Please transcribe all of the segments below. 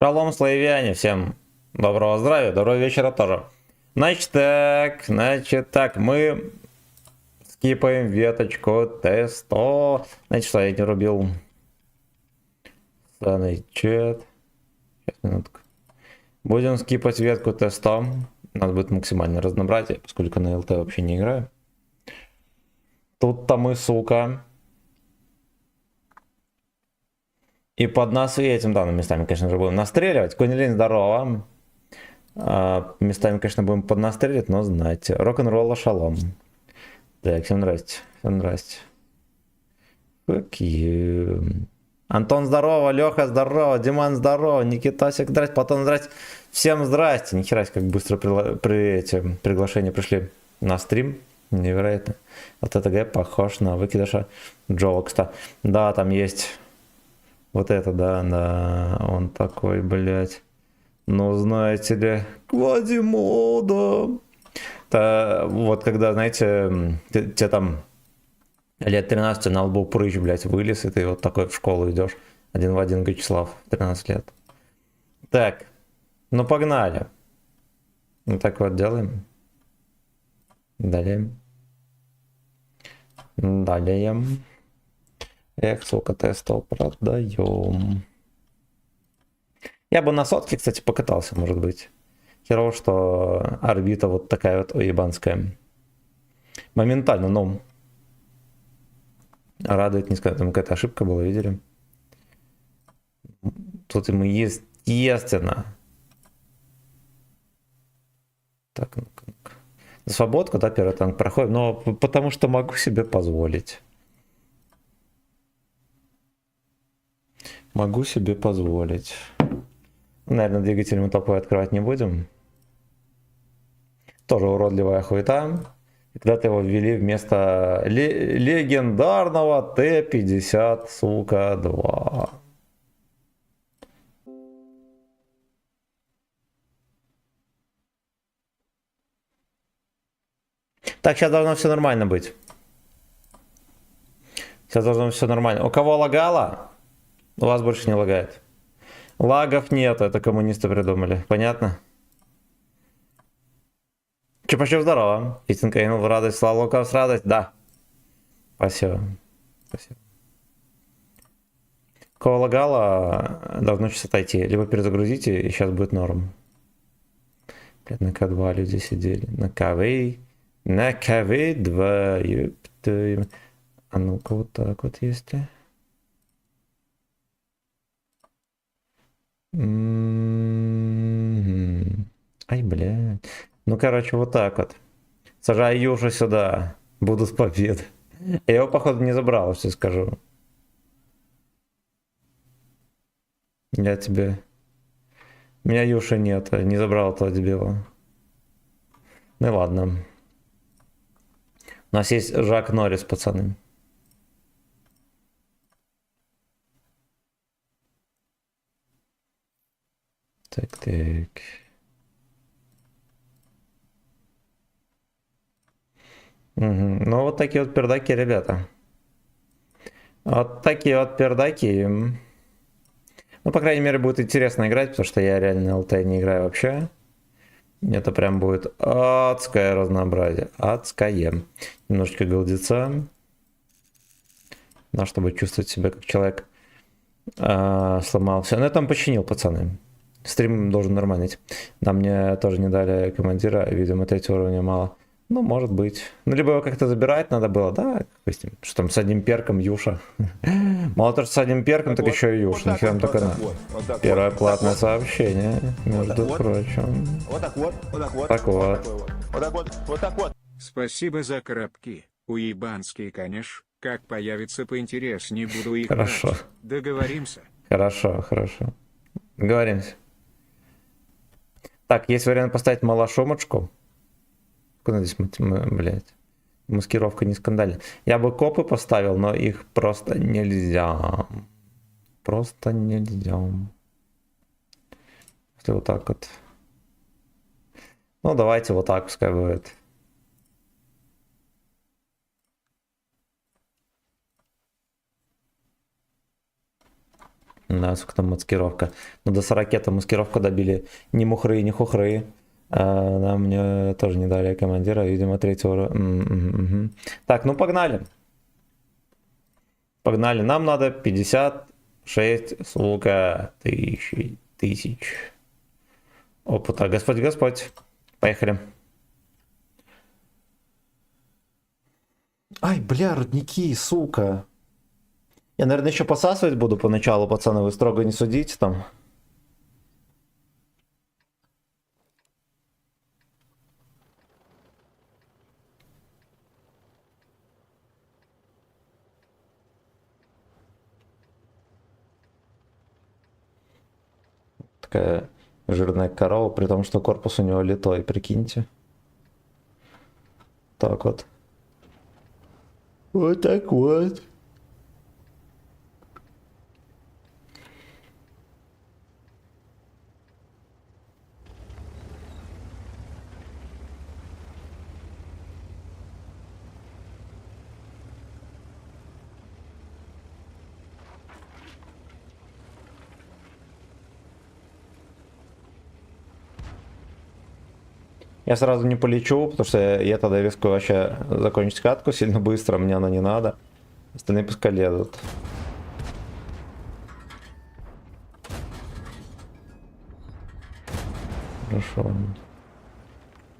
Шалом, славяне, всем доброго здравия, доброго вечера тоже. Значит так, мы скипаем веточку Т100. Значит, что я не рубил саный чат. Сейчас, минутку. Будем скипать ветку Т100. У нас будет максимальное разнообразие, поскольку на ЛТ вообще не играю. Тут-то мы, сука. И под нас и этим данным местами, конечно же, будем настреливать. Кунилин, здорово. Местами, конечно, будем поднастрелить, но знаете. Рок-н-ролла шалом. Так, всем здрасте. Всем здрасте. Fuck you. Антон, здорово. Леха, здорово. Диман, здорово. Никитасик, здрасте. Потом здрасте. Всем здрасте. Нихера, как быстро приглашения пришли на стрим. Невероятно. Вот это ГЭ похож на выкидыша Джовокста. Да, там есть вот это, да. Он такой, блядь. Ну, знаете ли, Квазимода. Вот когда, знаете, тебе там лет 13 на лбу прыщ, блядь, вылез, и ты вот такой в школу идешь. Один в один Вячеслав, 13 лет. Так, ну погнали. Вот так вот делаем. Далее. Эх, сука, Т100 продаем. Я бы на сотке, кстати, покатался, может быть. Херово, что орбита вот такая вот уебанская. Моментально, но радует, не сказать, там какая-то ошибка была, видели? Тут ему естественно. Так, ну-ка. Свободку, да, первый танк проходит, но потому что могу себе позволить. Могу себе позволить. Наверное, двигатель мы топовый открывать не будем. Тоже уродливая хуета. Когда-то его ввели вместо легендарного Т-50, сука, 2. Так, сейчас должно все нормально быть. Сейчас должно все нормально. У кого лагало? У вас больше не лагает. Лагов нет, это коммунисты придумали. Понятно? Чупа-чуп, здорово. Истинка Инл в радость, Слава Лукав с радость. Да. Спасибо. Спасибо. Кого лагало, должно сейчас отойти. Либо перезагрузите, и сейчас будет норм. Блядь, на К2 люди сидели. На КВ. На КВ2. Ёпта. А ну-ка, вот так вот если. Ай, блядь. Ну, короче, вот так вот. Сажай Юшу сюда. Буду с побед. Я его, походу, не забрал, все скажу. Я тебе... У меня Юши нет, не забрал этого дебила. Ну и ладно. У нас есть Жак Норрис, пацаны. Так. Угу. Ну, вот такие вот пердаки, ребята. Вот такие вот пердаки. Ну, по крайней мере, будет интересно играть, потому что я реально ЛТ не играю вообще. Это прям будет адское разнообразие. Адское. Немножечко голдеца. Да, чтобы чувствовать себя как человек сломался. Но я там починил, пацаны. Стрим должен нормально идти. Нам мне тоже не дали командира. Видимо, 3 уровня мало. Ну, может быть. Ну, либо его как-то забирать надо было, да? Что там с одним перком Юша. Мало того, что с одним перком, так еще и Юша. Нихера там только на. Первое платное сообщение, между прочим. Вот так вот. Так вот. Вот так вот. Спасибо за коробки. Уебанские, конечно. Как появится поинтереснее, буду их Хорошо. брать. Договоримся? Хорошо. Договоримся. Так, есть вариант поставить малошумочку. Куда здесь, блядь, маскировка не скандальная. Я бы копы поставил, но их просто нельзя. Просто нельзя. Если вот так вот. Ну, давайте вот так пускай будет. Да, сколько там маскировка. Ну, до 40 там маскировку добили ни мухры, ни хухры. Да, мне тоже не дали командира, видимо, третьего уровня. Так, ну погнали. Погнали. Нам надо 56, сука, тысяч опыта. Господь, Господь. Поехали. Ай, бля, рудники, сука. Я, наверное, еще посасывать буду поначалу, пацаны, вы строго не судите там. Такая жирная корова, при том, что корпус у него литой, прикиньте. Так вот. Вот так вот. Я сразу не полечу, потому что я тогда рискую вообще закончить катку сильно быстро, мне она не надо. Остальные пускай лезут. Хорошо.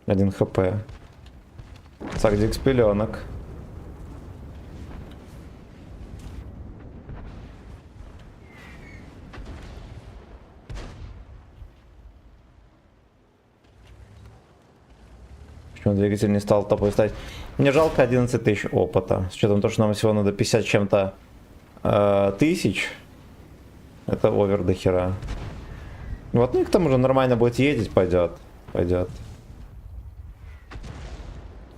1 хп. Сагдикс пеленок. Почему двигатель не стал топовый ставить? Мне жалко 11 тысяч опыта. С учетом того, что нам всего надо 50 чем-то тысяч. Это овер до хера. Вот, ну и к тому же нормально будет ездить, пойдет. Пойдет.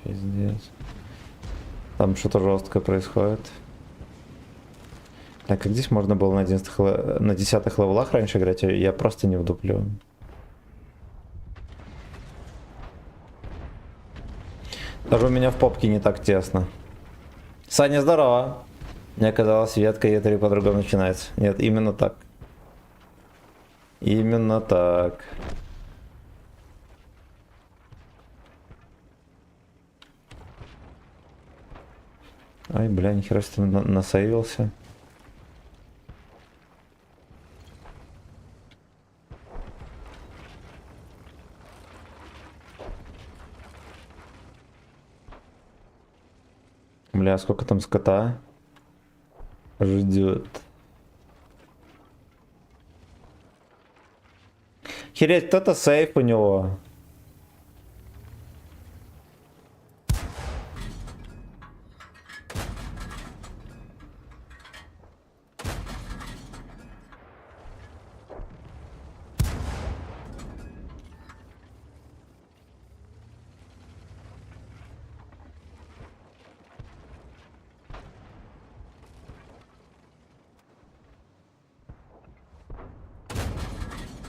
Пиздец. Там что-то жесткое происходит. Так, как здесь можно было на 10-х левелах раньше играть, я просто не вдуплю. Даже у меня в попке не так тесно. Саня, здорово. Мне казалось, ветка Е3 по-другому начинается. Нет, именно так. Именно так. Ай, бля, нихера себе насейвился. Бля, сколько там скота ждет. Хереть, кто-то сейф у него.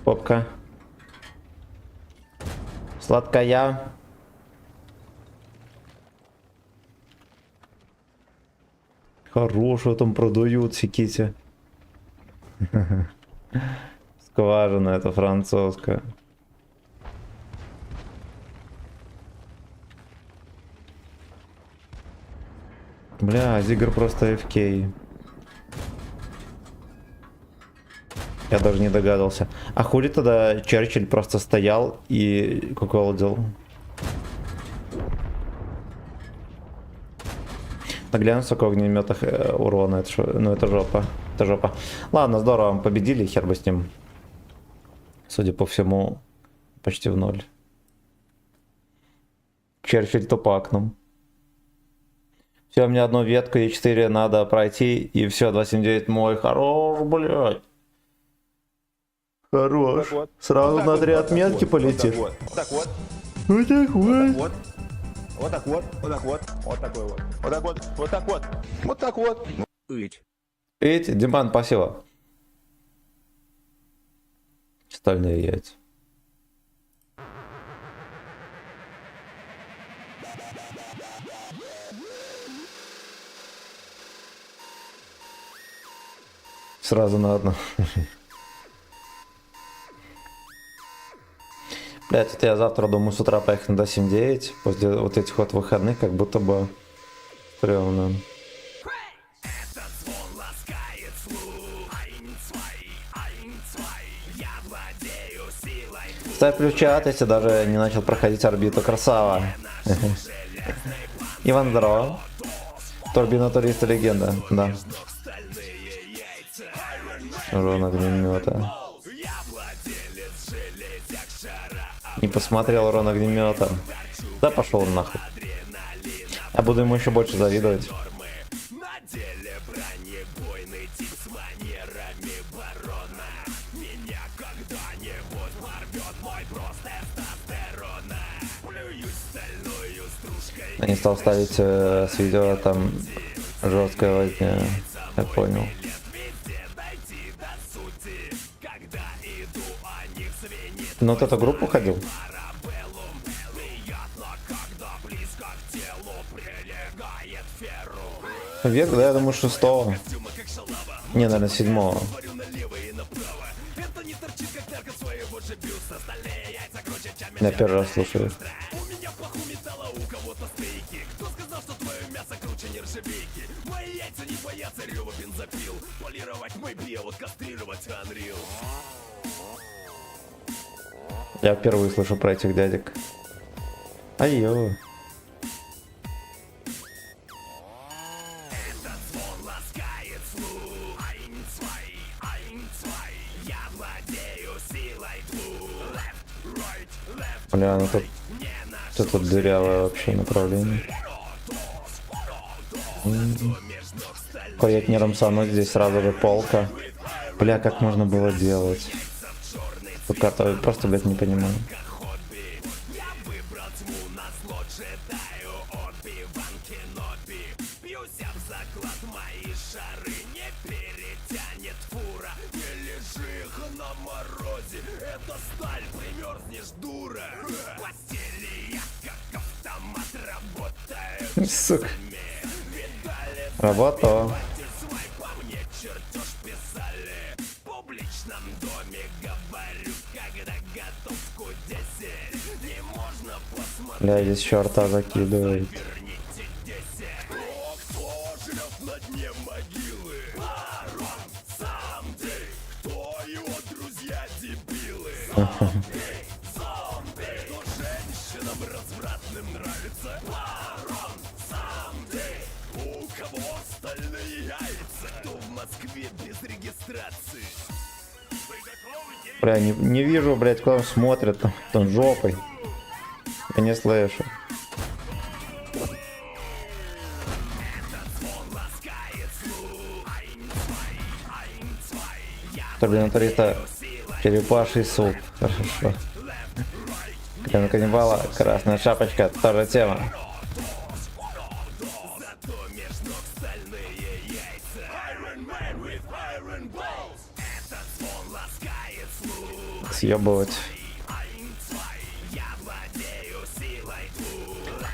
Попка. Сладкая. Хорошую там продают секите. Скважина это французская. Бля, Зигр просто AFK. Я даже не догадался. А хули тогда Черчилль просто стоял и куколдил? Нагляну, сколько в огнеметах урона. Ну это жопа. Это жопа. Ладно, здорово, мы победили, хер бы с ним. Судя по всему, почти в ноль. Черчилль тупакнул. Все, мне одну ветку Е4 надо пройти, и все, 279 мой. Хорош, блядь. Хорош. Вот. Сразу Вот так на вот, 3 вот так отметки вот, полетит. Вот так вот. Вот так вот. Вот. Вот так вот. Вот так вот. Вот такой вот. Вот так вот. Вот так вот. Вот так вот. Ить. Видите, Диман, спасибо. Стальные яйца. Сразу на одну. Блять, это я завтра думаю с утра поехать на 7-9. После вот этих вот выходных как будто бы стрёмно. Ставь плюс чат, если даже не начал проходить орбиту. Красава. Иван, здорово. Турбина туриста легенда, да. Урон огнемета. Не посмотрел урон огнемета. Да пошел он нахуй. Я буду ему еще больше завидовать. Я не стал ставить с видео там жесткая возня. Я понял. Ну вот эту группу ходил? Век, да, я думаю, 6-го. Не, наверное, 7-го. Я первый раз слушаю. Я впервые слышу про этих дядек. Айо. Бля, ну тут дырявое вообще направление. Коять не рамсануть, здесь сразу же полка. Бля, как можно было делать? Эту карту я просто, блядь, не понимаю. Сука. Работало. Бля, здесь черта закидывает. Бля, не вижу, блядь, куда он смотрит, там жопой. Я не слышу. Турбина туриста, черепаший суп. Хорошо. Клен каннибала, красная шапочка, тоже тема. Съебывать.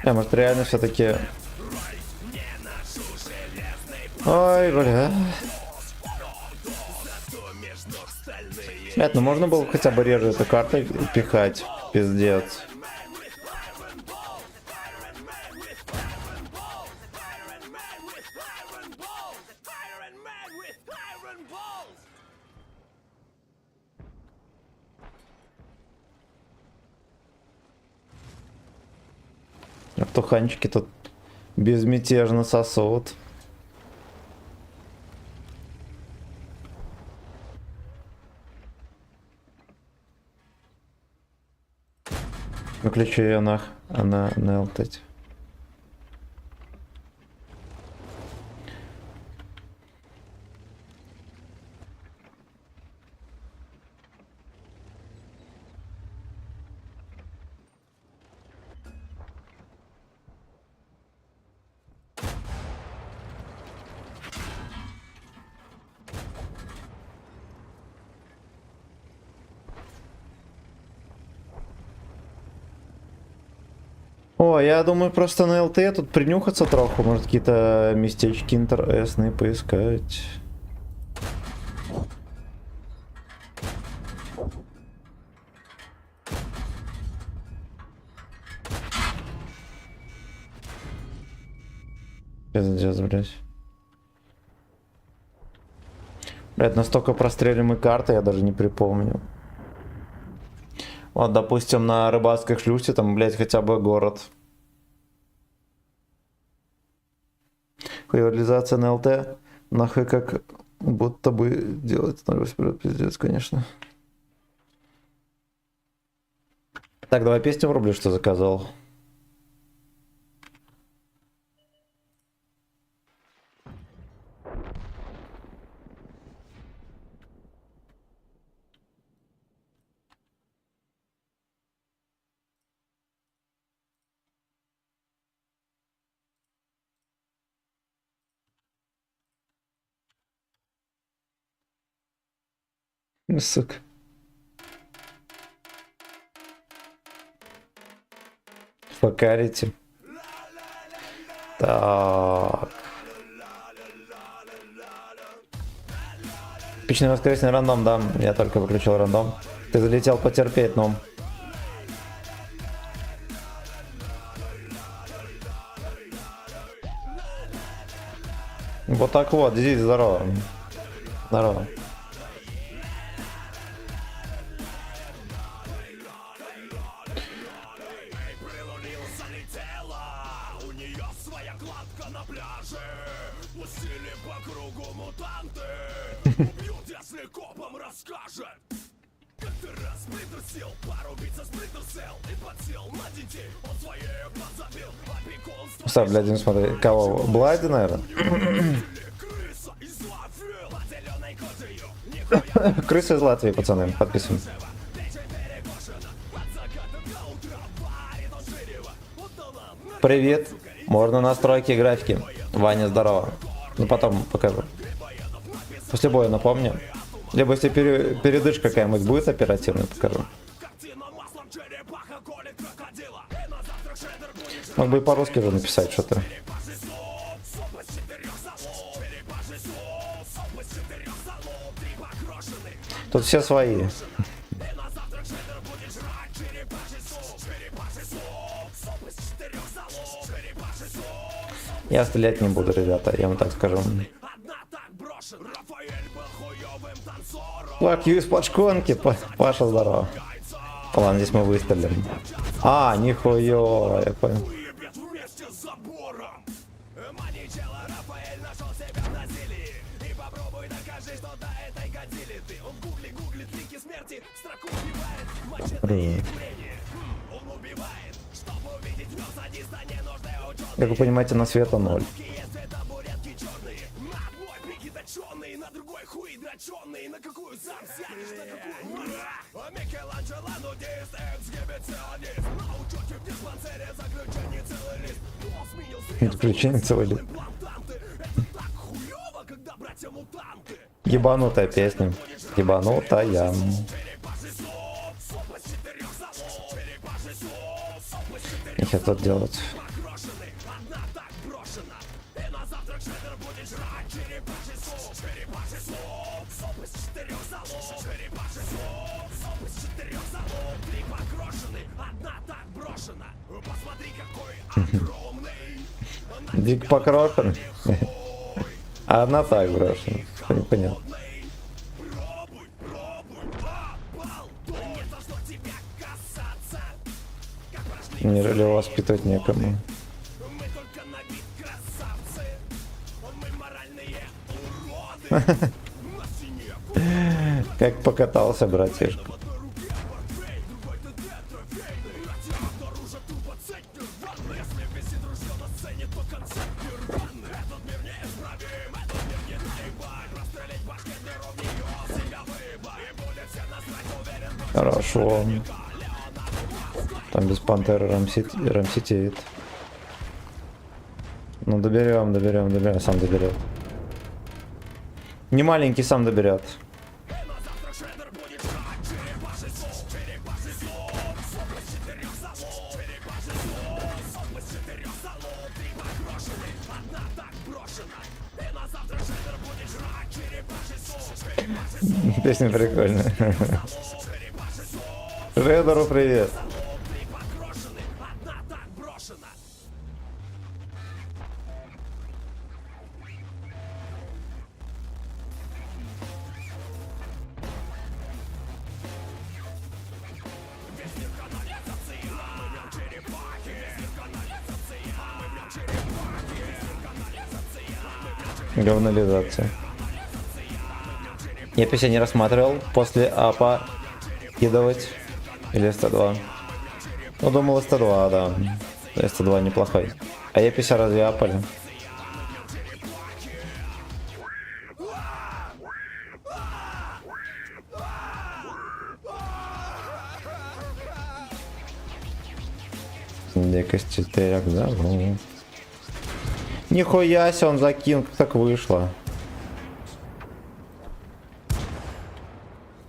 Может реально все-таки... Ой, бля. Блядь, ну можно было хотя бы реже эту карту пихать. Пиздец. Туханчики тут безмятежно сосут. Выключи ее нах, она нелтать. О, я думаю, просто на ЛТ тут принюхаться троху, может какие-то местечки интересные поискать. Пиздец, блядь. Блядь, настолько простреливаемые карты, я даже не припомню. Вот, допустим, на рыбацкой шлюзе там, блядь, хотя бы город. Реализация на ЛТ. Нахуй как будто бы делать становится вперед, пиздец, конечно. Так, давай песню врублю, что заказал. Сука. Покарите. Так. Типичный воскресный рандом, да. Я только выключил рандом. Ты залетел потерпеть, но... Вот так вот, Дизи, здорово. Здорово. Сам, блядь, не смотри. Кого? Блайда, наверное? Крысы из Латвии, пацаны, подписываем. Привет. Можно настройки и графики. Ваня, здорово. Ну потом покажу. После боя напомню. Либо если передышка какая-нибудь будет оперативная, покажу. Мог бы и по-русски же написать что-то. Тут все свои. Я стрелять не буду, ребята, я вам так скажу. Fuck you из-под шконки. Паша, здорово. Ладно, здесь мы выстрелим. А, нихуя, я понял. Как вы понимаете, на света 0. Исключение целый лист. Ебанутая песня. Ебанутая. Не хотят делать. Дик покрошен. А одна так брошена. Понятно. Нежели воспитывать некому. Как покатался, братишка. Хорошо. Там без пантеры рамситеет. Ну доберем, сам доберет. Не маленький сам доберет. Песня прикольная. Шредеру привет. Говнализация. Я пися не рассматривал после апа кидывать. Или СТ2. Ну, думал СТ2, да. СТ2 неплохой. А я 50 разве апали? Дикость 4, да? Ну. Нихуя себе он закинул, как так вышло.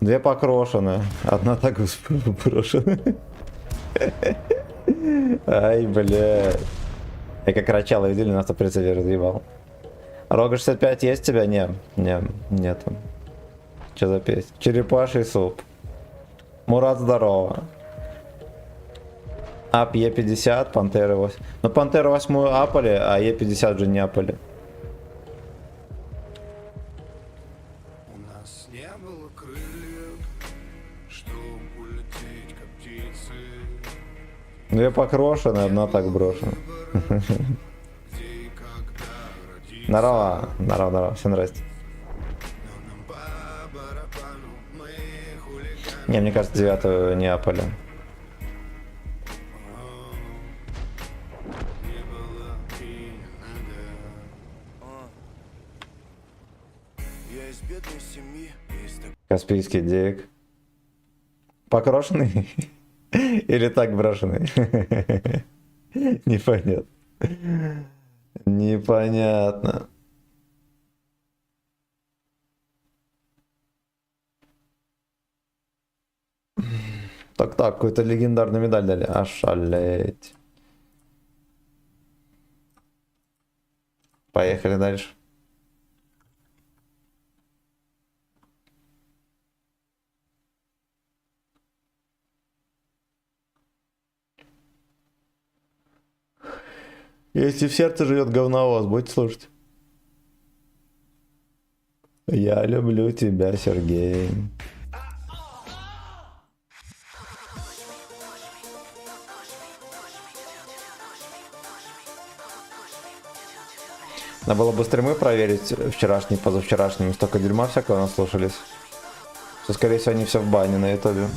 Две покрошены, одна так брошена. Ай, блядь. Я как рачало видели, нас по прицеле разъебал. Рога 65 есть у тебя? Не, нету. Че за песня? Черепаший суп. Мурат, здорово. Ап Е50, Пантеры 8. Ну, Пантеру 8 апали, а Е50 же не апали. У нас не было крыльев, чтобы улететь как птицы. Две покрошены, одна так брошена. Где и когда родиться. Здорово, всем здрасте. Но нам по барабану, мы хулиганы. Не, мне кажется, 9 не апали. Не было и не надо. Я из бедной семьи, из такой Каспийский дик. Покрошенный? Или так брошенный? Непонятно. Непонятно. Так, какую-то легендарную медаль дали. Ошалеть. Поехали дальше. Если в сердце живет говновоз, будете слушать. Я люблю тебя, Сергей. Надо было бы стримы проверить вчерашний, позавчерашний. Столько дерьма всякого наслушались. Что, скорее всего, они все в бане на ютубе.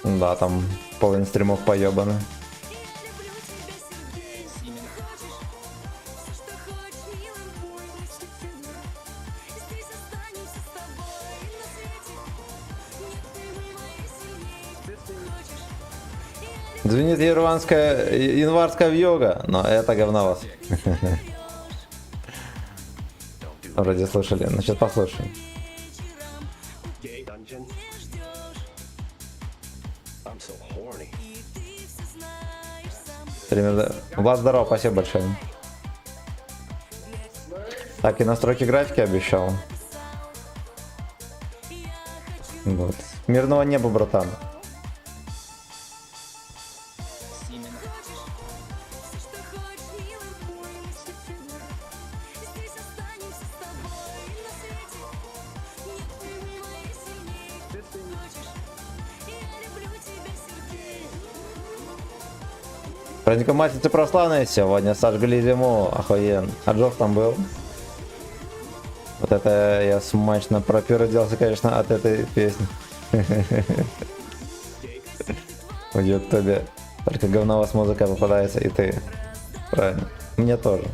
Да, там половина стримов поебаны. Звенит ерванская, январская вьюга, но это говновоз. Вроде слышали, значит послушаем. Влад, здорово, спасибо большое. Так, и настройки графики обещал. Вот. Мирного неба, братан. Праздником Матрицы прославной сегодня сожгли зиму, охуенно. А Джох там был? Вот это я смачно проперделся, конечно, от этой песни. В ютубе только говновоз музыка попадается, и ты. Правильно. Мне тоже.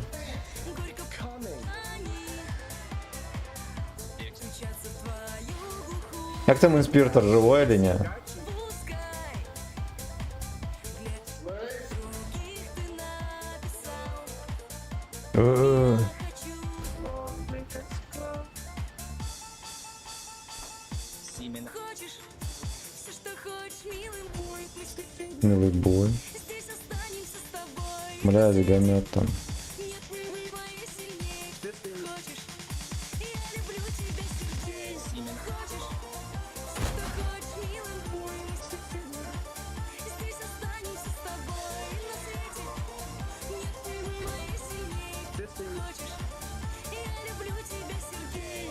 Как там инспиртор, живой или нет? Милый бой. Бля, загонят там.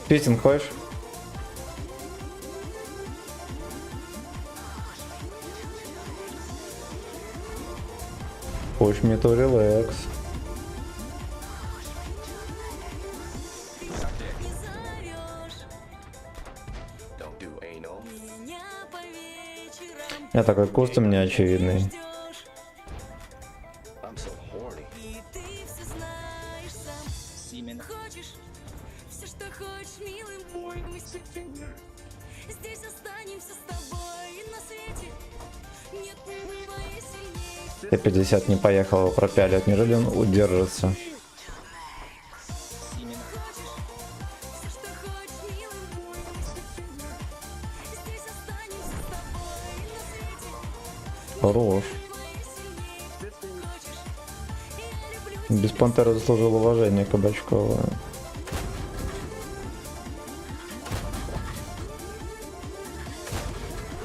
Песен хочешь? Push me to relax. Don't do anal. Я такой кустом неочевидный. I'm so horny. Симен. Все, что хочешь, милый мой. Здесь останемся с тобой на свете. Нет твоей сильнее. Т-50 не поехал, его пропялят. Неужели он удержится? Симен. Все, что хочешь, милый мой. Здесь останемся с тобой на свете. Хорош. Твоей сильнее. Хочешь, я люблю Без пантеры заслужил уважение Кабачкова.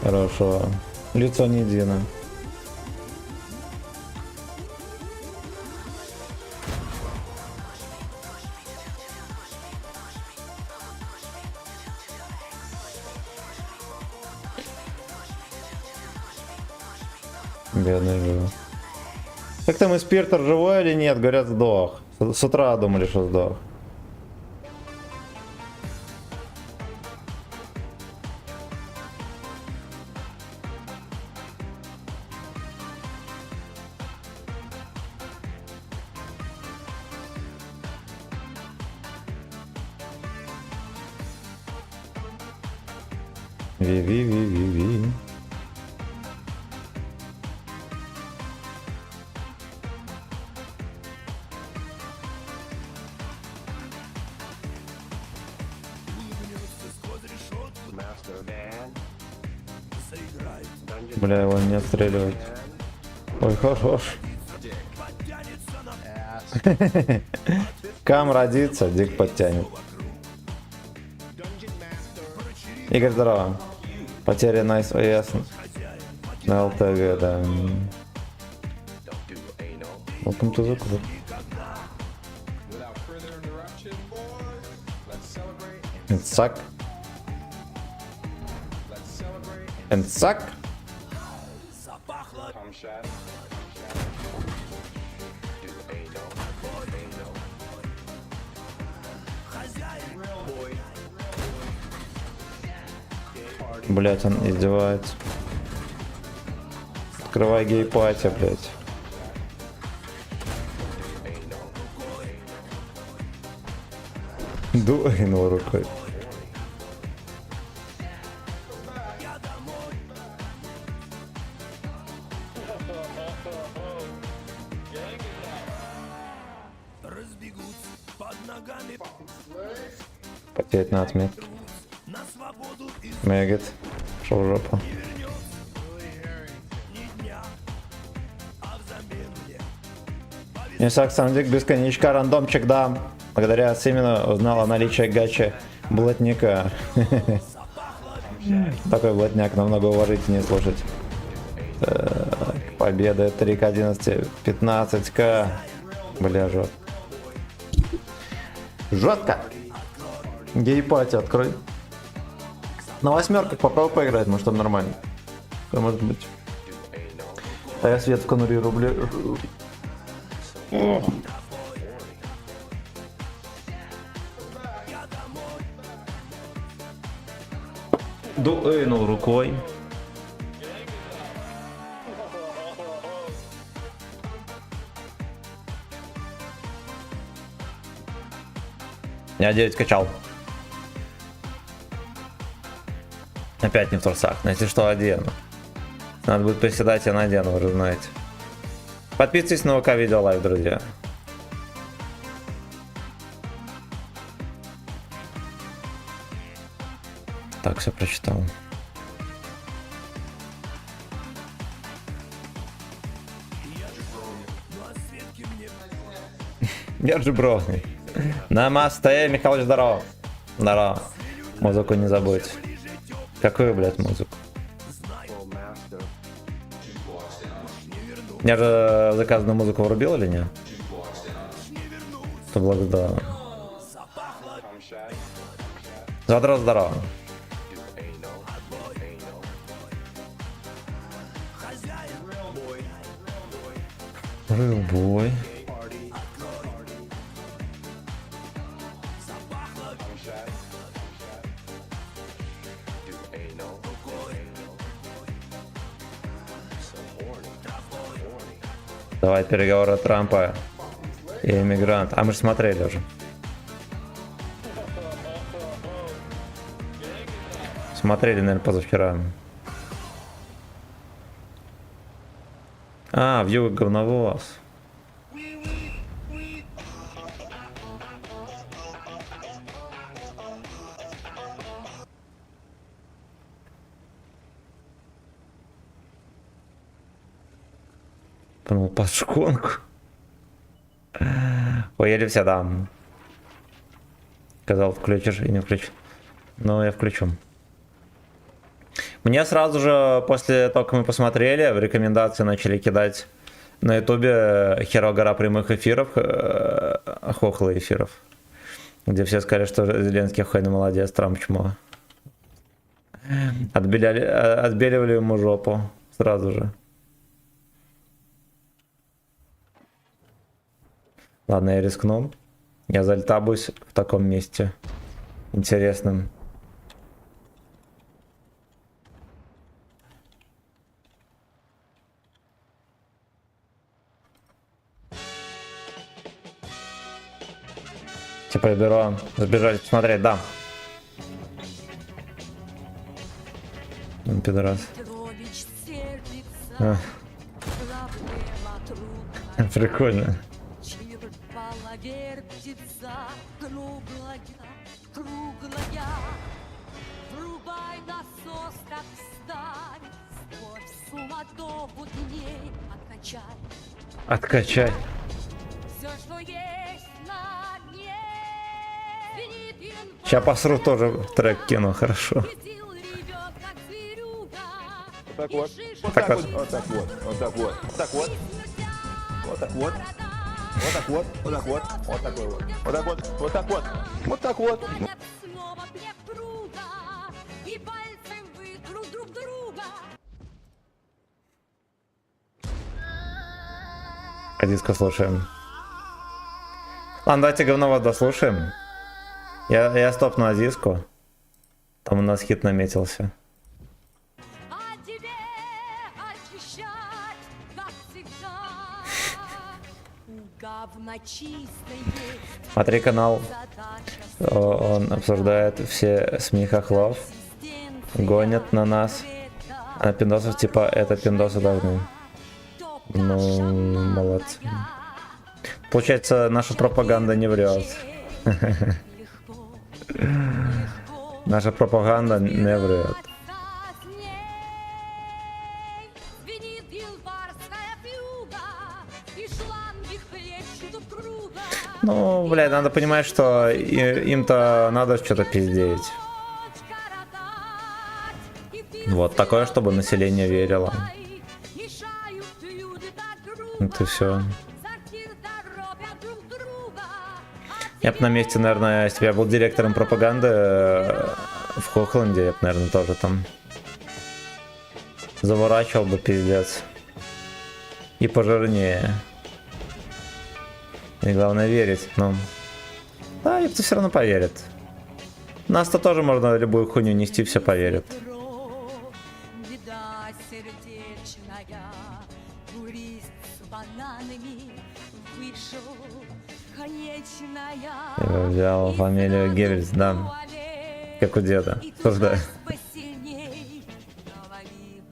Хорошо. Лицо не едино. Бедный жив. Как там Испертер живой или нет? Говорят, сдох. С утра думали, что сдох. Ви-ви-ви-ви-ви. Master Man. Бля, его не отстреливать. Ой, хорош. Кам родится, Дик подтянет. Игорь, здорово. Потеря Nice OS на ЛТГ, да. Welcome to the club. And suck. And suck. Блять, он издевается. Открывай гей-пати, блять. Дуэнул рукой. Потеть на отметке. Мегет. Шел в жопу. Исаак Сандик, бесконечка, рандомчик дам. Благодаря Симину узнал о наличии гачи блатника. Такой блатняк намного уважительнее слушать. Так, победа 3 к 11, 15к. Бля, жестко. Жестко. Гей-пати открой. На восьмерках попробуй поиграть, может там нормально. Что может быть? А я свет в конуре рублю. Дуэнул рукой. Я 9 качал. Опять не в трусах, но если что, одену. Надо будет приседать, я надену, вы же знаете. Подписывайтесь на ВК Видео Лайв, друзья. Так, все прочитал. Я джибровный. Намасте, Михалыч, здорово. Здорово. Музыку не забудь. Какую, блядь, музыку? Я же заказанную музыку врубил или нет? То благодарю. Здорово, здорово. Рылбой. Do anal. So horny. Horny. Давай переговоры Трампа и иммигрант. А мы же смотрели уже. Смотрели, наверное, позавчера. А, вьюга говновоз. Пнул под шконку. Уелись, да. Сказал, включишь и не включишь. Но я включу. Мне сразу же, после того, как мы посмотрели, в рекомендации начали кидать на ютубе херо гора прямых эфиров, хохлы эфиров, где все сказали, что Зеленский охуенный молодец, Трамп чмо. Отбеливали ему жопу сразу же. Ладно, я рискну. Я зальтабусь в таком месте интересным. Типа я беру, сбежать посмотреть, да. Пидорас. Петрович сердится, А, проблема трудная. прикольно. Черпала вертится, круглая, круглая. Врубай насос, так встань, сквозь суматоху дней откачай. Откачай. Все, что есть на дне. Звенит январь, Сейчас посру тоже трек кину, хорошо. светил ревет, как зверюга. Вот так вот. И Вот Так так вот. вот. Вот так вот. Вот так вот. Вот так вот. Вот так вот. Вот так вот. Вот так вот. Вот такой вот. Вот так вот. Вот так вот. Вот так вот. Гонят снова плев пруда, и пальцем вытрут друг друга. А диско слушаем. Ладно, давайте говновод дослушаем. Я стопну на диску. Там у нас хит наметился. А тебе очищать, как всегда. У говна чистой есть Смотри канал. задача. Он обсуждает все СМИ хохлов. Гонят на нас. А на пиндосов типа это пиндосы должны. Ну, молодцы. Получается, наша пропаганда не врет. Наша пропаганда не врет. Ну, блядь, надо понимать, что им-то надо что-то пиздеть. Вот такое, чтобы население верило. Это все. Я бы на месте, наверное, если бы я был директором пропаганды в Хохланде, я бы, наверное, тоже там заворачивал бы пиздец. И пожирнее. И главное верить, ну. Да, ебто все равно поверит. Нас-то тоже можно любую хуйню нести, все поверят. Беда сердечная, турист с бананами вышел, конечная. Я взял фамилию Геббельс, да. Как у деда. Осуждаю. Посильней говорил,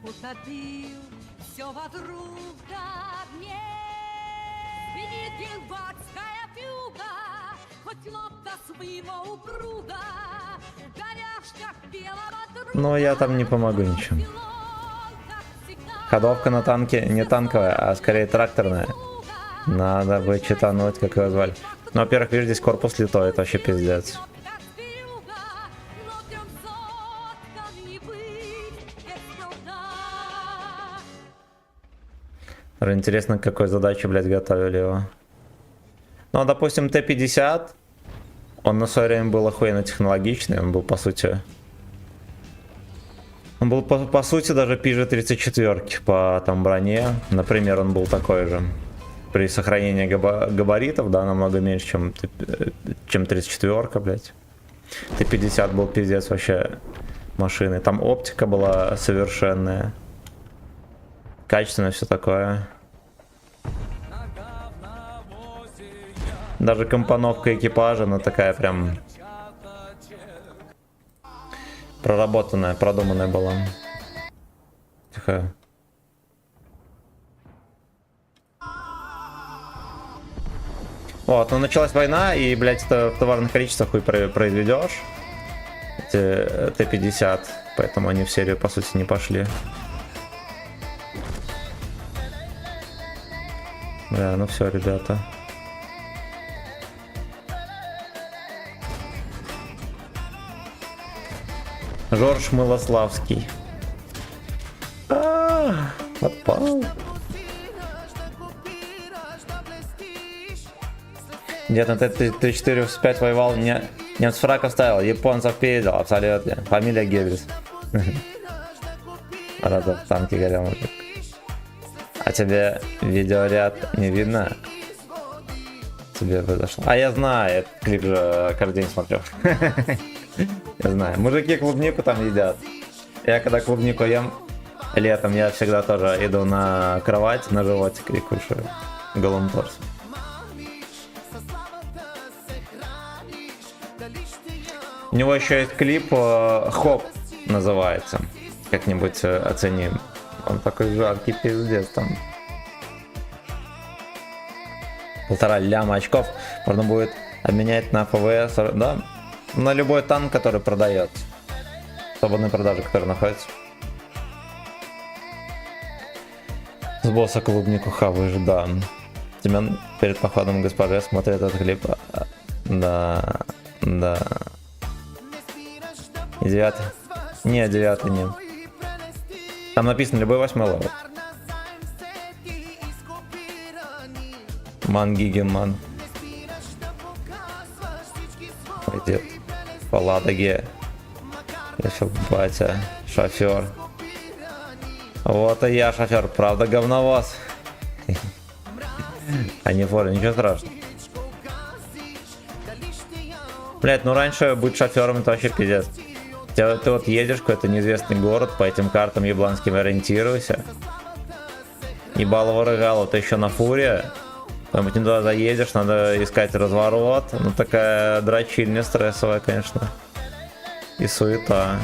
утопил все вокруг до дне. Звенит бильбордская фюга, хоть лоб до своего упруга, в горяшках белого друга. Но я там не помогу ничем. Пилон, как всегда, Ходовка на танке не танковая, а скорее тракторная. Надо бы читануть, как его звали. Ну, во-первых, видишь, здесь корпус литой, это вообще пиздец. как зверюга, но 300 не быть без труда. Интересно, к какой задаче, блядь, готовили его. Ну, а, допустим, Т-50, он на свое время был охуенно технологичный, он был, по сути, Он был по сути даже PG-34 по там броне. Например, он был такой же. При сохранении габаритов, да, намного меньше, чем 34-ка, блядь. Т-50 был пиздец вообще машины. Там оптика была совершенная. Качественно все такое. Даже компоновка экипажа, она такая прям проработанная, продуманная была. Тихо. Вот, ну началась война, и, блядь, это в товарных количествах хуй произведешь. Эти Т-50, поэтому они в серию, по сути, не пошли. Бля, ну все, ребята. Жорж Милославский. Попал. Дед на Т-34 воевал, немец фраков ставил, японцев пиздил, абсолютно. Фамилия Геббельс. Рада в танке горел, мужик. А тебе видеоряд не видно? Тебе произошло. А я знаю, этот клип же каждый день смотрю. Я знаю. Мужики клубнику там едят. Я когда клубнику ем летом, я всегда тоже иду на кровать, на животик и кушаю голым торсом. У него еще есть клип Хоп называется. Как-нибудь оценим. Он такой жаркий пиздец там. 1,5 ляма очков можно будет обменять на ФВС, да? На любой танк, который продается. Свободной продажи, который находится. С босса клубнику хаваешь, да. Семен перед походом госпоже смотрит этот клип. Да, да. И 9. Не, 9 нет. Там написано любой 8 левел. Ман Гигенман. Пойдет по Ладоге. Еще батя. Шофер. Вот и я шофер, правда говновоз. А не форы, ничего страшного. Блять, ну раньше быть шофером это вообще пиздец. Ты вот едешь в какой-то неизвестный город, по этим картам ебланским ориентируйся. Ебало-ворыгало, ты еще на фуре. Потом ты туда заедешь, надо искать разворот. Ну такая дрочильня стрессовая, конечно. И суета.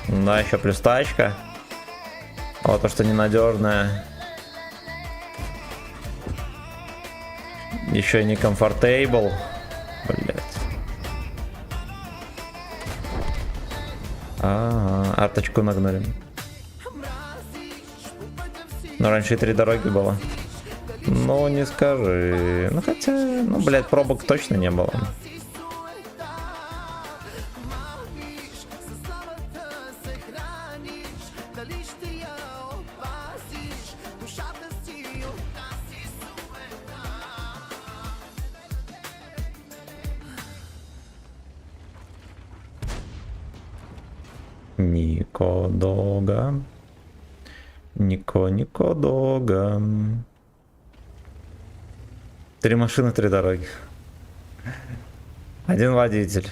Да, еще плюс тачка. Вот то, что ненадежная. Еще и не комфортейбл. Блять. Арточку нагнали. Но раньше и 3 дороги было. Ну, не скажи. Ну, хотя, ну, блядь, пробок точно не было. Нико Дога. Нико Дога. 3 машины, 3 дороги. 1 водитель.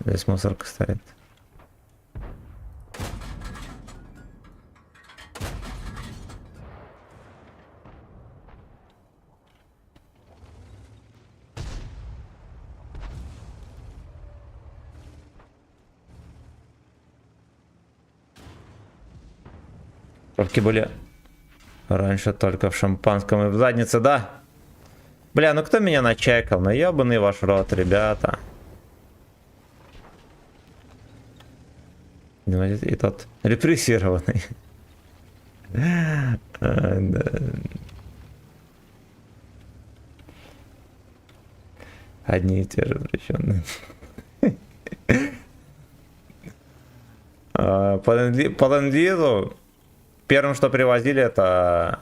Здесь мусорка стоит. Пробки были раньше только в шампанском и в заднице, да? Бля, ну кто меня начекал? Ну ебаный ваш рот, ребята. И тот репрессированный. Одни и те же запрещенные. По ленд-лизу первым, что привозили, это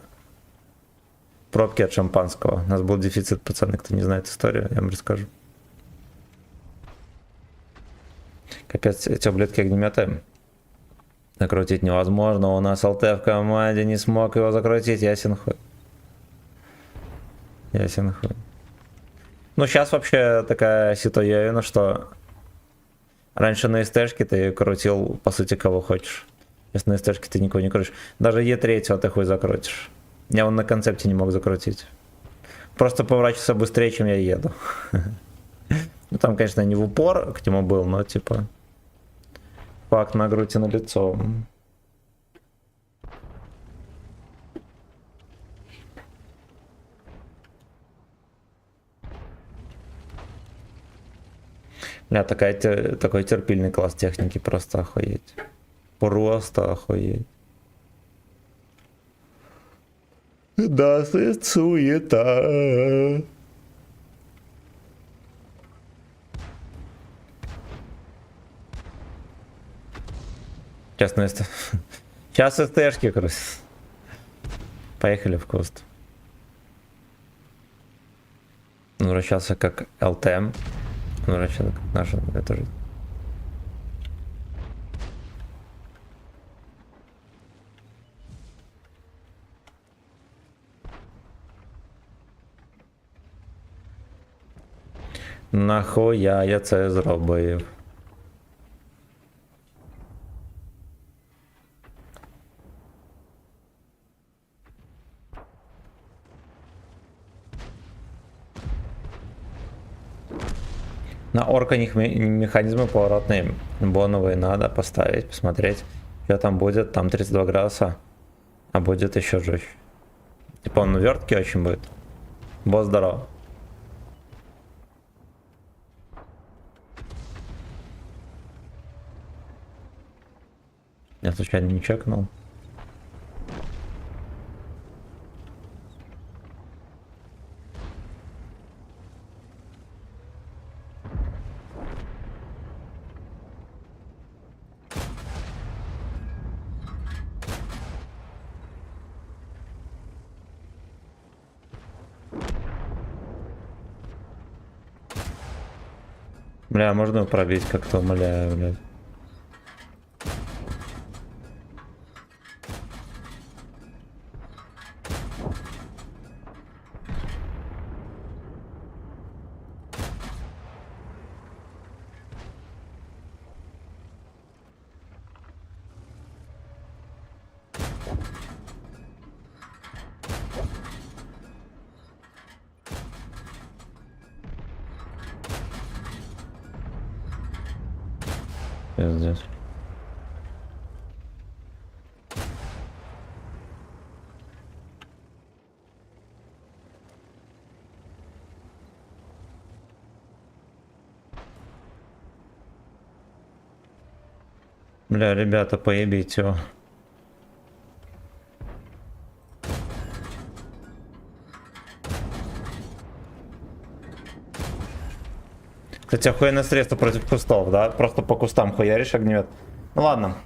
Пробки от шампанского. У нас был дефицит, пацаны, кто не знает историю, я вам расскажу. Капец, эти ублюдки огнеметы закрутить невозможно. У нас ЛТ в команде не смог его закрутить, ясен хуй. Ясен хуй. Ну, сейчас вообще такая ситуация, что раньше на СТшке ты крутил, по сути, кого хочешь. Если на СТшке ты никого не крутишь. Даже Е3 ты хуй закрутишь. Я вон на концепте не мог закрутить. Просто поворачиваться быстрее, чем я еду. Ну, там, конечно, не в упор к нему был, но, типа, факт на грудь и на лицо. Бля, такой терпильный класс техники, просто охуеть. Просто охуеть. Да, суета. Честно, сейчас СТшки, короче. Поехали в куст. Он вращался как ЛТМ. Он вращался как наша. Это же. Нахуя я це зробив? На орка них механизмы поворотные боновые надо поставить, посмотреть, что там будет. Там 32 градуса, а будет еще жестче. Типа он верткий очень будет. Босс здоров. Я случайно не чекнул. Бля, можно его пробить как-то, умоляю, блядь. Пиздец. Бля, ребята, поебите его. Кстати, охуенное средство против кустов, да? Просто по кустам хуяришь огнемет. Ну ладно.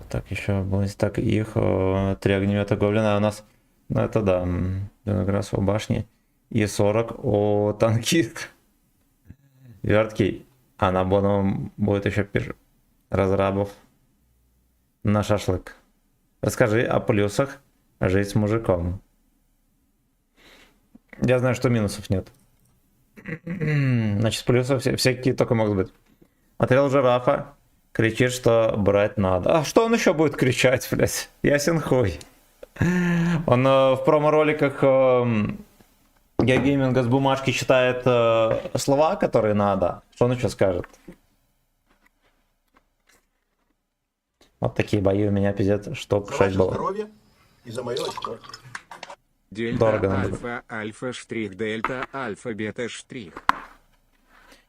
Так, еще будет. Так, их 3 огнемета гоблина. У нас, ну это да, виноград у башни. И 40 о танкист. Верткий. А на боновом будет еще разрабов на шашлык. Расскажи о плюсах жить с мужиком. Я знаю, что минусов нет. Значит, плюсов всякие только могут быть. Смотрел жирафа, кричит, что брать надо. А что он еще будет кричать, блядь? Ясен хуй. Он в промо-роликах гейминга с бумажки читает слова, которые надо. Что он еще скажет? Вот такие бои у меня, пиздец, штук 6 было. Здоровье и за мое очко. Дельта, Дорого нам альфа, альфа, штрих, дельта, альфа, бета, штрих.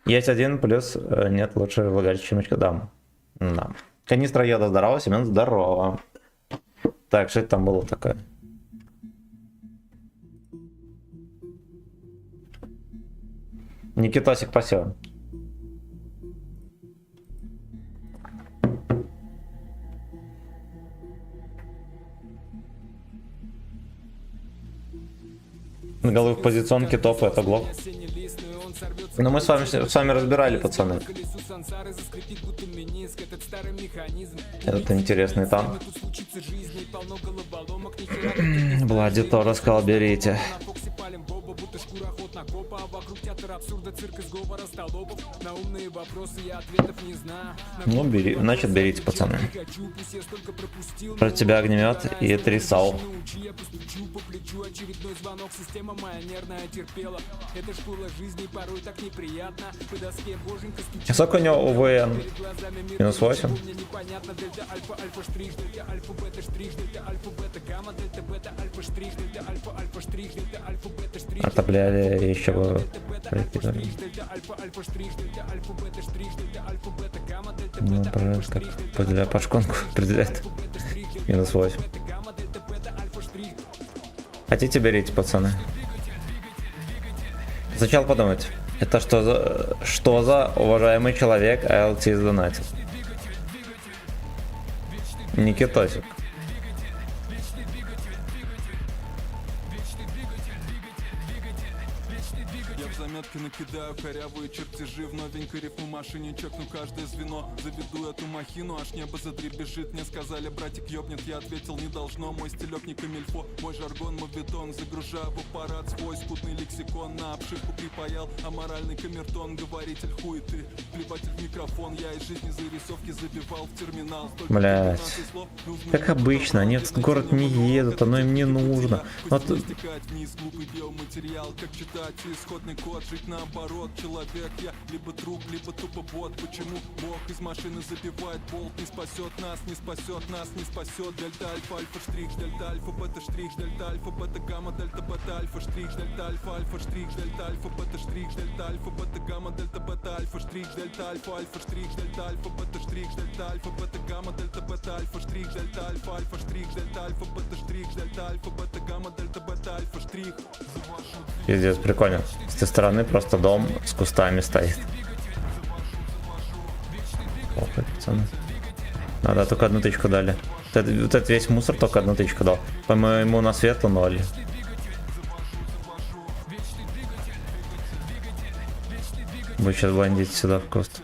Есть один плюс, нет лучше влагалища, чем дам. Да. Канистра йода здорово, Семен здорово. Так, что это там было такое? Никитосик, спасибо. На голы в позиционке топа, это глок. Но мы с вами разбирали, пацаны. Это интересный танк. Влади тоже сказал, берите. Ну, бери, значит, берите, пацаны. Про тебя огнемет и 3 САУ. Сколько у него УВН? Минус 8. Отопляли еще бы. Ну, пожалуйста, как поделяю по шконку определяет. Минус 8. Хотите, берите, пацаны. Сначала подумайте. Это что за уважаемый человек ALT сдонатил? Никитосик. Я в заметки накидаю корявые чертежи. В новенькой рифму-машине чекну каждое звено. Заведу эту махину, аж небо задребежит. Мне сказали, братик ёбнет, я ответил, не должно. Мой стилек не камильфо, мой жаргон мовитон. Загружаю в аппарат свой скутный лексикон. На обшивку припаял аморальный камертон. Говоритель хуй ты, плеватель в микрофон. Я из жизни зарисовки забивал в терминал. Блять. Как обычно, они в город не едут, оно им не нужно. Вот... Вниз глупый биоматериал, как читать исходный код, жить наоборот. Человек я, либо труп, либо тупо бот. Почему Бог из машины забивает болт? Не спасет нас, не спасет нас, не спасет. Дельта альфа, альфа штрих, дельта альфа, бета штрих, дельта альфа, бета гамма, дельта бета альфа штрих, дельта альфа, альфа штрих, дельта альфа, бета штрих, дельта альфа, бета гамма, дельта бета альфа штрих, дельта альфа, альфа штрих, дельта альфа, бета штрих, дельта альфа, бета гамма, дельта бета альфа штрих, дельта альфа, альфа штрих, дельта альфа, бета штрих, дельта альфа, бета гамма, дельта бета альфа штрих. Пиздец, прикольно. С той стороны просто дом с кустами стоит. Ох, пацаны. Надо, только 1 тычку дали. Вот этот весь мусор только 1 тычку дал. По-моему, на свету 0. Вы сейчас блондите сюда в куст.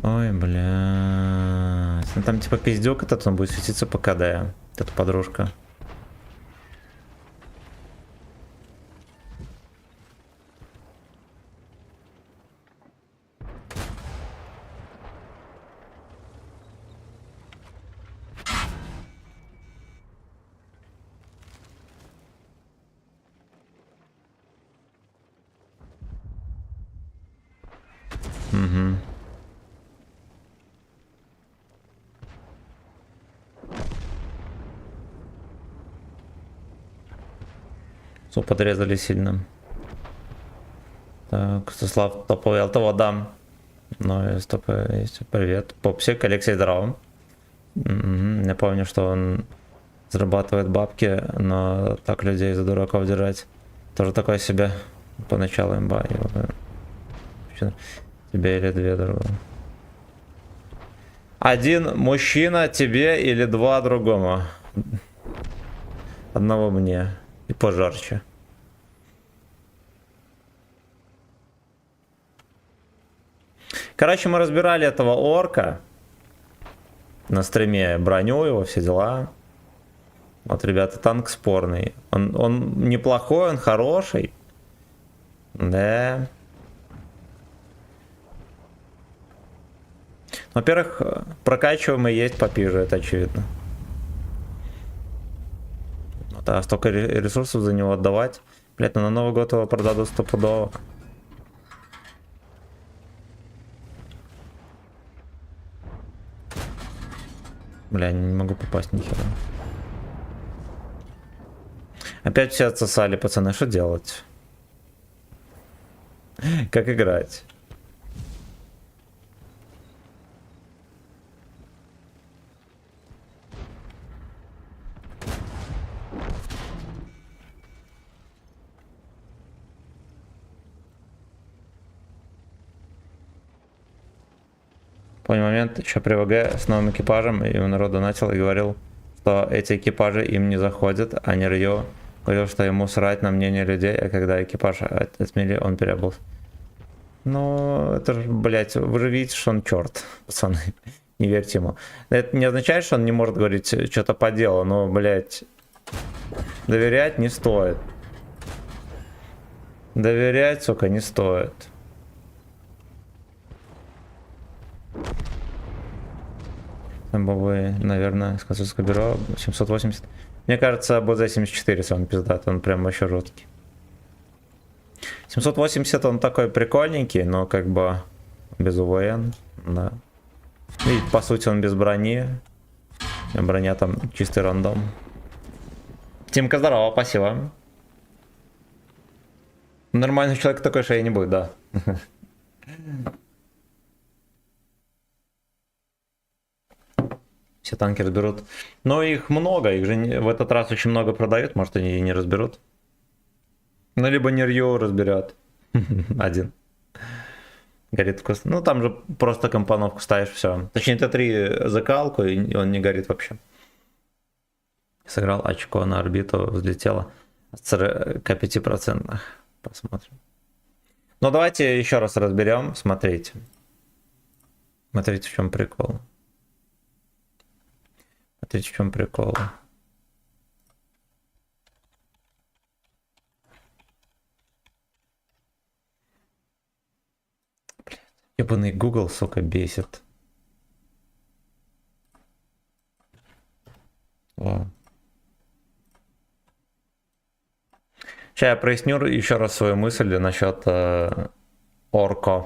Ой, бля. Ну, там типа пиздюк этот, он будет светиться по КД. Это подружка. Угу. Су подрезали сильно. Так, Стаслав топовый ЛТВ дам. Ну и стоп, есть. Привет. Попсик, Алексей, здорово. Я помню, что он зарабатывает бабки, но так людей за дураков держать тоже такое себе. Поначалу имба. Тебе или 2 другого. 1 мужчина тебе или 2 другому. Одного мне. И пожарче. Короче, мы разбирали этого орка. На стриме броню его, все дела. Вот, ребята, танк спорный. Он неплохой, он хороший. Да. Во-первых, прокачиваемый есть попиже, это очевидно. А столько ресурсов за него отдавать. Блять, ну на Новый год его продадут стопудово. Бля, не могу попасть ни хера. Опять все отсосали, пацаны, что делать? Как играть? Понял момент, еще при ВГ с новым экипажем, и народ донатил и говорил, что эти экипажи им не заходят, а не Рио Говорил, что ему срать на мнение людей, а когда экипаж отмели, он переобулся. Ну, это же, блядь, вы же видите, что он черт, пацаны. Не верьте ему. Это не означает, что он не может говорить что-то по делу, но, блядь, доверять не стоит. Доверять, сука, не стоит. МБВ, наверное, с консульского бюро 780. Мне кажется, БЗ-74 он пиздатый, он прям вообще жуткий. 780 он такой прикольненький, но как бы без УВН, да. И по сути он без брони. Броня там чистый рандом. Тимка, здорово, спасибо. Нормальный человек такой шеи не будет, да. Все танки разберут. Но их много, их же в этот раз очень много продают, может они и не разберут. Ну, либо Нерью разберет. Один. Горит вкусно. Ну, там же просто компоновку ставишь, все. Точнее, Т3 закалку, и он не горит вообще. Сыграл очко на орбиту, взлетело. ЦРК 5%. Посмотрим. Ну, давайте еще раз разберем. Смотрите. Смотрите, в чем прикол. Смотрите, в чем прикол. Ебаный Google, сука, бесит. О. Сейчас я проясню еще раз свою мысль насчет Орко.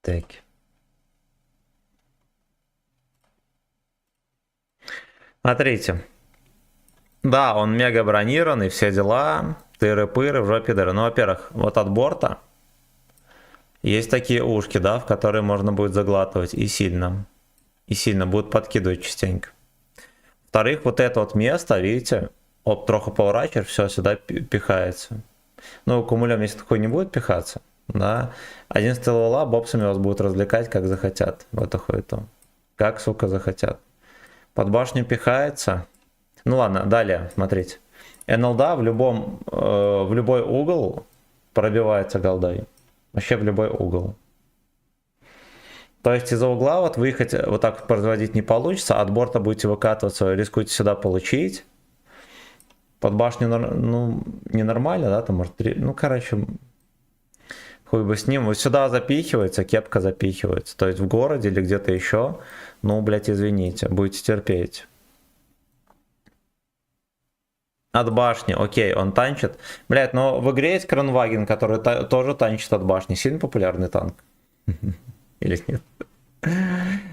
Так. Смотрите. Да, он мега бронированный, все дела. Тыры-пыры в жопе дыры. Ну, во-первых, вот от борта есть такие ушки, да, в которые можно будет заглатывать и сильно. И сильно будут подкидывать частенько. Во-вторых, вот это вот место, видите, оп, троху поворачиваешь, все, сюда пихается. Ну, кумулем, если такой не будет пихаться, да, 11 левела бобсами вас будут развлекать, как захотят. В эту хуету. Как, сука, захотят. Под башню пихается. Ну ладно, далее, смотрите. НЛД в любой угол пробивается голдой. Вообще в любой угол. То есть из-за угла вот выехать вот так вот производить не получится. От борта будете выкатываться, рискуете сюда получить. Под башню, ну, ненормально, да, там может, ну, короче, хуй бы с ним. Вот сюда запихивается, кепка запихивается. То есть в городе или где-то еще, ну, блядь, извините, будете терпеть. От башни, окей, он танчит. Блядь, но в игре есть Кронваген, который тоже танчит от башни. Сильно популярный танк? Или нет?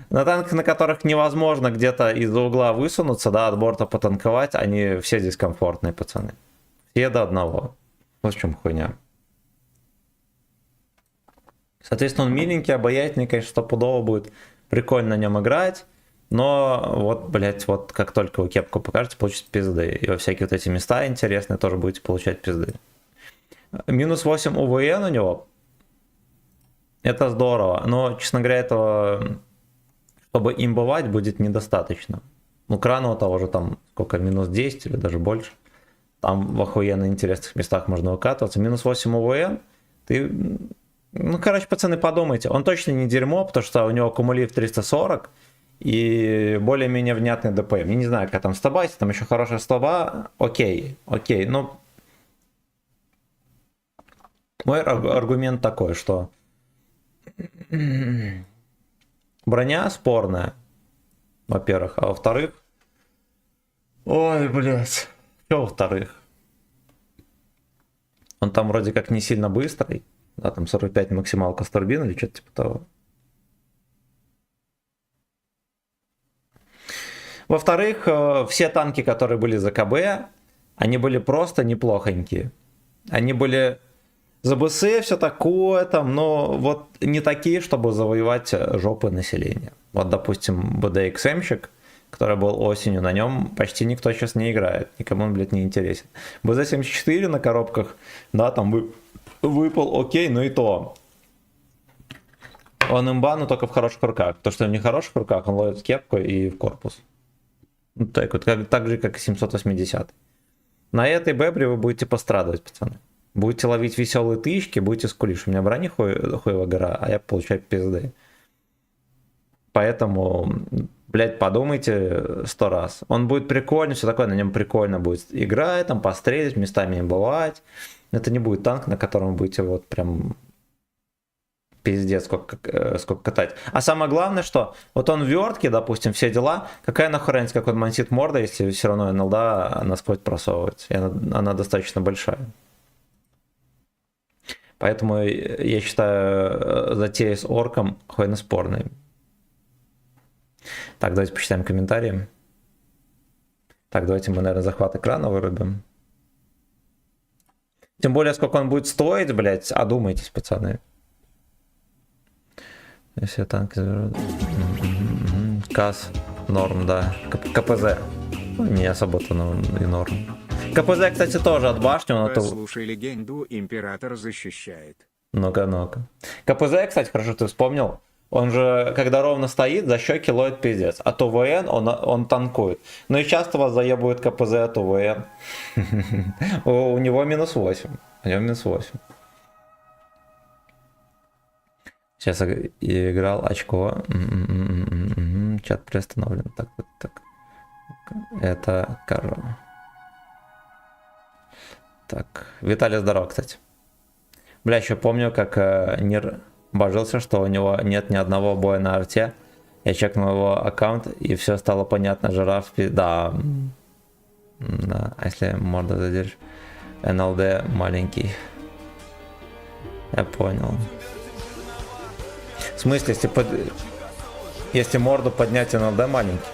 На танках, на которых невозможно где-то из-за угла высунуться, да, от борта потанковать, они все здесь комфортные, пацаны. Все до одного. Вот в чем хуйня. Соответственно, он миленький, обаятельный, конечно, стопудово будет прикольно на нем играть. Но вот, блять, вот как только вы кепку покажете, получите пизды. И во всякие вот эти места интересные тоже будете получать пизды. Минус 8 УВН у него. Это здорово. Но, честно говоря, этого, чтобы имбовать, будет недостаточно. Ну, крану того же там, сколько, минус 10 или даже больше. Там в охуенно интересных местах можно выкатываться. Минус 8 УВН, ты... Ну, короче, пацаны, подумайте. Он точно не дерьмо, потому что у него кумулив 340. И более-менее внятный ДПМ. Я не знаю, какая там стоба, если там еще хорошая стоба, окей, ну... Мой аргумент такой, что... Броня спорная, во-первых, а во-вторых... Ой, блядь, что во-вторых? Он там вроде как не сильно быстрый, да, там 45 максималка с турбин или что-то типа того. Во-вторых, все танки, которые были за КБ, они были просто неплохонькие. Они были за БС, все такое там, но вот не такие, чтобы завоевать жопы населения. Вот, допустим, БДХМщик, который был осенью, на нем почти никто сейчас не играет. Никому он, блядь, не интересен. БЗ-74 на коробках, да, там выпал, окей, но и то. Он имба, но только в хороших руках. То, что в нехороших руках, он ловит в кепку и в корпус. Ну, так вот, так же, как и 780. На этой бэбре вы будете пострадывать, пацаны. Будете ловить веселые тычки, будете скулишь. У меня брони хуева гора, а я получаю пизды. Поэтому, блядь, подумайте 100 раз. Он будет прикольный, все такое, на нем прикольно будет играть, там пострелять, местами бывать. Это не будет танк, на котором вы будете вот прям пиздец сколько катать. А самое главное, что вот он в вертке, допустим, все дела, какая нахуй разница, как он мансит морда, если все равно НЛД насквозь просовывается. И она достаточно большая. Поэтому я считаю затея с орком хуйно спорной. Так, давайте почитаем комментарии. Так, давайте мы, наверное, захват экрана вырубим. Тем более, сколько он будет стоить, блядь, одумайтесь, пацаны. Если танк... КАС, норм, да. КПЗ. Ну, не особо-то, но и норм. КПЗ, кстати, тоже от башни. Он Послушай легенду, император защищает. Ну-ка. КПЗ, кстати, хорошо ты вспомнил. Он же, когда ровно стоит, за щеки ловит пиздец. А то ВН, он танкует. Ну и часто вас заебывает КПЗ, а то ВН. У него минус 8. У него минус 8. Сейчас я играл очко. Чат приостановлен. Так. Это Карл. Так. Виталий, здорово, кстати. Бля, еще помню, как Нир божился, что у него нет ни одного боя на арте. Я чекнул его аккаунт, и все стало понятно. Жираф, да. А если морду задержишь? НЛД маленький. Я понял. В смысле, если морду поднять, НЛД маленький?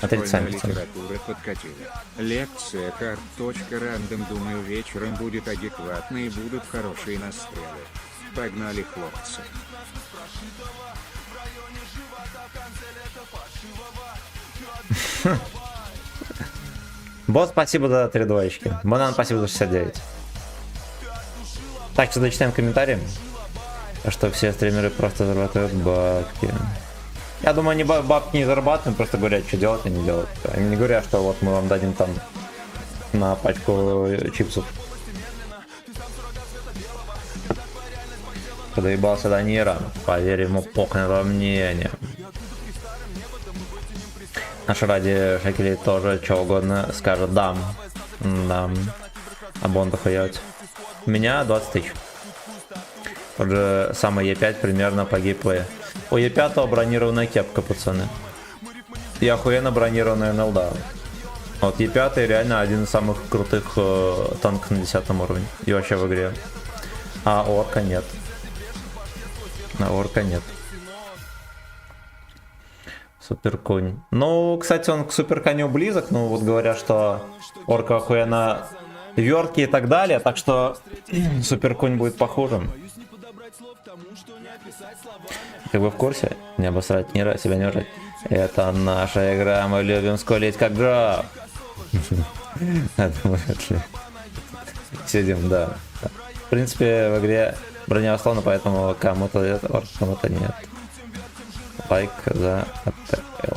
Отрицаем. Литература подкатила. Лекция карт.рандом. Думаю, вечером будет адекватно и будут хорошие настрелы. Погнали, хлопцы. Босс, спасибо за 3 двоечки. Банан, спасибо за 69. Так, что дочитаем комментарии. Что все стримеры просто зарабатывают бабки. Я думаю, они бабки не зарабатывают, просто говорят, что делать, а не делать. Они не говорят, что вот мы вам дадим там на пачку чипсов. Подоебался до Нира. Поверь ему, похрен во мнение. Наш ради шекелей тоже что угодно скажет дам. Дам. А Бонда хуять. У меня 20 тысяч. Тот же самый Е5 примерно по геймплею. У Е5 бронированная кепка, пацаны. И охуенно бронированная НЛД. Вот Е5 реально один из самых крутых танков на 10 уровне. И вообще в игре. А орка нет. На орка нет. Суперконь. Ну, кстати, он к суперконю близок. Ну, вот говорят, что орка охуенно вертки и так далее. Так что суперконь будет похожим. Как вы в курсе? Не обосрать Нира, себя не урать. Это наша игра, мы любим сколить как граф. Сидим, да. В принципе, в игре броня условно, поэтому кому-то это орк, кому-то нет. Лайк за АТЛ.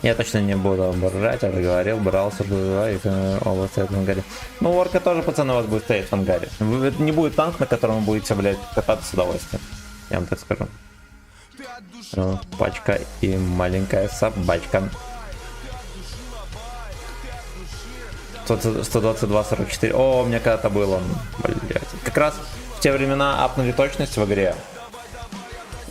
Я точно не буду брать, я же говорил, брался бы и оба стоят в ангаре. Ну, орка тоже, пацаны, у вас будет стоять в ангаре. Это не будет танк, на котором вы будете, блядь, кататься с удовольствием. Я вам так скажу. Пачка и маленькая собачка. 122-44. О, у меня когда-то было. Блядь. Как раз в те времена апнули точность в игре.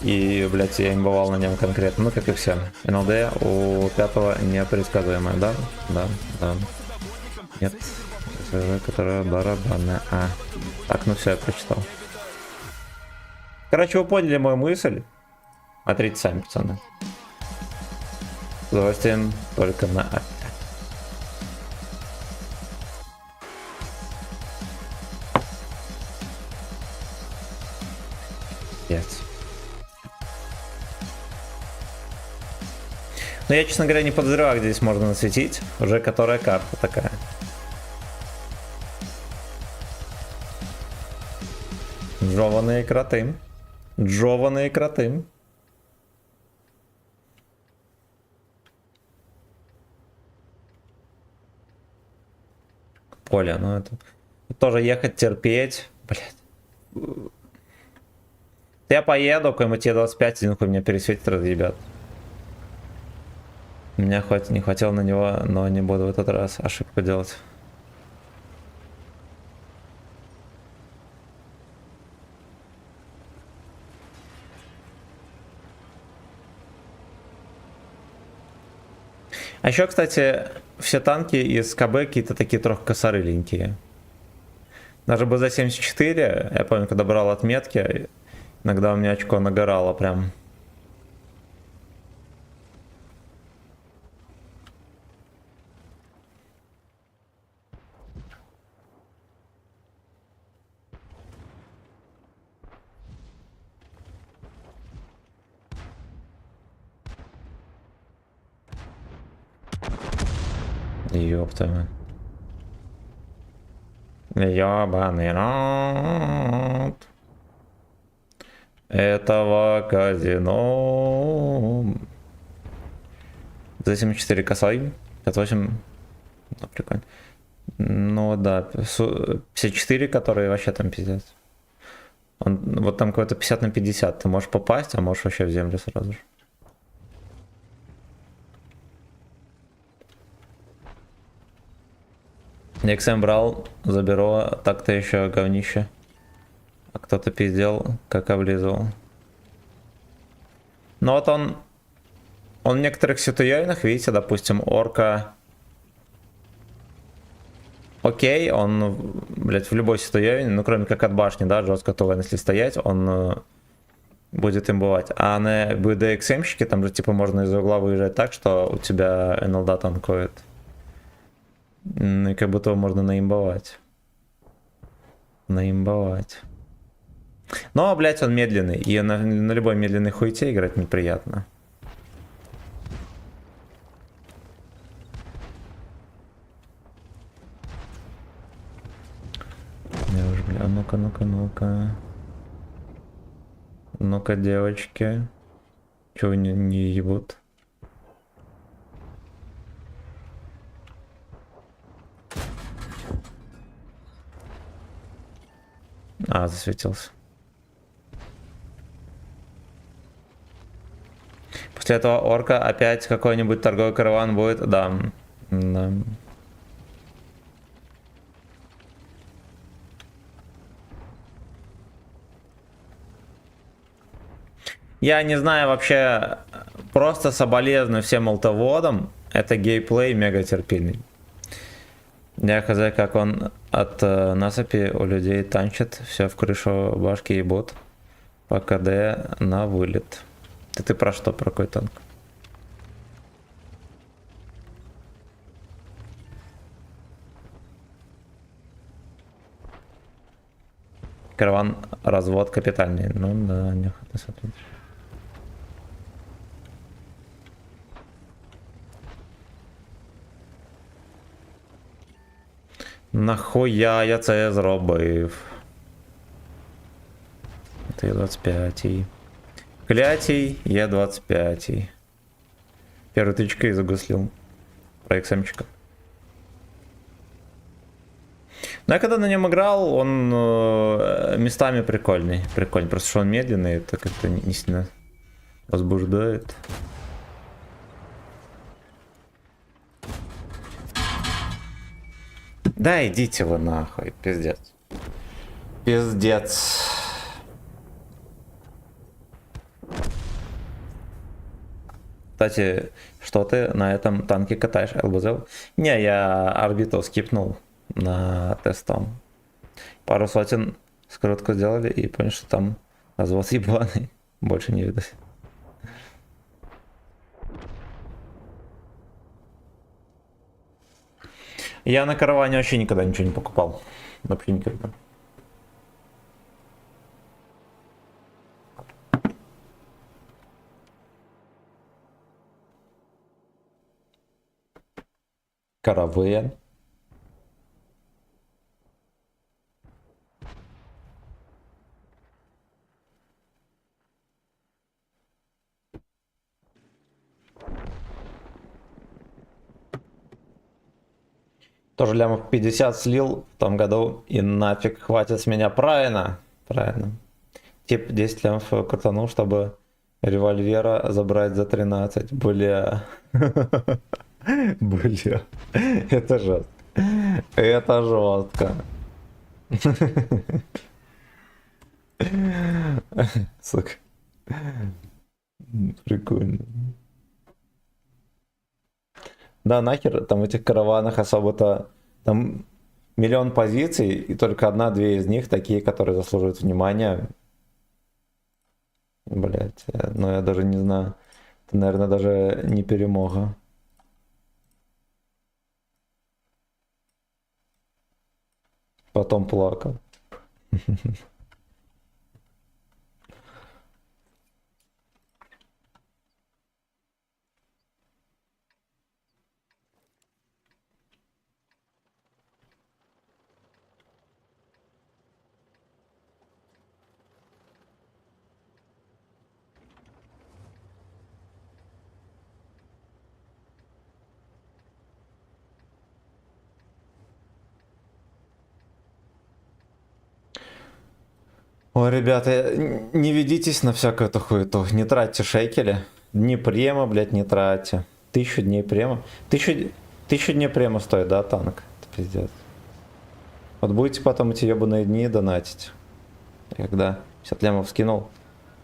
И, блядь, я им бывал на нем конкретно. Ну, как и все. НЛД у 5 непредсказуемая, да? Да. Нет. Которая барабанная. Так, ну все, я прочитал. Короче, вы поняли мою мысль. Смотрите сами, пацаны. С удовольствием только на АП. Yes. Но я, честно говоря, не подозреваю, где здесь можно насветить. Уже которая карта такая. Джованные кроты. Джованные кроты. Поле, ну это... Тоже ехать, терпеть. Блять. Я поеду, какой-нибудь Е25, один хуй меня пересветит, разъебят. Меня хоть не хватило на него, но не буду в этот раз ошибку делать. А еще, кстати, все танки из КБ какие-то такие трехкосорыленькие. Даже БЗ-74, я помню, когда брал отметки, иногда у меня очко нагорало прям. Ёпта. Ёбаный рот этого казино. За 74 косой. 58. Ну, прикольно. Ну да, 54, которые вообще там пиздец. Вот там какой-то 50 на 50. Ты можешь попасть, а можешь вообще в землю сразу же. Я XM брал, заберу, так-то еще говнище. А кто-то пиздел, как облизывал. Но вот он в некоторых ситуациях, видите, допустим, орка... Окей, он, блядь, в любой ситуации, ну кроме как от башни, да, жестко то если стоять, он будет им бывать. А на BDXM-щике там же типа можно из угла выезжать так, что у тебя НЛД танкует. Ну и как будто можно наимбовать. Наимбовать. Но, блядь, он медленный. И на любой медленной хуйте играть неприятно. Я уж, бля, ну-ка, ну-ка, ну-ка. Ну-ка, девочки. Чего не ебут? А, засветился. После этого орка опять какой-нибудь торговый караван будет, да. Да. Я не знаю вообще, просто соболезную всем молотоводам. Это геймплей мега терпильный. Я хз, как он от насыпи у людей танчит, все в крышу башки ебут. По КД на вылет. Ты про что, про какой танк? Караван развод капитальный. Ну да, неохотно смотреть. Нахуя я це зробив? Це Е25. Клятий Е25. Первой тычкой загуслил. Про XM-чика. Но я когда на нем играл, он местами прикольный. Прикольный. Просто что он медленный, это как-то не сильно возбуждает. Да идите вы нахуй, пиздец. Пиздец. Кстати, что ты на этом танке катаешь, ЛБЗ? Не, я орбитал скипнул на тестом. Пару сотен скрутку сделали и понял, что там развод ебаный. Больше не видать. Я на караване вообще никогда ничего не покупал. Вообще никогда. Каравен. Тоже лямов 50 слил в том году, и нафиг хватит с меня. Правильно, правильно. Тип 10 лямов крутанул, чтобы револьвера забрать за 13. Бля. Бля. Это жестко. Это жестко. Сука. Прикольно. Да, нахер, там в этих караванах особо-то... Там миллион позиций, и только одна-две из них такие, которые заслуживают внимания. Блять, ну я даже не знаю. Это, наверное, даже не перемога. Потом плакал. Ой, ребята, не ведитесь на всякую эту хуету. Не тратьте шекели. Дни према, блядь, не тратьте. 1000 дней према. 1000 дней према стоит, да, танк? Это пиздец. Вот будете потом эти ебаные дни донатить. Я когда 50 лямов скинул,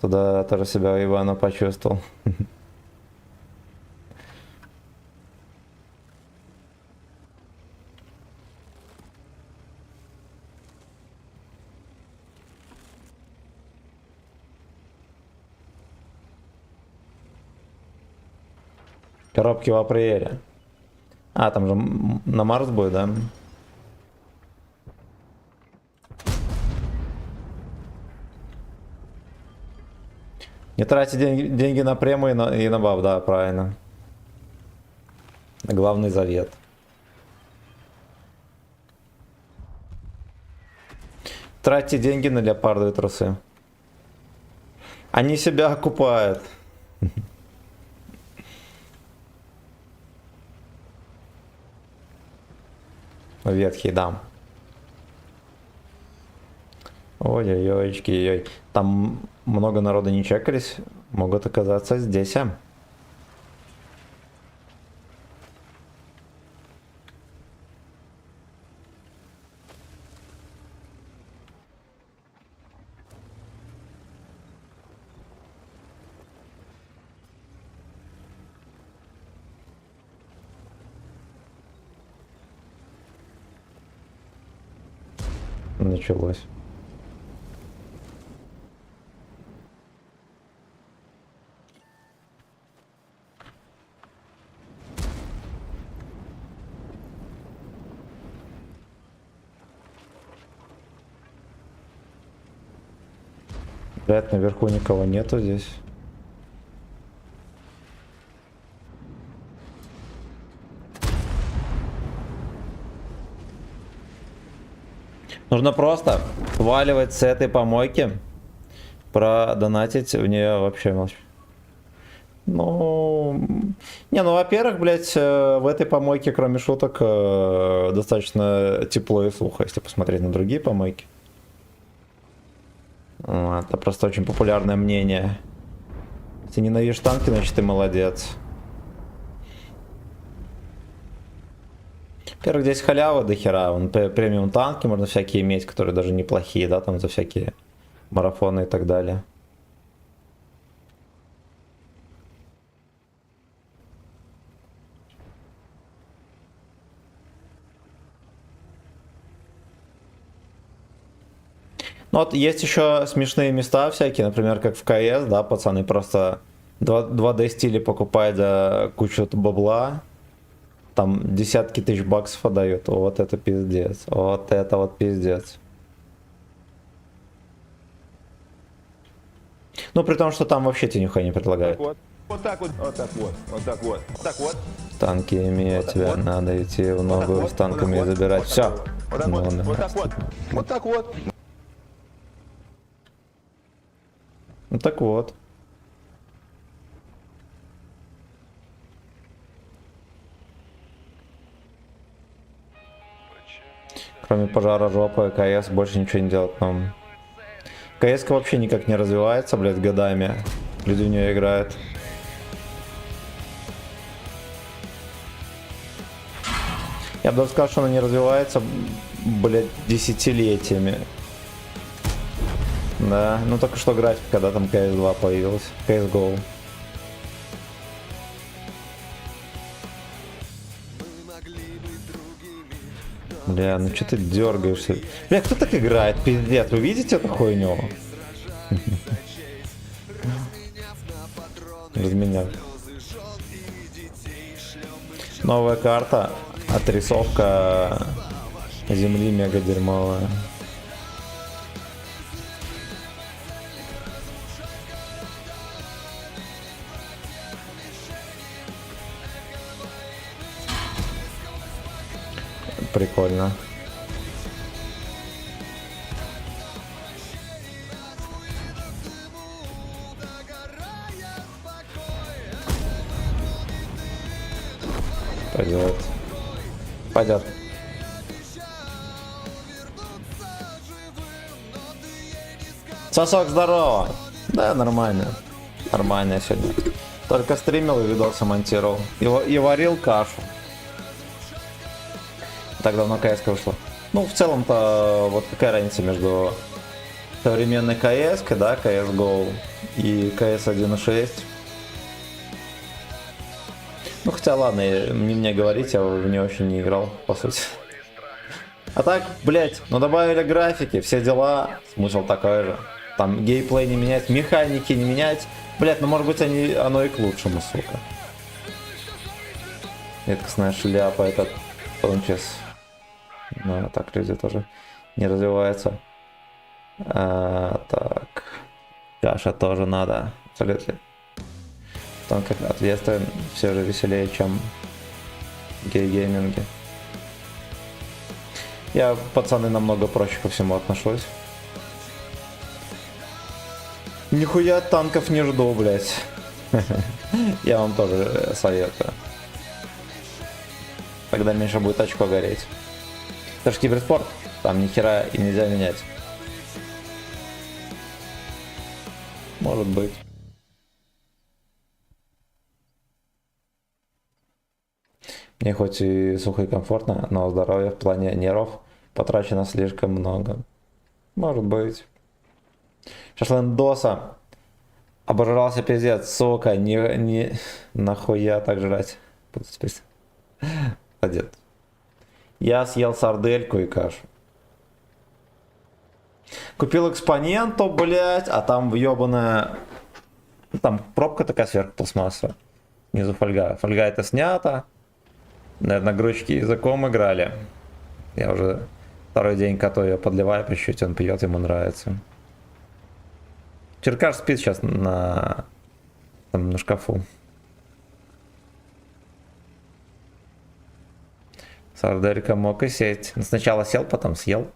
туда тоже себя Ивана почувствовал. Коробки в апреле. А, там же на Марс будет, да? Не тратьте деньги на прему и на баб, да, правильно. Главный завет. Тратьте деньги на леопардовые трусы. Они себя окупают. Ветхий дам. Ой-ой-ой. Там много народа не чекались. Могут оказаться здесь. Началось. Блядь, наверху никого нету здесь. Нужно просто сваливать с этой помойки, продонатить в нее вообще молчу. Ну, не, ну, во-первых, блядь, в этой помойке, кроме шуток, достаточно тепло и сухо, если посмотреть на другие помойки. Это просто очень популярное мнение. Если ненавидишь танки, значит ты молодец. Во-первых, здесь халява до хера, вон премиум танки можно всякие иметь, которые даже неплохие, да, там за всякие марафоны и так далее. Ну вот есть еще смешные места всякие, например, как в КС, да, пацаны просто 2D стили покупают за кучу бабла. Там десятки тысяч баксов отдают. Вот это пиздец. Вот это вот пиздец. Ну, при том, что там вообще тебе нихуя не предлагают. Вот. Вот так вот. Вот так вот. Вот так вот. Вот так вот. Танки имеют тебя, надо идти в Вот так ногу вот, с танками и вот так вот, забирать. вот Все. так вот, Ну, вот да. так вот, вот так вот. Вот так вот. Ну так вот. Кроме пожара жопы, КС больше ничего не делает нам. КС вообще никак не развивается, блядь, годами. Люди в нее играют. Я бы даже сказал, что она не развивается, блядь, десятилетиями. Да, ну только что график, когда там CS2 появилась. CSGO. Бля, ну что ты дергаешься? Бля, кто так играет? Пиздец, вы видите эту хуйню? Без меня. Новая карта. Отрисовка земли мега дерьмовая. Прикольно. Пойдет. Пойдет. Сосок, здорово. Да, нормально. Нормально я сегодня. Только стримил и видосы монтировал. И варил кашу. Так давно КС вышла. Ну, в целом-то, вот какая разница между современной КС, да, CSGO, и CS 1.6. Ну, хотя ладно, не мне говорить, я в нее очень не играл, по сути. А так, блять, ну добавили графики, все дела, смысл такой же. Там геймплей не менять, механики не менять. Блять, ну может быть оно и к лучшему, сука. Редкостная шляпа, этот тончес. Ну, так люди тоже не развиваются. Так. Каша тоже надо. Абсолютно. Там как ответственно все же веселее, чем гей-гейминги. Я, пацаны, намного проще ко всему отношусь. Нихуя танков не жду, блять. Я вам тоже советую. Тогда меньше будет очко гореть. Это же киберспорт, там ни хера и нельзя менять. Может быть. Мне хоть и сухо и комфортно, но здоровья в плане нервов потрачено слишком много. Может быть. Шашлындоса. Обожрался пиздец, сука, не нахуя так жрать. Буду теперь одет. Я съел сардельку и кашу. Купил экспоненту, блять, а там въебаная... Там пробка такая сверху пластмассовая. Внизу фольга. Фольга это снята. Наверное, грочки языком играли. Я уже второй день коту ее подливаю, при счете он пьет, ему нравится. Черкаш спит сейчас на шкафу. Сарделька мог и сеть. Сначала сел, потом съел.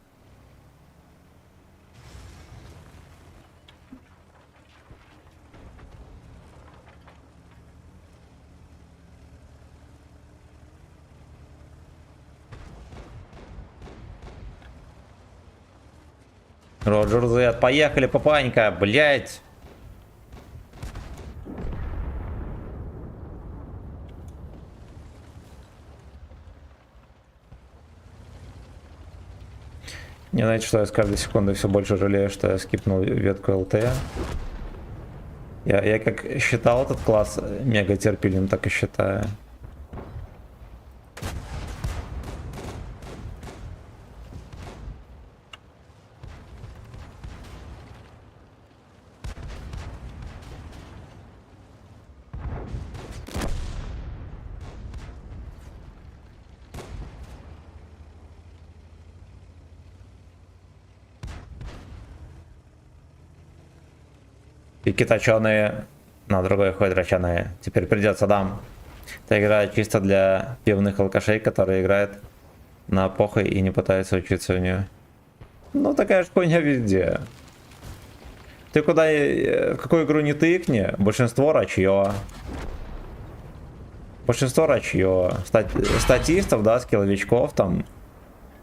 Роджер Зет, поехали, папанька, блять. Не знаете, что я с каждой секундой все больше жалею, что я скипнул ветку ЛТ. Я как считал этот класс мега терпильным, так и считаю. Пики точеные на другой ход драчаны. Теперь придется дам. Это играет чисто для пивных алкашей, которые играют на похуй и не пытаются учиться у нее. Ну, такая же хуйня везде. Ты куда, в какую игру не тыкни, большинство рачье. Большинство рачье. Статистов, да, скилловичков там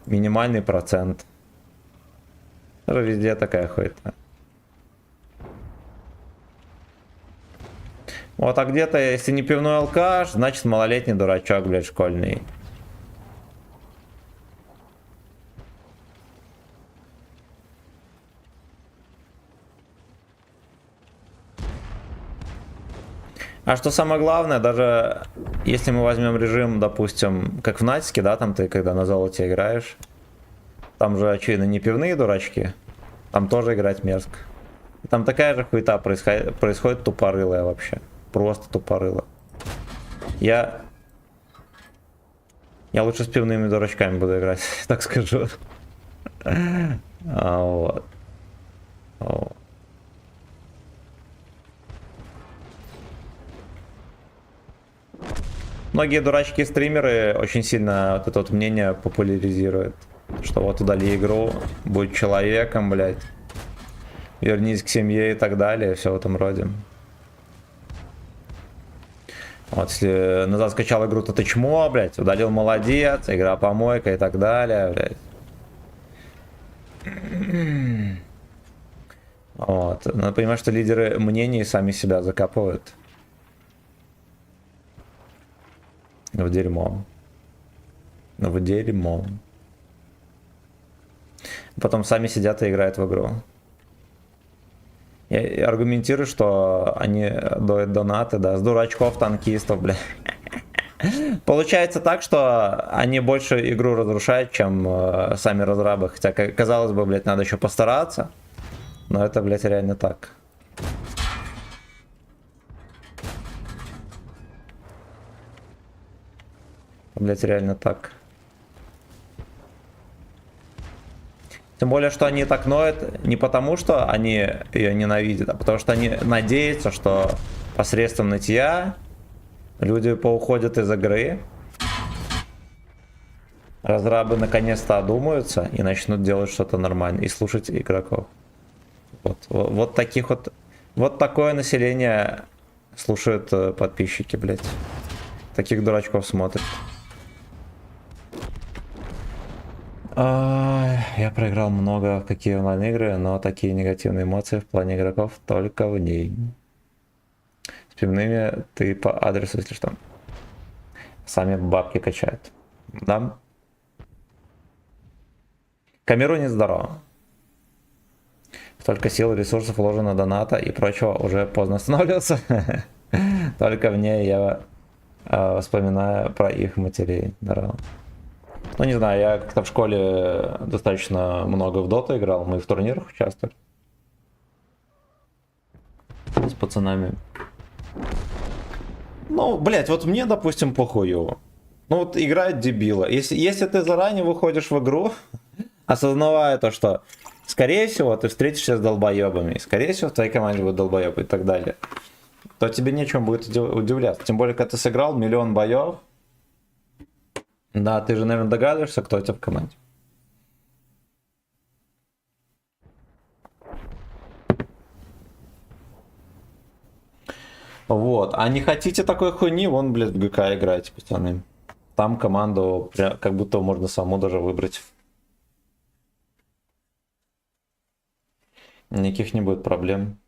минимальный процент. Тоже везде такая хуйня. Вот, а где-то, если не пивной алкаш, значит малолетний дурачок, блядь, школьный. А что самое главное, даже если мы возьмем режим, допустим, как в Натиске, да, там ты когда на золоте играешь, там же, очевидно, не пивные дурачки, там тоже играть мерзко. Там такая же хуета происходит тупорылая вообще. Просто тупорыло. Я лучше с пивными дурачками буду играть, так скажу. Вот. Многие дурачки-стримеры очень сильно вот это вот мнение популяризируют. Что вот удали игру, будь человеком, блядь. Вернись к семье и так далее, все в этом роде. Вот, если назад скачал игру, то ты чмо, блядь, удалил, молодец, игра помойка и так далее, блядь. Вот, надо понимать, что лидеры мнений сами себя закапывают. В дерьмо. В дерьмо. Потом сами сидят и играют в игру. Я аргументирую, что они доят донаты, да, с дурачков танкистов, бля. Получается так, что они больше игру разрушают, чем сами разрабы. Хотя, казалось бы, блядь, надо еще постараться. Но это, блядь, реально так. Блядь, реально так. Тем более, что они так ноют не потому, что они ее ненавидят, а потому что они надеются, что посредством нытья люди поуходят из игры, разрабы наконец-то одумаются и начнут делать что-то нормальное и слушать игроков. Вот таких вот... Вот такое население слушают подписчики, блядь. Таких дурачков смотрят. Я проиграл много в какие онлайн-игры, но такие негативные эмоции в плане игроков только в ней. С пивными ты по адресу, если что. Сами бабки качают. Да? Камеруне здорово. Столько сил и ресурсов вложено доната и прочего, уже поздно останавливаться. Только в ней я вспоминаю про их матерей. Здорово. Ну, не знаю, я как-то в школе достаточно много в доту играл, мы в турнирах участвовали. С пацанами. Ну, блять, вот мне, допустим, похую. Ну, вот играют дебила. Если ты заранее выходишь в игру, осознавая то, что, скорее всего, ты встретишься с долбоебами, скорее всего, в твоей команде будут долбоебы и так далее, то тебе нечем будет удивляться. Тем более, когда ты сыграл миллион боев, да, ты же, наверное, догадываешься, кто у тебя в команде. Вот. А не хотите такой хуйни, вон, блядь, в ГК играйте, пацаны. Там команду как будто можно саму даже выбрать. Никаких не будет проблем.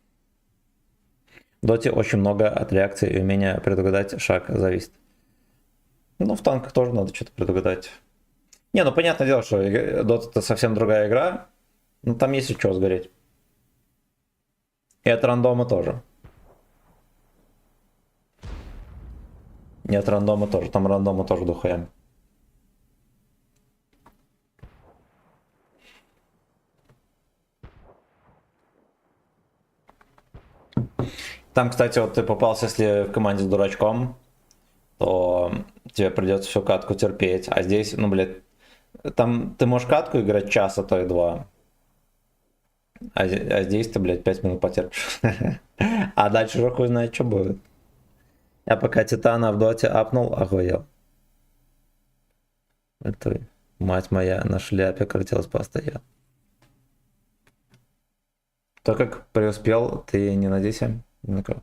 В доте очень много от реакции и умения предугадать шаг зависит. Ну, в танках тоже надо что-то предугадать. Не, ну понятное дело, что Dota это совсем другая игра. Но там есть от чего сгореть. И от рандома тоже. Не от рандома тоже. Там рандома тоже дохуя. Там, кстати, вот ты попался, если в команде с дурачком, то тебе придется всю катку терпеть. А здесь, ну, блядь, там ты можешь катку играть час, а то и два. А здесь ты, блядь, 5 минут потерпишь. А дальше уже хуй знает, что будет. Я пока Титана в доте апнул, охуел. Это мать моя на шляпе крутилась постоянно. То, как преуспел, ты не надейся. Ну-ка.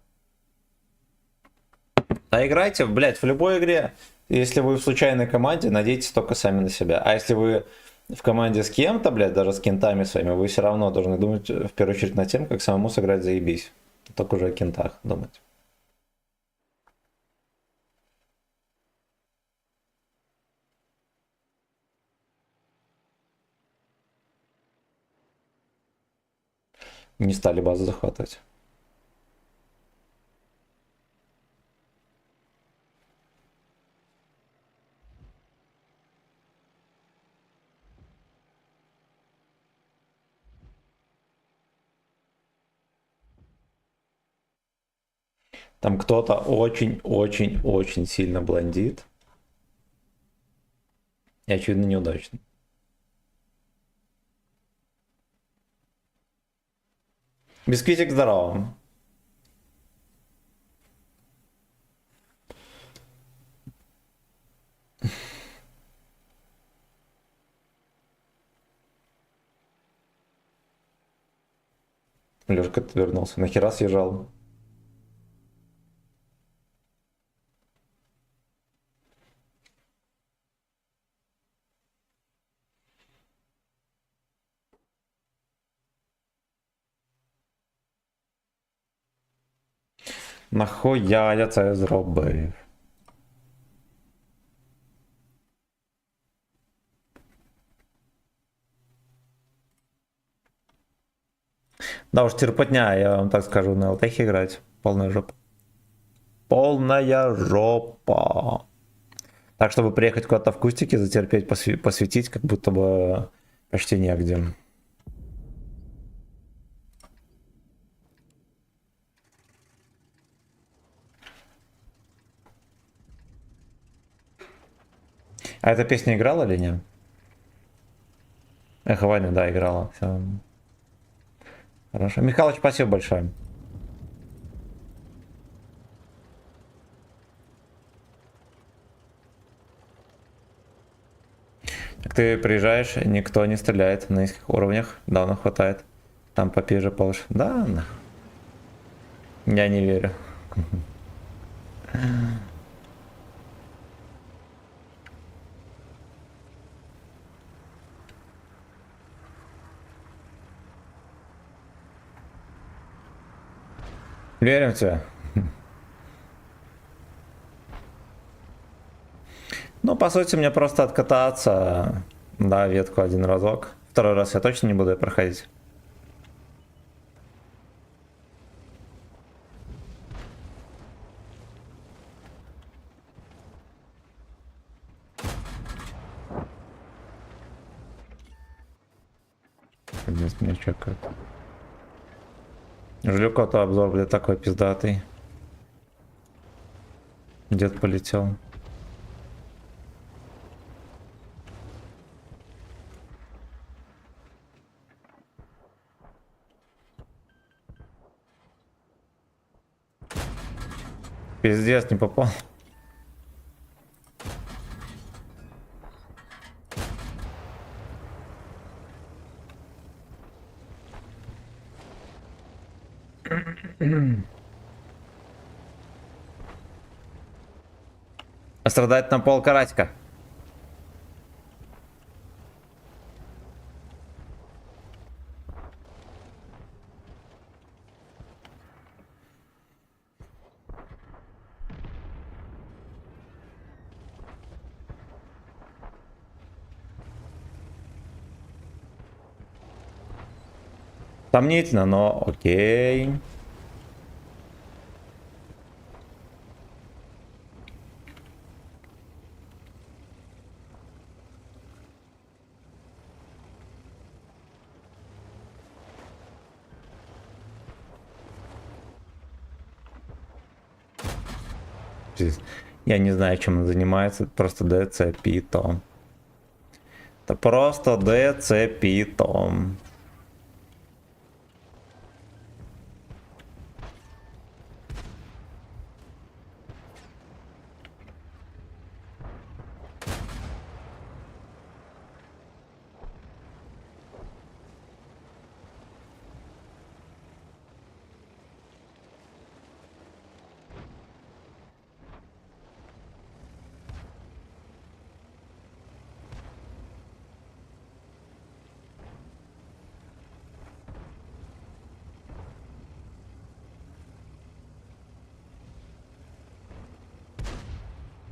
Да играйте, блядь, в любой игре. Если вы в случайной команде, надейтесь только сами на себя. А если вы в команде с кем-то, блядь, даже с кентами своими, вы все равно должны думать в первую очередь над тем, как самому сыграть заебись. Только уже о кентах думать. Не стали базу захватывать. Там кто-то очень-очень-очень сильно блондит. И очевидно неудачно. Бисквитик здорово. Лёшка вернулся. Нахера съезжал? Нахуя я це зробив? Да уж терпотня, я вам так скажу, на ЛТХ играть. Полная жопа. Полная жопа. Так, чтобы приехать куда-то в кустике, затерпеть, посветить, как будто бы почти негде. А эта песня играла или нет? Эхо Ваня, да, играла. Всё. Хорошо. Михалыч, спасибо большое. Так ты приезжаешь, никто не стреляет на низких уровнях. Давно хватает. Там попиже получше. Да, на. Я не верю. Верим в тебя. Ну, по сути, мне просто откататься, да, ветку один разок. Второй раз я точно не буду проходить. Здесь меня чекают. Жлюка-то обзор, блядь, такой пиздатый. Дед полетел. Пиздец, не попал. Страдает на пол карасика. Сомнительно, но окей. Я не знаю, чем он занимается. Это просто ДЦ Питом. Это просто ДЦ Питом.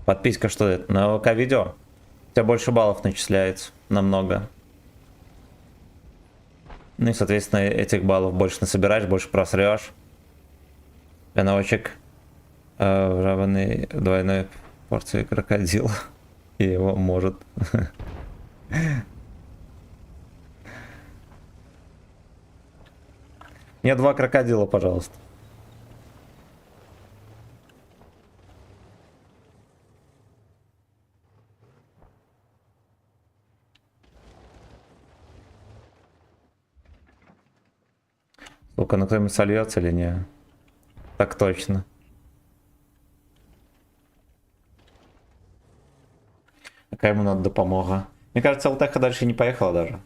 Подписка что это? На ВК видео? У тебя больше баллов начисляется. Намного. Ну и, соответственно, этих баллов больше насобираешь, больше просрешь. Пиновочек. Вжаванный двойной порции крокодила. И его может. Мне 2 крокодила, пожалуйста. Сука, ну кто-нибудь сольется или не? Так точно. Какая ему надо допомога? Мне кажется, ЛТХ дальше не поехала даже.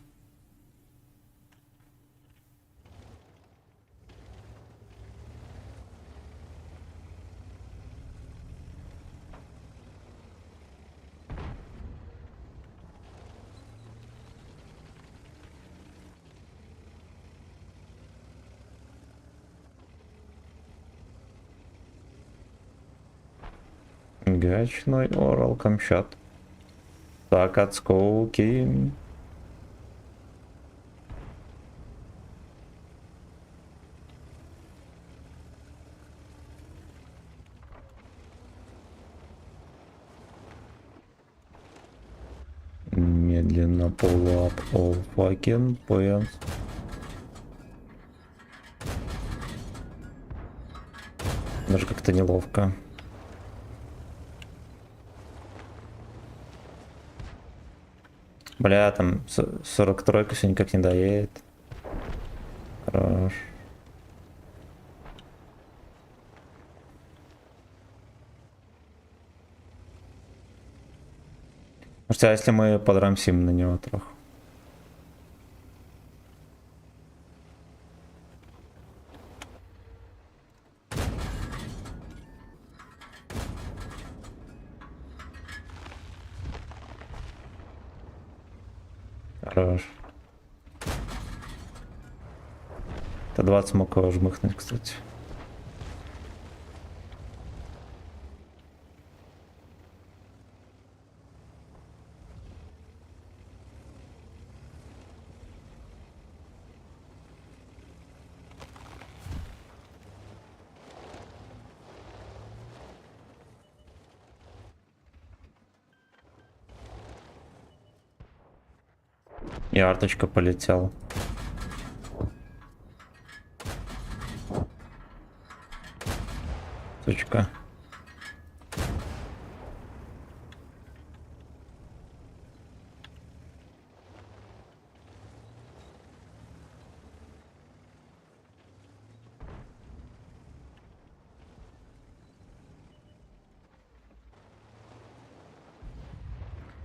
Гачной орал камчат. Так, от сколки. Медленно pull up all fucking points. Даже как-то неловко. Бля, там 43-ка все никак не доедет. Хорош. Слушайте, а если мы подрамсим на него трохи? Хорош. Это 20 мог его жмыхнуть, кстати. И арточка полетел. Сучка.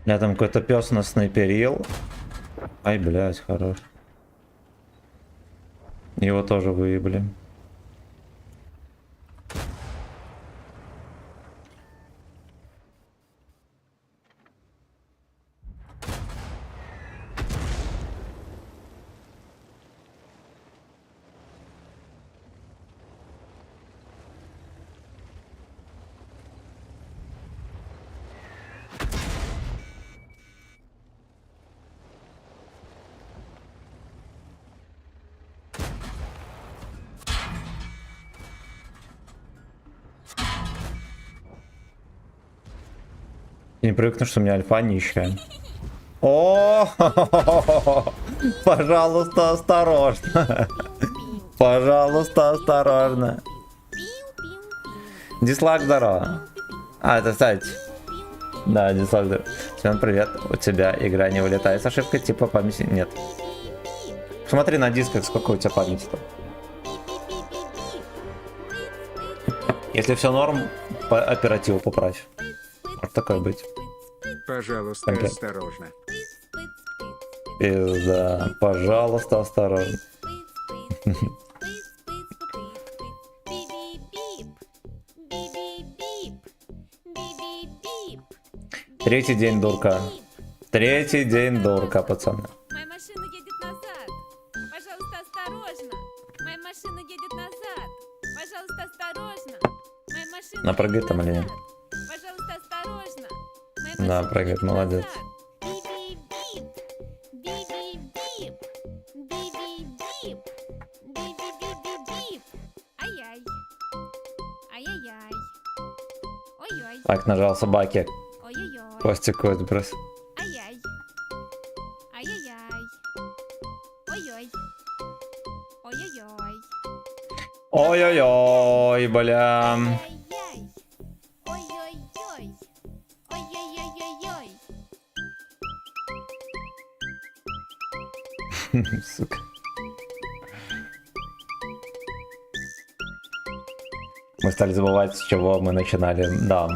Я там какой-то пес нас снайперил. Ай, блядь, хорош. Его тоже выебли. Я не привыкну, что у меня альфа нищая. О, пожалуйста, осторожно. Пожалуйста, осторожно. Дислайк, здорово. А, это, кстати. Да, дислайк, здорово. Семен, привет. У тебя игра не вылетает с ошибкой типа памяти? Нет. Смотри на дисках, сколько у тебя памяти-то. Если все норм, по оперативу поправь. Может такое быть. Пожалуйста, Окей. осторожно. Пизда. Пожалуйста, осторожно. Третий день дурка. Третий день дурка, пацаны. Моя машина едет назад. Пожалуйста, осторожно. Моя машина едет назад. Пожалуйста, осторожно. Моя машина Напрыгай едет там или нет? назад. Пожалуйста, осторожно. Да, прыгает, молодец. Биби-бип, биби-бип, биби-бип, биби-биби-бип. Ай-яй. Ай-яй-яй. Ой-ой. Так, нажал собаки. Ой-ой-ой. Костик, кость брось. Ай-яй. Ай-яй-яй. Ой-ой. Ой-ой-ой. Ой-ой-ой, бля. Ай-яй. Ой-ой-ой. Ой-ой-ой-ой-ой. Сука. Мы стали забывать, с чего мы начинали. Да.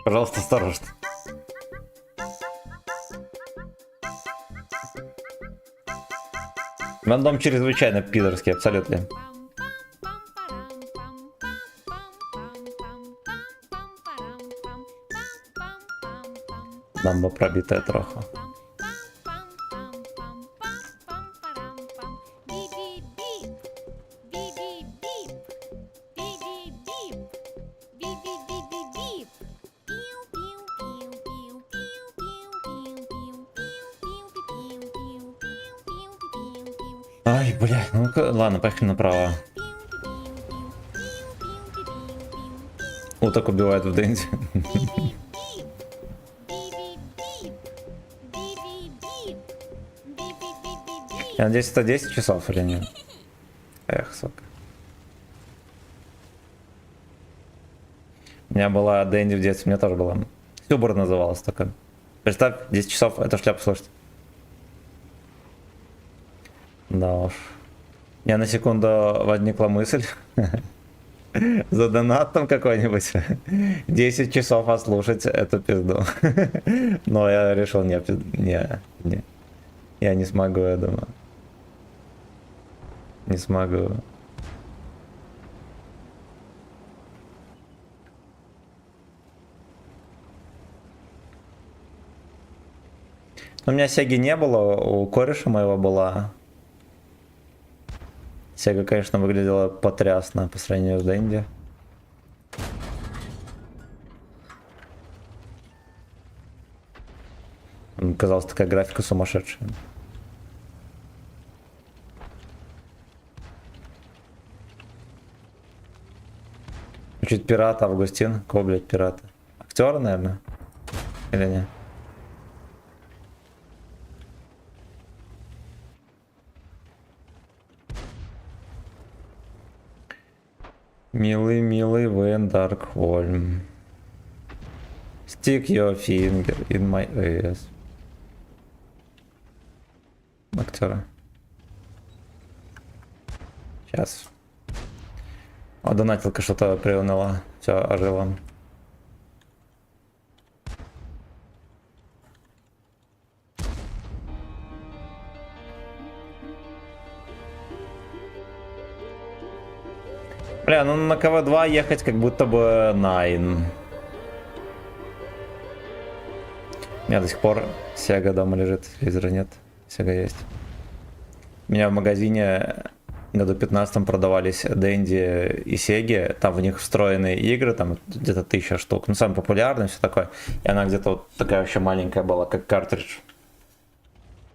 Пожалуйста, осторожно. Рандом чрезвычайно пидорский, абсолютно. Дамба пробитая трохи. Ай, бля, ну ладно, поехали направо. Уток убивают в Дэнди. Я надеюсь, это 10 часов или нет? Эх, сука. У меня была Дэнди в детстве, у меня тоже была. Сюбур называлась такая. Представь, 10 часов, эту шляпу слушать. Да уж. У меня на секунду возникла мысль. За донат там какой-нибудь. 10 часов отслушать эту пизду. Но я решил, не. Я не смогу, я думаю. Не смогу. У меня Сеги не было, у кореша моего была. Сега, конечно, выглядела потрясно по сравнению с Дэнди. Казалось, такая графика сумасшедшая. Чуть пират Августин. Кого, блядь, пирата? Актера, наверное? Или не? Милый, милый Вен Даркхольм. Stick your finger in my ears. Актера. Сейчас. О, донатилка что-то приуныла. Все, ожила. Бля, ну на КВ-2 ехать как будто бы Найн. У меня до сих пор Сега дома лежит, телевизора нет. Сега есть. У меня в магазине году 15 продавались Дэнди и Сеги. Там в них встроенные игры, там где-то 1000 штук. Ну, самый популярный, все такое. И она где-то вот такая вообще маленькая была, как картридж.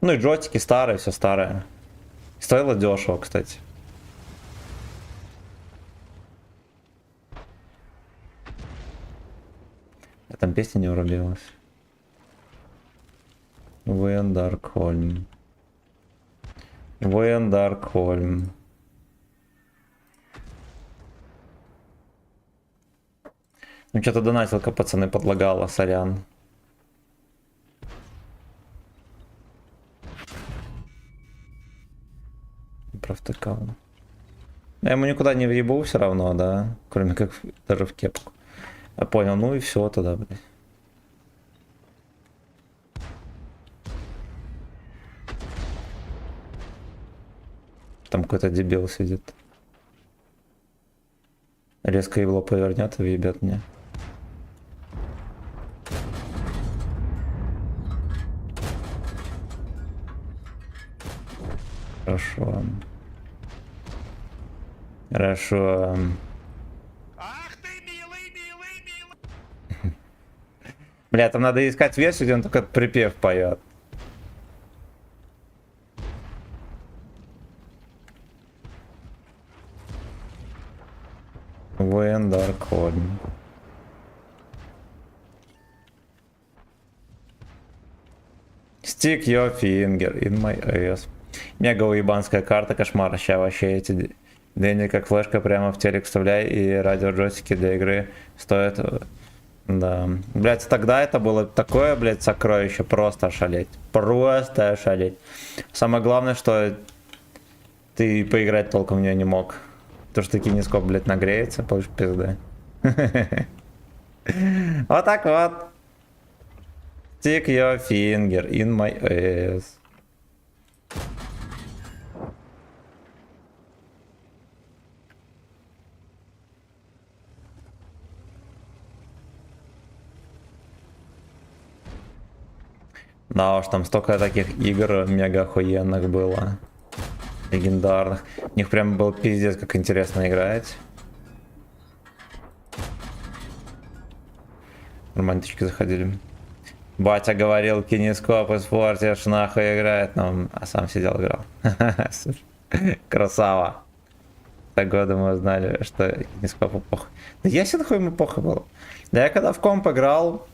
Ну и джойстики старые, все старое. Стоило дешево, кстати. А там песня не врубилась. Вен Даркхольм. Вен Даркхольм. Ну что-то донатилка, пацаны, подлагала, сорян. Провтыкал. Я ему никуда не въебу все равно, да? Кроме как даже в кепку. Я понял, ну и все тогда, блядь. Там какой-то дебил сидит. Резко его повернет и въебет мне. Хорошо. Хорошо. Ах ты, милый, милый, милый! Бля, там надо искать версию, где он только припев поет. When Dark Horn. Stick your finger in my ass. Мега уебанская карта, кошмар. Ща вообще эти деньги как флешка прямо в телек вставляй, и радиоджойстики для игры стоят. Да. Блять, тогда это было такое, блять, сокровище. Просто ошалеть. Просто ошалеть. Самое главное, что ты поиграть толком в нее не мог. То, что кинескоп, блять, нагреется, получишь пизда. Вот так вот. Stick your finger in my ass. Да уж, там столько таких игр мега охуенных было. Легендарных. В них прям был пиздец, как интересно играть. Романтички заходили. Батя говорил, кинескоп испортишь, нахуй играет, но а сам сидел играл. Красава. Так года мы узнали, что кинескопу похуй. Да я себе нахуй ему похуй был. Да я когда в комп играл,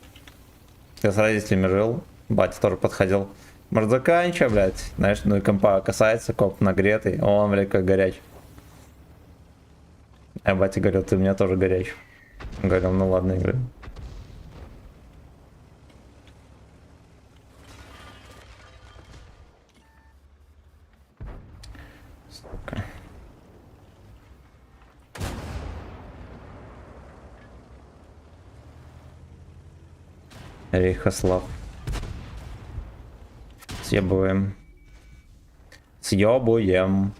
я с родителями жил, батя тоже подходил. Может, заканчивай, блядь. Знаешь, ну и компа касается, комп нагретый, он, блядь, как горячий. А батя говорил, ты у меня тоже горячий. Он говорил, ну ладно, играй. Рейхослав. Съебываем. Съебуем.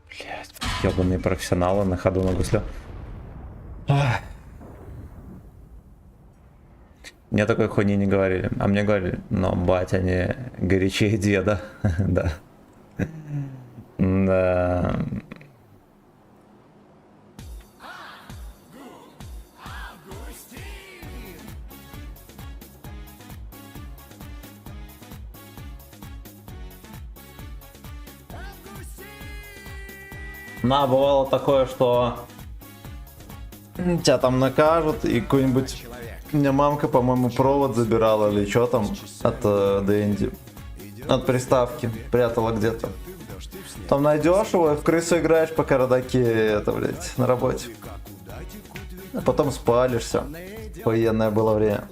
Блять, ебаные профессионалы на ходу на гусле. Мне такой хуйни не говорили. А мне говорили, но батя не горячее деда. Да. Да. На, бывало такое, что тебя там накажут, и какой-нибудь... У меня мамка, по-моему, провод забирала или что там от Дэнди. От приставки. Прятала где-то. Там найдешь его и в крысу играешь, пока родаки это, блядь, на работе. А потом спалишься. Охуенное было время.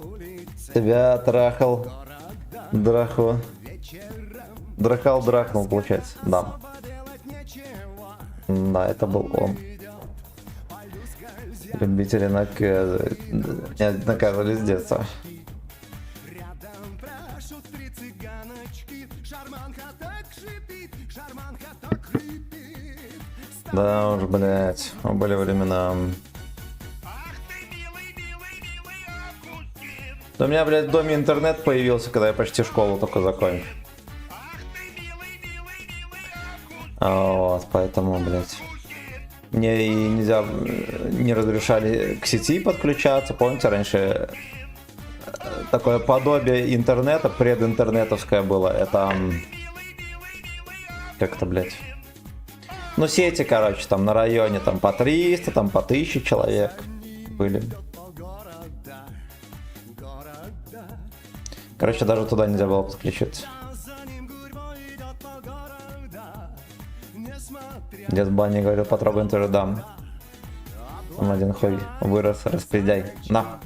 Тебя трахал. Драху. Драхнул, получается. Да. Да, это был он. Любители наказывали с детства. Да уж, блять, были времена. У меня, блядь, в доме интернет появился, когда я почти школу только закончил. Вот, поэтому, блядь. Мне и нельзя, не разрешали к сети подключаться. Помните, раньше такое подобие интернета, прединтернетовское было. Это... Как это, блядь? Ну, сети, короче, там на районе там по 300, там по 1000 человек были. Короче, даже туда нельзя было подключиться. Дед Банни говорил, потрогаем тоже дам. Там один хуй вырос, распределяй. На.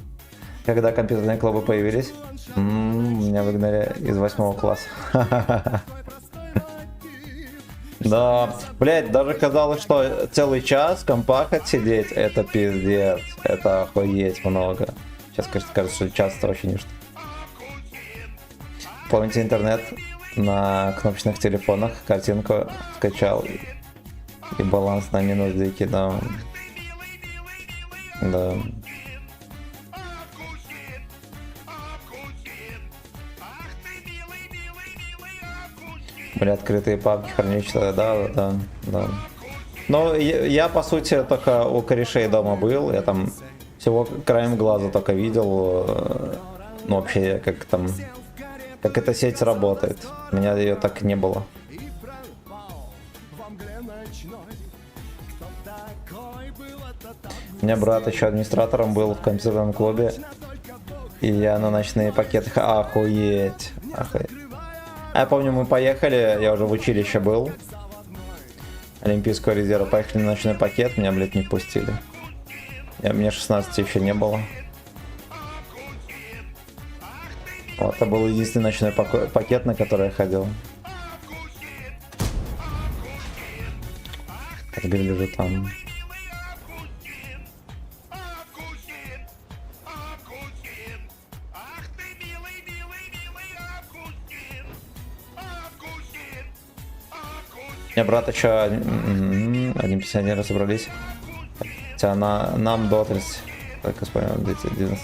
Когда компьютерные клубы появились, меня выгнали из 8 класса. Да, блять, даже казалось, что целый час в компах отсидеть, это пиздец. Это охуеть много. Сейчас, конечно, кажется, что час это вообще ничто. Помните интернет на кнопочных телефонах, картинку скачал и баланс на минус дикий, да. Да. Были открытые папки, хранилища, да. Но я, по сути, только у корешей дома был. Я там всего краем глаза только видел. Ну, вообще, как там... Как эта сеть работает. У меня ее так не было. У меня брат еще администратором был в компьютерном клубе. И я на ночные пакеты... Охуеть. А я помню, мы поехали, я уже в училище был. Олимпийского резерва. Поехали на ночной пакет, меня, блядь, не пустили. Мне 16 еще не было. Вот, это был единственный ночной пакет, на который я ходил. Теперь лежу там. У меня брат еще одним пенсионером собрались. Хотя нам дотрись. Только вспомнил, 11.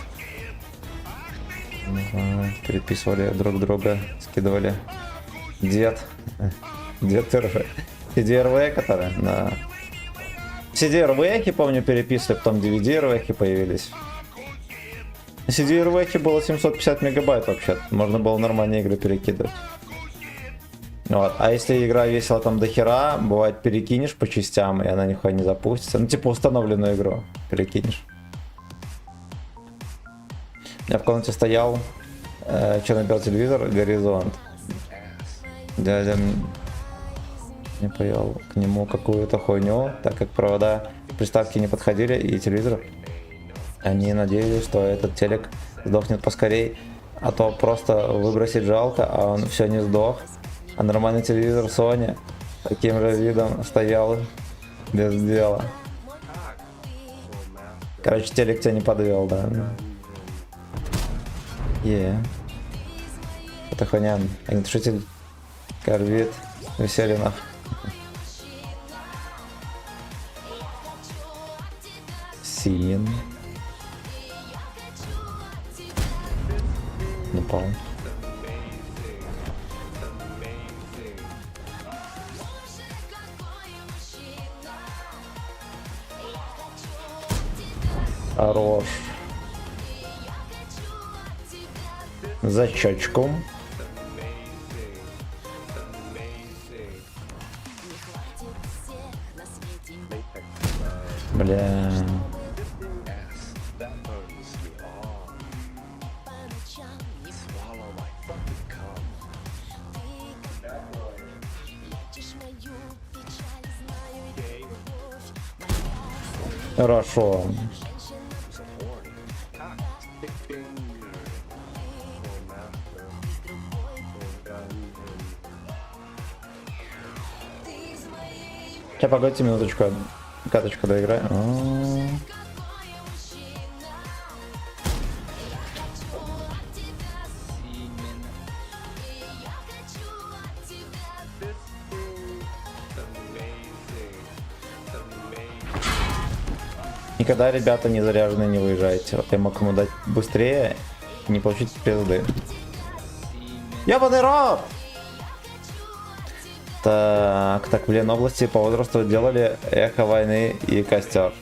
Переписывали друг друга, скидывали. Дед РВ. CD-RV, которые, да. CD-RV, помню, переписывали, потом DVD-RV появились. CD-RV было 750 мегабайт вообще. Можно было нормальные игры перекидывать. Вот. А если игра весила там до хера, бывает перекинешь по частям, и она нихуя не запустится. Ну, типа установленную игру перекинешь. У меня в комнате стоял черно-белый телевизор Горизонт. Дядя мне повел к нему какую-то хуйню, так как провода приставки не подходили, и телевизор. Они надеялись, что этот телек сдохнет поскорей, а то просто выбросить жалко, а он все не сдох. А нормальный телевизор Sony таким же видом стоял без дела. Короче, телек тебя не подвел, да. Это хуйня. Огнетушитель, корвит, веселье нахуй. Симен. Напал. Хорош. За щечку. Бля. That burns me all. Swallow my fucking cum. Хорошо. Сейчас, погодите минуточку. Каточку доиграю. Никогда, ребята, не заряженные не выезжайте. Вот я мог ему дать быстрее и не получить пизды. Ёбаный рот! Так, блин, области по возрасту делали Эхо войны и Костер.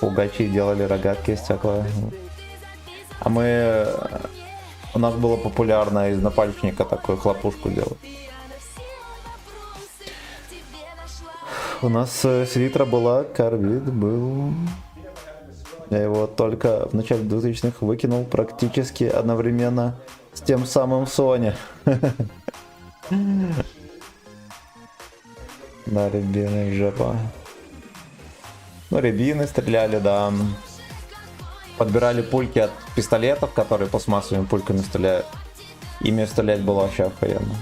Пугачи делали рогатки из стекла. А у нас было популярно из напальчника такую хлопушку делать. У нас селитра была, карбид был. Я его только в начале 2000-х выкинул практически одновременно с тем самым Sony. Да, рябины жопа. Ну, рябины стреляли, да. Подбирали пульки от пистолетов, которые пластмассовыми пульками стреляют. Ими стрелять было вообще охуенно.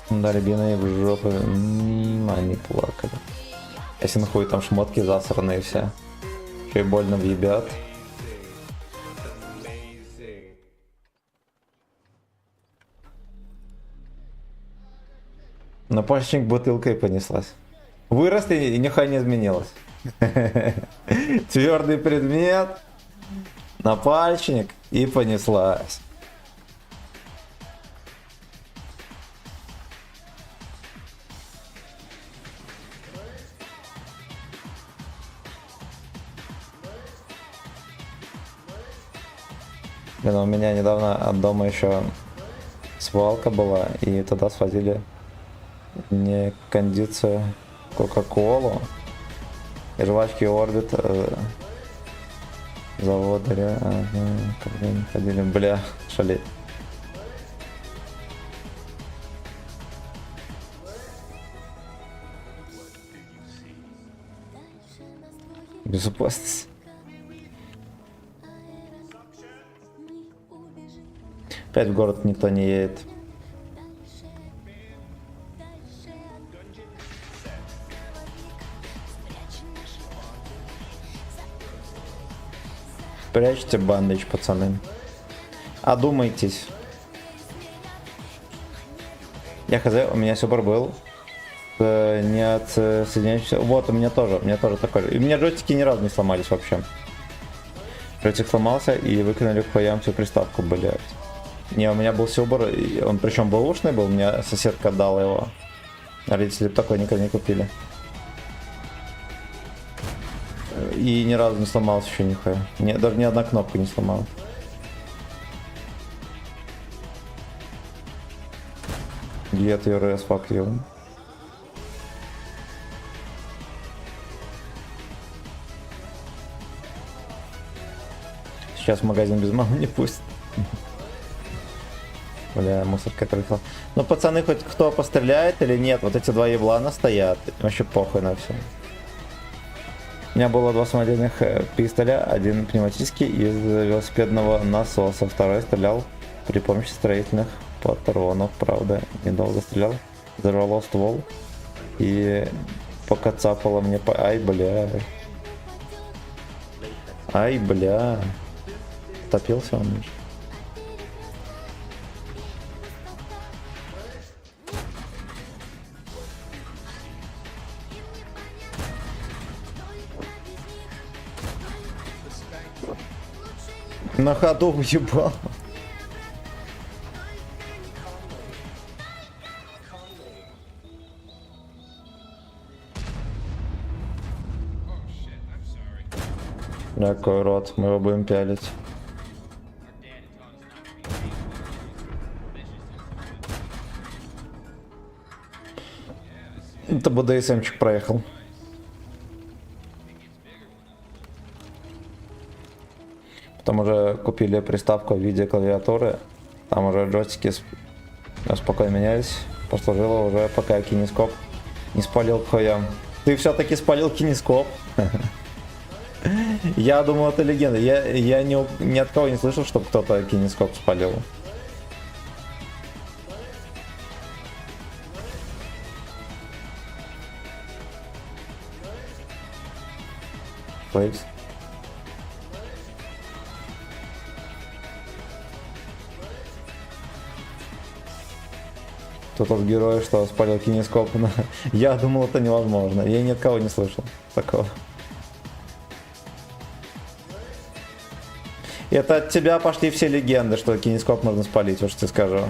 Да, рябины в жопу. Они плакали. Если нахуй там шмотки засранные все. Еще и больно въебят. На пальчик бутылкой понеслась. Выросли и нихуя не изменилось. Твердый предмет, напальчник и понеслась. Блин, у меня недавно от дома еще свалка была, и туда свозили не кондицию, кока-колу и жвачки Орбит завода, когда они ходили, бля, шалеть. Безопасность. Опять в город никто не едет. Прячьте бандыч, пацаны. Одумайтесь. Я хз, у меня супер был. Не от соединяющихся. Вот, у меня тоже такой же. И у меня джойстики ни разу не сломались вообще. Джойстик сломался и выкинули к хуям всю приставку, блять. Не, у меня был Сюбер, он причем бэушный был, у меня соседка отдала его. Родители такой никогда не купили. И ни разу не сломалась еще нихуя. Даже ни одна кнопка не сломалась. Get your ass, fuck you. Сейчас в магазин без мамы не пустят. Бля, мусорка трыхла. Ну, пацаны, хоть кто постреляет или нет, вот эти два еблана стоят. Вообще похуй на все. У меня было два самодельных пистоля, один пневматический из велосипедного насоса, второй стрелял при помощи строительных патронов, правда, недолго стрелял, взорвало ствол и пока цапало мне по... Ай, бля. Ай, бля. Топился он. На ходу уебал. Какой рот, мы его будем пялить. Это БДСМчик проехал. Потом уже купили приставку в виде клавиатуры. Там уже джойстики спокойно менялись. Послужило уже, пока я кинескоп не спалил к хуям. Ты все-таки спалил кинескоп. Я думал, это легенда. Я ни от кого не слышал, чтобы кто-то кинескоп спалил. Флейкс. Кто тот герой, что спалил кинескоп? Я думал, это невозможно. Я ни от кого не слышал такого. Это от тебя пошли все легенды, что кинескоп можно спалить, вот что ты скажу.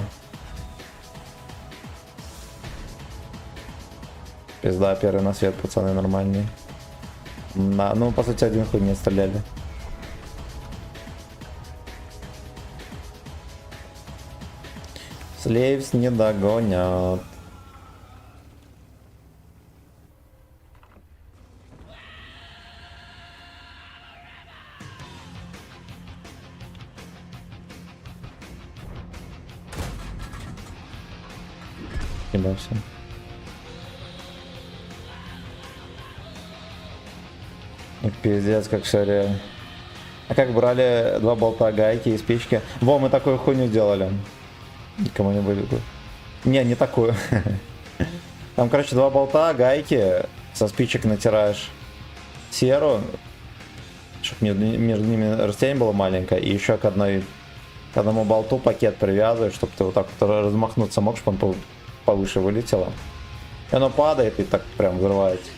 Пизда, первый на свет, пацаны, нормальные. Ну, по сути, один хуй не стреляли. Слейвс не догонят. Ебался. Пиздец, как все реально. А как брали два болта, гайки и спички? Во, мы такую хуйню делали. Никому не будет. Не такую. Там, короче, два болта, гайки, со спичек натираешь серу, чтобы между ними расстояние было маленькое, и еще к одному болту пакет привязываешь, чтобы ты вот так вот размахнуться мог, чтобы он повыше вылетело. И оно падает и так прям взрывается.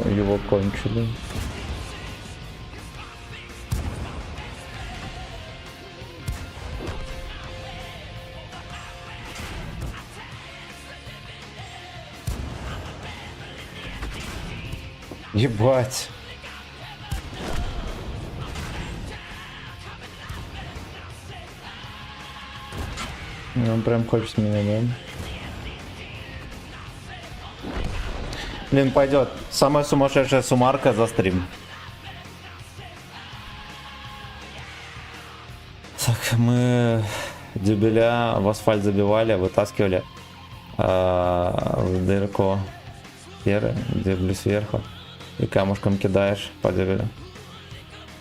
Его кончили. Ебать. Он прям хочет меня, да? Блин, пойдет. Самая сумасшедшая сумарка за стрим. Так, мы дюбеля в асфальт забивали, вытаскивали в дырку серы, дюбель сверху, и камушком кидаешь по дюбелю.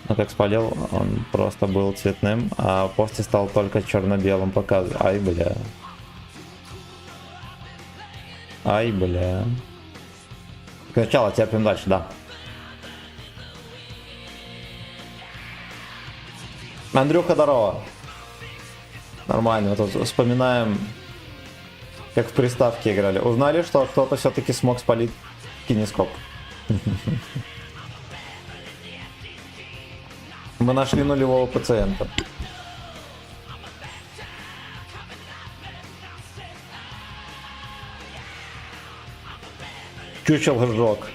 Но как спалил, он просто был цветным, а после стал только черно-белым показывать. Ай, бля. Ай, бля. Сначала терпим дальше, да. Андрюха, здорово. Нормально, вот тут вспоминаем, как в приставке играли. Узнали, что кто-то все-таки смог спалить кинескоп. Мы нашли нулевого пациента. Чучел сжег.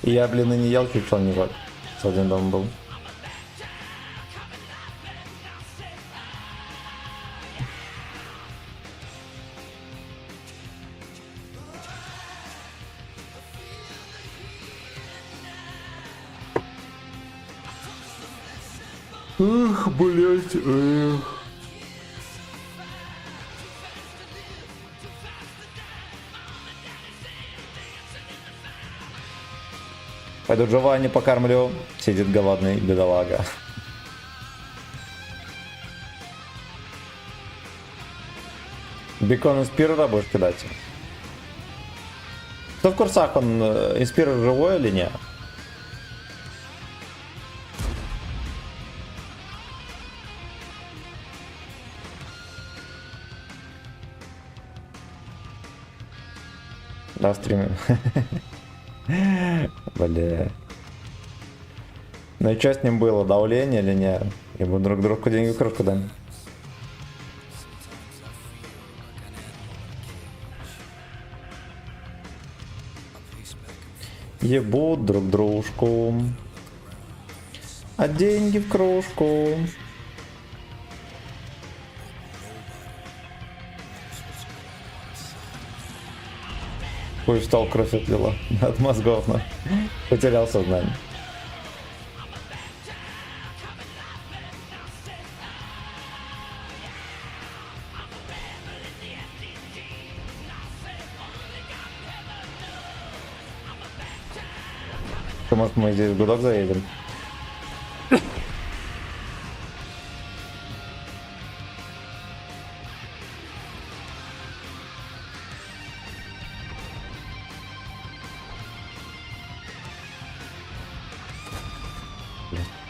Я, блин, и не ел чучел не жег. С один дом был. Эх, блять, эх. Пойду Джованни покормлю. Сидит голодный бедолага. Бекон Инспирера будешь кидать? Кто в курсах, он Инспирер живой или нет? Да, стримим. Бля. Ну и что с ним было? Давление или нет? Ему друг другу деньги в кружку дали. Ебут друг дружку. А деньги в кружку. Хуй встал, кровь отлила от мозгов, но потерял сознание. Что, может, мы здесь в гудок заедем?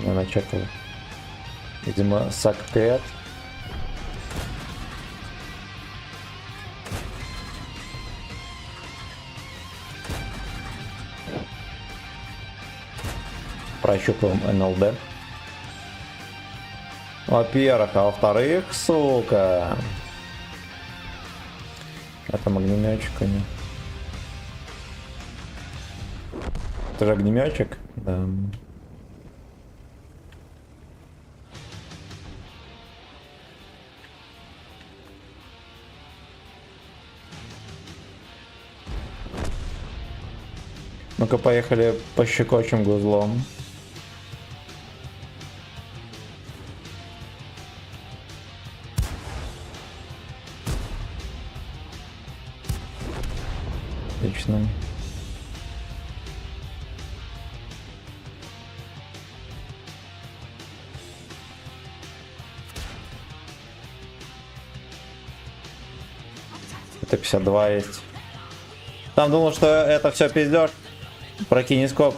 Она чекала. Видимо, сакпет. Прощупываем НЛД. Во-первых, а во-вторых, сука. А там огнеметчик, а не. Это же огнеметчик? Да. Ну-ка, поехали пощекочем гузлом. Отлично. Т-52 есть. Там думал, что это все пиздешь. Про кинескоп.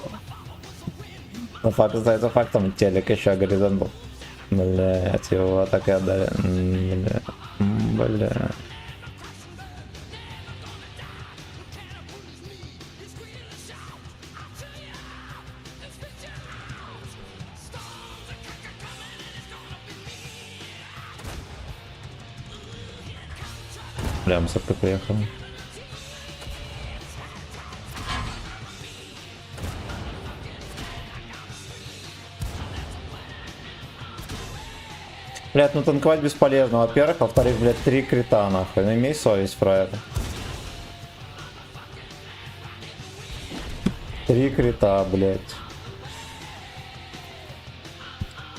Но факт остается фактом. Телек еще горизонт был. Блять, его так и отдали. Бля. Бля, МСП приехал. Блядь, ну танковать бесполезно, во-первых, во-вторых, блядь, 3 крита, нахуй. Ну имей совесть про это. 3 крита, блядь.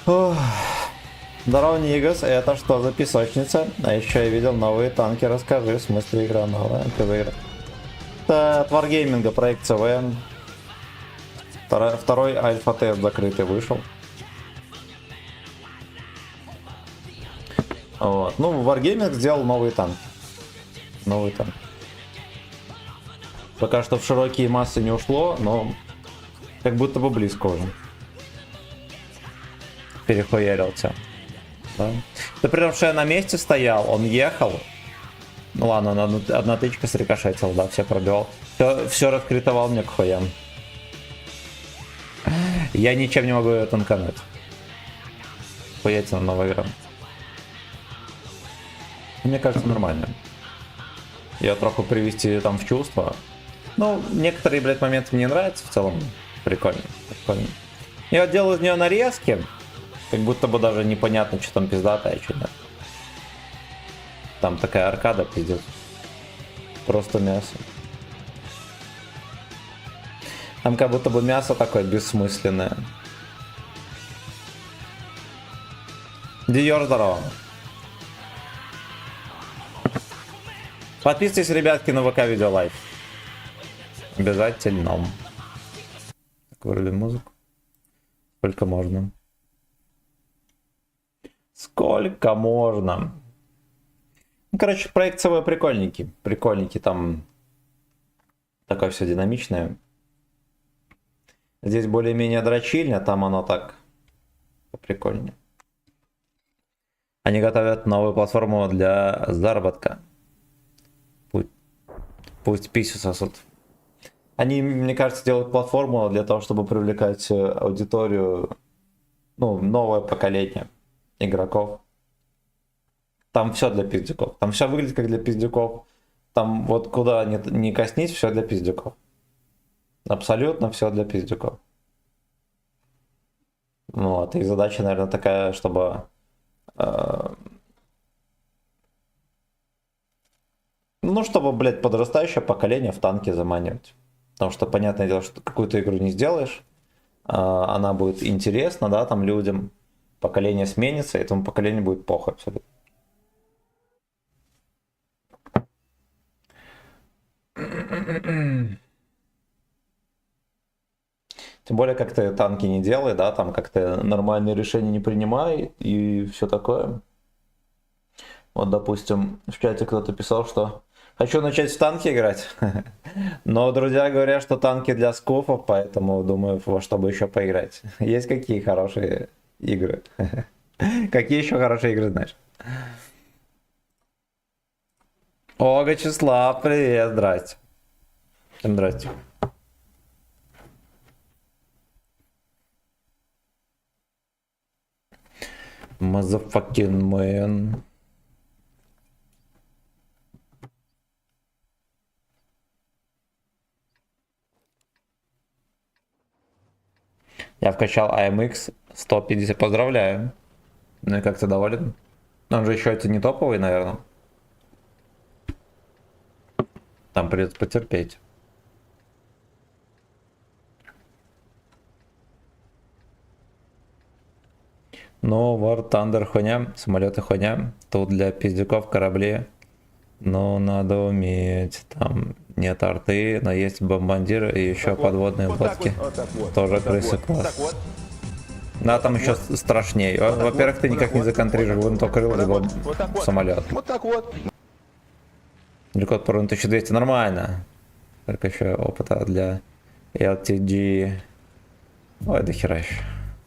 Ох. Здорово, Нигас, это что за песочница? А еще я видел новые танки, расскажи, в смысле игра новая, ты выиграл. Это от Wargaming, проект ЦВ. Второй альфа-тест закрытый вышел. Вот. Ну, Wargaming сделал новые танки. Новый танк. Пока что в широкие массы не ушло, но как будто бы близко уже. Перехуярился. Да. Да прям что я на месте стоял, он ехал. Ну ладно, одна тычка срикошетила, да, все пробивал. Все раскритовал мне к хуям. Я ничем не могу ее танкануть. Хуятина новая игра. Мне кажется, нормально. Ее троху привести там в чувство. Ну, некоторые, блядь, моменты мне нравятся в целом. Прикольно, прикольно. Я делал из нее нарезки. Как будто бы даже непонятно, что там пиздатое, а что нет. Там такая аркада, пиздец. Просто мясо. Там как будто бы мясо такое бессмысленное. Диор, здорово. Подписывайтесь, ребятки, на ВК Видео Лайв. Обязательно. Так, вырубим музыку. Сколько можно? Сколько можно? Ну, короче, проект ЦВ прикольненький. Прикольненький, там такое все динамичное. Здесь более-менее дрочильня, там оно так прикольнее. Они готовят новую платформу для заработка. Пусть писю сосут. Они, мне кажется, делают платформу для того, чтобы привлекать аудиторию, ну, новое поколение игроков. Там все для пиздюков. Там все выглядит как для пиздюков. Там вот куда ни коснись, все для пиздюков. Абсолютно все для пиздюков. Вот, и задача, наверное, такая, чтобы ну, чтобы, блядь, подрастающее поколение в танки заманивать. Потому что, понятное дело, что какую-то игру не сделаешь, она будет интересна, да, там людям, поколение сменится, и этому поколению будет похуй абсолютно. Тем более, как ты танки не делай, да, там как-то нормальные решения не принимай и все такое. Вот, допустим, в чате кто-то писал, что хочу начать в танки играть. Но друзья говорят, что танки для скуфов, поэтому думаю, во что бы еще поиграть. Есть какие хорошие игры? Какие еще хорошие игры знаешь? О, Вячеслав, привет, здрасте. Здрасте. Motherfucking man. Я вкачал AMX 150, поздравляю. Ну и как ты доволен? Он же еще это не топовый, наверное. Там придется потерпеть. Ну, War Thunder хуйня, самолеты хуйня. Тут для пиздюков корабли. Но надо уметь. Там нет арты, но есть бомбардиры и еще подводные лодки. Тоже крысы класс. Да, там еще страшнее. Во-первых, ты никак не законтришь гвинтокрыл либо самолет. Вот так вот. Рекорд по уровню 1200. Нормально. Только еще опыта для LTD. Ой, до хера еще.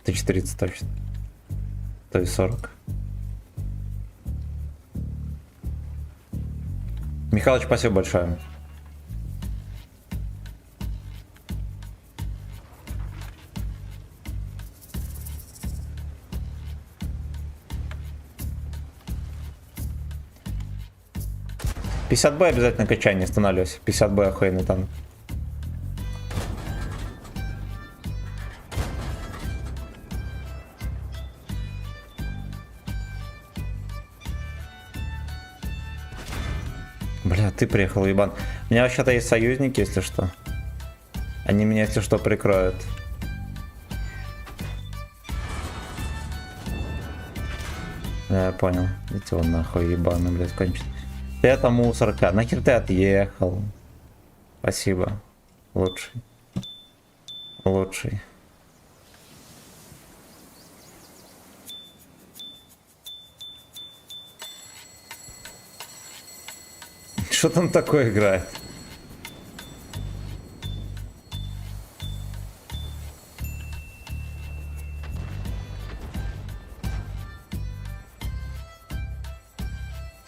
1030 точно. То есть 40. Михалыч, спасибо большое. «50Б обязательно качай, не останавливайся. 50Б охуенный танк. Бля, ты приехал, ебан. У меня вообще-то есть союзники, если что. Они меня, если что, прикроют. Да, я понял. Идите вон нахуй, ебаный, блядь, кончит. Ты это мусорка. Нахер ты отъехал? Спасибо. Лучший. Лучший. Что там такое играет?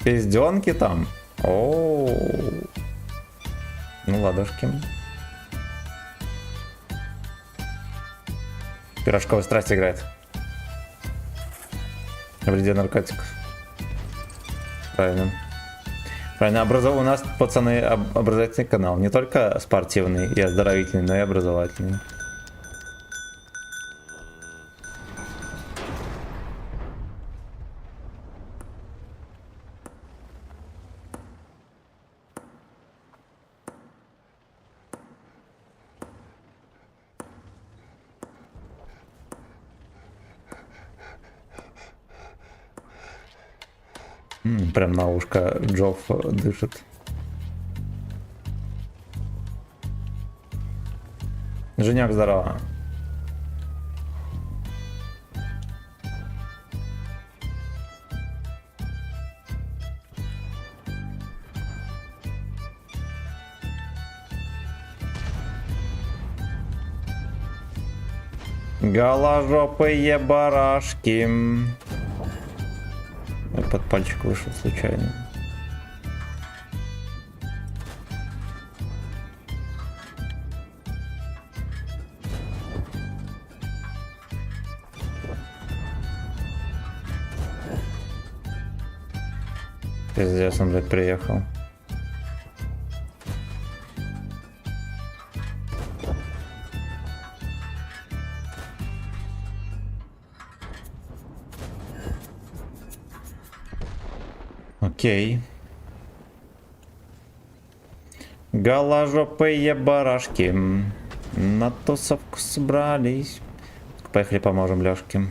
Пизденки там? О, ну ладушки. Пирожковая страсть играет. В вреде наркотиков. Правильно. Правильно, у нас, пацаны, образовательный канал. Не только спортивный и оздоровительный, но и образовательный. Прям на ушко Джофф дышит. Женек, здорово. Голожопые барашки. Я под пальчик вышел случайно. Пиздец, он, блядь, приехал. Окей. Голожопые барашки на тусовку собрались. Поехали, поможем Лёшке.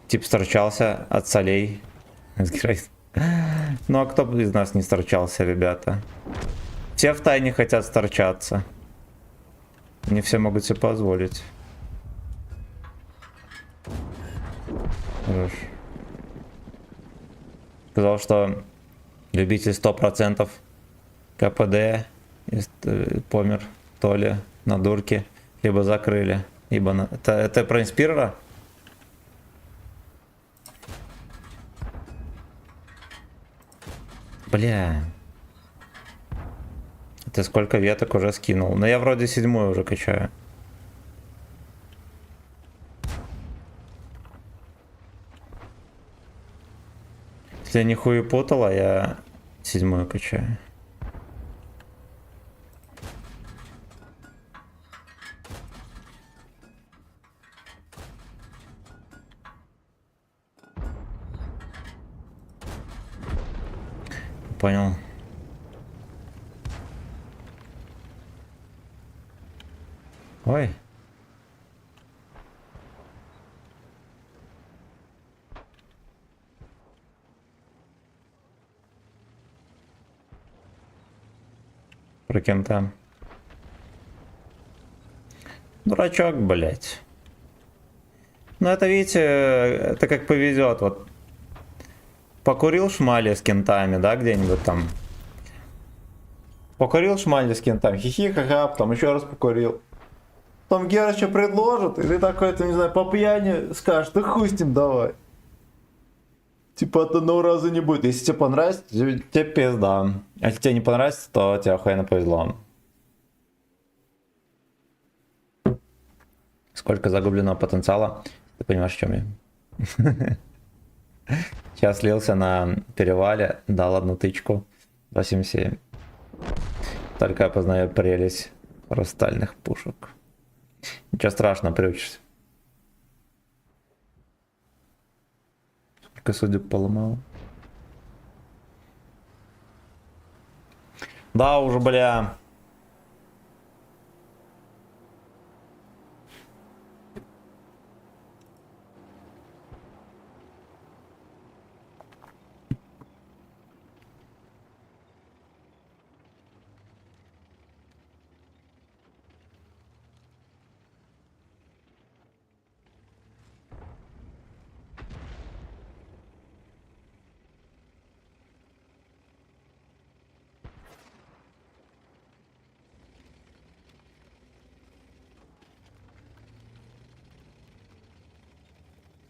Тип сторчался от солей. Ну а кто бы из нас не сторчался, ребята? Все втайне хотят сторчаться. Не все могут себе позволить. Хорош. Сказал, что любитель 100% КПД помер то ли на дурке, либо закрыли. Ибо на... это про Инспирера? Бля. Ты сколько веток уже скинул? Но я вроде 7-ю уже качаю. Если я нихуя путала, я 7-ю качаю. Понял. Ой. Про кента. Дурачок, блять. Ну это, видите, это как повезет. Вот Покурил шмали с кентами, да, где-нибудь там? Покурил шмали с кентами, хихи, ха-ха, потом еще раз покурил. Потом Гера что предложит, или такой, ты не знаю, по пьяни скажешь, ты хуй с ним давай. Типа от одного раза не будет. Если тебе понравится, тебе пизда. А если тебе не понравится, то тебе охуенно повезло. Сколько загубленного потенциала. Ты понимаешь, о чем я? Сейчас слился на перевале, дал одну тычку. 87. Только я познаю прелесть хрустальных пушек. Ничего страшного, приучишься. Сколько судеб поломал. Да уже, бля.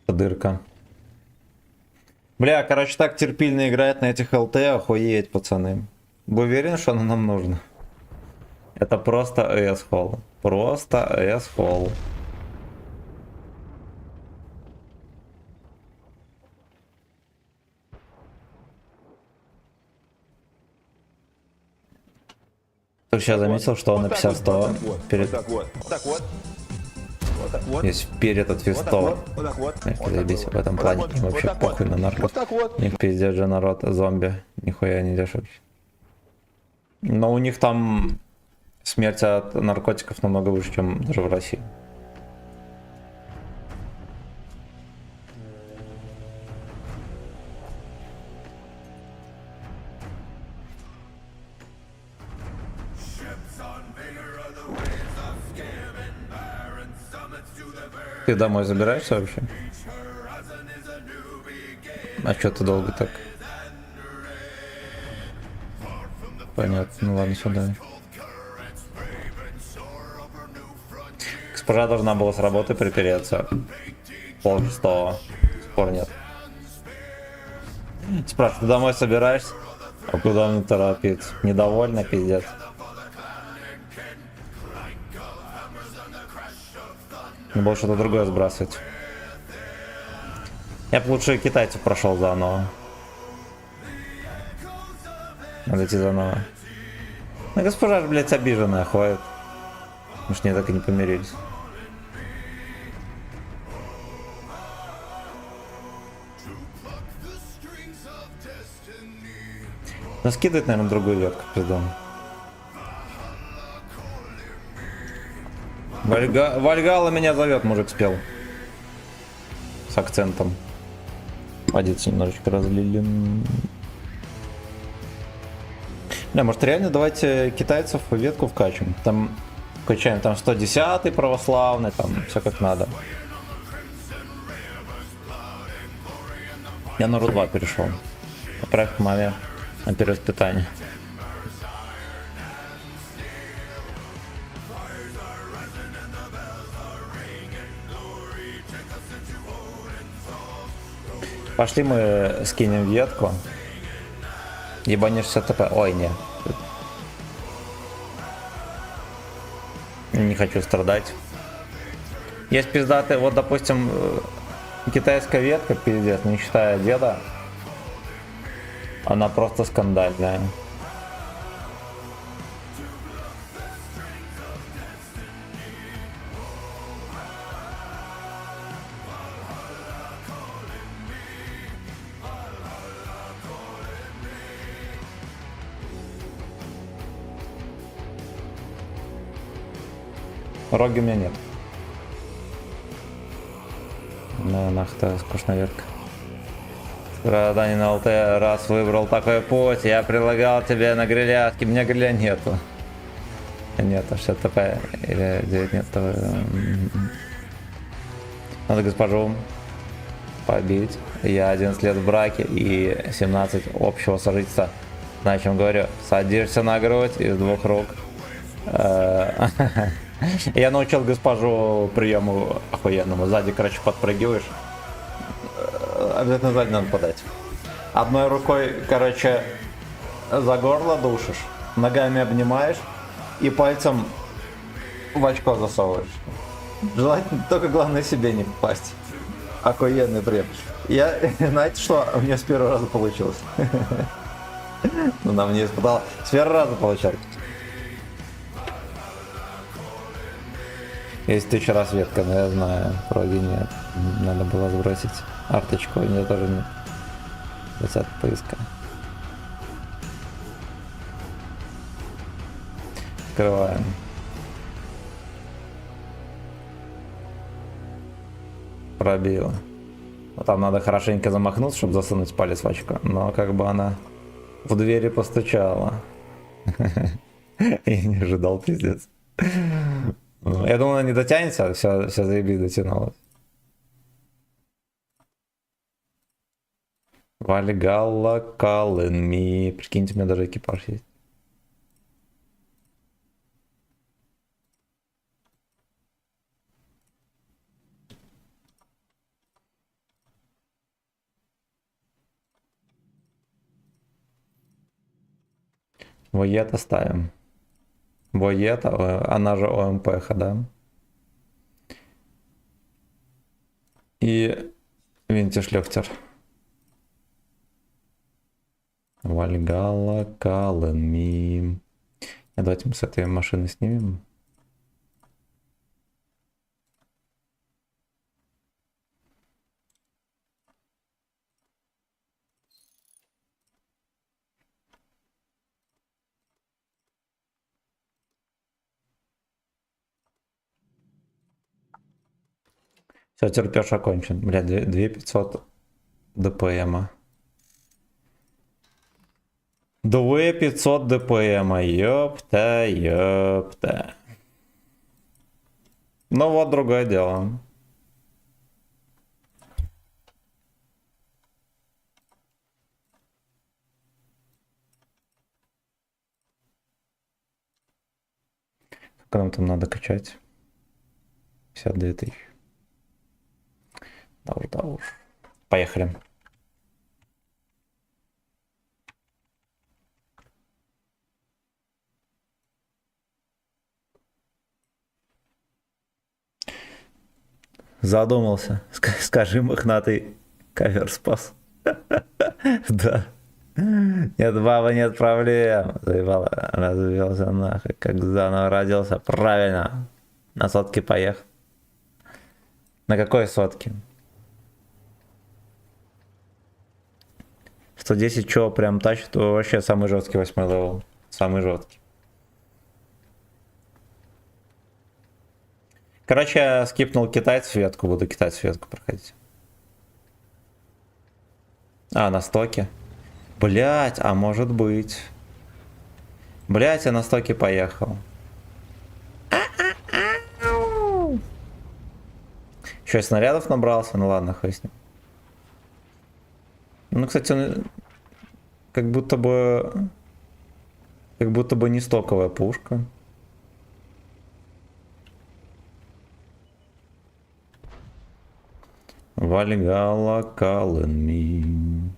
Дырка. Бля, короче, так терпильно играет на этих ЛТ, охуеть, пацаны. Вы уверены, что оно нам нужно? Это просто эс-холл. Просто эс-холл. Только сейчас заметил, что он на 50-100 перед... Вот так вот. Так вот. Вот так вот. Есть перед от Вот так вот. Вестова. Вот так вот. Эх, Вот так заебись, вот. в этом Вот плане так вот. им вообще Вот так похуй на нарко. Вот так вот. У них пиздец же народ, зомби. Нихуя не идешь вообще. Но у них там смерть от наркотиков намного выше, чем даже в России. Ты домой забираешься вообще? А что ты долго так? Понятно, ну ладно, сюда. Госпожа должна была с работы припереться. 5:30. Спор нет. Спрашиваю, ты домой собираешься? А куда мне торопиться? Недовольна, пиздец. Мне было что-то другое сбрасывать. Я бы лучше китайцев прошел заново. Надо идти заново. Ну, госпожа же, блядь, обиженная ходит. Мы ж не так и не помирились. Ну, скидывает, наверное, другую ветку, пизда. Вальгала меня зовет, мужик спел. С акцентом. Водиться немножечко разлили. Не, может реально давайте китайцев в ветку вкачем. Там качаем там 110-й православный, там все как надо. Я на Ру-2 перешел. Отправь к маме на перевоспитание. Пошли мы скинем ветку. Ебанешься ТП. Ой, не. Не хочу страдать. Есть пиздатые, вот допустим, китайская ветка, пиздец, не считая деда. Она просто скандальная. Роги у меня нет. Нахуй, скучная ветка. Страдание на ЛТ, раз выбрал такой путь, я предлагал тебе на грилятке, меня гриля нету. Нет, а что ТП или 9 нет, то... Надо госпожу. побить. Я 11 лет в браке и 17 общего сожительства. Знаю, о чем говорю. Садишься на грудь из двух рук. Я научил госпожу приему охуенному. Сзади, короче, подпрыгиваешь. Обязательно сзади надо подать. Одной рукой, короче, за горло душишь, ногами обнимаешь и пальцем в очко засовываешь. Желательно, только главное себе не попасть. Охуенный бред. Я, знаете что, у меня с первого раза получилось. Ну, нам не испытало. С первого раза получалось. Есть 1000 раз ветка, но я знаю, вроде нет. Надо было сбросить арточку, у нее тоже нет. 20 поиска. Открываем. Пробила. Вот там надо хорошенько замахнуться, чтобы засунуть палец в очко. Но как бы она в двери постучала. Я не ожидал, пиздец. Я думал, она не дотянется, а все заебись дотянулась. Вальгалла, calling me. Прикиньте, у меня даже экипаж есть. Воета ставим. Воета, она же ОМПХ, да? И винтишлёхтер. Вальгалла, calling me. Давайте мы с этой машины снимем. Все, терпеж окончен. Бля, 2500 ДПМа. 2500 ДПМа, ёпта. Ну вот другое дело. Сколько нам там надо качать? 52 тысячи. Да уж. Поехали. Задумался. Скажи, мохнатый ковер спас. Да. Нет, баба, нет проблем. Заебало. Развелся нахуй. Как заново родился. Правильно. На сотки поехал. На какой сотке? 110 чего прям тащит? Вообще самый жесткий 8 левел. Самый жесткий. Короче, я скипнул китайцев ветку, буду китайцев ветку проходить. А, на стоке. Блять, а может быть. Блять, я на стоке поехал. Еще и снарядов набрался, ну ладно, хуй с ним. Ну, кстати, он как будто бы не стоковая пушка. Вальгалла, calling me.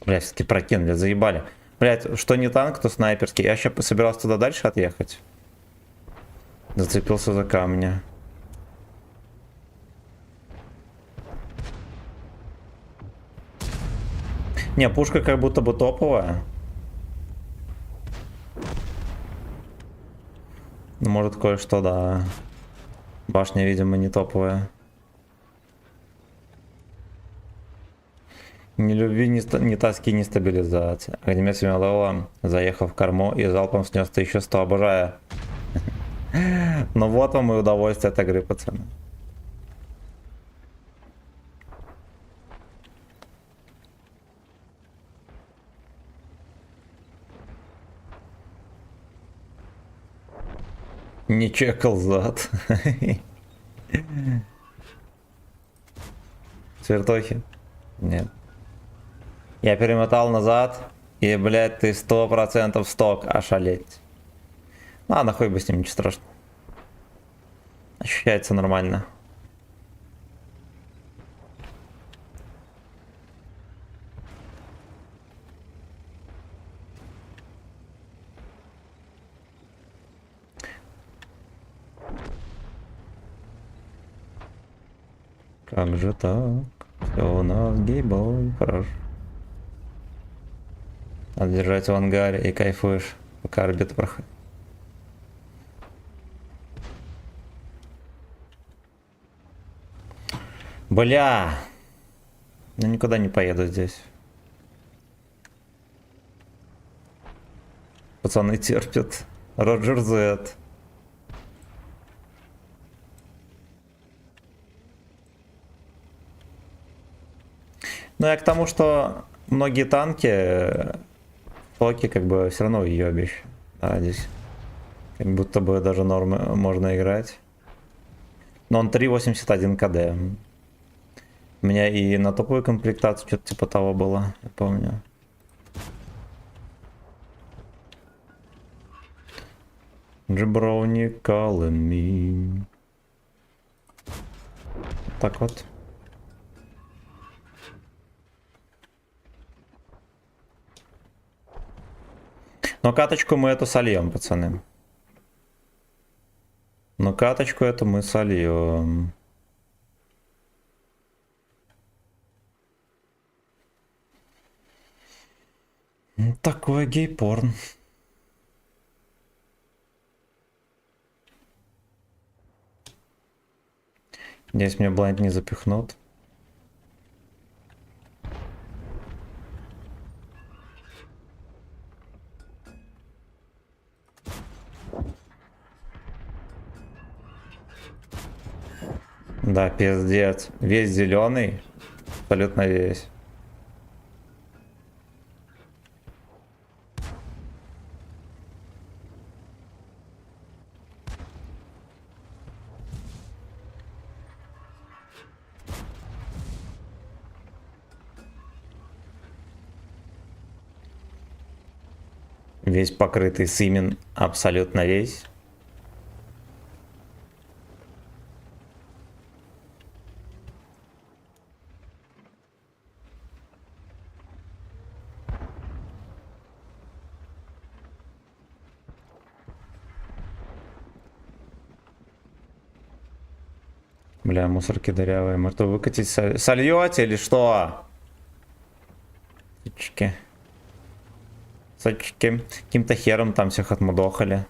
Блять, все-таки прокинули, заебали. Блять, что не танк, то снайперский. Я еще собирался туда дальше отъехать. Зацепился за камня. Не, пушка как будто бы топовая. Ну, может, кое-что, да. Башня, видимо, не топовая. Ни любви, ни тоски, ни стабилизации. Огнемет 7 левела заехал в корму и залпом снес 1100. Обожаю. Ну вот вам и удовольствие от игры, пацаны. Не чекал зад. Свертохи? Нет. Я перемотал назад, и, блядь, ты 100% сток, ошалеть. Ладно, хуй бы с ним, ничего страшного. Ощущается нормально. Как же так? Все у нас гейбой, хорошо. Надо держать в ангаре и кайфуешь, пока орбита проходит. Бля! Я никуда не поеду здесь. Пацаны терпят. Роджер Зет. Ну, я к тому, что многие танки токи как бы все равно ебищ. А здесь как будто бы даже нормы можно играть. Но он 3.81 КД. У меня и на топовую комплектацию что-то типа того было, я помню. Джеброуни calling me. Так вот. Но каточку мы эту сольем, пацаны. Но каточку эту мы сольем. Такой гей-порн. Здесь мне блайнд не запихнут. Да, пиздец. Весь зеленый. Абсолютно весь. Весь покрытый симен, абсолютно весь. Бля, мусорки дырявые. Может, вы выкатить сольете или что? Сучки. Сучки. Каким-то хером там всех отмудохали.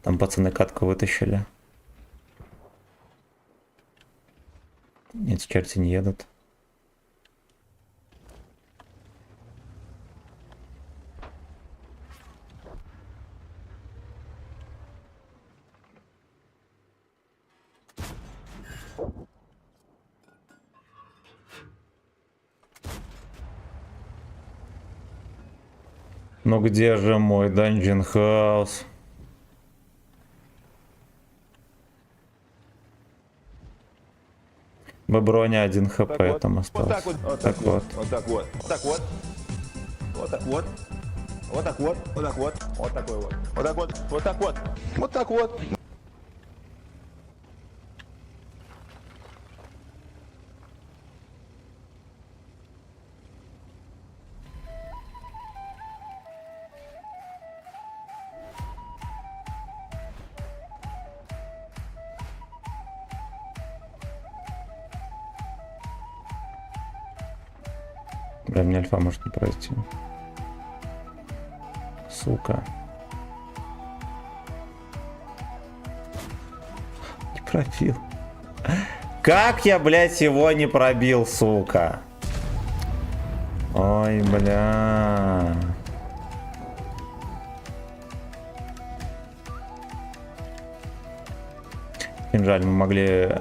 Там пацаны катку вытащили. Эти черти не едут. Ну где же мой Dungeon House? Броня 1 хп там остался. Вот так вот. Вот так вот. Вот так вот. Вот так вот. Вот так вот. Вот так вот. Вот такой вот. Вот так вот. Вот так вот. Вот так вот. Бля, мне альфа может не пройти. Сука. Не пробил. Как я, блядь, его не пробил, сука? Ой, бля. Жаль, мы могли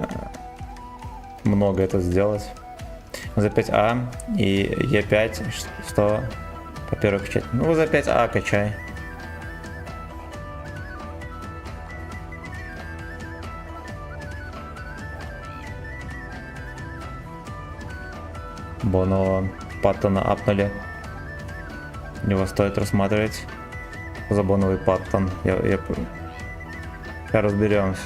много это сделать. За 5А и Е5, что по первой качать. Ну, за 5А качай. Бонова Паттона апнули. Его стоит рассматривать. За Боновый Паттон. Сейчас разберемся.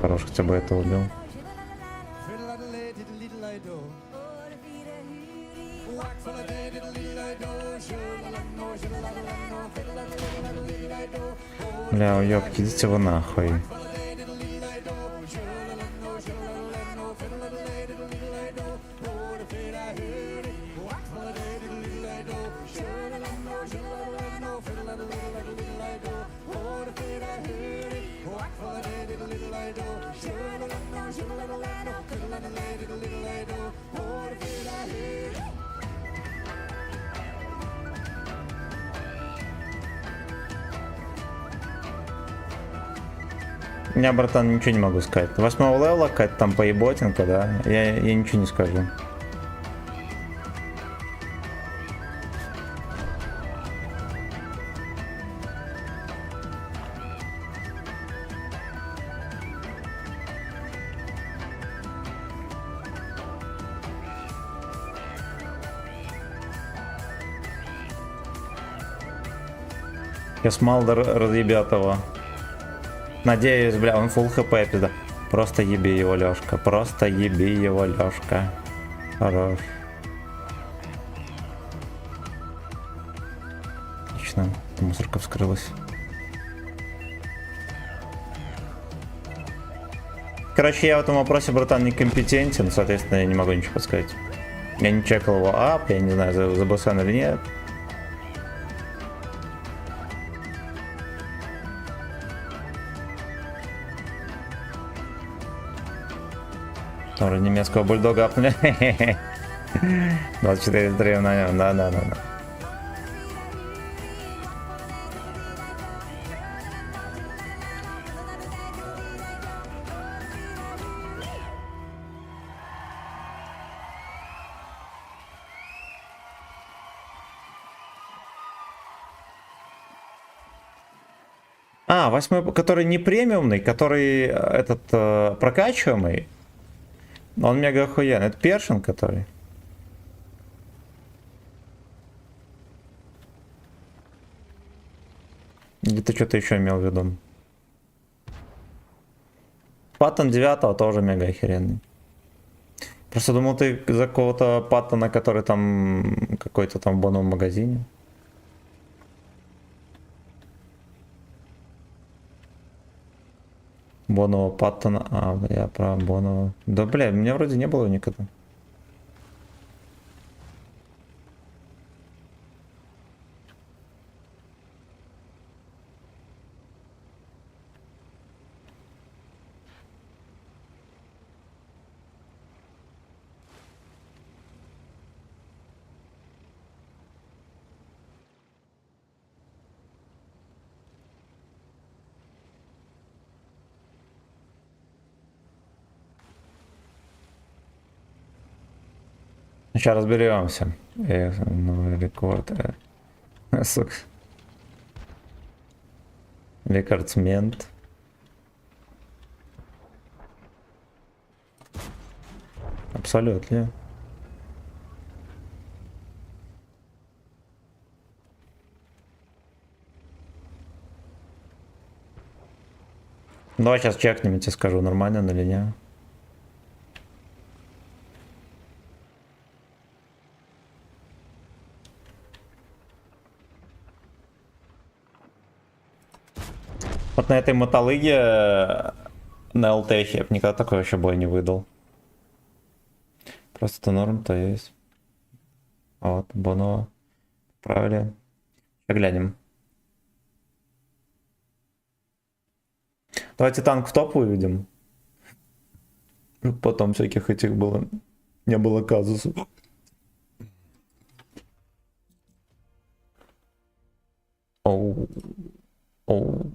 Хорош, хотя бы это убил. Бля, уёбки, идите вы нахуй. Я, братан, ничего не могу сказать. 8-го левела какая-то там поеботинка, да? Я ничего не скажу. Ясмалдер разъебет его. Надеюсь, бля, он фулл хп, пизда. Просто еби его, Лёшка. Просто еби его, Лёшка. Хорош. Отлично. Мусорка вскрылась. Короче, я в этом вопросе, братан, некомпетентен. Соответственно, я не могу ничего подсказать. Я не чекал его ап, я не знаю, за БСН или нет. Тоже немецкого бульдога апнули. 24 стрим на нем, да. А, 8-й, который не премиумный, который этот прокачиваемый. Он мега охуенный. Это Першин, который. Или ты что-то еще имел в виду? Паттон 9-го тоже мега охеренный. Просто думал, ты за какого-то паттона, который там какой-то там в боновом магазине. Бонового Паттона. А, я про Бонового. Да, бля, у меня вроде не было никогда. Сейчас разберемся. Новый рекорд. Сука. Рекордсмент. Абсолютно. Давай сейчас чекнем, я тебе скажу, нормально он или нет. Вот на этой мотолыге на ЛТХе я бы никогда такой вообще бой не выдал. Просто то норм, то есть. Вот, Боно. Правили. Глянем. Давайте танк в топ выведем. Потом всяких этих было. Не было казусов. Оу. Оу.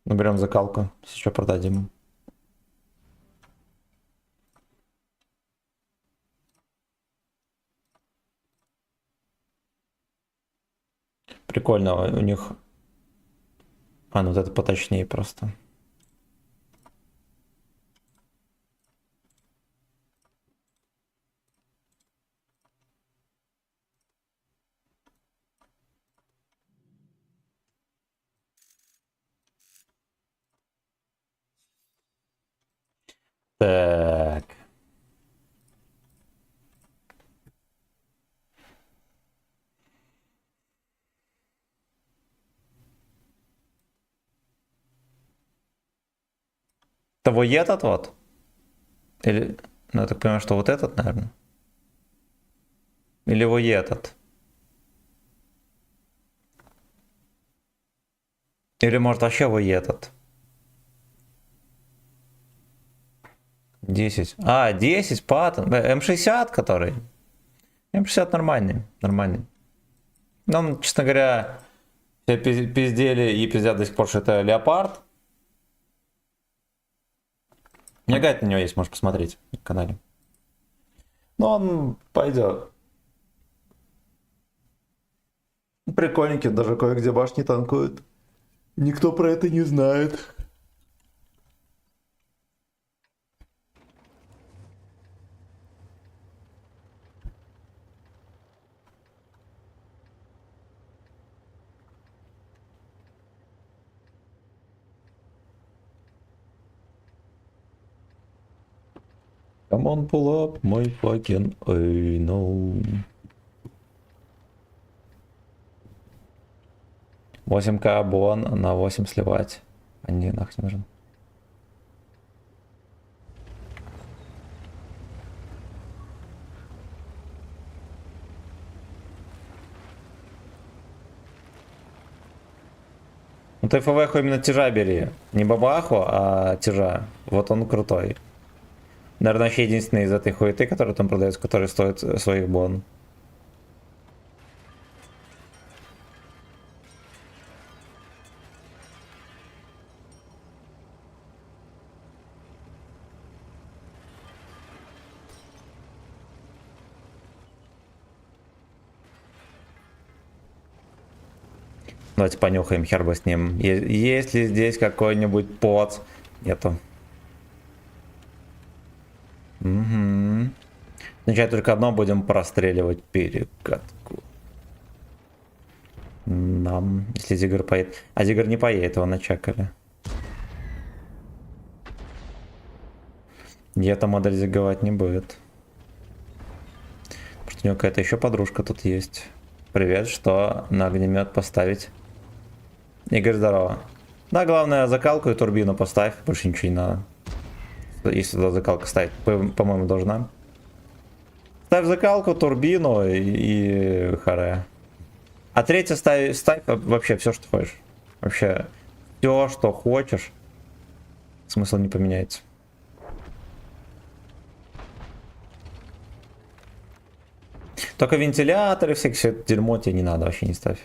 Наберем закалку. Сейчас продадим. Прикольно, у них... А, ну вот это поточнее просто. Так. Того этот вот? Или... Ну, я так понимаю, что вот этот, наверное. Или его этот. Или может вообще его этот. 10. А, 10 паттон. М60 который. М60 нормальный. Нормальный. Ну, честно говоря, все пиздели и пиздят до сих пор, что это леопард. У меня гайд на него есть, можешь посмотреть на канале. Ну, он пойдет. Прикольненький, даже кое-где башни танкуют. Никто про это не знает. Come on, pull up my fucking no. 8К бон на 8 сливать. А не, нахуй нужен. Ну ты ФВХу именно тяжа бери. Не бабаху, а тяжа. Вот он крутой. Наверное, вообще единственный из этой хуеты, который там продается, который стоит своих бон. Давайте понюхаем, хер бы с ним. Есть ли здесь какой-нибудь поц? Нету. Угу. Сначала только одно будем простреливать перекатку. Нам, если Зигр поедет. А Зигр не поедет, его начакали. И эта модель зиговать не будет. Потому что у него какая-то еще подружка тут есть. Привет, что на огнемет поставить? Игорь, здорово. Да, главное закалку и турбину поставь, больше ничего не надо. Если туда закалка ставить, по-моему, должна. Ставь закалку, турбину и харе. А третье ставь вообще все, что хочешь. Вообще все, что хочешь. Смысл не поменяется. Только вентиляторы, все это дерьмо тебе не надо, вообще не ставь.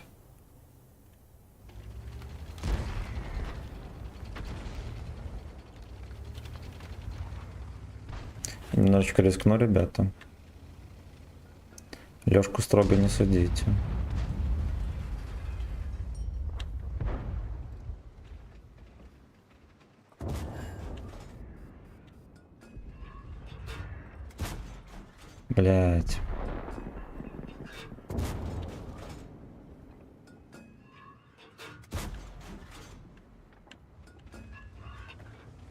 Немножечко рискну, ребята. Лёшку строго не судите. Блять.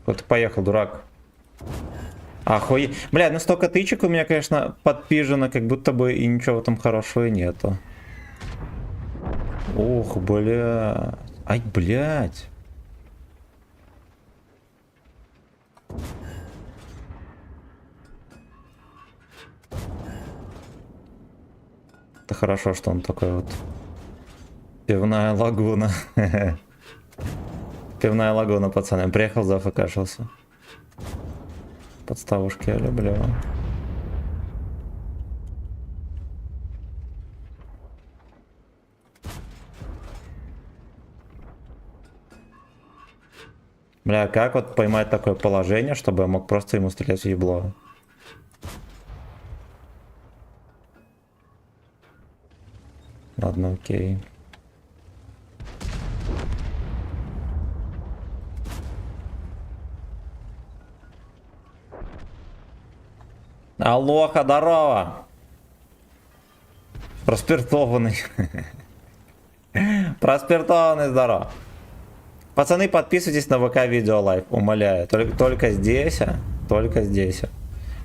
Вот ты поехал, дурак. Охуеть. Бля, ну столько тычек у меня, конечно, подпижено, как будто бы и ничего там хорошего и нету. Ох, бля. Ай, блядь. Это хорошо, что он такой вот. Пивная лагуна. Пивная лагуна, пацаны. Приехал, зафкашился. Подставушки я люблю. Бля, как вот поймать такое положение, чтобы я мог просто ему стрелять в ебло? Ладно, окей. Алоха, здорово! Проспиртованный. Проспиртованный, здорово. Пацаны, подписывайтесь на ВК Видео Лайв, умоляю. Только здесь, только здесь.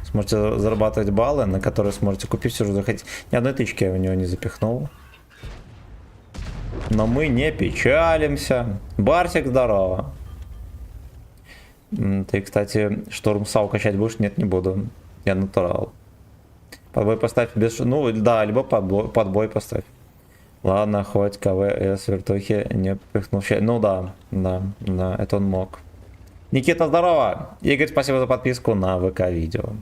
Сможете зарабатывать баллы, на которые сможете купить все, что захотите. Ни одной тычки я в него не запихнул. Но мы не печалимся. Барсик, здорово. Ты, кстати, Шторм Сау качать будешь? Нет, не буду. Я натурал. Подбой поставь без... Ну, да, либо подбой поставь. Ладно, хоть КВС вертухи не пихнул. Ну да, это он мог. Никита, здорово! Игорь, спасибо за подписку на ВК Видео.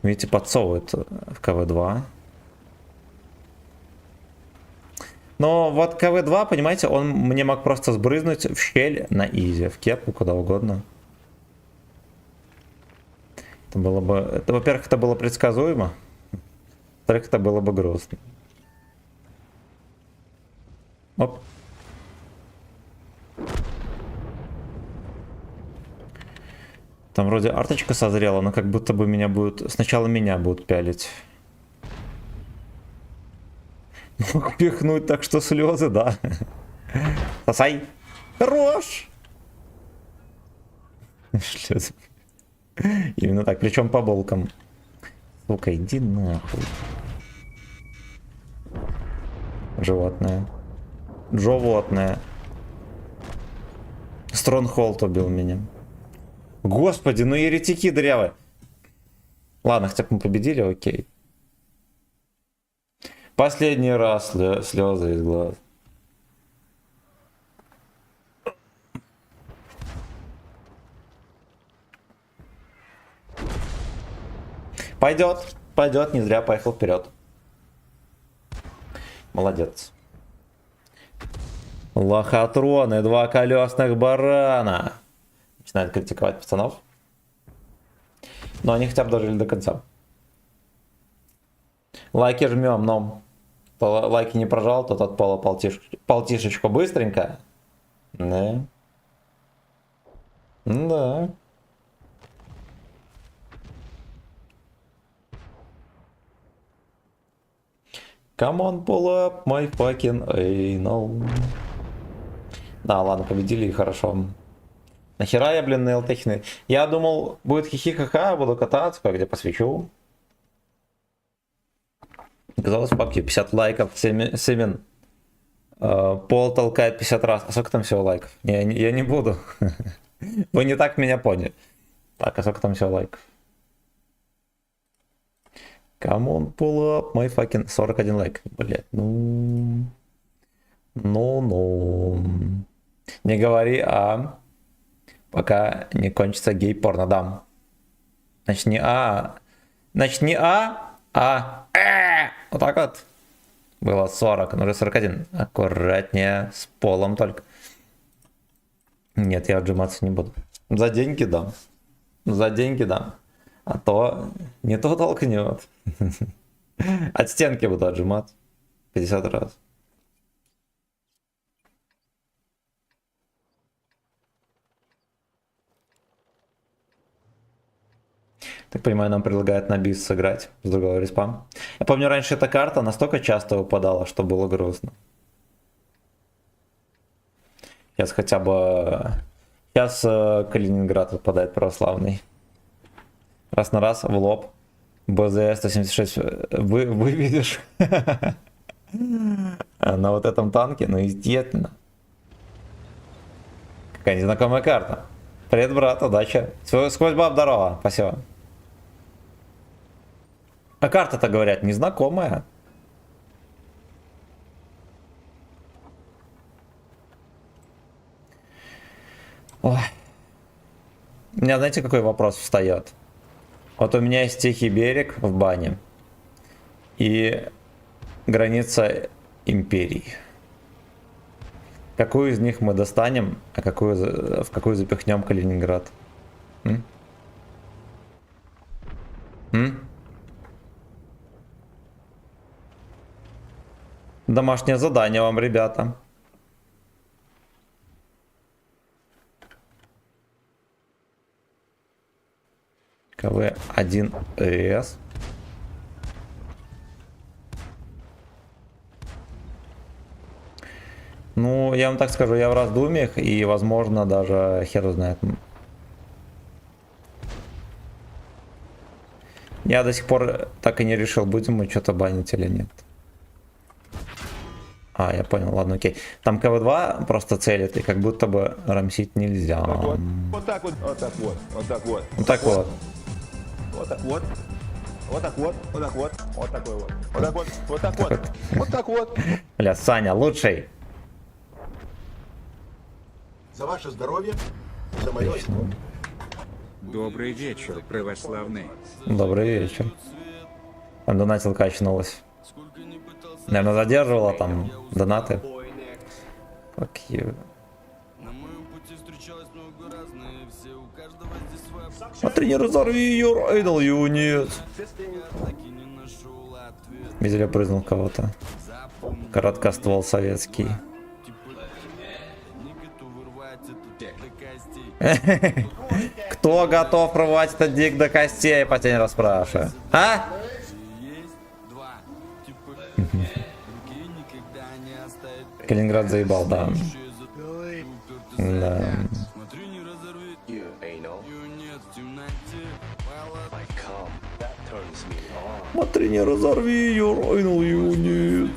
Видите, подсовывает в КВ-2. Но вот КВ-2, понимаете, он мне мог просто сбрызнуть в щель на изи, в кепку, куда угодно. Это было бы... Это, во-первых, это было предсказуемо. Во-вторых, это было бы грустно. Оп. Там вроде арточка созрела, но как будто бы меня будут... Сначала меня будут пялить. Мог пихнуть так, что слезы, да. Сосай. Хорош! Слезы. Именно так, причем по болкам. Сука, иди нахуй. Животное. Животное. Стронгхолд убил меня. Господи, ну еретики дырявые. Ладно, хотя бы мы победили, окей. Последний раз слезы из глаз. Пойдет, пойдет, не зря поехал вперед. Молодец. Лохотроны, два колесных барана. Начинают критиковать пацанов. Но они хотя бы дожили до конца. Лайки жмем, но кто лайки не прожал, тот от пола полтишечку быстренько. Да. Да. Come on, pull up my fucking anal. Да, ладно, победили и хорошо. Нахера я, блин, на ЛТХный? Я думал, будет хихи-ха-ха, буду кататься, кое-где посвечу. Оказалось, в папке 50 лайков, Семен. Пол толкает 50 раз. А сколько там всего лайков? Я не буду. Вы не так меня поняли. Так, а сколько там всего лайков? Come on, pull up my fucking... 41 лайк. Блять, ну... Ну... Не говори, пока не кончится гей-порно, дам. Значит, не Значит, не вот так вот. Было 40, но уже 41. Аккуратнее, с полом только. Нет, я отжиматься не буду. За деньги дам. За деньги дам. А то не то толкнет. От стенки буду отжиматься 50 раз. Так понимаю, нам предлагают на бис сыграть с другого респа. Я помню, раньше эта карта настолько часто выпадала, что было грустно. Сейчас хотя бы... Сейчас Калининград выпадает православный. Раз на раз в лоб. БЗ-176 выведешь. На вот этом танке, ну естественно. Какая незнакомая карта. Привет, брат, удачи. Сквозь баб здорово, спасибо. А карта-то, говорят, незнакомая. Ой. У меня, знаете, какой вопрос встает? Вот у меня есть Тихий берег в бане и граница империи. Какую из них мы достанем, а в какую запихнем Калининград? М? М? Домашнее задание вам, ребята. КВ-1С. Ну, я вам так скажу, я в раздумьях, и, возможно, даже хер знает. Я до сих пор так и не решил, будем мы что-то банить или нет. А, я понял, ладно, окей. Там КВ-2 просто целит, и как будто бы рамсить нельзя. Вот. Вот так вот. Вот так вот. Вот так вот. Вот так вот. Вот так вот. Вот так вот. Вот так вот. Вот такой вот. Вот так вот. Вот так вот. Вот так вот. Бля, Саня, лучший. За ваше здоровье, за мое. Добрый вечер, православный. Добрый вечер. Там донатил качнулась. Наверное, задерживала там донаты. Fuck you. Смотри, не разорви your idol unit. Видели, прызнул кого-то. Короткоствол советский. Кто готов прорвать этот дик до костей, последний раз спрашиваю. А? Калининград заебал, да. Да. You anal. My cum. That turns me on. Смотри, не разорви your idol unit.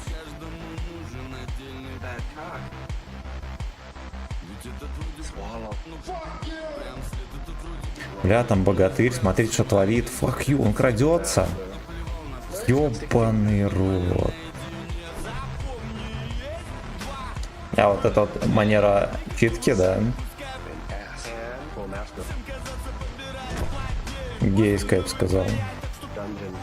Bad cock. Swallow. Бля, там богатырь, смотрите, что творит. Fuck you, он крадется. Ёбаный рот. А вот эта вот манера читки, да, Ass. Full master. гейская, я бы сказал. Dungeon.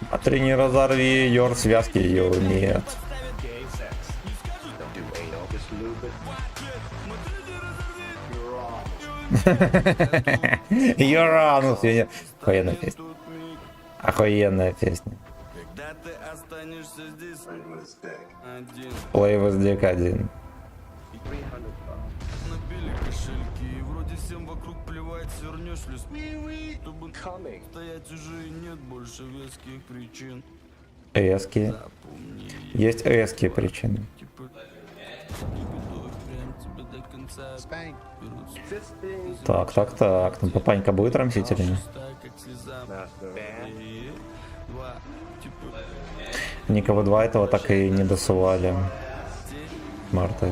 Смотри, не разорви your связки, ее нет. Gay sex. Don't do anal. Just lube it. Юранус, охуенная песня. Охуенная песня. Play with Dick 1. Coming. Эски. Есть эски причины. Так. Ну, папанька будет рамсить или нет? Master. Никого два этого так и не досували. Марта.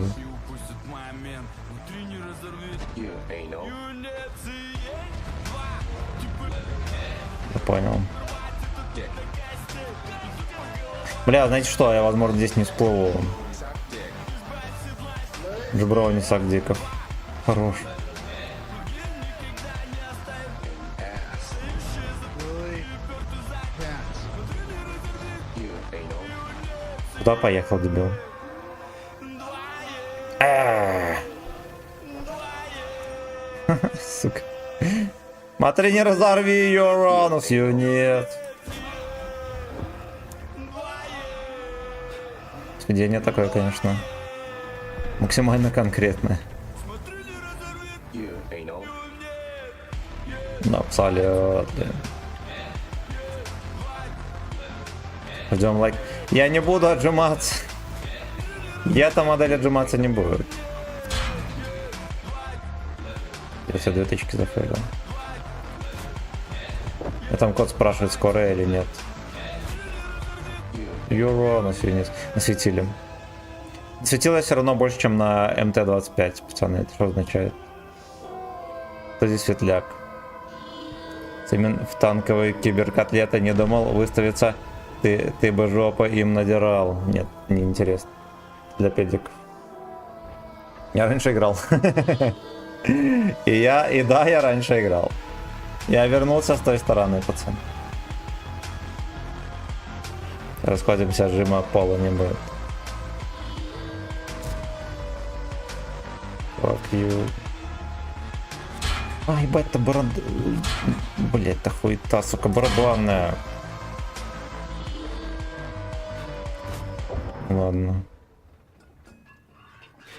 You anal. Я понял. Бля, знаете что, я, возможно, здесь не всплыву. Джеброу не сак-диков. Хорош. Ass. You anal. Куда поехал, дебил? Сука. Смотри, не разорви your anus, юнит. Сведение такое, конечно. Максимально конкретное. You anal. Да, абсолютно. Ждем лайк. Я не буду отжиматься. Я-то модель отжиматься не будет. Я все 2 тычки зафейлил. Я там кот спрашивает, скоро или нет. Юро на свинец. Насветили. Светило все равно больше, чем на МТ-25, пацаны. Это что означает? Кто здесь светляк? Именно в танковые киберкотлеты не думал выставиться. Ты бы жопа им надирал. Нет, не интересно. Для педиков. Я раньше играл. И да, я раньше играл. Я вернулся с той стороны, пацан. Расходимся, жима пола не будет. you. Ай, ебать, это борода... Блять, это хуета, сука, бородавная. Ладно.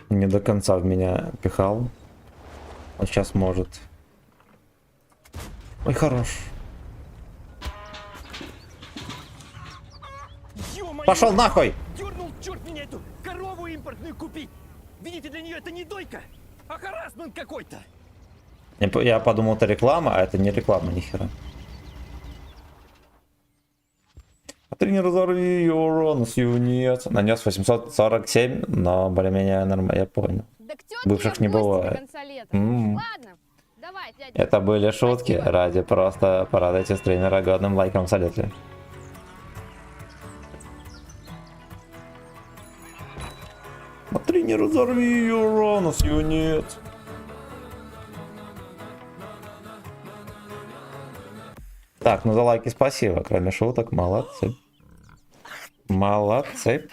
Не до конца в меня пихал. А сейчас может. Ой, хорош. Пошел нахуй! Дернул черт меня эту корову импортную купить! Видите, для нее это не дойка, а харассмент какой-то! Я подумал, это реклама, а это не реклама, нихера. А ты не разорви урон с юнец. Нанес 847, но более-менее нормально, я понял. Да к тётке Бывших я не в гости до бывает. конца лета. М. Ладно, давай, дядя. Это были шутки Спасибо. ради просто порадуйте стримера годным лайком салюты. Смотри, не разорви урон с юнец. Так, ну за лайки спасибо, кроме шуток, молодцы. Молодцы.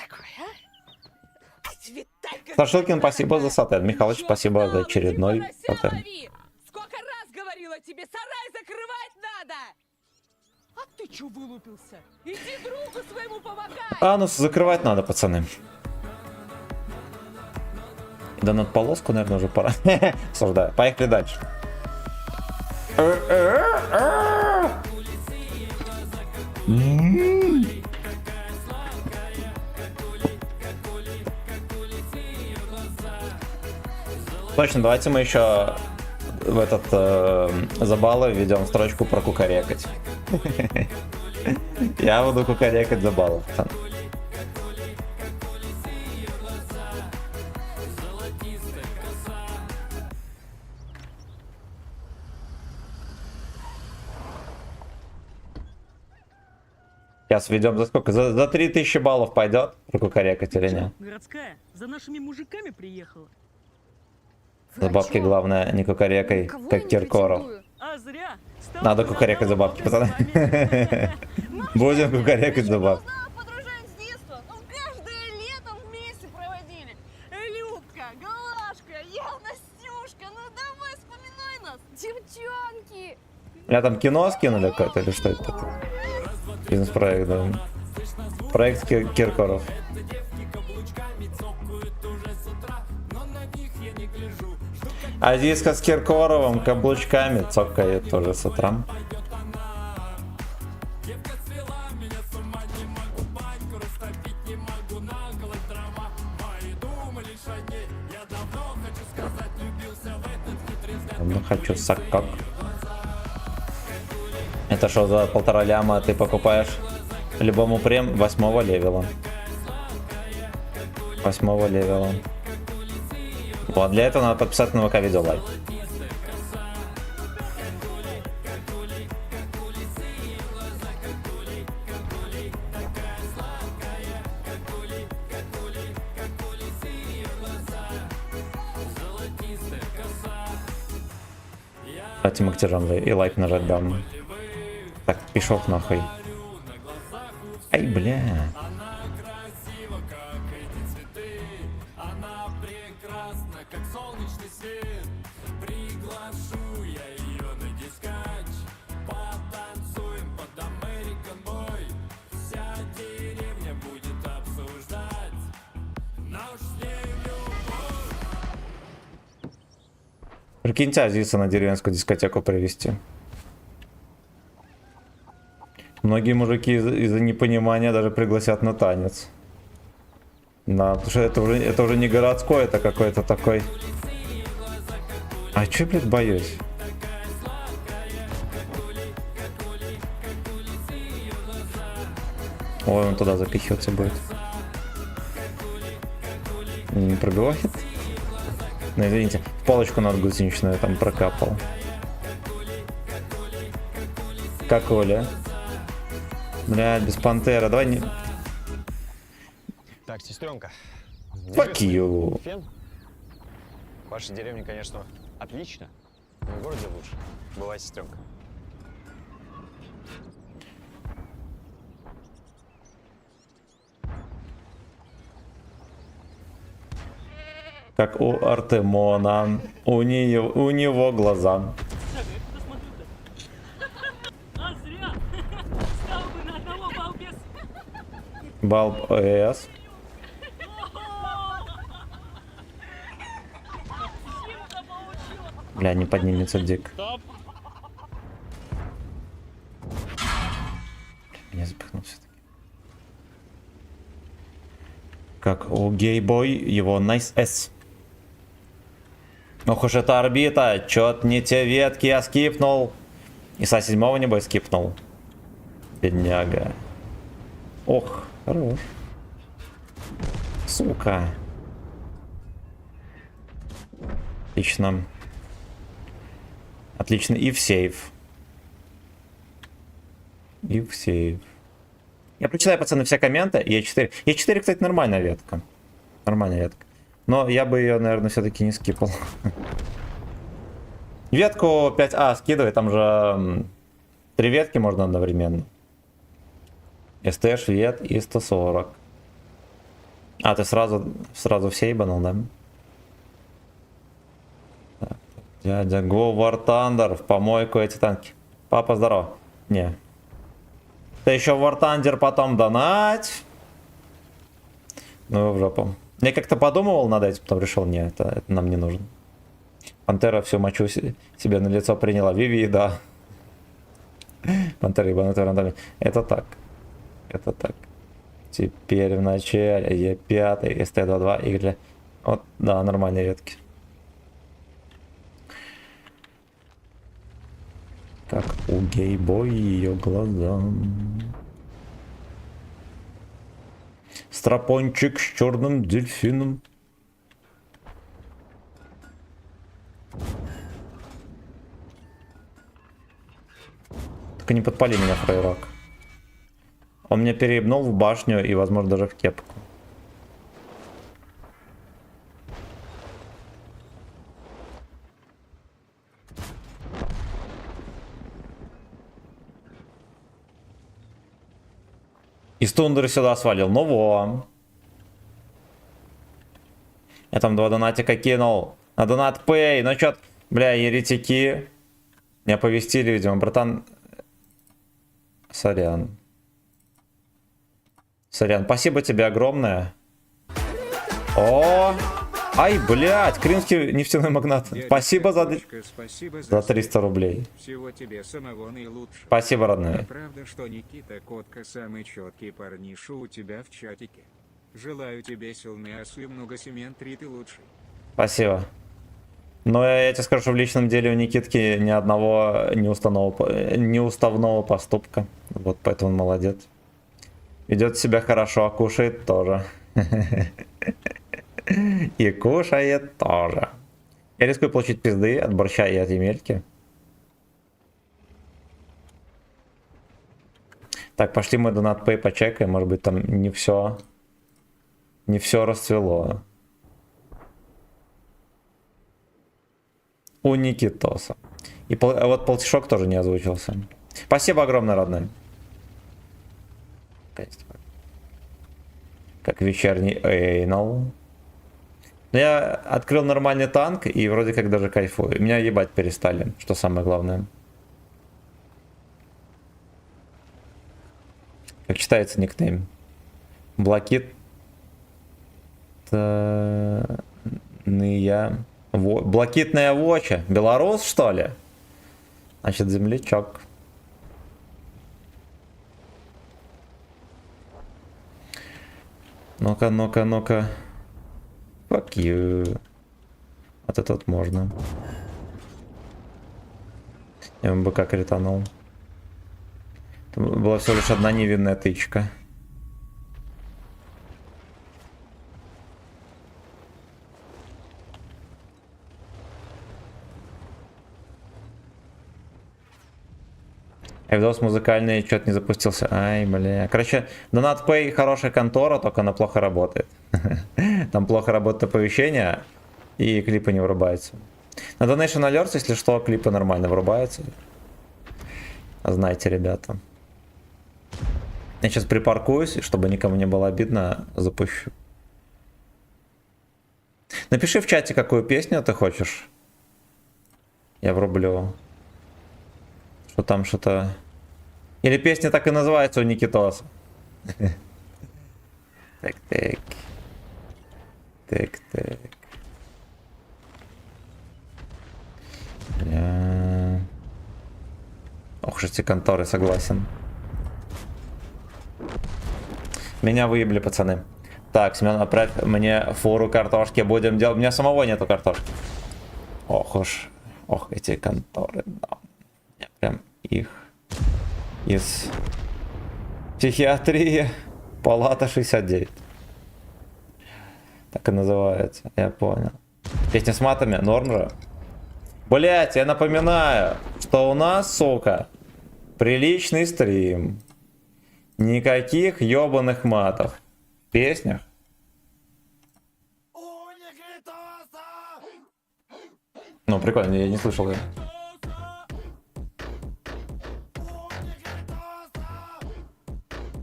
Сашилкин, спасибо за сатен. Михалыч, спасибо за очередной сатен. Сколько раз говорила тебе, сарай закрывать надо! А ты чё вылупился? Иди другу своему помогай! Анус закрывать надо, пацаны. Да над полоску, наверное, уже пора. Осуждаю. Поехали дальше. Точно, давайте мы еще в этот забалы введем строчку про кукарекать. Я буду кукарекать забалы, пацаны. Сейчас ведем за сколько? За 3000 баллов пойдет прокукарекать или нет? Городская, за нашими мужиками приехала. За бабки главное не кукарекай, как Киркоров. А зря. Надо кукарекать за бабки, пацаны. Будем кукарекать за бабки. Подружаем с детства, ну каждое лето вместе проводили. Любка, Глашка, я, Настюшка, ну давай вспоминай нас. Девчонки! Меня там кино скинули какое-то или что это такое? Бизнес-проект, да. Проект Киркоров. А диска с Киркоровым каблучками цокает тоже с утра. Ну, хочу сакок. Это что за 1,5 ляма ты покупаешь любому прем 8 левела? 8 левела. Вот, для этого надо подписаться на ВК видео лайк. Кстати, мы к тяжам и лайк нажать дам. Так, пішов нахуй. Ай, бля. Прикиньте, Азиса на деревенскую дискотеку привезти. Многие мужики из-за непонимания даже пригласят на танец. Да, потому что это уже не городской, это какой-то такой... А чё, блядь, боюсь? Ой, он туда запихиваться будет. Не пробивает? Ну, извините, в палочку надо гусеничную там прокапал. Как Оля? Блядь, без пантера, давай не... Так, сестренка. Fuck you. Фен? Ваша деревня, конечно, отлично, но в городе лучше. Бывай, сестренка. Как у Артемона. У него глаза. А зря! Стал бы на одного балбес! Балб С. Бля, не поднимется дик. Я запихнул все-таки. Как у гейбой его Nice S. Ох уж эта орбита, чё-то не те ветки я скипнул. И со 7-го небось скипнул. Бедняга. Ох, хорош. Сука. Отлично. Отлично. И в сейф. И в сейф. Я прочитаю, пацаны, все комменты. Е4. Е4, кстати, нормальная ветка. Нормальная ветка. Но я бы ее, наверное, все-таки не скипал. Ветку 5А скидывай, там же 3 ветки можно одновременно. СТ, швед и 140. А, ты сразу все ебанул, да? Так, дядя Го War Thunder в помойку эти танки. Папа, здорово. Не. Ты еще в War Thunder потом донать. Ну, в жопу. Я как-то подумывал над этим, потом решил, нет, это нам не нужно. Пантера всю мочу себе на лицо приняла. Виви, да. Пантера ебанутая рандомит. Это так. Это так. Теперь в начале Е5, СТ-22, Y. Вот, да, нормальные ветки. Как у гейбой ее глаза. Страпончик с черным дельфином. Только не подпали меня, фрейрак. Он меня переебнул в башню и, возможно, даже в кепку. Из тундры сюда свалил. Ну во. Я там 2 донатика кинул. На донат пэй. Ну чё, бля, еретики. Меня оповестили, видимо, братан. Сорян. Сорян, спасибо тебе огромное. О! Ай, блядь, крымский нефтяной магнат. Спасибо за 300 рублей. Всего тебе самого наилучшего. Спасибо, родные. А правда, что Никита Котка самый четкий парниша у тебя в чатике? Желаю тебе сильной осы и много семен, 3 ты лучший. Спасибо. Но я тебе скажу, что в личном деле у Никитки ни одного неуставного поступка. Вот поэтому он молодец. Ведет себя хорошо, а кушает тоже. И кушает тоже. Я рискую получить пизды от борща и от Емельки. Так, пошли мы донат пэй почекаем. Может быть, там не все расцвело. У Никитоса. И вот полтишок тоже не озвучился. Спасибо огромное, родной. Как вечерний эйнал. Я открыл нормальный танк и вроде как даже кайфую. Меня ебать перестали, что самое главное. Как читается никнейм? Блокит. Блокитная воча. Белорус, что ли? Значит, землячок. Ну-ка, ну-ка, ну-ка. Fuck you. Вот это вот можно. Я МБК кританул. Это была всего лишь одна невинная тычка. Видос музыкальный что-то не запустился. Ай, бля. Короче, Donut Pay хорошая контора, только она плохо работает. Там плохо работает оповещение, и клипы не вырубаются. На Donation Alerts, если что, клипы нормально вырубаются. Знаете, ребята. Я сейчас припаркуюсь, чтобы никому не было обидно, запущу. Напиши в чате, какую песню ты хочешь. Я врублю. Что там что-то... Или песня так и называется у Никитоса. Так. Так. Бля. Ох, уж эти конторы, согласен. Меня выебли, пацаны. Так, Семен, отправь мне фуру картошки, будем делать. У меня самого нету картошки. Ох уж. Ох, эти конторы, да. Я прям их из психиатрии. Палата 69. Так и называется, я понял. Песня с матами, норм же? Блять, я напоминаю, что у нас, сука, приличный стрим. Никаких ёбаных матов. В песнях. Ну, прикольно, я не слышал ее.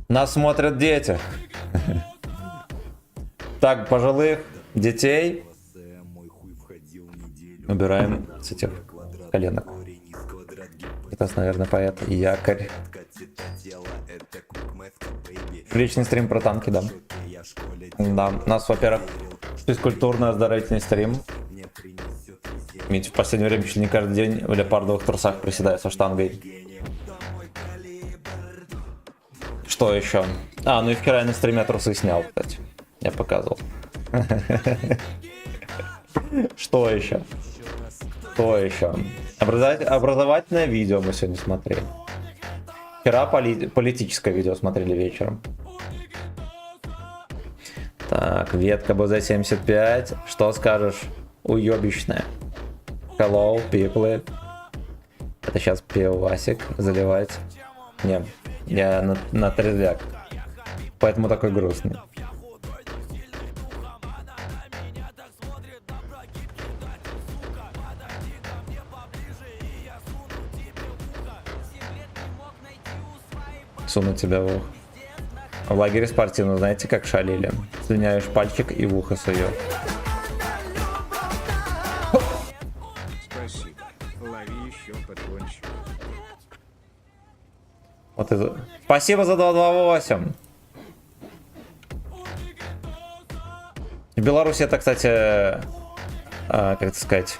Нас смотрят дети. Так, пожилых детей убираем с этих коленок. Это, наверное, поэт Якорь. Личный стрим про танки, да. Да, у нас, во-первых, физкультурно-оздоровительный стрим. Митя в последнее время чуть ли не каждый день в леопардовых трусах приседает со штангой. Что еще? А, ну и вчера я на стриме трусы снял, кстати. Я показывал. Что еще? Что еще? Образовательное видео мы сегодня смотрели. Вчера политическое видео смотрели вечером. Так, ветка БЗ-75. Что скажешь? Уебищная. Hello, people. Это сейчас пивасик заливать. Не, я на трезвяк. Поэтому такой грустный. Суну тебя в ухо. В лагере спортивном, знаете, как шалили? Слюняешь пальчик и в ухо сует. Спасибо. Лови еще патрончик. Вот это. Спасибо за 228. В Беларуси это, кстати, как это сказать,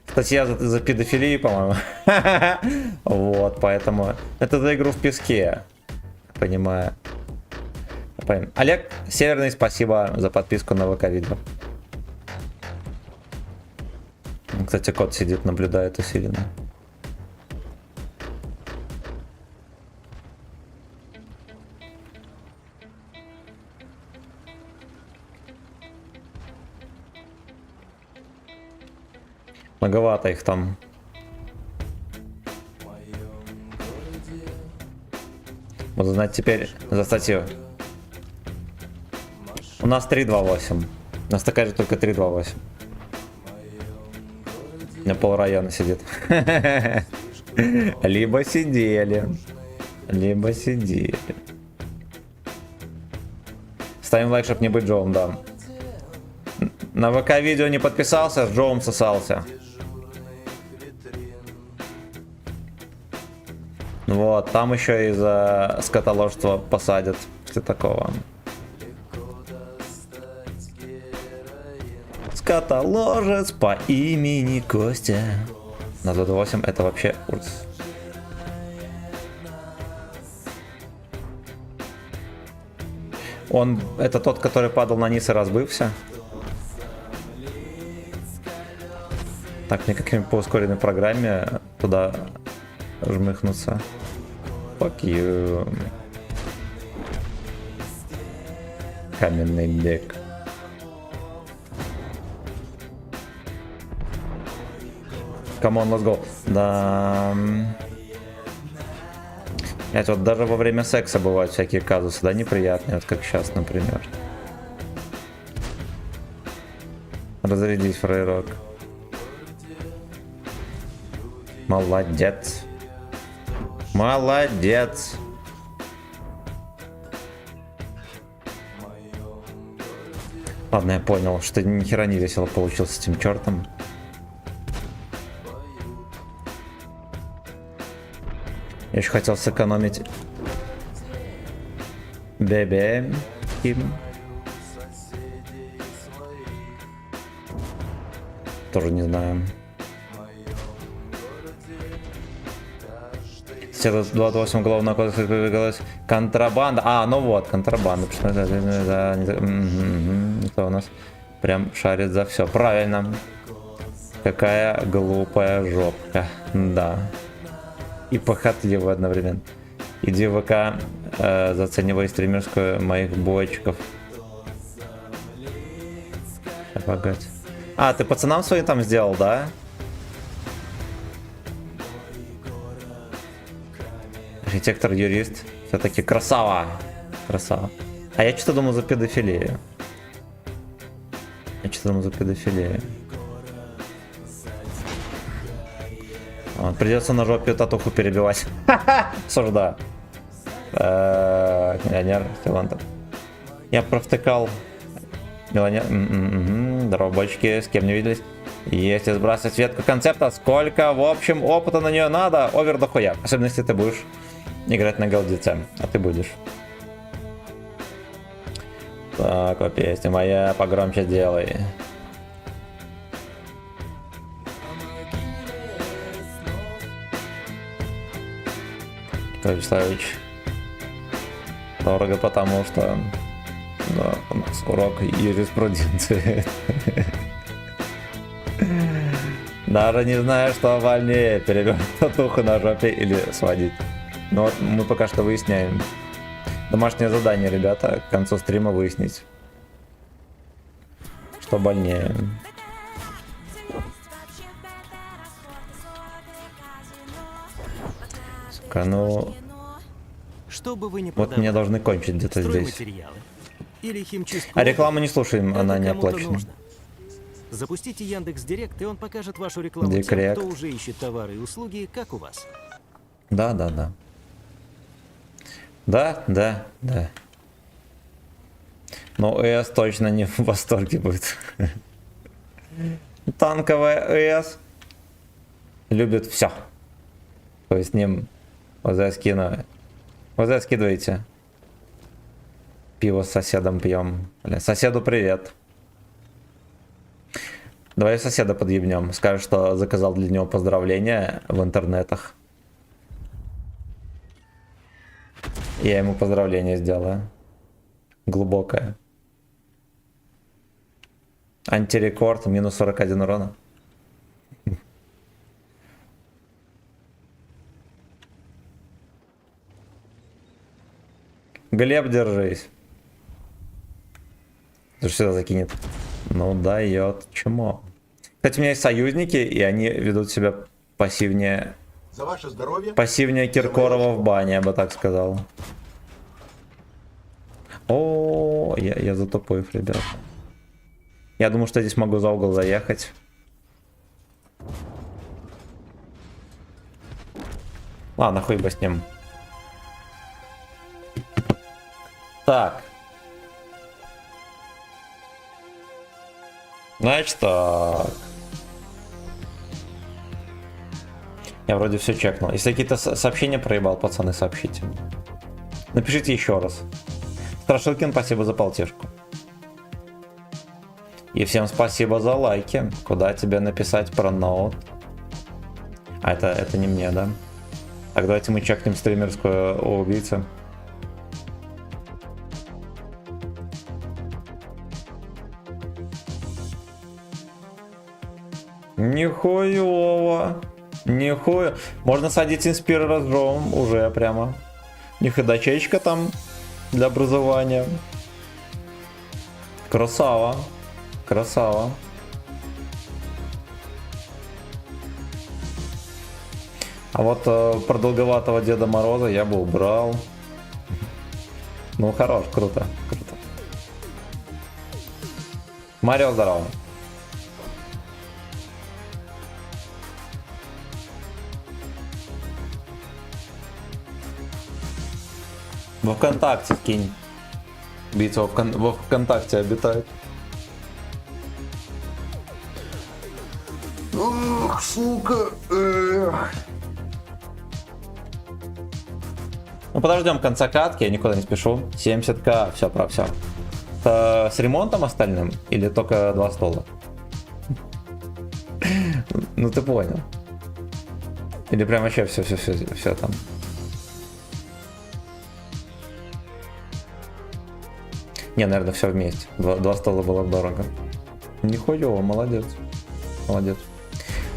статья за педофилию, по-моему. Вот, поэтому это за игру в песке. Понимаю. Олег Северный, спасибо за подписку на ВК-видео. Кстати, кот сидит, наблюдает усиленно. Многовато их там. Буду знать теперь за статью. У нас 328. У нас такая же, только 328. У меня пол района сидит. Либо сидели. Либо сидели. Ставим лайк, чтобы не быть Джоом, да. На ВК видео не подписался, с Джоом сосался. Вот, там еще и за скотоложство посадят. Что такого? Скотоложец по имени Костя. На 228 это вообще ужас. Он, это тот, который падал на низ и разбился. Так, мне как-нибудь по ускоренной программе туда жмыхнуться. Fuck you. Каменный бег. Come on, let's go. Да. Это вот даже во время секса бывают всякие казусы, да, неприятные, вот как сейчас, например. Разрядись, фрейрок. Молодец. Молодец. Ладно, я понял, что ни хера не весело получилось с этим чертом. Я еще хотел сэкономить бебе им. Тоже не знаю. Сейчас 28 уголовного кодекса появилась контрабанда. А, ну вот, контрабанда. Это у нас прям шарит за все. Правильно. Какая глупая жопка. Да. И похотливая одновременно. Иди в ВК, заценивай стримерскую моих бочков. Богать. А, ты пацанам своим там сделал, да? Архитектор, юрист. Все-таки красава. Красава. А я что-то думал за педофилию. Вот, придется на жопе татуху перебивать. Сужда. Миллионер, Филантов. Я провтыкал. Миллионер. Здорово, бочки, с кем не виделись. Если сбрасывать ветку концепта, сколько, в общем, опыта на нее надо, овер дохуя. Особенно, если ты будешь играть на голдице. А ты будешь. Так, вот песня моя, погромче делай. Вячеславович. Дорого, потому что да, у нас урок юриспруденции. Даже не знаю, что больнее, перебивать татуху на жопе или сводить. Но вот мы пока что выясняем. Домашнее задание, ребята, к концу стрима выяснить, что больнее. Сука, ну... Что бы вы ни Вот мне должны кончить где-то здесь. Или химчистку. А рекламу не слушаем, она не оплачена. Запустите Яндекс.Директ, и он покажет вашу рекламу Директ. тем, кто уже ищет товары и услуги, как у вас. Да. Да. Но ЭС точно не в восторге будет. Танковая ЭС любит все. То есть с ним ОЗ скину. ОЗ скидывайте. Пиво с соседом пьем. Бля, соседу привет. Давай соседа подъебнем. Скажешь, что заказал для него поздравления в интернетах. Я ему поздравление сделаю. Глубокое. Антирекорд, минус 41 урона. Глеб, держись. Что сюда закинет? Ну дает чмо. Кстати, у меня есть союзники, и они ведут себя пассивнее. За ваше здоровье. Пассивнее Киркорова в бане, я бы так сказал. О, я за тупоев, ребят. Я думаю, что здесь могу за угол заехать. Ладно, хуй бы с ним. Так. Значит так. Я вроде все чекнул. Если какие-то сообщения проебал, пацаны, сообщите. Напишите еще раз. Страшилкин, спасибо за полтишку. И всем спасибо за лайки. Куда тебе написать про ноут? А это не мне, да? Так, давайте мы чекнем стримерскую убийцу. Нихуево. Нихуя. Можно садить инспира разгромом уже прямо. Ходачечка там для образования. Красава. Красава. А вот продолговатого Деда Мороза я бы убрал. Ну хорош, круто, круто. Марио, здорово. Во ВКонтакте кинь. Бийца во ВКонтакте обитает. сука. Ну, подождем конца катки, я никуда не спешу. 70к, все, про все. С ремонтом остальным или только 2 стола? Ну ты понял. Или прям вообще все там. Не, наверное, все вместе. 2 стола было дорого. Нихуево, молодец. Молодец.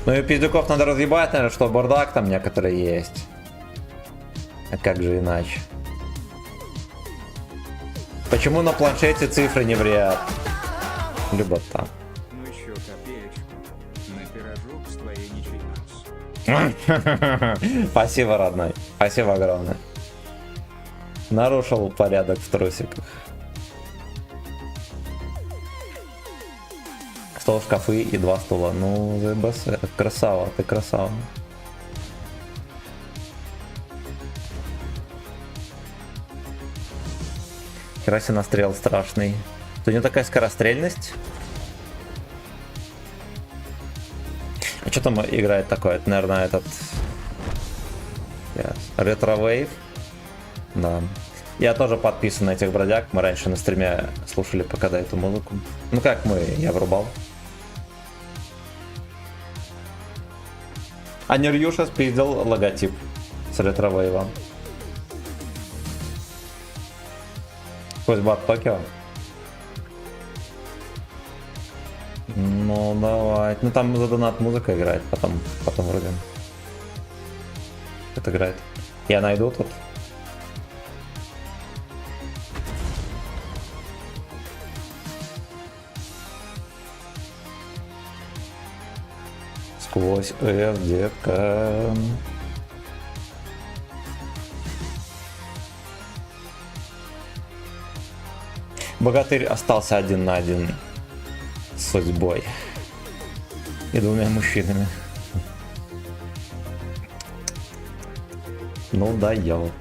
Ну и пиздюков надо разъебать, наверное, что бардак там некоторые есть. А как же иначе? Почему на планшете цифры не вряд? Любота. Ну еще копеечку. На пирожок с твоей ничего. Спасибо, родной. Спасибо огромное. Нарушил порядок в трусиках. Стол, шкафы и 2 стула. Ну, ЗБС, красава, ты красава. Хераси настрел страшный. Тут не такая скорострельность. А что там играет такое? Это, наверное, этот... Ретро-вейв. Да. Я тоже подписан на этих бродяг. Мы раньше на стриме слушали пока эту музыку. Ну как мы, я врубал. А Нерюша спиздил логотип с ретро-вейвом. Пусть бат Токио. Ну давай. Ну там за донат музыка играет, потом вроде. Это играет. Я найду тут. Сквозь F, детка. Богатырь остался 1 на 1 с судьбой и 2 мужчинами. Ну дает.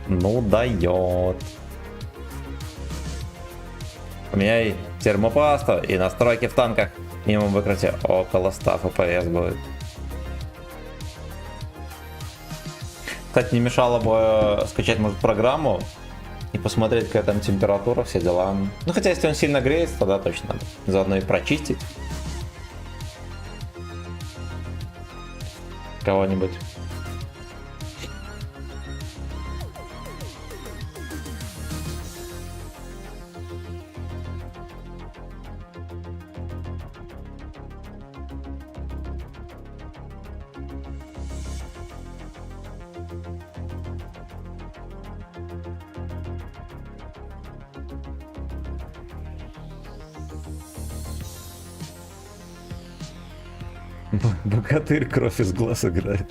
Ну дает. Поменяй термопасту и настройки в танках. Минимум выкрути около 100 FPS будет. Кстати, не мешало бы скачать, может, программу и посмотреть, какая там температура, все дела. Ну, хотя, если он сильно греется, тогда точно надо. Заодно и прочистить кого-нибудь. Богатырь кровь из глаз играет.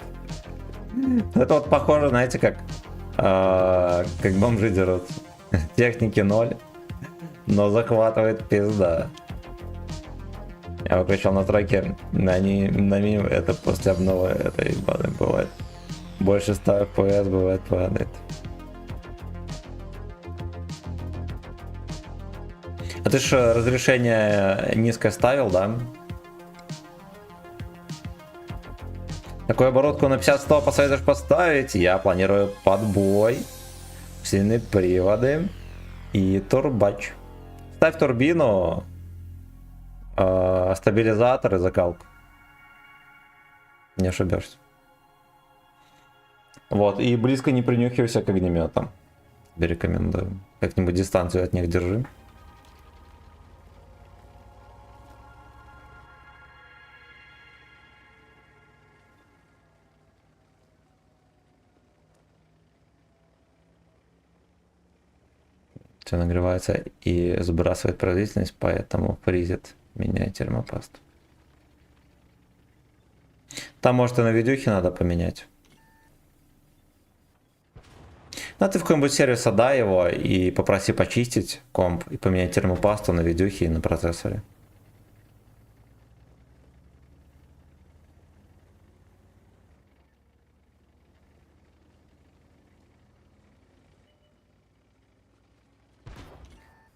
Это вот похоже, знаете, как бомжи дерут. Техники 0, но захватывает пизда. Я выключил настройки на минимум, это после обновы это ебаное бывает. Больше 100 FPS бывает падает. А ты ж разрешение низкое ставил, да? Такую оборотку на 50-100 посоветуешь поставить? Я планирую подбой, сильные приводы и турбач. Ставь турбину, стабилизатор и закалку. Не ошибешься. Вот, и близко не принюхивайся к огнеметам. Рекомендую. Как-нибудь дистанцию от них держи. Все нагревается и сбрасывает производительность, поэтому фризит. Меняй термопасту. Там, может, и на видюхе надо поменять. Ну, ты в какой-нибудь сервис отдай его и попроси почистить комп и поменять термопасту на видюхе и на процессоре.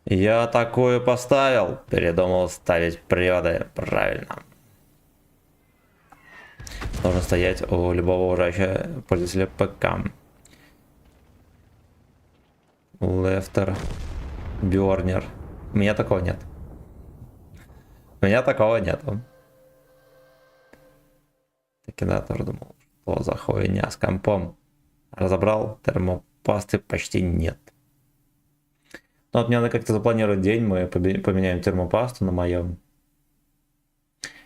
Я такое поставил, передумал ставить приводы, правильно. должен стоять у любого уважающего пользователя ПК. Лефтер. Бёрнер. У меня такого нет. У меня такого нету. Так и да, тоже думал, что за хуйня с компом. Разобрал, термопасты почти нет. Но вот мне надо как-то запланировать день, мы поменяем термопасту на моем.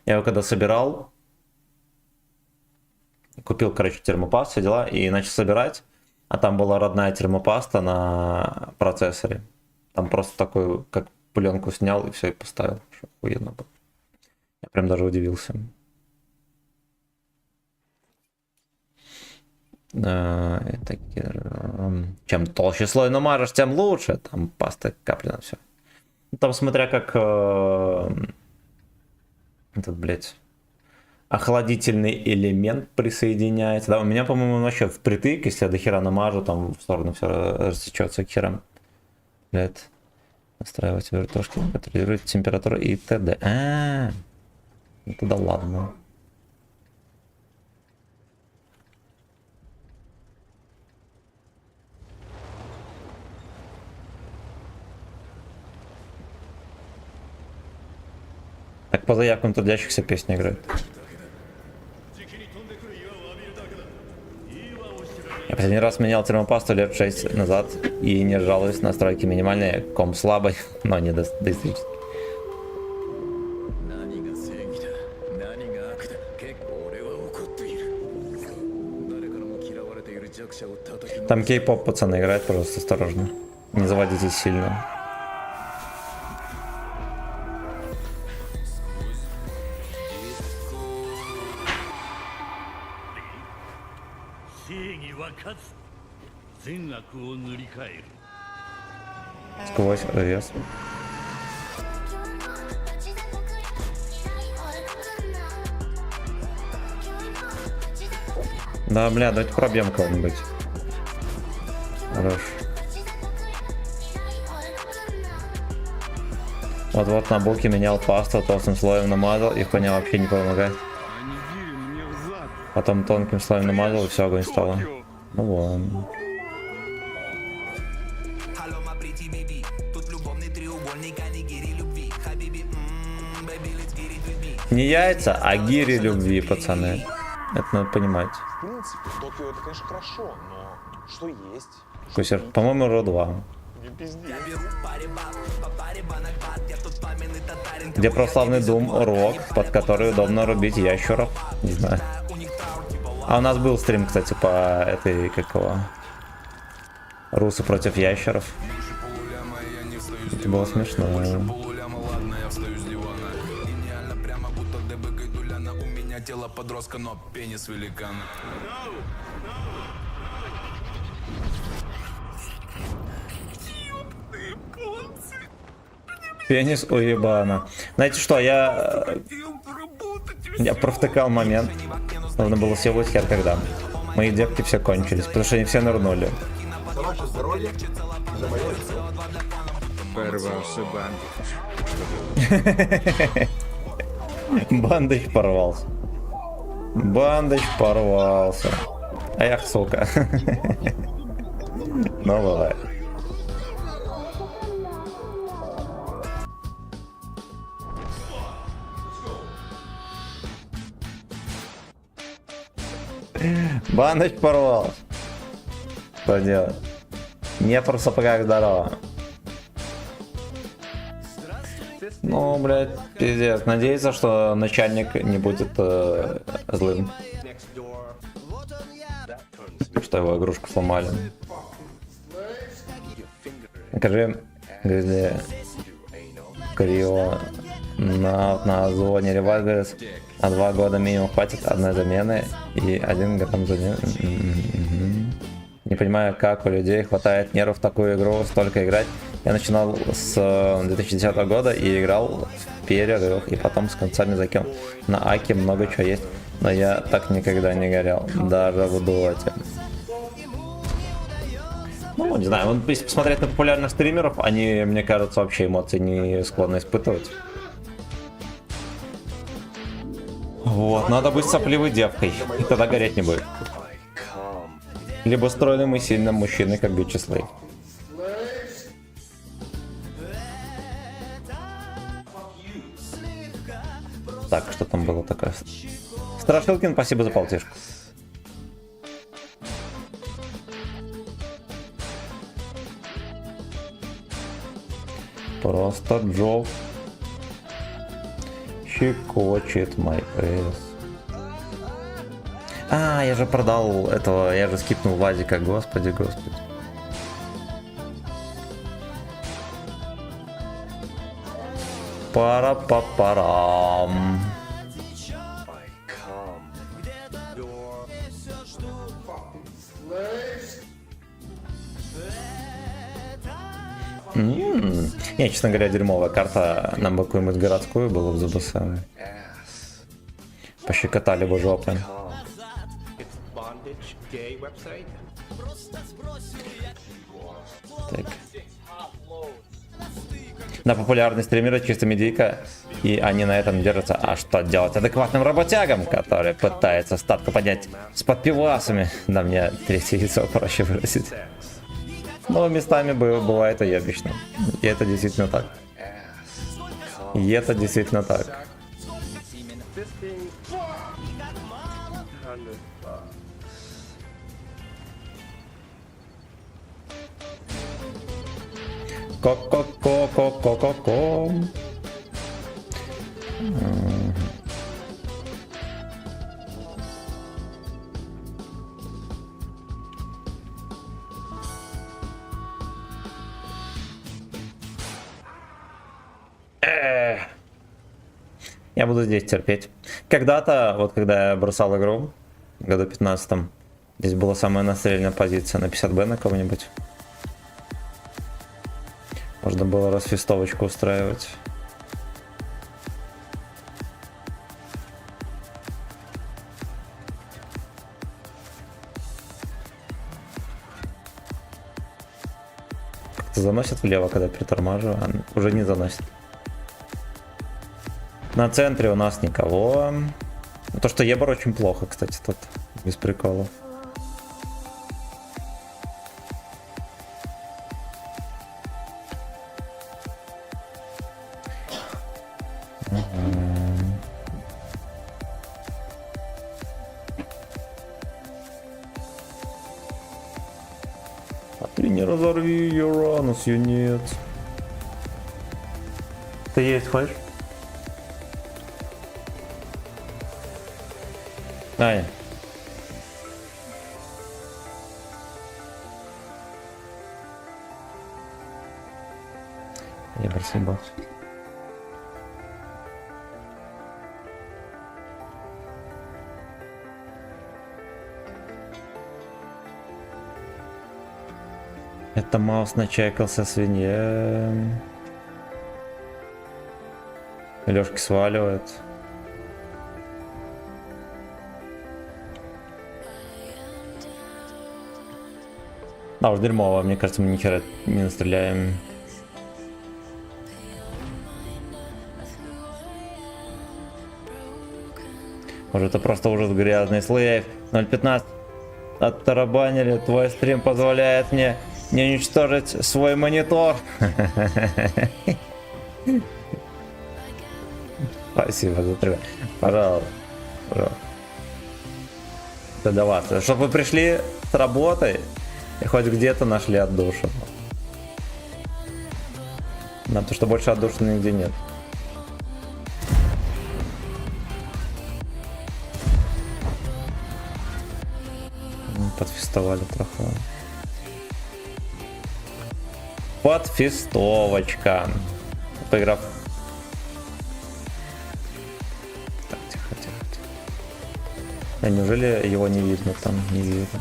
Я его когда собирал, купил, короче, термопасту, все дела, и начал собирать, а там была родная термопаста на процессоре. Там просто такую, как пленку снял и все, и поставил. Что охуенно было. Я прям даже удивился. Чем толще слой намажешь, тем лучше. Там паста каплена, все. Там смотря как этот, блядь, охладительный элемент присоединяется. Да, у меня, по-моему, вообще впритык, если я до хера намажу, там в сторону все рассечется к херам. Блядь. Настраивать вертушки, контролирует температуру и т.д. Ну тогда ладно. Так по заявкам трудящихся песни играют. Я последний раз менял термопасту лет 6 назад и не жалуюсь, настройки минимальные, комп слабый, но не действительно. Там кей-поп, пацаны, играет, пожалуйста, осторожно. Не заводитесь сильно. Сквозь ОС. Да, бля, давайте пробьем кого-нибудь. Хорош. Вот на булке менял пасту, толстым слоем намазал, и хуйня вообще не помогает. Потом тонким слоем намазал, и все, огонь стало. Ну вон. Не яйца, а гири любви, пацаны. Это надо понимать. В принципе, Токио это, конечно, хорошо, но что есть? Кусер, по-моему, Ро 2. Где прославный Doom Рок, под который удобно рубить ящеров. Не знаю. А у нас был стрим, кстати, по этой, как его, русы против ящеров. Это было смешно. Тело подростка, но пенис великан. Пенис уебана. Знаете что, я провтыкал момент. Нужно было съебать хер когда. Мои девки все кончились, потому что они все нырнули. За ваше здоровье, за мое Порвался бандит. Бандыч порвался. Бандыч порвался. Эх, сука. Ну, бывает. Бандыч порвался. Что делать? Не про сапогах здорово. Ну, блядь, пиздец. Надеюсь, что начальник не будет злым. Что его игрушку сломали. Скажи, где Крио на зоне ревайвес на 2 года минимум хватит одной замены и 1 грамм замены. Не понимаю, как у людей хватает нервов в такую игру столько играть. Я начинал с 2010 года и играл в перерывах, и потом с концами закинул. На Аке много чего есть, но я так никогда не горел, даже в доте. Ну, не знаю, если посмотреть на популярных стримеров, они, мне кажется, вообще эмоций не склонны испытывать. Вот, надо быть сопливой девкой, и тогда гореть не будет. Либо стройным и сильным мужчиной, как Вячеслав. Так, что там было такое? Страшилкин, спасибо за полтишку. Просто Джо щекочет мой эс. А, я же продал этого, я же скипнул Владика, господи, господи. Пара-па-парам. Не, честно говоря, дерьмовая карта. Нам бы какую-нибудь городскую было в ЗБС. Пощекотали бы жопы. Так. На популярные стримеры чисто медийка, и они на этом держатся. А что делать адекватным работягам, которые пытаются статку поднять с подпивасами? Да мне третье яйцо проще выразить. Но местами бывает и ебично. И это действительно так. И это действительно так. Ко-ко-ко-ко-ко-ко-ко. Я буду здесь терпеть. Когда-то, вот когда я бросал игру, в году 15-м, здесь была самая настреленная позиция на 50Б на кого-нибудь. Можно было расфестовочку устраивать. Как-то заносит влево, когда притормаживаю, а уже не заносит. На центре у нас никого. То, что Ебор очень плохо, кстати, тут без приколов. А ты не разорви Юранус, юнец. Ты есть хочешь? Аня. Я просыпался. Это Маус начекался свинья. Лёшки сваливает. А уж дерьмово, мне кажется, мы ни хера не настреляем. Может, это просто ужас грязный. Слэйв 0.15 оттарабанили. Твой стрим позволяет мне не уничтожить свой монитор. Спасибо за трек. Пожалуйста. Это до вас. Чтобы вы пришли с работы и хоть где-то нашли отдушину. Да, потому что больше отдушины нигде нет. Подфестовали трохи. Подфестовочка. Поиграв. Так, тихо, тихо, тихо. А неужели его не видно там? Не видно.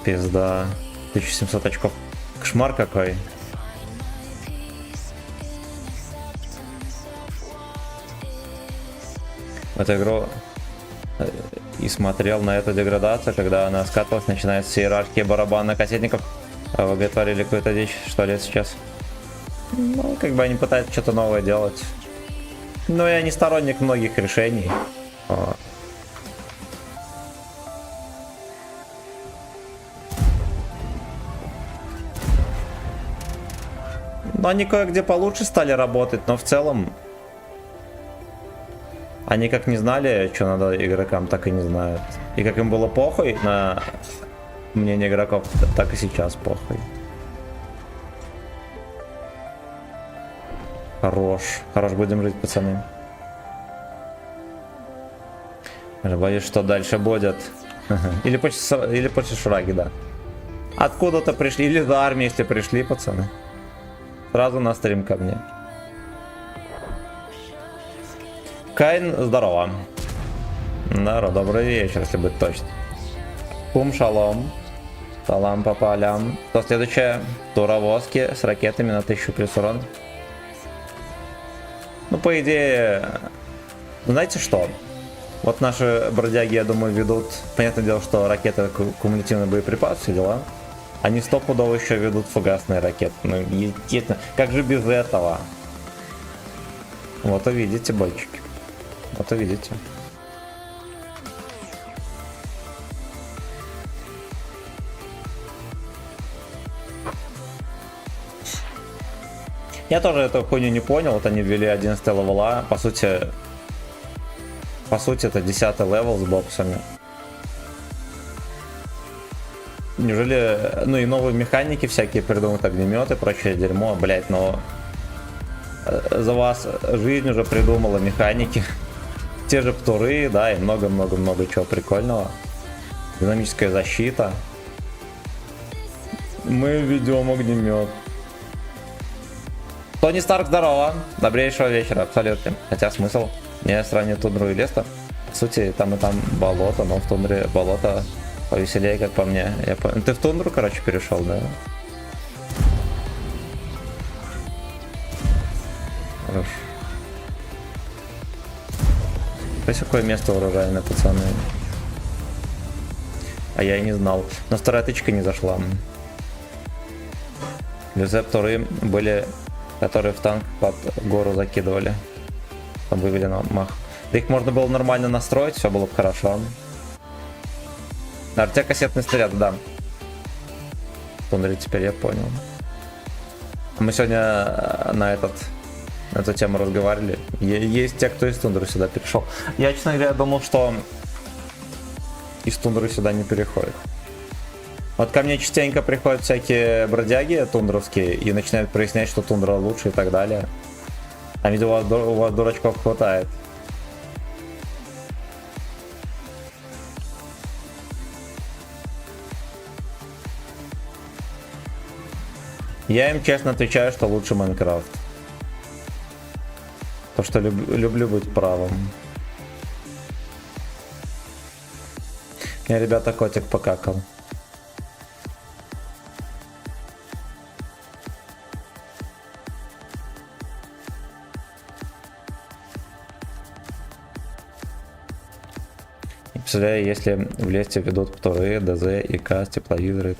Пизда. 1700 очков. Кошмар какой. В эту игру и смотрел на эту деградацию, когда она скатывалась, начинается с иерархии барабанно-кассетников. А вы творили какую-то дичь, что ли, сейчас? Ну, как бы они пытаются что-то новое делать. Но я не сторонник многих решений. Вот. Но они кое-где получше стали работать, но в целом они как не знали, что надо игрокам, так и не знают. И как им было похуй на мнение игроков, так и сейчас похуй. Хорош. Хорош, будем жить, пацаны. Боюсь, что дальше будет. Или после Шураги, да. Откуда-то пришли, или за армией, если пришли, пацаны. Сразу на стрим ко мне. Кайн, здорово. Здорово, добрый вечер, если быть точно. Кум шалом. Салам по полям. Что следующее? Туровозки с ракетами на 1000 плюс урон. Ну, по идее, знаете что? Вот наши бродяги, я думаю, ведут... Понятное дело, что ракеты, кумулятивный боеприпас, все дела. Они стопудово еще ведут фугасные ракеты. Ну, естественно. Как же без этого? Вот увидите, бойчики. Вот увидите. Я тоже эту хуйню не понял. Вот они ввели 11 левела. По сути, это 10 левел с боксами. Неужели, ну и новые механики всякие придумают, огнеметы, прочее дерьмо, блять, но за вас жизнь уже придумала механики. Те же птуры, да, и много-много-много чего прикольного. Динамическая защита. Мы ведем огнемет. Тони Старк, здорово. Добрейшего вечера, абсолютно. Хотя смысл не сравнить тундру и лес-то. По сути, там и там болото, но в тундре болото повеселее, как по мне. Ты в тундру, короче, перешел, да? Хорошо. То есть какое место урожайное, пацаны? А я и не знал. Но вторая тычка не зашла. Рецепторы были, которые в танк под гору закидывали. Там вывели на мах. Да их можно было нормально настроить, все было бы хорошо. Артя кассетный снаряд, да. Тундре теперь я понял. Мы сегодня на эту тему разговаривали. Есть те, кто из тундры сюда перешел. Я, честно говоря, думал, что из тундры сюда не переходит. Вот ко мне частенько приходят всякие бродяги тундровские и начинают прояснять, что тундра лучше и так далее. А видимо, у вас дурачков хватает. Я им честно отвечаю, что лучше Майнкрафт. То, что люблю быть правым. Я, ребята, котик покакал. Представляю, если в лесте ведут птуры, ДЗ, ИК, тепловизоры.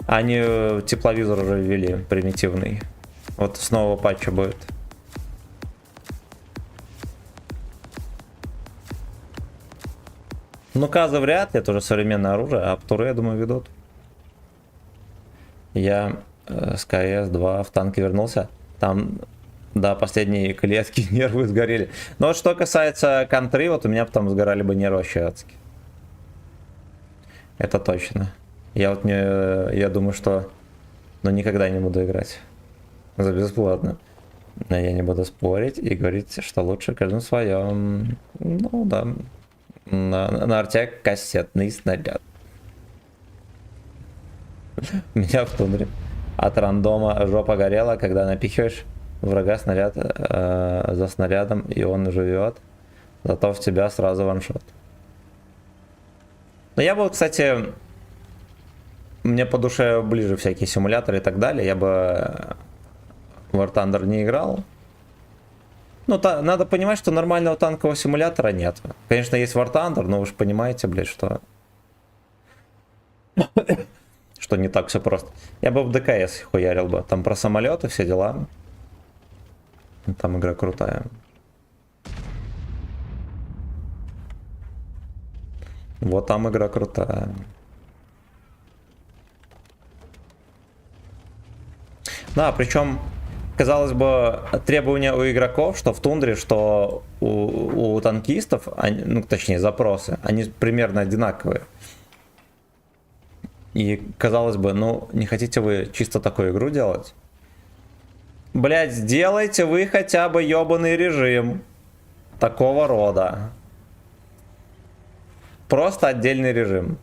Они тепловизор уже ввели, примитивный. Вот с нового патча будет. Ну, Казы вряд ли, это уже современное оружие, а птуры, я думаю, ведут. Я с КС-2 в танке вернулся. Там, да, последние клетки, нервы сгорели. Но вот что касается контры, вот у меня потом сгорали бы нервы вообще адски. Это точно. Я думаю, что никогда не буду играть за бесплатно. Но я не буду спорить и говорить, что лучше каждому своем. Ну да. На арте кассетный снаряд. Меня в тундре от рандома жопа горела, когда напихиваешь врага снаряд за снарядом, и он живет. Зато в тебя сразу ваншот. Но я бы, кстати, мне по душе ближе всякие симуляторы и так далее. Я бы в War Thunder не играл. Ну, надо понимать, что нормального танкового симулятора нет. Конечно, есть War Thunder, но вы же понимаете, блядь, что не так все просто. Я бы в ДКС хуярил бы. Там про самолеты, все дела. Там игра крутая. Вот там игра крутая. Да, причем, казалось бы, требования у игроков, что в тундре, что у танкистов, ну точнее запросы, они примерно одинаковые. И казалось бы, ну не хотите вы чисто такую игру делать? Блять, сделайте вы хотя бы ебаный режим такого рода. Просто отдельный режим.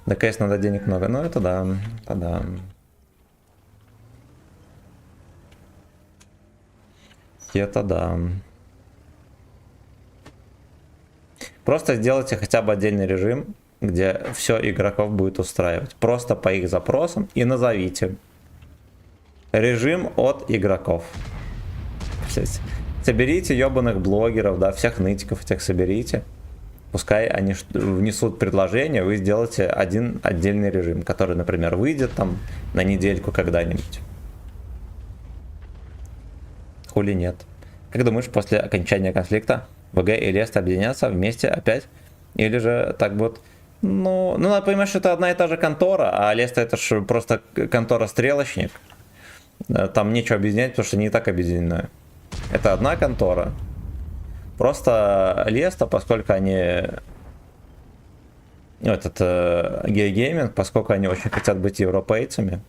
Да, конечно, надо денег много. Ну, это да. Это да. Это да. Просто сделайте хотя бы отдельный режим, где все игроков будет устраивать. Просто по их запросам и назовите. Режим от игроков. Соберите ебаных блогеров, да, всех нытиков этих соберите. Пускай они внесут предложение, вы сделаете один отдельный режим, который, например, выйдет там на недельку когда-нибудь. Хули нет. Как думаешь, после окончания конфликта ВГ и Лест объединятся вместе опять? Или же так будет? Ну, надо понимать, что это одна и та же контора, а Лест это же просто контора-стрелочник. Там нечего объединять, потому что не так объединено. Это одна контора. Просто Леста, поскольку они... Этот гей-гейминг, поскольку они очень хотят быть европейцами,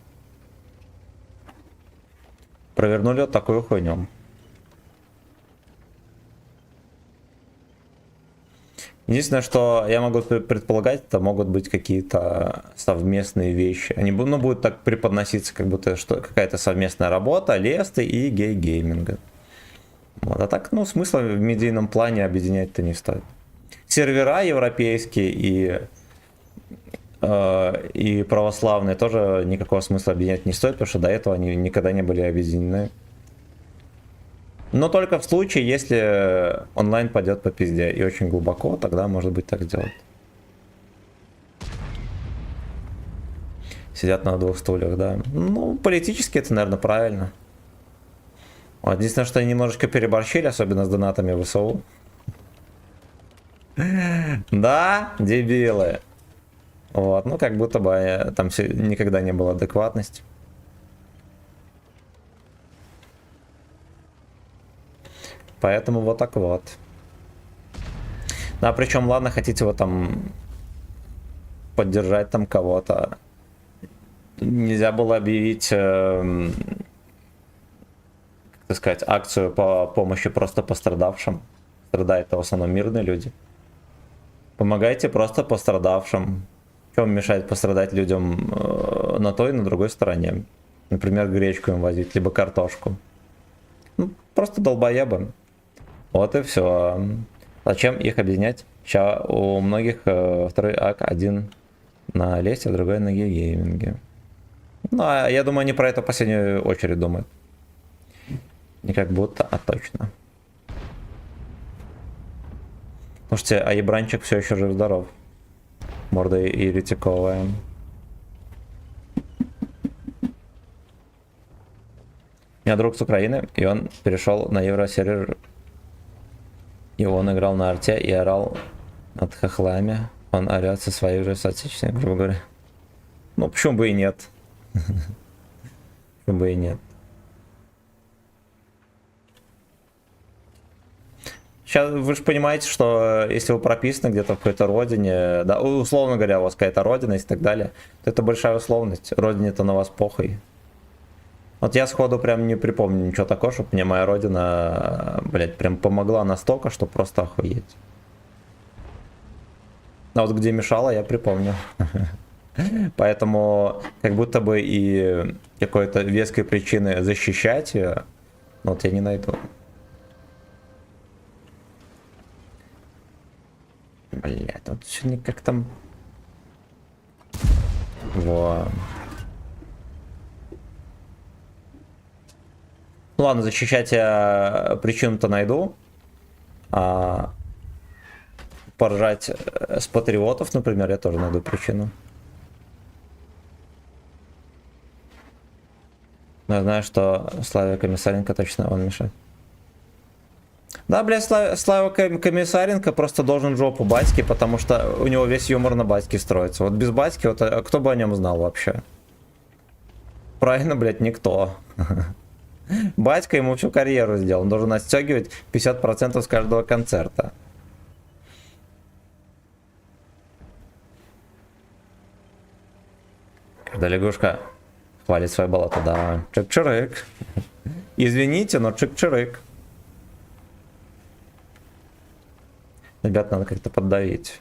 провернули вот такую хуйню. Единственное, что я могу предполагать, это могут быть какие-то совместные вещи. Они будут так преподноситься, как будто что какая-то совместная работа Лесты и гей-гейминга. Вот. А так, ну, смысла в медийном плане объединять-то не стоит. Сервера европейские и православные тоже никакого смысла объединять не стоит, потому что до этого они никогда не были объединены. Но только в случае, если онлайн пойдет по пизде и очень глубоко, тогда может быть так сделать. Сидят на двух стульях, да. Ну, политически это, наверное, правильно. Вот, единственное, что они немножечко переборщили, особенно с донатами в ВСУ. Да, дебилы. Вот, ну как будто бы там никогда не было адекватности. Поэтому вот так вот. Да, причем, ладно, хотите вы там поддержать там кого-то. Нельзя было объявить, как сказать, акцию по помощи просто пострадавшим. Страдают в основном мирные люди. Помогайте просто пострадавшим. Что вам мешает пострадать людям на той и на другой стороне? Например, гречку им возить, либо картошку. Ну, просто долбоебы. Вот и все. Зачем их объединять? Сейчас у многих второй ак, один на Лесте, а другой на гейминге. Ну, а я думаю, они про это в последнюю очередь думают. Не как будто, а точно. Слушайте, а Ебранчик все еще жив-здоров. Морда и ретиковая. У меня друг с Украины, и он перешел на евросервер. И он играл на арте и орал над хохлами. Он орет со своих же соотечественников, грубо говоря. Ну, почему бы и нет? Почему бы и нет? Сейчас вы же понимаете, что если вы прописаны где-то в какой-то родине, да, условно говоря, у вас какая-то родина и так далее, то это большая условность. Родине-то на вас похуй. Вот я сходу прям не припомню ничего такого, чтобы мне моя родина, блядь, прям помогла настолько, что просто охуеть. А вот где мешала, я припомню. Поэтому как будто бы и какой-то веской причины защищать ее, вот я не найду. Блядь, вот сегодня как там... Во. Ну ладно, защищать я причину-то найду. Поржать с патриотов, например, я тоже найду причину. Но я знаю, что Славе Комиссаренко точно он мешает. Да, блядь, Слава Комиссаренко просто должен жопу батьки, потому что у него весь юмор на батьке строится. Вот без батьки, вот, а кто бы о нем знал вообще? Правильно, блядь, никто. Батька ему всю карьеру сделал. Он должен отстегивать 50% с каждого концерта. Когда лягушка хвалит свое болото, да. Чик-чирик. Извините, но чик-чирик. Ребят, надо как-то поддавить.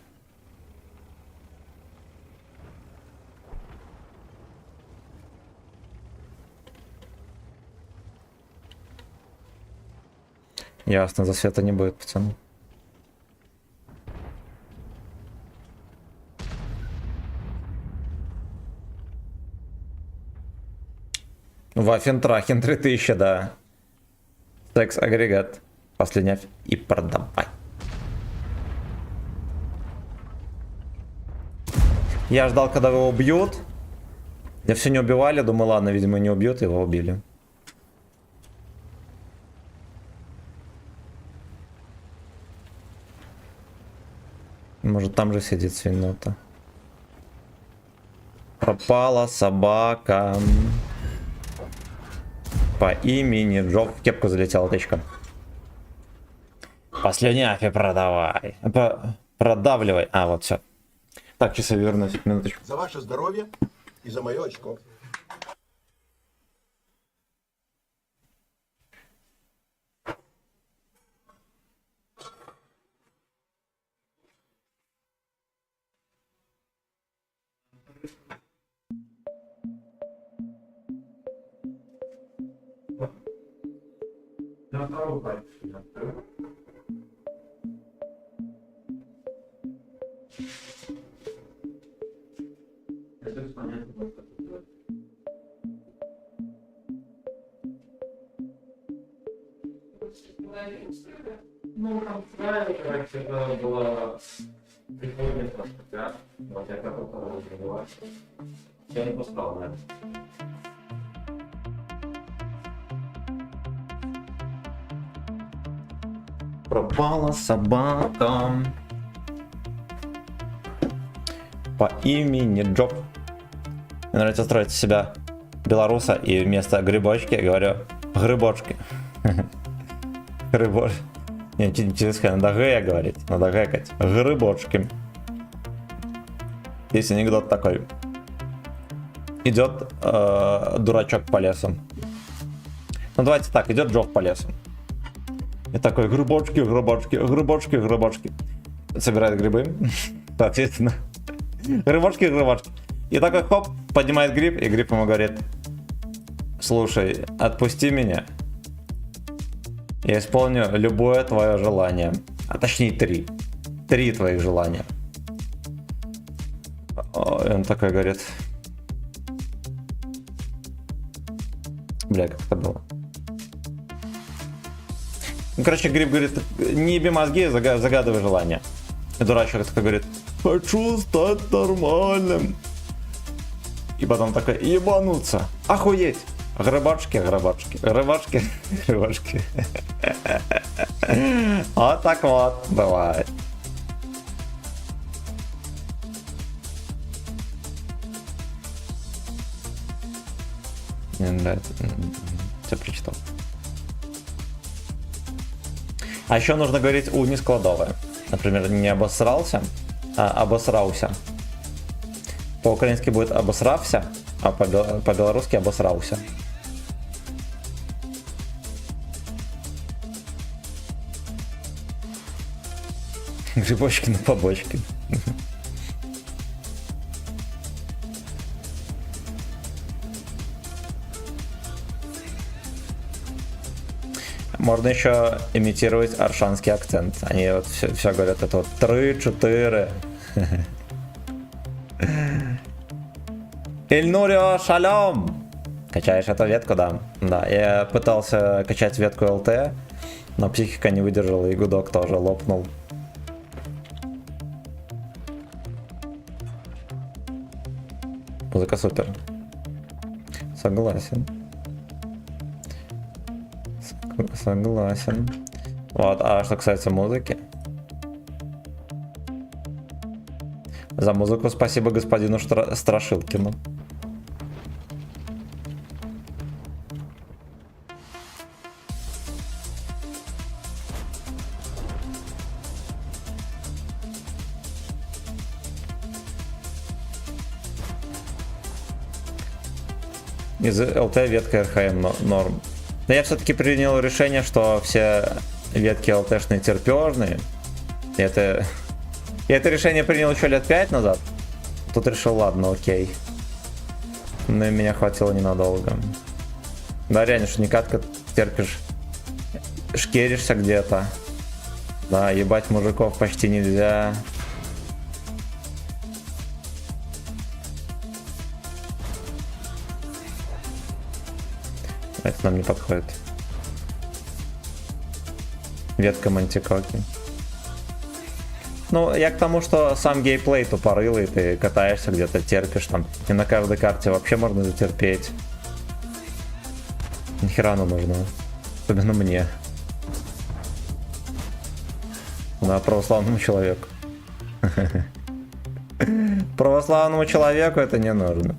Ясно, засвета не будет, пацаны. Вафентрахен 3000, да. Секс-агрегат. Последняя и продавай. Я ждал, когда его убьют. Я все не убивали, думаю, ладно, видимо, не убьют, его убили. Может, там же сидит свинота. Пропала собака по имени Джо. В кепку залетела тычка. Последний афи продавай. Продавливай. А, вот все. Так, часы вернусь. Минуточку. За ваше здоровье и за мое очко. Ну, там короче, это было прикольно просто, вот я как это развиваю. Я не пускал, да. Пропала собака по имени Джоб. Мне нравится строить из себя белоруса и вместо грибочки говорю грибочки. Грибочки. Не, через надо г говорить, надо гэкать. Грибочки. Есть анекдот такой. Идет дурачок по лесу. Ну давайте так, идет Джоб по лесу. И такой грибочки, грибочки, грибочки, грибочки. Собирает грибы, соответственно. Грибочки, грибочки. И такой хоп, поднимает гриб, и гриб ему говорит: слушай, отпусти меня. Я исполню любое твое желание. А точнее 3. 3 твоих желания. И он такой говорит: бля, как это было? Ну, короче, гриб говорит: не еби мозги, загадывай желание. И дурачок такой говорит: хочу стать нормальным. И потом такой: ебануться. Охуеть. Грибочки, грибочки, грибочки, грибочки. Вот так вот бывает. Мне нравится. Все прочитал. А еще нужно говорить у нескладовое. Например, не обосрался, а обосрался. По-украински будет обосрався, а по-белорусски обосрался. Грибочки на побочке. Можно еще имитировать аршанский акцент. Они вот все говорят это вот 3-4. Ильнурио шалом! Качаешь эту ветку, да. Да, я пытался качать ветку ЛТ, но психика не выдержала, и гудок тоже лопнул. Музыка супер. Согласен. Согласен. Вот, а что касается музыки. За музыку спасибо господину Страшилкину. Из ЛТ ветка РХМ норм. Но я все-таки принял решение, что все ветки ЛТшные терпежные. Я это решение принял еще лет 5 назад. Тут решил, ладно, окей. Но меня хватило ненадолго. Да, реально, что никак терпишь. Шкеришься где-то. Да, ебать мужиков почти нельзя. Это нам не подходит. Ветка мантикоки. Ну, я к тому, что сам геймплей тупорылый, ты катаешься где-то, терпишь там. И на каждой карте вообще можно затерпеть. Нихера оно нужно. Особенно мне. Да, православному человеку. Православному человеку это не нужно.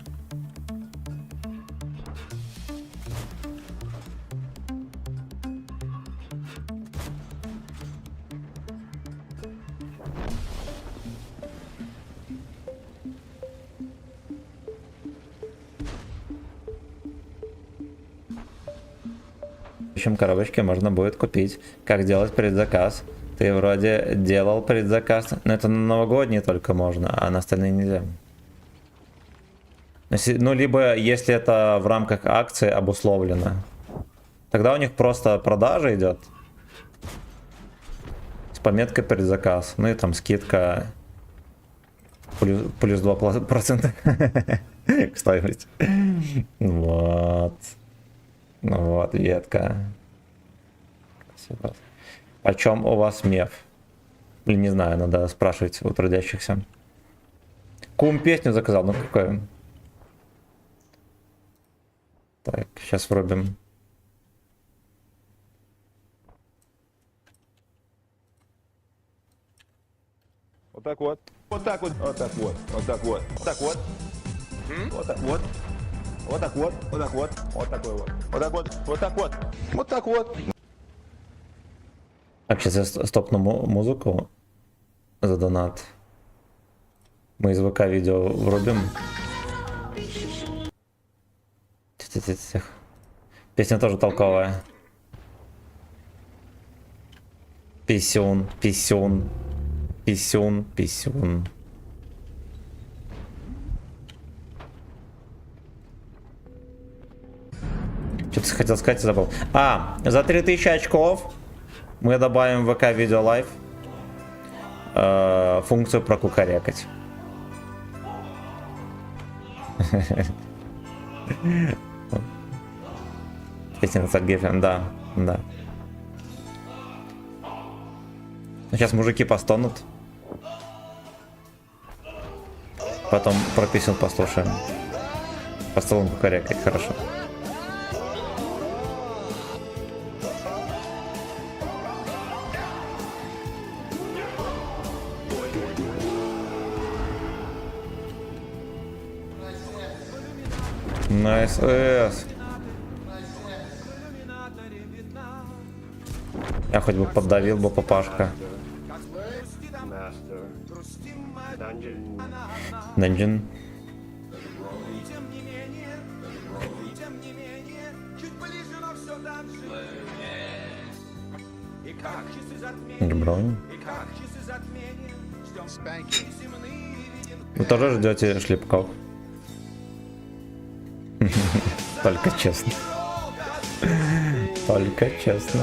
В общем, коробочки можно будет купить. Как делать предзаказ? Ты вроде делал предзаказ, но это на новогодние только можно, а на остальные нельзя. Ну, либо если это в рамках акции обусловлено, тогда у них просто продажа идет с пометкой предзаказ. Ну и там скидка плюс 2% к стоимости. Вот. Ну вот, ветка. Почем у вас меф? Блин, не знаю, надо спрашивать у трудящихся. Кум песню заказал, ну какой? Так, сейчас врубим. Вот так вот. Вот так вот. Вот так вот. Вот так вот. Вот так вот. Вот так вот. Вот так вот. Вот так вот. Вот такой вот. Вот так вот. Вот так вот. Вот так вот. Так, сейчас я стопну музыку за донат. Мы из ВК видео врубим. Песня тоже толковая. Писюн, писюн, писюн, писюн. Что-то хотел сказать и забыл. За 3000 очков мы добавим в ВК Видео Лайв функцию прокукарекать. Песня на Сергеем, да, да. Сейчас мужики постонут. Потом про песен послушаем. По столам кукарекать, хорошо. Найс, я хоть бы поддавил бы папашка. Dungeon. Бронь. Вы тоже ждете шлепков? Только честно. Только честно.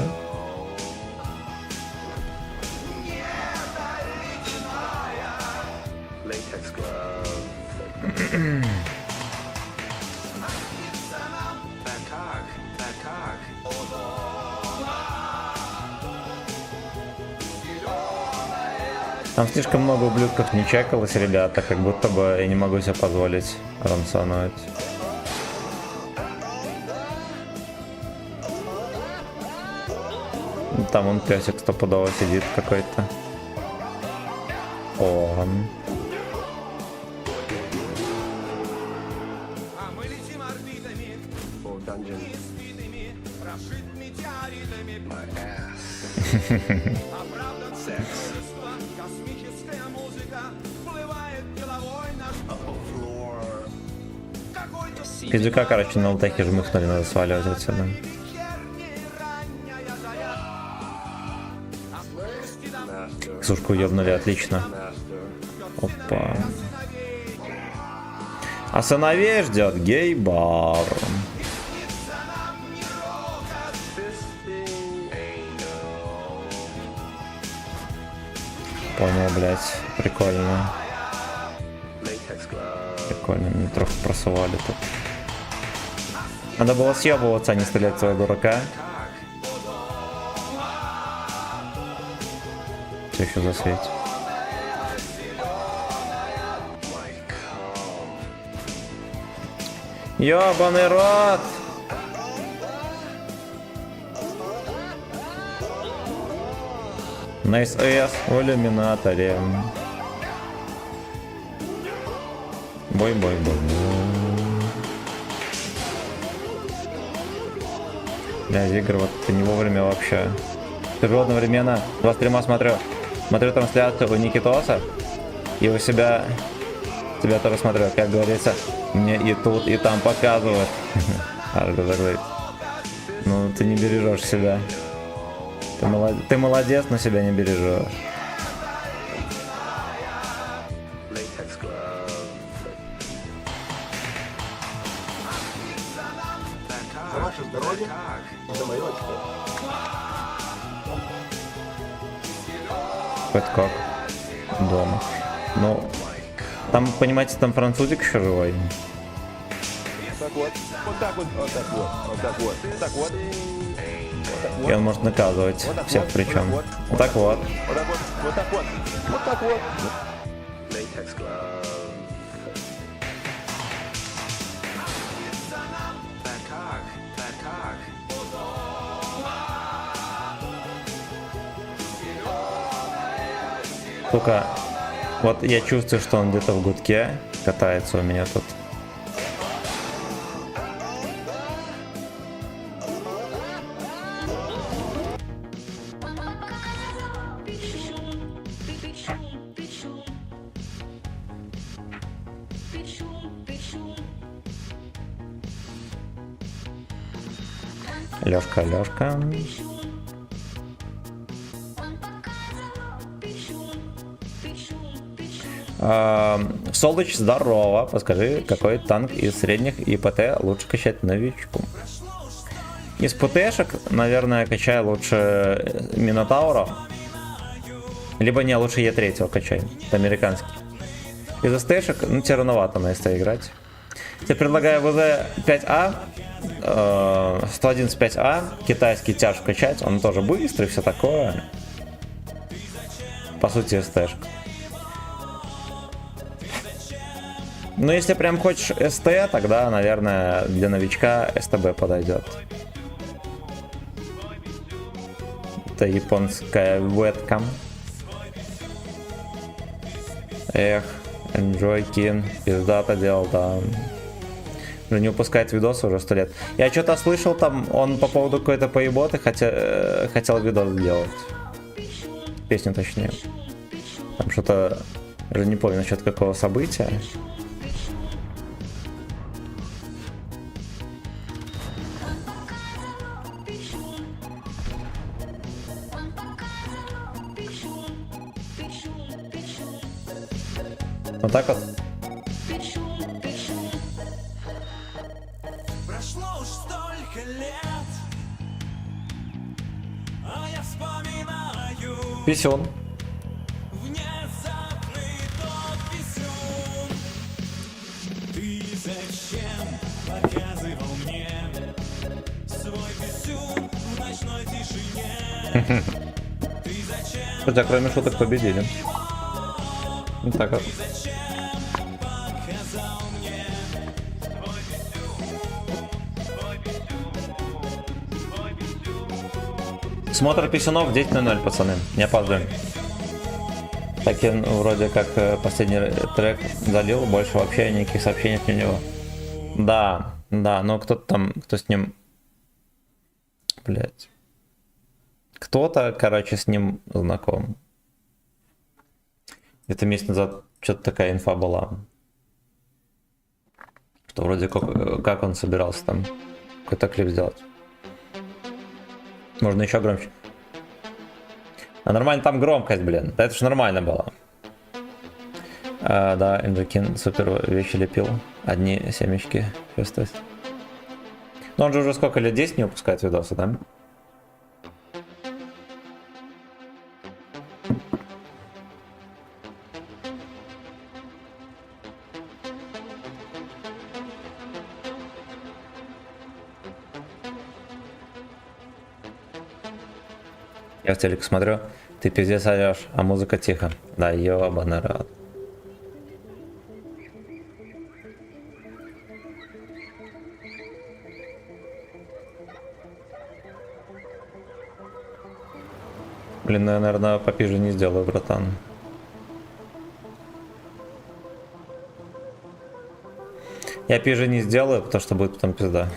Latex glove. Bad cock. Bad cock. Там слишком много ублюдков не чекалось, ребята, как будто бы я не могу себе позволить рамсануть. Там он песик стопудово сидит какой-то. О. Full dungeon. My ass. Sex. Floor. Пиздюка, короче, на лтехе жмыхнули, надо сваливать отсюда. Master. Сушку ёбнули, отлично. Master. Опа. А сыновей ждет гей-бар. Понял, блять. Прикольно. Latex glove. Прикольно, мне трохи просували тут. Надо было съебываться, а не стрелять в своего дурака. Что еще засветить? Ёбаный рот! На СС в иллюминаторе. Бой-бой-бой. Бля, игр, вот ты не вовремя вообще. Скажу одновременно, 2 стрима смотрю. Смотрю трансляцию у Никитоса. И у себя тоже смотрю, как говорится, мне и тут, и там показывают. Ну, ты не бережешь себя. Ты молодец, но себя не бережешь. Latex glove. За ваше здоровье и за мое очко. Хоть как. Дома. Ну, там, понимаете, там французик еще живой. Так вот. Вот так вот. Вот так вот. Вот так вот. Так вот. И он может наказывать всех причем. Вот так вот. Вот так вот. Вот так вот. Вот так вот. Latex glove. Сука, вот я чувствую, что он где-то в гудке катается у меня тут. Лёшка, Лёшка. Солдыч, здорово. Подскажи, какой танк из средних и ПТ лучше качать новичку? Из ПТшек, наверное, качаю лучше Минотаура. Либо не, лучше Е3 качай. Это американский. Из СТшек, ну, тебе рановато на СТ играть. Я предлагаю ВЗ-5А, 111-5А, китайский тяж качать. Он тоже быстрый, все такое. По сути, СТшка. Ну, если прям хочешь СТ, тогда, наверное, для новичка СТБ подойдет. Это японская ветка. Эх, Enjoy King, пиздато делал, да. Уже не выпускает видосы уже 100 лет. Я что-то слышал там, он по поводу какой-то поеботы хотел видос сделать. Песню точнее. Там что-то, уже не помню насчет какого события. Вот так вот. Прошло уж столько лет, а я вспоминаю Писюн. внезапный тот писюн. Ты зачем показывал мне свой писюн в ночной тишине? Ты зачем Хотя кроме шуток победили. Вот так вот. показал мне свой писюн, свой писюн, свой писюн? Смотр писюнов 10:00, пацаны. Не опаздываем. Так я вроде как последний трек залил, больше вообще никаких сообщений от него. Да, но кто-то там, кто с ним... Блять. Кто-то, короче, с ним знаком. Где-то месяц назад что-то такая инфа была. Что вроде как он собирался там какой-то клип сделать. Можно еще громче. А нормально там громкость, блин. Да это ж нормально было. Да, Инжекин супер вещи лепил. Одни семечки. Чувствуешь? Но он же уже сколько лет, 10 не выпускает видосы, да? Я в телек смотрю, ты пиздец орешь, а музыка тихо. Да, ёбаный рот. Блин, ну я, наверное, попиже не сделаю, братан. Я пиже не сделаю, потому что будет потом пизда.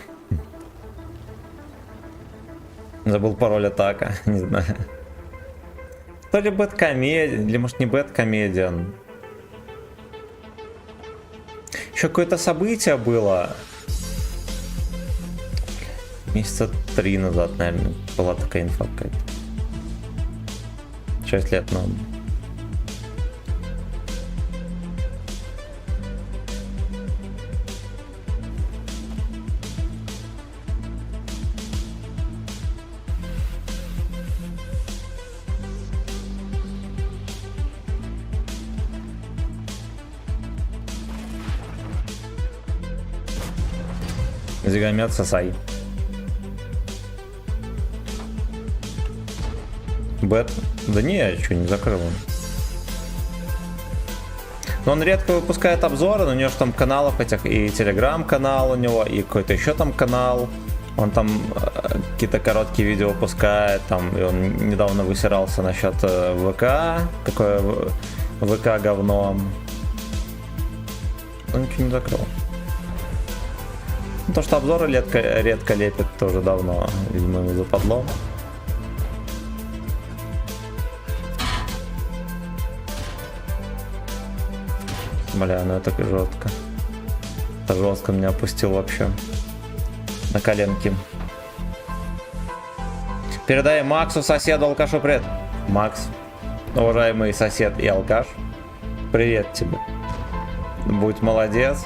Забыл пароль атака, не знаю. То ли бэткомедиан, или может не бэткомедиан. Еще какое-то событие было. Месяца 3 назад, наверное, была такая инфа какая-то. 6 лет нам. Зигомет сосай. Бэт? Да не, я что, не закрыл он. Но он редко выпускает обзоры, но у него же там каналов этих, и телеграм-канал у него, и какой-то еще там канал. Он там какие-то короткие видео выпускает, там, и он недавно высирался насчет ВК, какое ВК говно. Он ничего не закрыл. То, что обзоры редко лепит, тоже давно, видимо, ему западло. Бля, ну это жестко. Это жестко меня опустил вообще. На коленки. Передай Максу, соседу, алкашу привет. Макс, уважаемый сосед и алкаш, привет тебе. Будь молодец.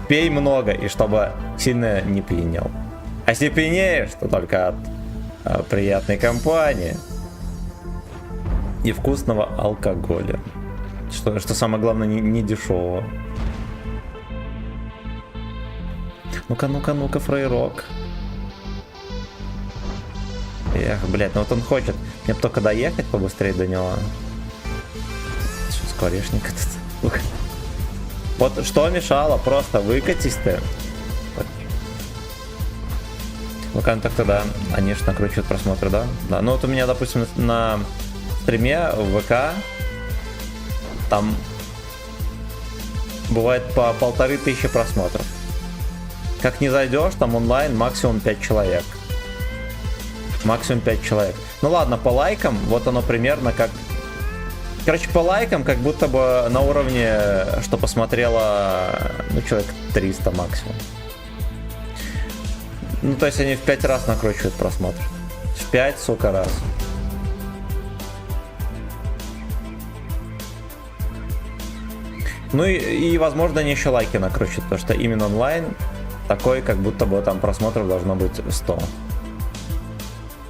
Пей много, и чтобы сильно не пьянел. А если пьянеешь, то только от приятной компании и вкусного алкоголя. Что самое главное, не дешевого. Ну-ка, фрейрок. Эх, блядь, ну вот он хочет. Мне бы только доехать побыстрее до него. Что, скворечник этот? Вот что мешало, просто выкатись ты. Ну-ка, так тогда они же накручивают просмотры, да? Да, ну вот у меня, допустим, на стриме в ВК там бывает по 1500 просмотров. Как не зайдешь, там онлайн максимум 5 человек. Максимум 5 человек. Ну ладно, по лайкам, вот оно примерно как... Короче, по лайкам, как будто бы на уровне, что посмотрело, ну, человек 300 максимум. Ну, то есть они в 5 раз накручивают просмотр. В 5, сука, раз. Ну и возможно, они еще лайки накручивают, потому что именно онлайн такой, как будто бы там просмотров должно быть 100.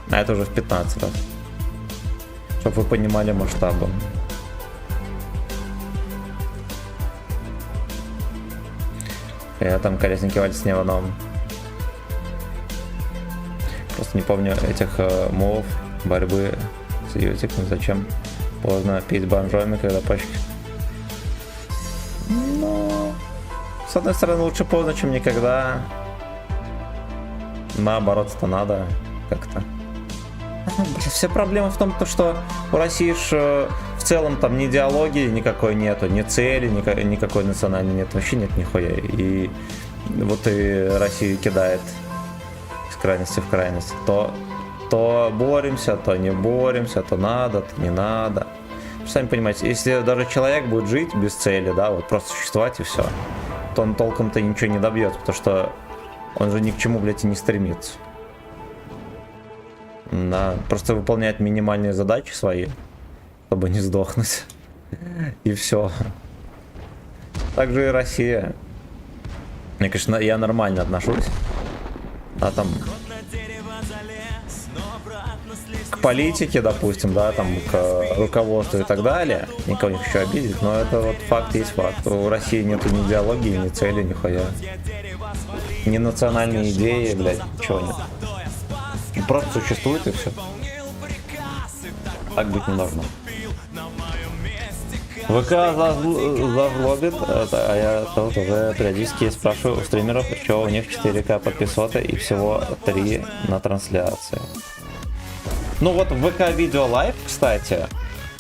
А это уже в 15 раз. Чтобы вы понимали масштабы. Я там колесники валят не в одном. Просто не помню этих мувов, борьбы с ютиком. Зачем поздно пить бомжами, когда пачки. Ну, с одной стороны, лучше поздно, чем никогда. Наоборот, это надо как-то. Вся проблема в том, что у России ж в целом там ни идеологии никакой нету, ни цели, никакой национальной нет, вообще нет нихуя. И вот и Россию кидает из крайности в крайность. То боремся, то не боремся, то надо, то не надо. Сами понимаете, если даже человек будет жить без цели, да, вот просто существовать и все, то он толком-то ничего не добьется, потому что он же ни к чему, блядь, и не стремится. Да, просто выполнять минимальные задачи свои, чтобы не сдохнуть. И все. Так же и Россия. Мне, конечно, я нормально отношусь. А там к политике, допустим, да, там к руководству и так далее. Никого не хочу обидеть, но это вот факт есть факт. У России нету ни идеологии, ни цели, ни хуя. Ни национальной идеи, блядь, ничего нет. Просто существует и все. Так быть не должно. ВК зажлобит, а я тут уже периодически спрашиваю у стримеров, что у них 4К подписоты и всего 3 на трансляции. Ну вот в ВК Видео Лайв, кстати,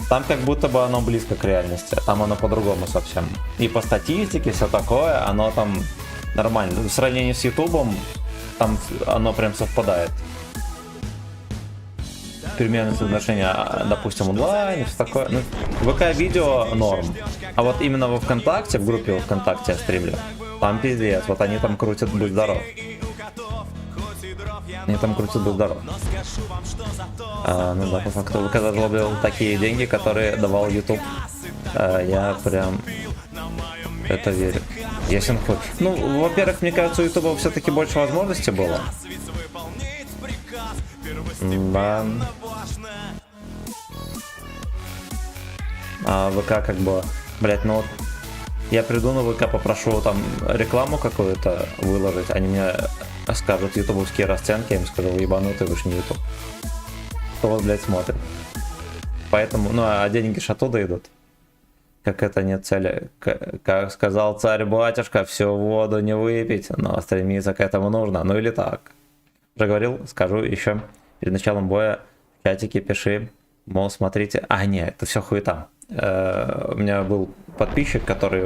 там как будто бы оно близко к реальности, там оно по-другому совсем. И по статистике все такое, оно там нормально. В сравнении с Ютубом, там оно прям совпадает. Примерно соотношение, допустим, онлайн и все такое. Ну, ВК видео норм. А вот именно во ВКонтакте, в группе во ВКонтакте я стримлю, там пиздец. Вот они там крутят «Будь здоров». Они там крутят «Будь здоров». Ну да, по факту ВК зажлобил такие деньги, которые давал YouTube. Я прям это верю. Ясен хуй. Ну, во-первых, мне кажется, у YouTube все-таки больше возможностей было. Да. А ВК как бы, блять, ну вот я приду на ВК, попрошу там рекламу какую-то выложить, они мне скажут ютубовские расценки, я им скажу, вы ебанутые, вы ж не ютуб. Кто вас, блять, смотрит? Поэтому, ну а деньги ж оттуда идут. Как это нет цели. Как сказал царь-батюшка, всю воду не выпить, но стремиться к этому нужно. Ну или так. Уже говорил, скажу еще. Перед началом боя в чатике пиши, мол, смотрите. А, нет, это все хуета. У меня был подписчик, который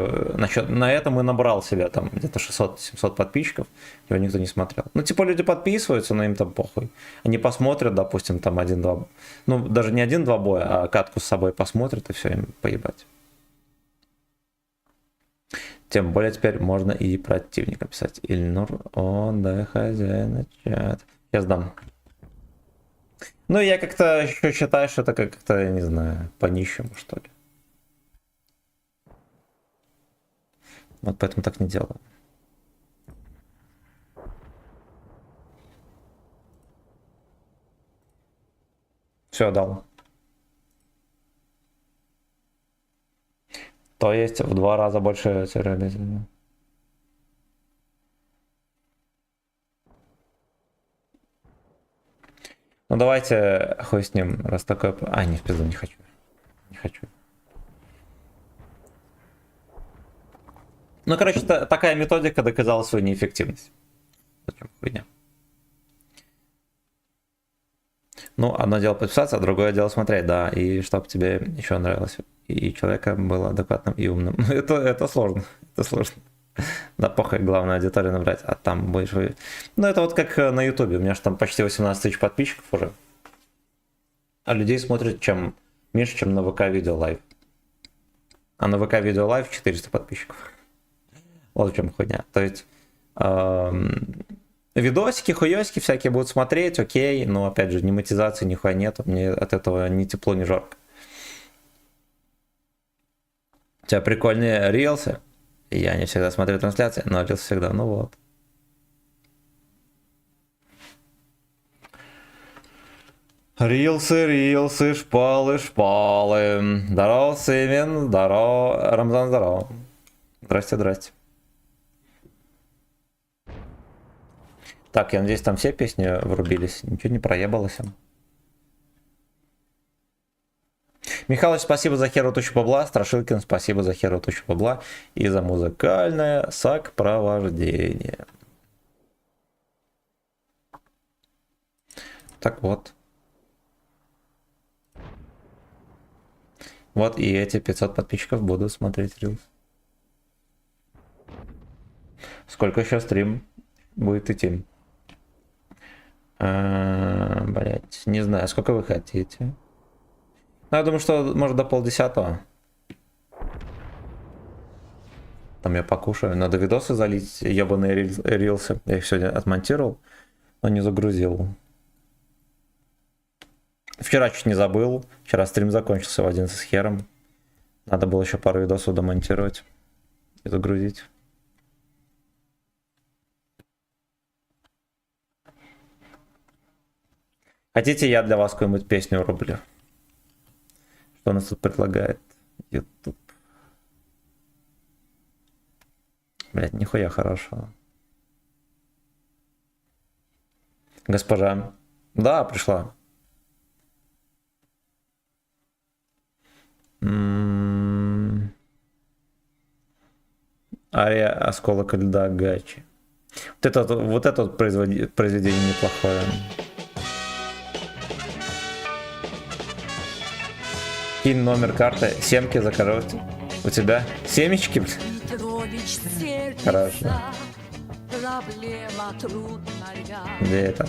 на этом и набрал себе там где-то 600-700 подписчиков, его никто не смотрел. Ну, типа, люди подписываются, но им там похуй. Они посмотрят, допустим, там 1-2, ну, даже не 1-2 боя, а катку с собой посмотрят, и все, им поебать. Тем более теперь можно и противника писать. Ильнур, о, да, хозяина чат. Я сдам. Ну, я как-то еще считаю, что это как-то, я не знаю, по-нищему, что ли. Вот поэтому так не делаю. Все, дал. То есть в 2 раза больше терроризма. Ну давайте хуй с ним, раз такое... А, не в пизду, не хочу. Не хочу. Ну, короче, такая методика доказала свою неэффективность. Зачем хуйня? Ну, одно дело подписаться, а другое дело смотреть, да. И чтоб тебе еще нравилось. И человека было адекватным и умным. Ну, это сложно. Это сложно. Да похуй, главное аудиторию набрать, а там будешь вы... Ну это вот как на ютубе, у меня же там почти 18 тысяч подписчиков уже. А людей смотрят чем меньше, чем на ВК Видео Лайв. А на ВК Видео Лайв 400 подписчиков. Вот в чем хуйня. То есть видосики, хуёсики всякие будут смотреть, окей, но опять же, ни монетизации, ни хуя нету, мне от этого ни тепло, ни жарко. У тебя прикольные рилсы. Я не всегда смотрю трансляции, но рилсы всегда, ну вот. Рилсы, шпалы. Здорово, Сымин, здорово, Рамзан, здорово. Здрасте. Так, я надеюсь, там все песни врубились, ничего не проебалось. Михалыч, спасибо за херу тучу бабла. Страшилкин, спасибо за херу тучу бабла и за музыкальное сопровождение. Так вот. Вот и эти 500 подписчиков будут смотреть рилс. Сколько еще стрим будет идти? Блять, не знаю, сколько вы хотите. Ну, я думаю, что может до 9:30. Там я покушаю. Надо видосы залить, ебаные рилсы. Я их сегодня отмонтировал, но не загрузил. Вчера чуть не забыл. Вчера стрим закончился в 11 с хером. Надо было еще пару видосов домонтировать и загрузить. Хотите, я для вас какую-нибудь песню рублю? Что у нас тут предлагает YouTube? Блять, нихуя хорошо. Госпожа. Да, пришла. Ария осколок льда Гачи. Вот это вот произведение неплохое. Кинь номер карты, семки закажите. У тебя семечки? Хорошо. Где это?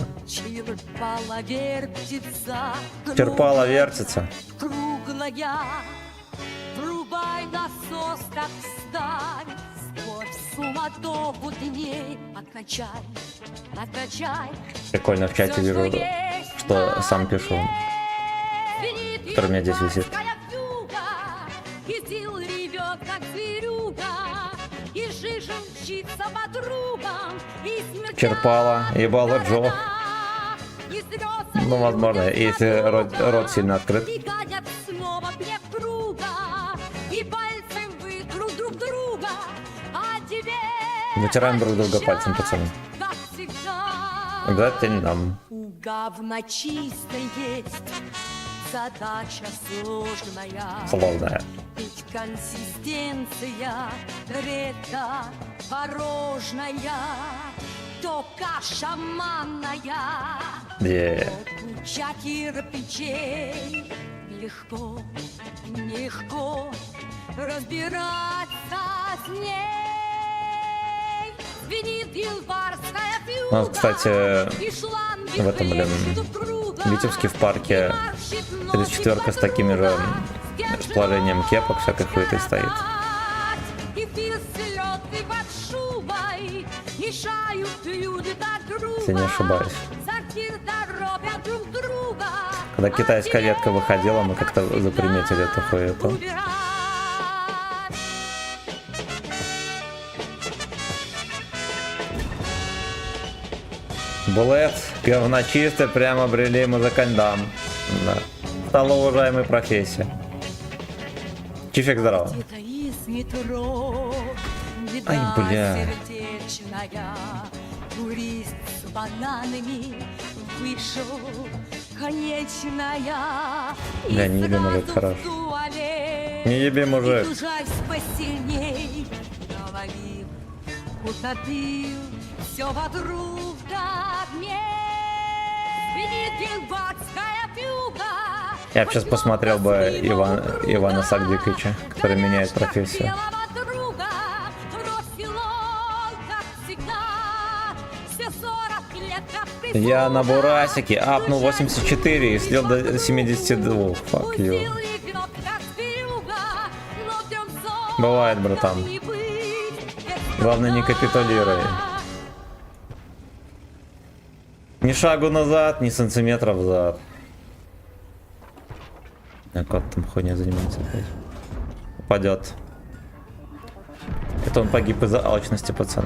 Черпала вертится. Врубай насос, так встань, сквозь суматоху дней откачай, накачай. Прикольно в чате вижу, что сам пишу, который у меня здесь висит. И сил ревет, как зверюга, и жижа мчится подругам, и смерть. Черпала, ебала Джо. Ну, возможно, если рот сильно открыт. И гадят снова вне круга, и пальцем вытрут друг друга, а тебе Вытираем друг друга пальцем, пацаны. как всегда. Обязательно нам. У говна чисто есть задача сложная. Сложная. Ведь консистенция редко творожная, то каша манная, Е. куча кирпичей. Легко, легко разбираться с ней. Звенит январская фьюга, Ну, кстати, и шланги в этом, блин, хлещут кругом, в Витебске в парке 34-ка с такими же расположением кепок всякой хуеты стоит. И слёты под шубой мешают люди так грубо. Если не ошибаюсь. Сортир торопят друг друга. Когда китайская ветка выходила, мы как-то заприметили эту хуету. Убирать. Булет, говночистый, прямо брели музыкантам. Да. Стала уважаемой профессия. Чифик, здорово. Где-то из метро, беда Ай, бля. сердечная. Турист с бананами вышел, конечная. Бля, не еби, мужик, хорош. Не еби, мужик. Тужась посильней, наловил, утопил все вокруг до дне. Звенит январская фьюга. Я бы сейчас посмотрел бы Ивана Сагдиковича, который меняет профессию. Я на бурасике апнул 84 и слил до 72. Fuck you. Бывает, братан. Главное, не капитулируй. Ни шагу назад, ни сантиметра взад. А кот там хуйня занимается опять. Упадет. Это он погиб из-за алчности, пацан.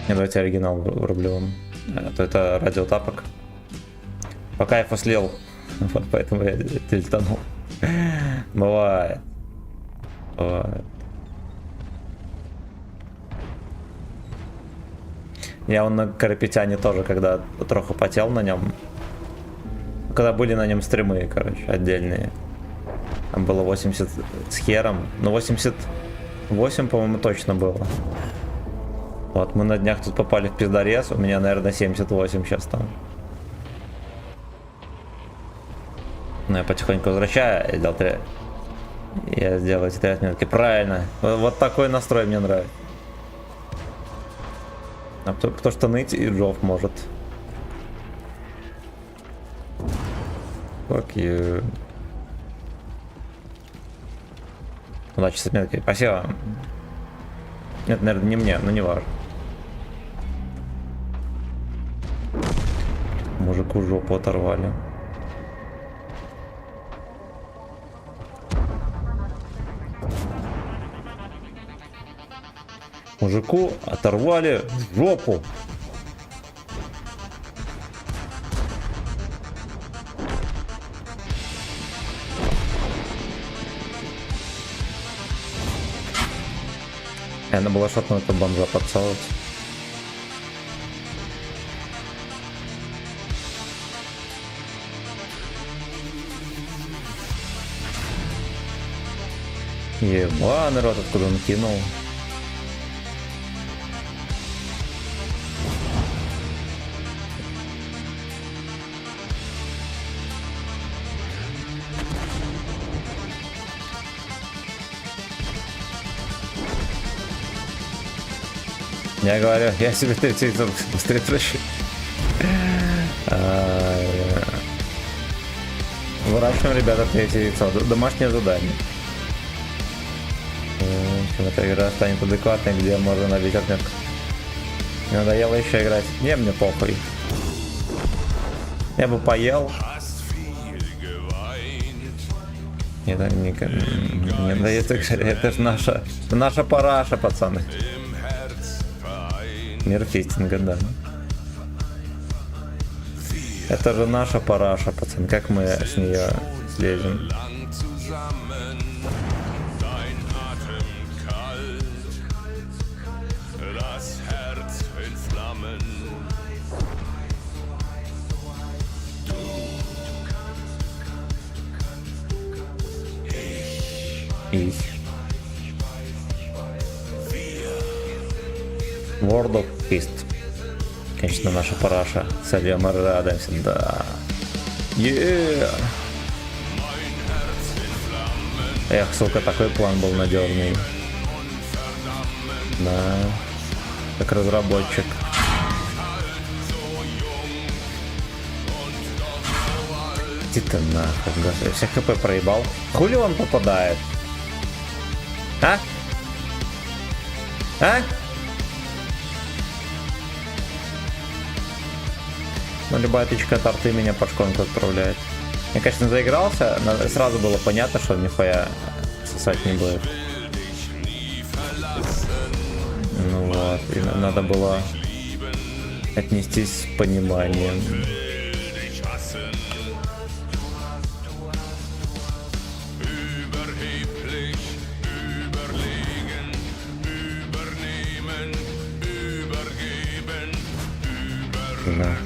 Не, давайте оригинал врублю вам. А то это радиотапок. По кайфу слил. Вот поэтому я тильтанул. Бывает. Бывает. Я он на Карапетяне тоже, когда троху потел на нем. Когда были на нем стримы, короче, отдельные. Там было 80 с хером. Ну, 88, по-моему, точно было. Вот, мы на днях тут попали в пиздорез, у меня, наверное, 78 сейчас там. Но я потихоньку возвращаю, я сделал эти 3 отметки. Правильно, вот такой настрой мне нравится. А потому что ныть и Джов может. Fuck you. Удачи с отметкой. Спасибо. Это, наверное, не мне, но не важно. Мужику жопу оторвали. Мужику оторвали жопу. Надо было шотнуть этого бомжа подсовывать. Ебаный рот, откуда он кинул. Я говорю, я себе 30 яйцо быстрее тращу. Выращиваем, ребята, 3 яйцо. Домашнее задание. Эта игра станет адекватной, где можно набить отметку. Мне надоело еще играть. Не, мне похуй. Я бы поел. Это не надоест, это же наша параша, пацаны. Мир фистинга, да. Это же наша параша, пацан. Как мы с нее слезем? World of Fist. Конечно, наша параша. Сольем и радуемся, да. Эх, сука, такой план был надежный. Да. Как разработчик. Иди ты нахуй, я все хп проебал. Хули он попадает? А? А? Ну, любая тычка от арты меня под шконку отправляет. Я, конечно, заигрался, но сразу было понятно, что нихуя сосать не будет. Ну вот, и надо было отнестись с пониманием. Да.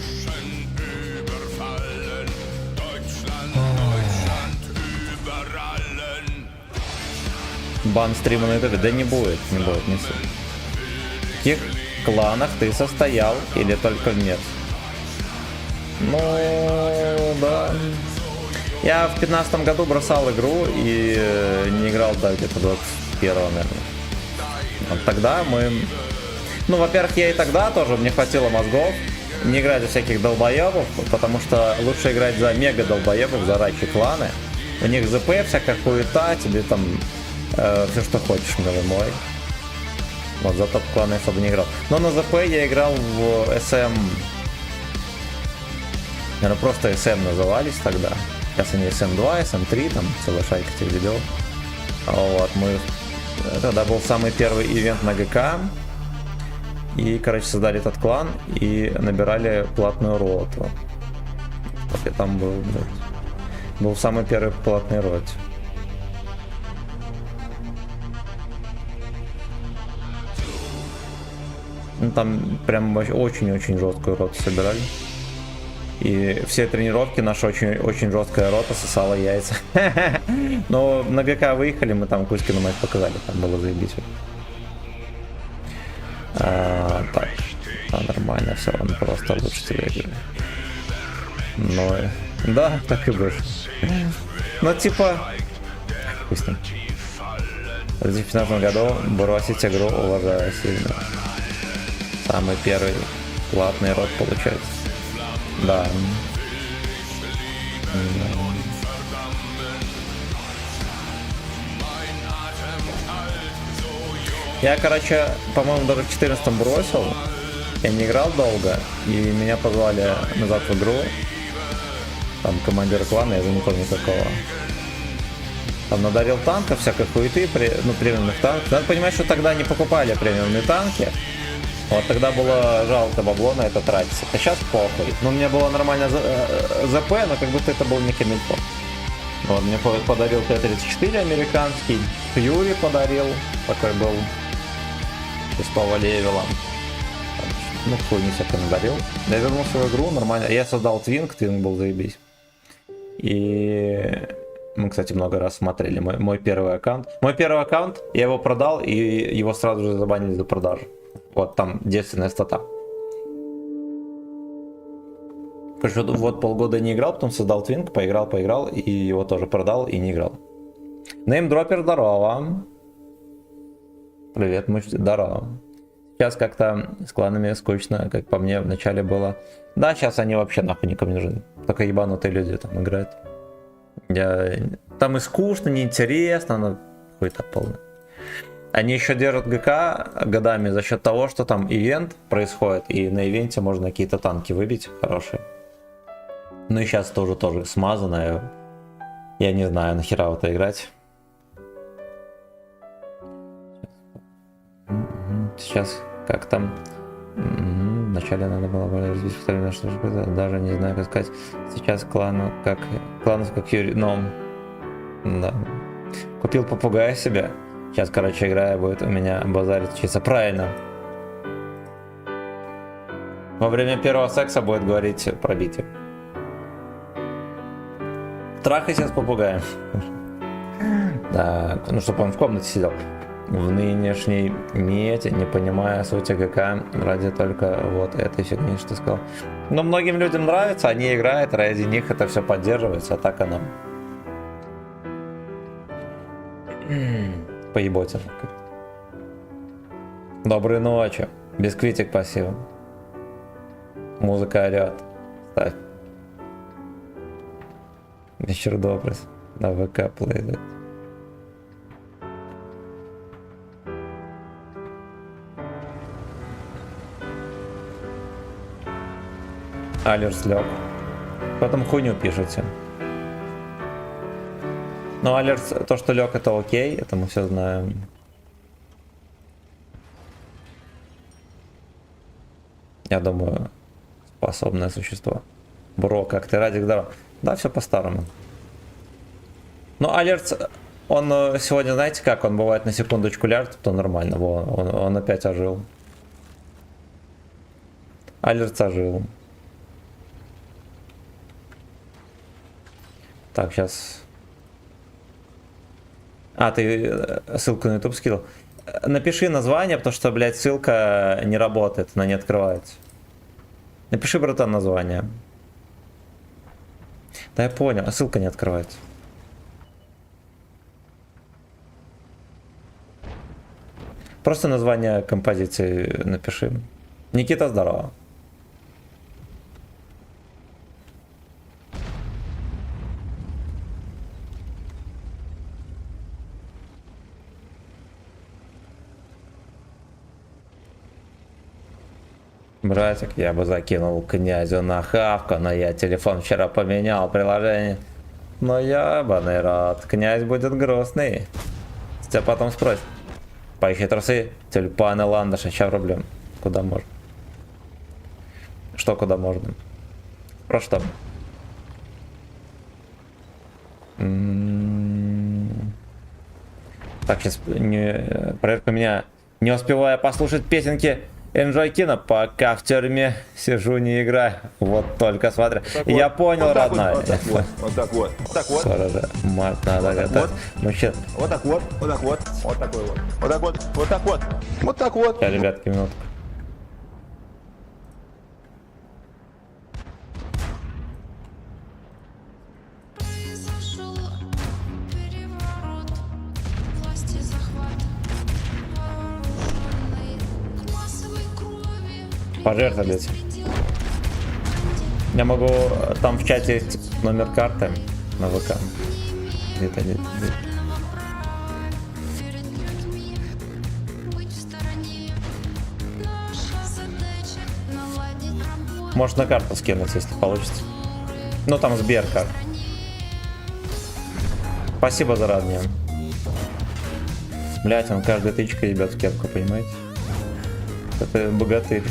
Бан стрима на ютубе? Да не будет, не суть. В каких кланах ты состоял или только нет? Ну, да. Я в 15 году бросал игру и не играл до где-то 21-го, наверное. Вот тогда мы... Ну, во-первых, я и тогда тоже, мне хватило мозгов не играть за всяких долбоебов, потому что лучше играть за мега долбоебов, за рачи кланы. У них ЗП, всякая хуета, тебе там все, что хочешь, милый мой. Вот за топ-клан я особо не играл. Но на ЗП я играл в СМ. Наверное, просто СМ назывались тогда. Сейчас они СМ2, СМ3, там целая шайка этих видео. Вот, мы... Тогда был самый первый ивент на ГК. И, короче, создали этот клан и набирали платную роту. Вот я там был, блядь. Был самый первый платный рот. Ну, там прям очень-очень жесткую роту собирали. И все тренировки наша очень жесткая рота сосала яйца. Но на ГК выехали, мы там Кузькину мать показали, там было заебись. нормально, все, он просто лучше тебя играет. Ну, да, так и будет. Ну, типа, хуй с ним. В 2015 году бросить игру уважаю сильно. Самый первый платный род получается. Да. Я, короче, по-моему, даже в 14 бросил. Я не играл долго, и меня позвали назад в игру. Там командир клана, я уже не помню какого. Там надарил танков, всякой хуеты, премиумных танков. Надо понимать, что тогда не покупали премиумные танки. Вот тогда было жалко бабло на это тратить. А сейчас похуй. Ну, у меня было нормально ЗП, но как будто это был не камильфо. Вот, мне подарил Т-34 американский. Фьюри подарил. Такой был. 6-го левела. Ну, хуй не всякое надарил. Я вернулся в игру, нормально. Я создал твинг был заебись. И мы, кстати, много раз смотрели мой первый аккаунт. Мой первый аккаунт, я его продал, и его сразу же забанили за продажу. Вот там девственная стата. Вот полгода не играл, потом создал твинг, поиграл, и его тоже продал и не играл. Неймдропер, здорово. Привет, муж, здорово. Сейчас как-то с кланами скучно, как по мне, вначале было. Да, сейчас они вообще нахуй никому не нужны. Только ебанутые люди там играют. Там и скучно, неинтересно, но хуй-то полный. Они еще держат ГК годами за счет того, что там ивент происходит, и на ивенте можно какие-то танки выбить хорошие. Ну и сейчас тоже смазанное. Я не знаю, нахера в это играть. Сейчас как там вначале надо было более развить вторую, что даже не знаю как сказать. Сейчас кланов как Юрий, но да. Купил попугая себе. Сейчас, короче, играя будет у меня базарить учиться. Правильно. Во время первого секса будет говорить про битву. Трахайся с попугаем. Да, ну чтобы он в комнате сидел. В нынешней мете, не понимая сути ГК, ради только вот этой фигни, что ты сказал. Но многим людям нравится, они играют, ради них это все поддерживается, а так оно. Поеботин. Доброй ночи. Бисквитик, спасибо. Музыка орет. Ставь. Вечер добрый. На ВК плейдет. Алерс лег. Потом хуйню пишете. Но Алерс, то, что лег, это окей, это мы все знаем. Я думаю, способное существо. Бро, как ты, Радик, здорово. Да, все по-старому. Но Алерс, он сегодня, знаете как, он бывает на секундочку лярд, то нормально. Он опять ожил. Алерс ожил. Так, сейчас... А, ты ссылку на YouTube скинул. Напиши название, потому что, блядь, ссылка не работает, она не открывается. Напиши, братан, название. Да я понял, а ссылка не открывается. Просто название композиции напиши. Никита, здорово. Братик, я бы закинул князю на хавку, но я телефон вчера поменял, приложение. Но ябаный рот, князь будет грустный. Тебя потом спросят. Поищи трусы, тюльпаны, ландыши, сейчас рублем. Куда можно? Что куда можно? Про что? Так, сейчас проверка меня. Не успевая послушать песенки Enjoy кино, пока в тюрьме сижу, не играю. Вот только смотрю. Вот я понял, вот родной. Вот так вот, вот так вот, вот так вот. Скоро же март надо готовить. Вот. Мужчин. Вот так вот, вот так вот, вот такой вот. Вот так вот, вот так вот, вот так вот. Сейчас, ребятки, минутку. Пожертвовать. Я могу там в чате номер карты на ВК. Где-то. Может на карту скинуть, если получится. Ну там Сберкарт. Спасибо заранее. Блять, он каждой тычкой, ребят, в кепку, понимаете? Это богатырь.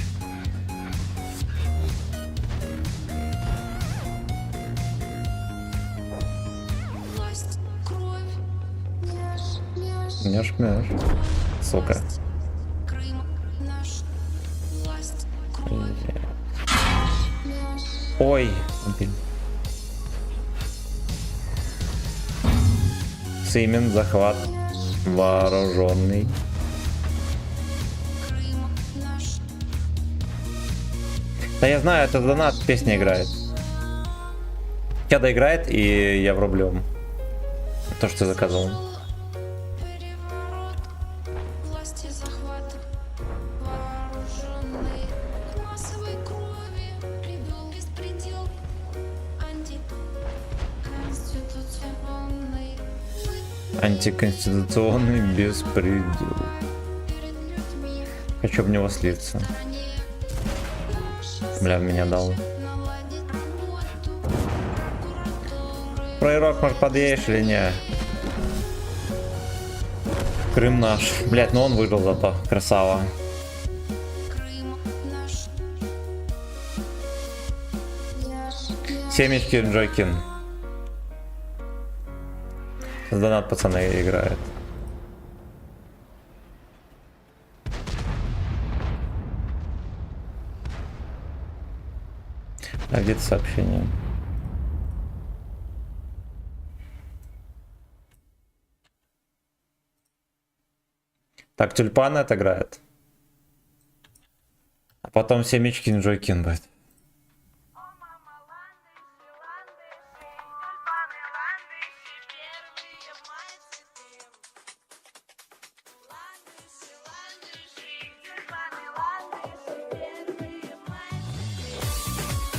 Мяш-мяш. Сука. Ой. Симен, захват. Вооруженный. Да я знаю, это донат, песня играет. Когда играет, и я врублю то, что заказал. Антиконституционный беспредел. Хочу в него слиться. Бля, в меня дал. Пророк, может, подъедешь или не? Крым наш. Блять, ну он выжил зато. Красава. Семечки Джокин. Донат пацаны играет. А где-то сообщение. Так, тюльпан отыграет. А потом семечки Джойкин будет.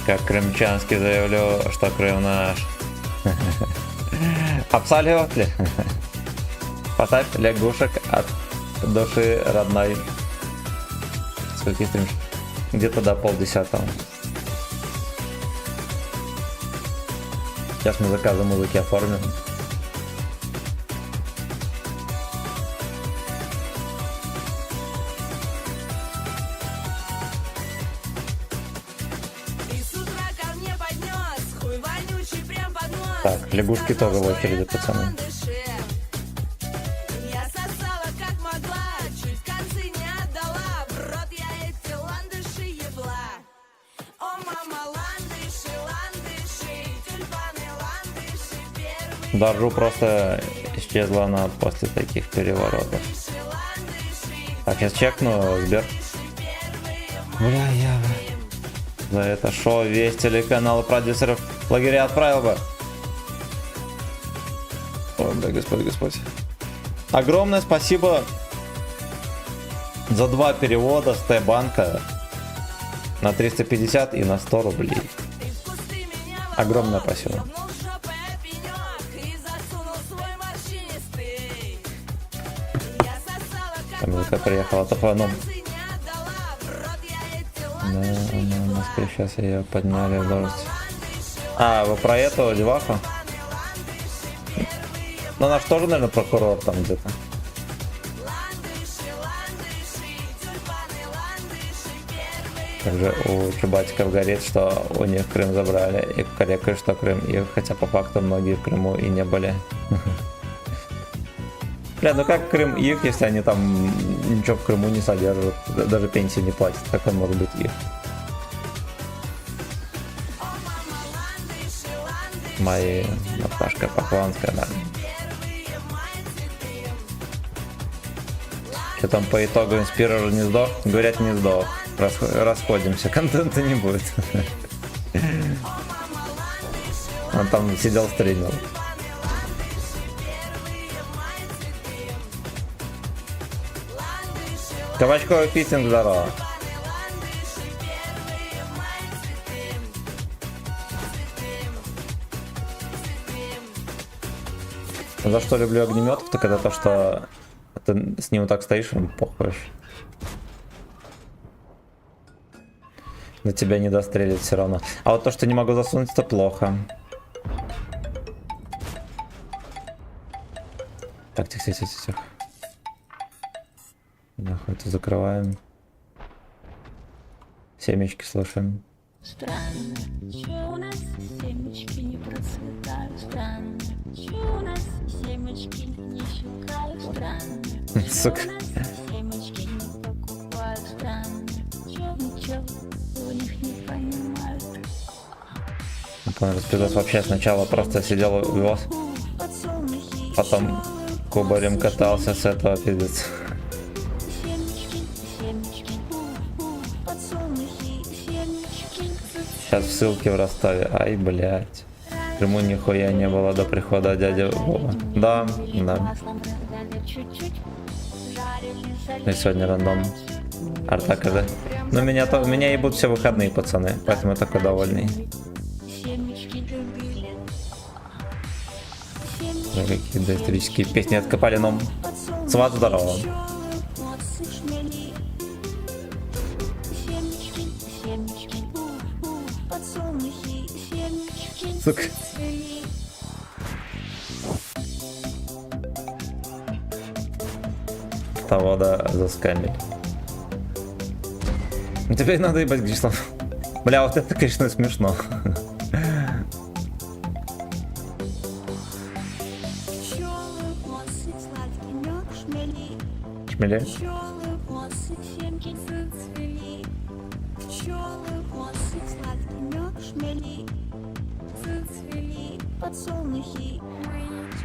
Как крымчанский заявлю, что Крым наш. Абсолютно. Поставь лягушек от души родной. Сколько стримишь? Где-то до 9:30. Сейчас мы заказы музыки оформим. Так, лягушки тоже в очереди, пацаны. Даржу просто исчезла она после таких переворотов. Так, я чекну, Сбер. Бля, я за это шоу весь телеканал продюсеров лагеря отправил бы. Ой, бля, Господь. Огромное спасибо за 2 перевода с Т-банка на 350 и на 100 рублей. Огромное спасибо. Музыка приехала топаном. Да, в Москве сейчас ее подняли в должность. А, вы про эту деваху? Ну, наш тоже, наверное, прокурор там где-то. Также у чубатиков горит, что у них Крым забрали, и корректно, что Крым их, хотя по факту многие в Крыму и не были. Бля, ну как Крым их, если они там ничего в Крыму не содержат, даже пенсии не платят, как он может быть их? Мои Наташка Поклонская, да. Что там по итогу Инспирер не сдох? Говорят, не сдох. Расходимся, контента не будет. Он там сидел, стримил. Кабачковый питинг, здорово. За что люблю огнеметов, так это то, что ты с ним вот так стоишь, им похож. До тебя не дострелит все равно. А вот то, что не могу засунуть, это плохо. Так, тихо. Нахуй это закрываем. Семечки слушаем. Странно, чё у нас семечки не процветают? Странно, чё у нас семечки не щелкают? Странно, Сука. чё у нас семечки не покупают? Странно, чё ничего у них не понимают? Распидос вообще сначала просто сидел вез, Подсолнухи, потом кубарем катался с этого пиздец. семечки, подсолнухи, семечки. Сейчас в ссылке в Ростове. Ай, блядь. В Крыму нихуя не было до прихода дяди Вова. Да. И сегодня рандом. Артака, да? Но меня ебут все выходные, пацаны. Поэтому я такой довольный. Да, какие доисторические песни откопали нам. Сват здорово. Сука. Того да заскамили. Теперь надо ебать Гришла. Бля, вот это, конечно, смешно. Шмели?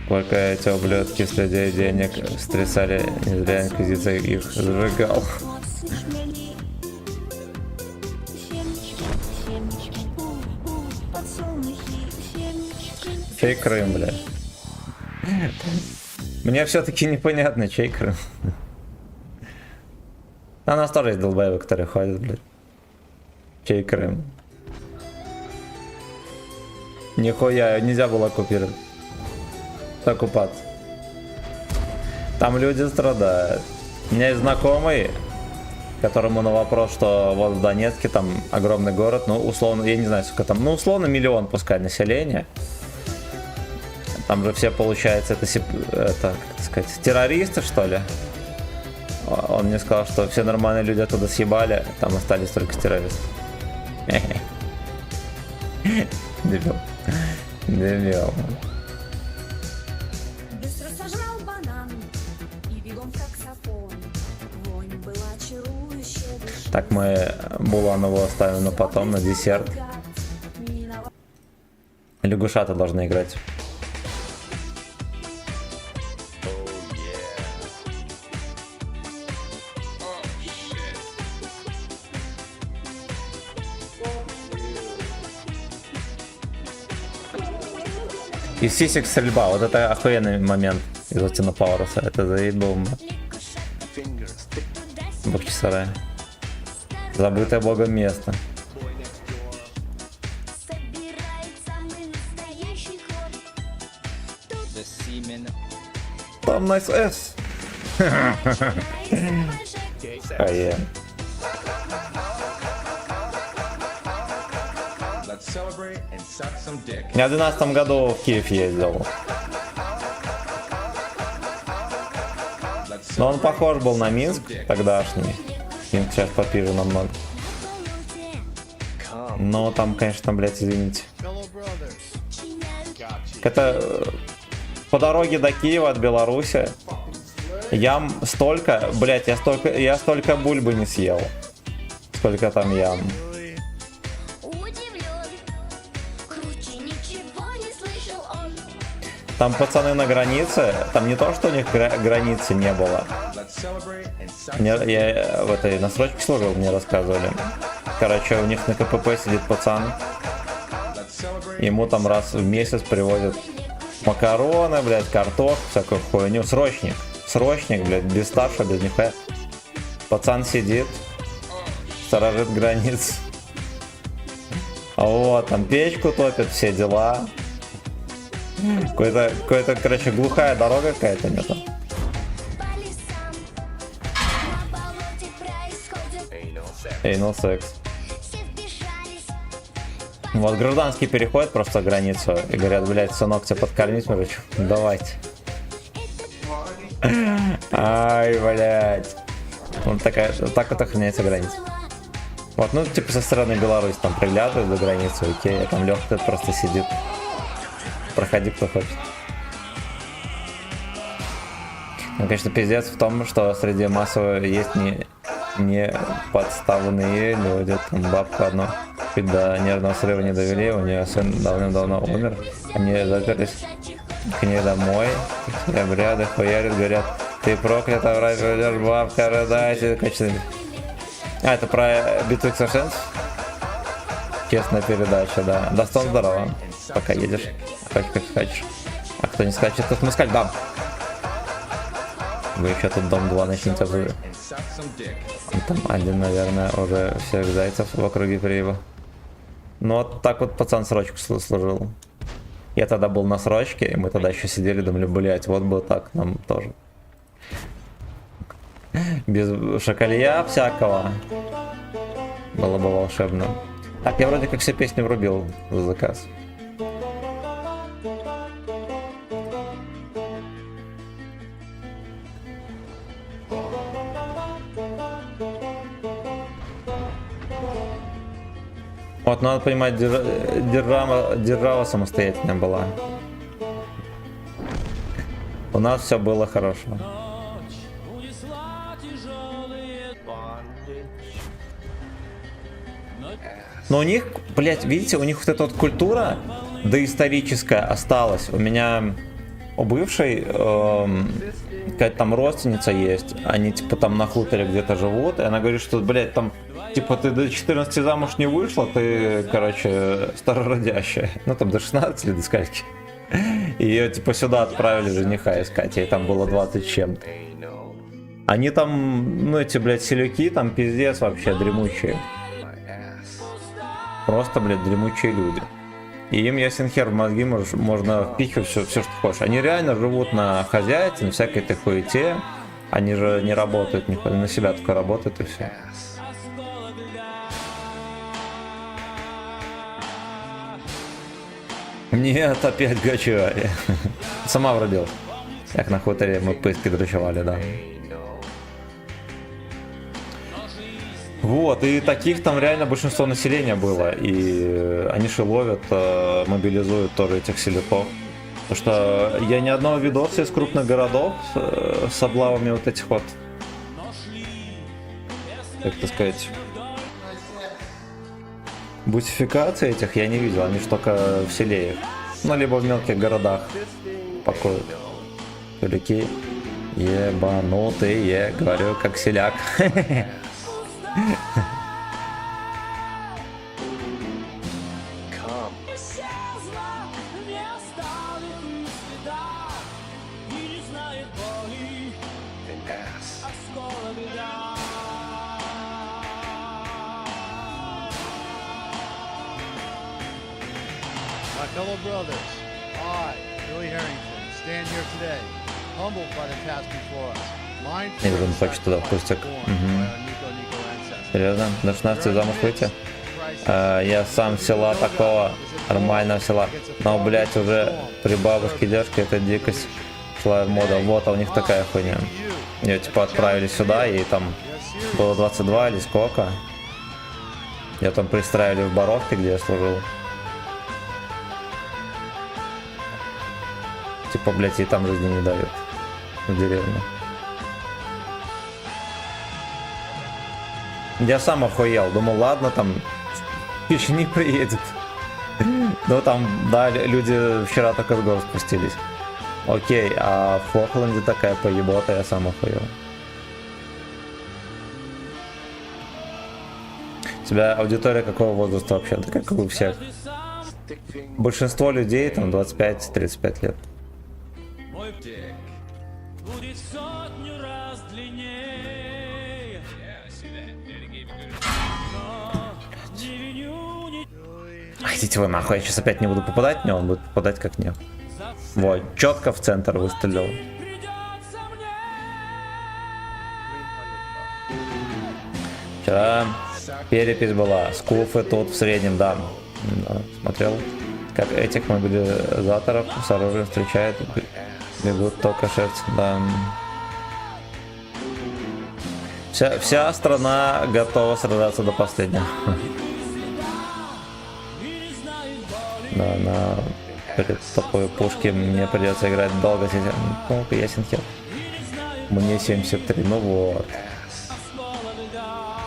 Сколько эти ублюдки с людей денег стрясали, не зря инквизиция их сжигал. Чей Крым, бля? Мне все-таки непонятно, чей Крым. А у нас тоже есть долбоебы, которые ходят, блядь. Чей Крым? Нихуя, нельзя было оккупировать. Оккупаться. Там люди страдают. У меня есть знакомый, которому на вопрос, что вот в Донецке там огромный город, ну условно, я не знаю, сколько там, ну условно 1 миллион пускай населения. Там же все, получается, это как сказать, террористы, что ли? Он мне сказал, что все нормальные люди оттуда съебали, там остались только террористы. Дебил. Дебил. Так, мы Буланову оставим на потом, на десерт. Лягушата должны играть. И сисек стрельба, вот это охуенный момент из Остина Пауэрса, это заебал. Бахчисарай. Забытое богом место. Там найс эс. Я в 2012 году в Киев ездил. Но он похож был на Минск тогдашний. Минск сейчас попиже намного. Но там, конечно, блядь, извините. Это по дороге до Киева от Беларуси. Ям столько, блядь, я столько бульбы не съел. Сколько там ям. Там пацаны на границе, там не то, что у них границы не было. Я в этой настройке служил, мне рассказывали. Короче, у них на КПП сидит пацан. Ему там раз в месяц привозят макароны, блядь, картошку, всякую хуйню. Срочник, блядь, без стажа, без нихуя. Пацан сидит, сторожит границ. Вот, там печку топит, все дела. Какая-то, короче, глухая дорога какая-то нету. Anal секс. Вот гражданские переходят просто границу и говорят, блядь, сынок, тебя подкормить, короче. Давайте. Ай, блядь. Вот такая, так вот охраняется граница. Вот, ну, типа со стороны Беларуси там приглядывают до границы, окей, а там Лёха просто сидит. Проходи, кто хочет. Ну, конечно, пиздец в том, что среди массового есть не подставные люди. Там бабку одну чуть до нервного срыва не довели, у нее сын давным-давно умер. Они заперлись к ней домой, обряды хуярят, говорят, ты проклята, в рай придешь, бабка, рыдайте, качественно. А, это про битву экстрасенсов? Честная передача, да. Достон здорово, пока едешь, хоть как скачешь. А кто не скачет, тот москаль, да. Вы еще тут дом 2 начнете обзоры. Там один, наверное, уже всех зайцев в округе Приева. Ну вот так вот пацан срочку служил. Я тогда был на срочке, и мы тогда еще сидели, думали, блять, вот бы так нам тоже. Без шоколья всякого. Было бы волшебно. Так, я вроде как все песни врубил за заказ. Вот, надо понимать, держава самостоятельная была. У нас все было хорошо. Но у них, блять, видите, у них вот эта вот культура доисторическая осталась. У меня у бывшей какая-то там родственница есть. Они типа там на хуторе где-то живут. И она говорит, что, блять, там типа ты до 14 замуж не вышла, ты, короче, старородящая. Ну там до 16 или до скольки. Ее типа сюда отправили жениха искать. Ей там было 20 с чем-то. Они там, ну эти, блядь, селюки, там пиздец вообще дремучие. Просто, блядь, дремучие люди. И им ясен хер в мозги можно впихивать все, что хочешь. Они реально живут на хозяйстве, на всякой этой хуете. Они же не работают, никуда, на себя только работают и все. Нет, опять гачевали. Сама вродил. Как на хуторе мы пыски дрочевали, да. Вот, и таких там реально большинство населения было. И они же ловят, мобилизуют тоже этих селяков. Потому что я ни одного видоса из крупных городов с облавами вот этих вот, как это сказать, бусификации этих я не видел. Они же только в селе их. Ну, либо в мелких городах покоят. Селяки ебанутые, говорю, как селяк. My fellow brothers, I, Billy Harrington, stand here today, humbled by the task before us. Не буду хочет туда пустяк. Серьезно? До 16 замуж выйти? Я сам села такого, нормального села. Но, блять, уже при бабушке, дедушке это дикость шла мода. Вот, а у них такая хуйня. Ее типа отправили сюда, и там было 22 или сколько. Ее там пристраивали в Боровке, где я служил. Типа, блять, и там жизни не дают. В деревне. Я сам охуел, думал, ладно, там еще не приедет. Но там, да, люди вчера только с гор спустились. Окей, а в Хохланде такая поебота, я сам охуел. У тебя аудитория какого возраста вообще? Да как у всех. Большинство людей там 25-35 лет. Идите вы нахуй, я сейчас опять не буду попадать в него, он будет попадать как не. Вот, четко в центр выстрелил. Вчера перепись была. Скуфы тут в среднем, да. Да, смотрел, как этих мобилизаторов с оружием встречают. Бегут только шерсть, да. Вся страна готова сражаться до последнего. Да, на такой пушке мне придется играть долго. Ну, ясен хер. Мне 73, ну вот.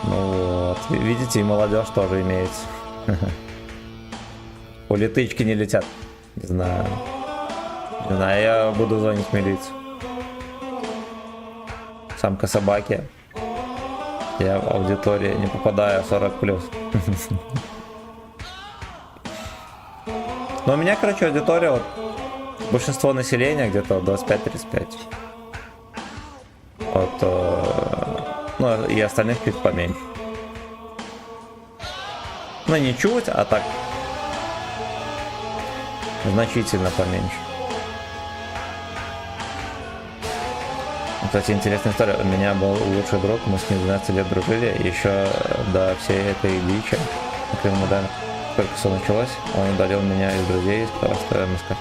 Ну вот. Видите, и молодежь тоже имеется. Улитычки не летят. Не знаю. Не знаю, я буду звонить милицию. Самка собаки. Я в аудитории не попадаю 40+. Но у меня, короче, аудитория, вот, большинство населения где-то 25-35. Вот, ну, и остальных чуть поменьше. Ну, не чуть, а так значительно поменьше. Кстати, интересная история. У меня был лучший друг, мы с ним 12 лет дружили, еще до всей этой дичи, да, только все началось, он удалил меня из друзей, сказал, что я ему скажу.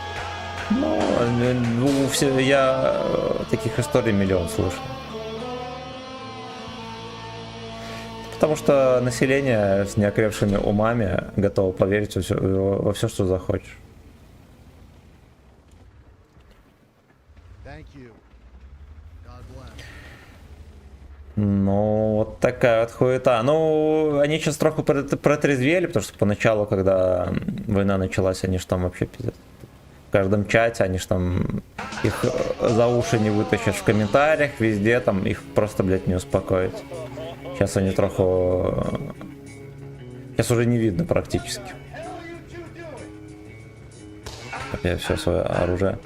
Ну, я таких историй миллион слышал. Потому что население с неокрепшими умами готово поверить во все, что захочешь. Ну, вот такая вот хуета. Ну, они сейчас троху протрезвели, потому что поначалу, когда война началась, они ж там вообще пиздец. В каждом чате, они ж там их за уши не вытащишь в комментариях, везде там их просто, блядь, не успокоить. Сейчас они троху... Сейчас уже не видно практически. Я все свое оружие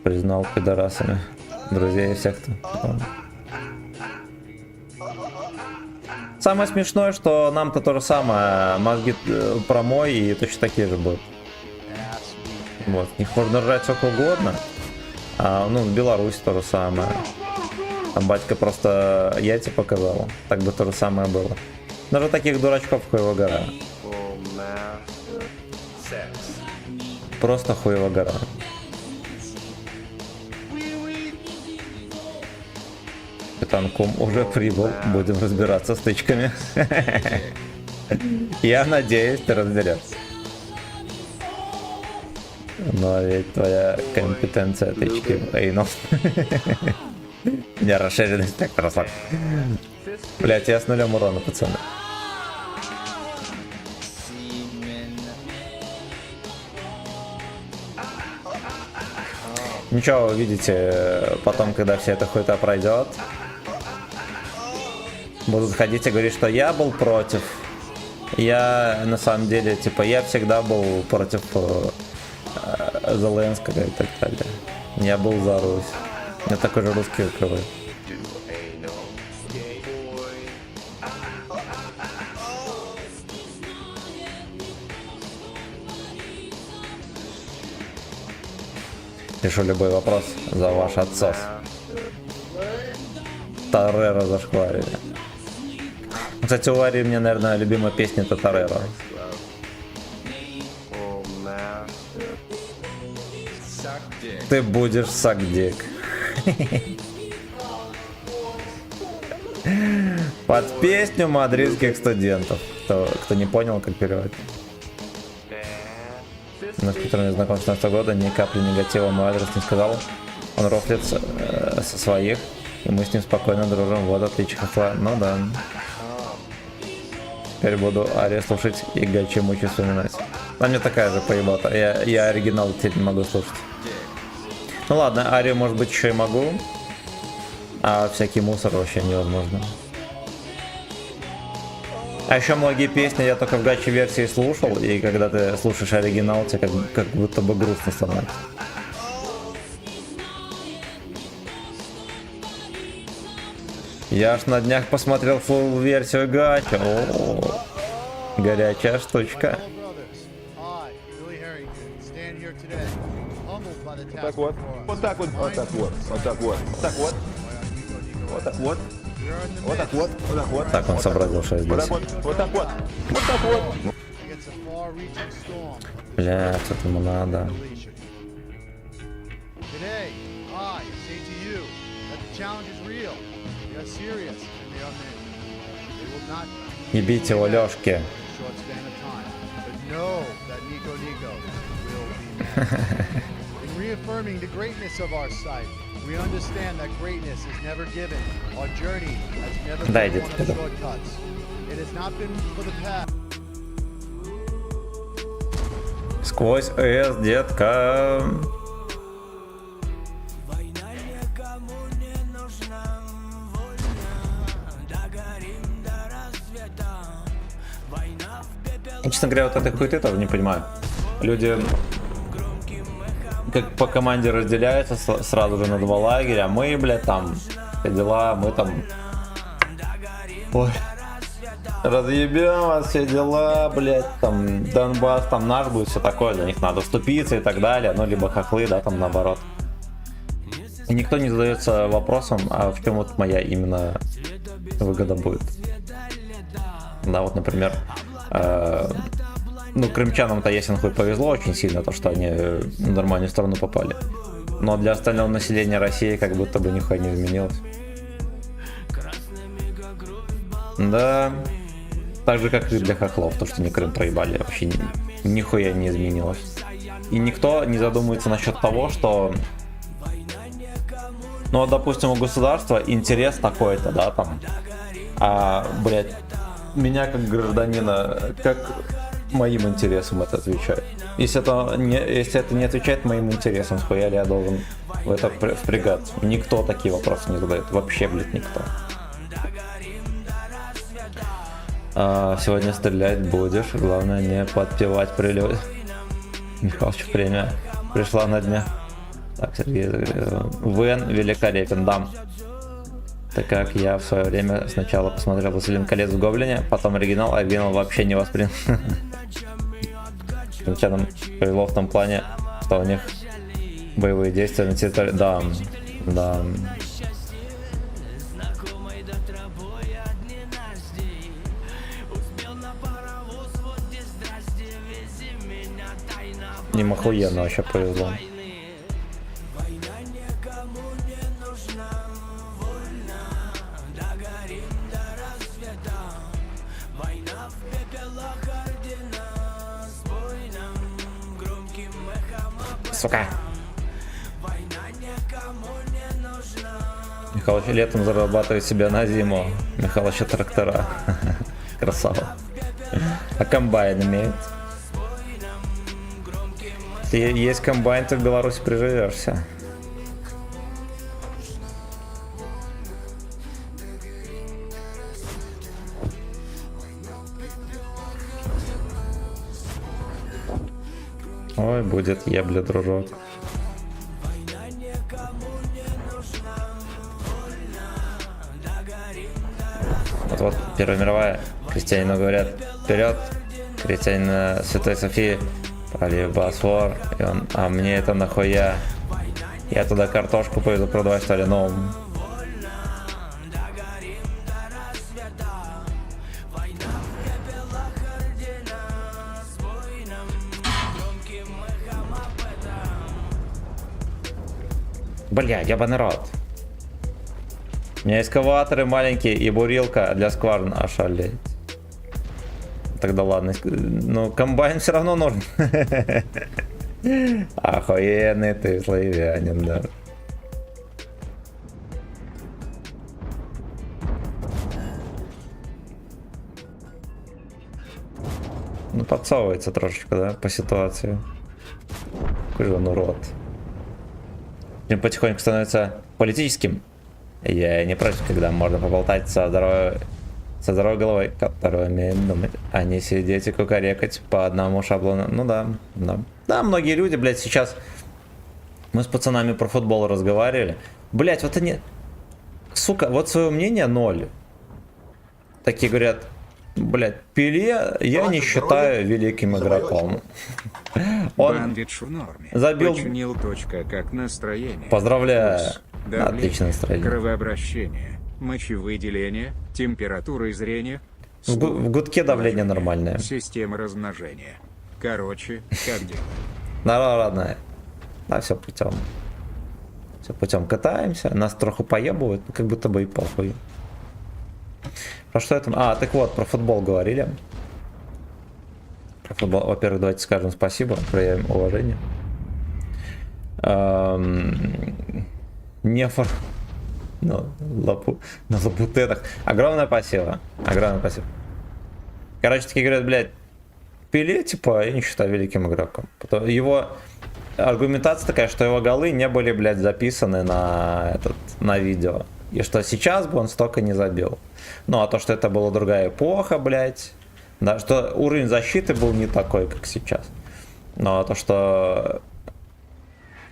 признал пидорасами. Друзей всех, кто... Самое смешное, что нам-то то же самое, мозги промой и точно такие же будут. Вот, их можно ржать сколько угодно. Ну, в Беларуси то же самое. Там батька просто яйца показал, так бы то же самое было. Даже таких дурачков хуево гора. Просто хуево гора. Капитан Кум уже прибыл, будем разбираться с тычками. Я надеюсь, ты разберешься. Но ведь твоя компетенция тычки, ну. У меня расширенный спектр росла. Блять, я с нулем урона, пацаны. Ничего, вы видите, потом, когда вся эта хуйта пройдет, будут ходить и говорить, что я был против. Я, на самом деле, типа, я всегда был против Зеленского и так далее. Я был за Русь. Я такой же русский, как вы. Решу любой вопрос за ваш отсос. Тореро зашкварили. Кстати, у Ари мне, наверное, любимая песня это Тореро. Ты будешь сагдик. Под песню мадридских студентов. Кто не понял, как переводить. Наш который знаком с 16 года, ни капли негатива мой адрес не сказал. Он рофлит со своих, и мы с ним спокойно дружим. Вот отличие хохла. Ну да. Теперь буду Ари слушать и Гачи Мучи вспоминать. А мне такая же поебота. Я оригинал теперь не могу слушать. Ну ладно, Арию может быть еще и могу. А всякий мусор вообще невозможно. А еще многие песни я только в гаче версии слушал, и когда ты слушаешь оригинал, тебе как будто бы грустно становится. Я аж на днях посмотрел full версию гача. О, горячая штучка. так вот. Вот так вот. Вот так вот. Вот так вот. Вот так вот. Вот так вот. Вот так вот. Вот так вот. Так, он сообразил, что Вот здесь. так вот. Вот так вот. Вот так вот. Against a far-reaching storm. Бля, что-то ему надо. Unleashing. Today, I say to you that the challenge is real. They are serious and they are meant. They will not Ебите его, Лёшки. in a short span of time. But know that Nico will be met. In reaffirming the greatness of our site, we understand that greatness is never given. Our journey has never Да, been иди one of туда. shortcuts. It has not been for the past. Сквозь С, детка. Я, честно говоря, вот этой хуйты тоже не понимаю. Люди как по команде разделяются сразу же на два лагеря. Мы, блядь, там все дела, мы там... Ой. Разъебем вас, все дела, блядь, там Донбасс, там наш будет, все такое, для них надо вступиться и так далее, ну, либо хохлы, да, там наоборот. И никто не задается вопросом, а в чем вот моя именно выгода будет. Да, вот, например, ну, крымчанам-то ясен хуй повезло очень сильно, то, что они в нормальную страну попали. Но для остального населения России как будто бы нихуя не изменилось. Да, так же как и для хохлов, то, что не Крым проебали, вообще нихуя не изменилось. И никто не задумывается насчет того, что, ну, вот, допустим, у государства интерес такой-то, да, там, а, блядь, меня как гражданина, как моим интересам это отвечает. Если это не отвечает моим интересам, схуя ли я должен в это впрягаться? Никто такие вопросы не задает, вообще, блядь, никто. Сегодня стрелять будешь, главное не подпевать прилет. Михалыч, премия пришла на дня. Так, Сергей, Вен великолепен, дам. Так как я в свое время сначала посмотрел «Властелин колец» в Гоблине, потом оригинал, а оригинал вообще не воспринял. Крымчанам повезло в том плане, что у них боевые действия на территории... Да, да. Им охуенно вообще повезло. Сука. Михалыч летом зарабатывает себе на зиму. Михалыч трактора. Красава. А комбайн имеет. Если есть комбайн, ты в Беларуси приживешься. Ой, будет ебля, дружок. Вот Первая мировая. Крестьянину говорят вперед. Крестьянин Святой Софии пролив Босфор. И он, а мне это нахуя? Я туда картошку поведу продавать, что ли? Ну. Бля, ебаный рот. У меня эскаваторы маленькие и бурилка для скварн, ошалеть. Тогда ладно, ну комбайн все равно нужен. Охуенный ты славянин, да. Ну подсовывается трошечка, да, по ситуации. Какой же он урод. Потихоньку становится политическим. Я не против, когда можно поболтать со здоровой головой, которая умеет думать, а не сидеть и кукарекать по одному шаблону. Ну да, да. Да, многие люди, блядь, сейчас... Мы с пацанами про футбол разговаривали. Блядь, вот они... Сука, вот свое мнение ноль. Такие говорят, блядь, Пеле я не считаю великим игроком. Он Бандич в норме. забил... Починил. Как настроение. Поздравляю. Пульс, давление, Отличное настроение. кровообращение, мочевыделение, температура зрения. В гудке давление нормальное. Система размножения. Короче, как дела? Ну ладно. Да, все путем. Все путем катаемся. Нас троху поебывают, как будто бы и похуй. Про что это? А, так вот, про футбол говорили. Про футбол. Во-первых, давайте скажем спасибо, проявим уважение. Нефор. На лабутетах. Огромное спасибо. Огромное спасибо. Короче, такие говорят, блядь, Пеле, типа, я не считаю великим игроком. Его аргументация такая, что его голы не были, блядь, записаны на видео. И что сейчас бы он столько не забил. Ну, а то, что это была другая эпоха, блядь. Да, что уровень защиты был не такой, как сейчас. Но то, что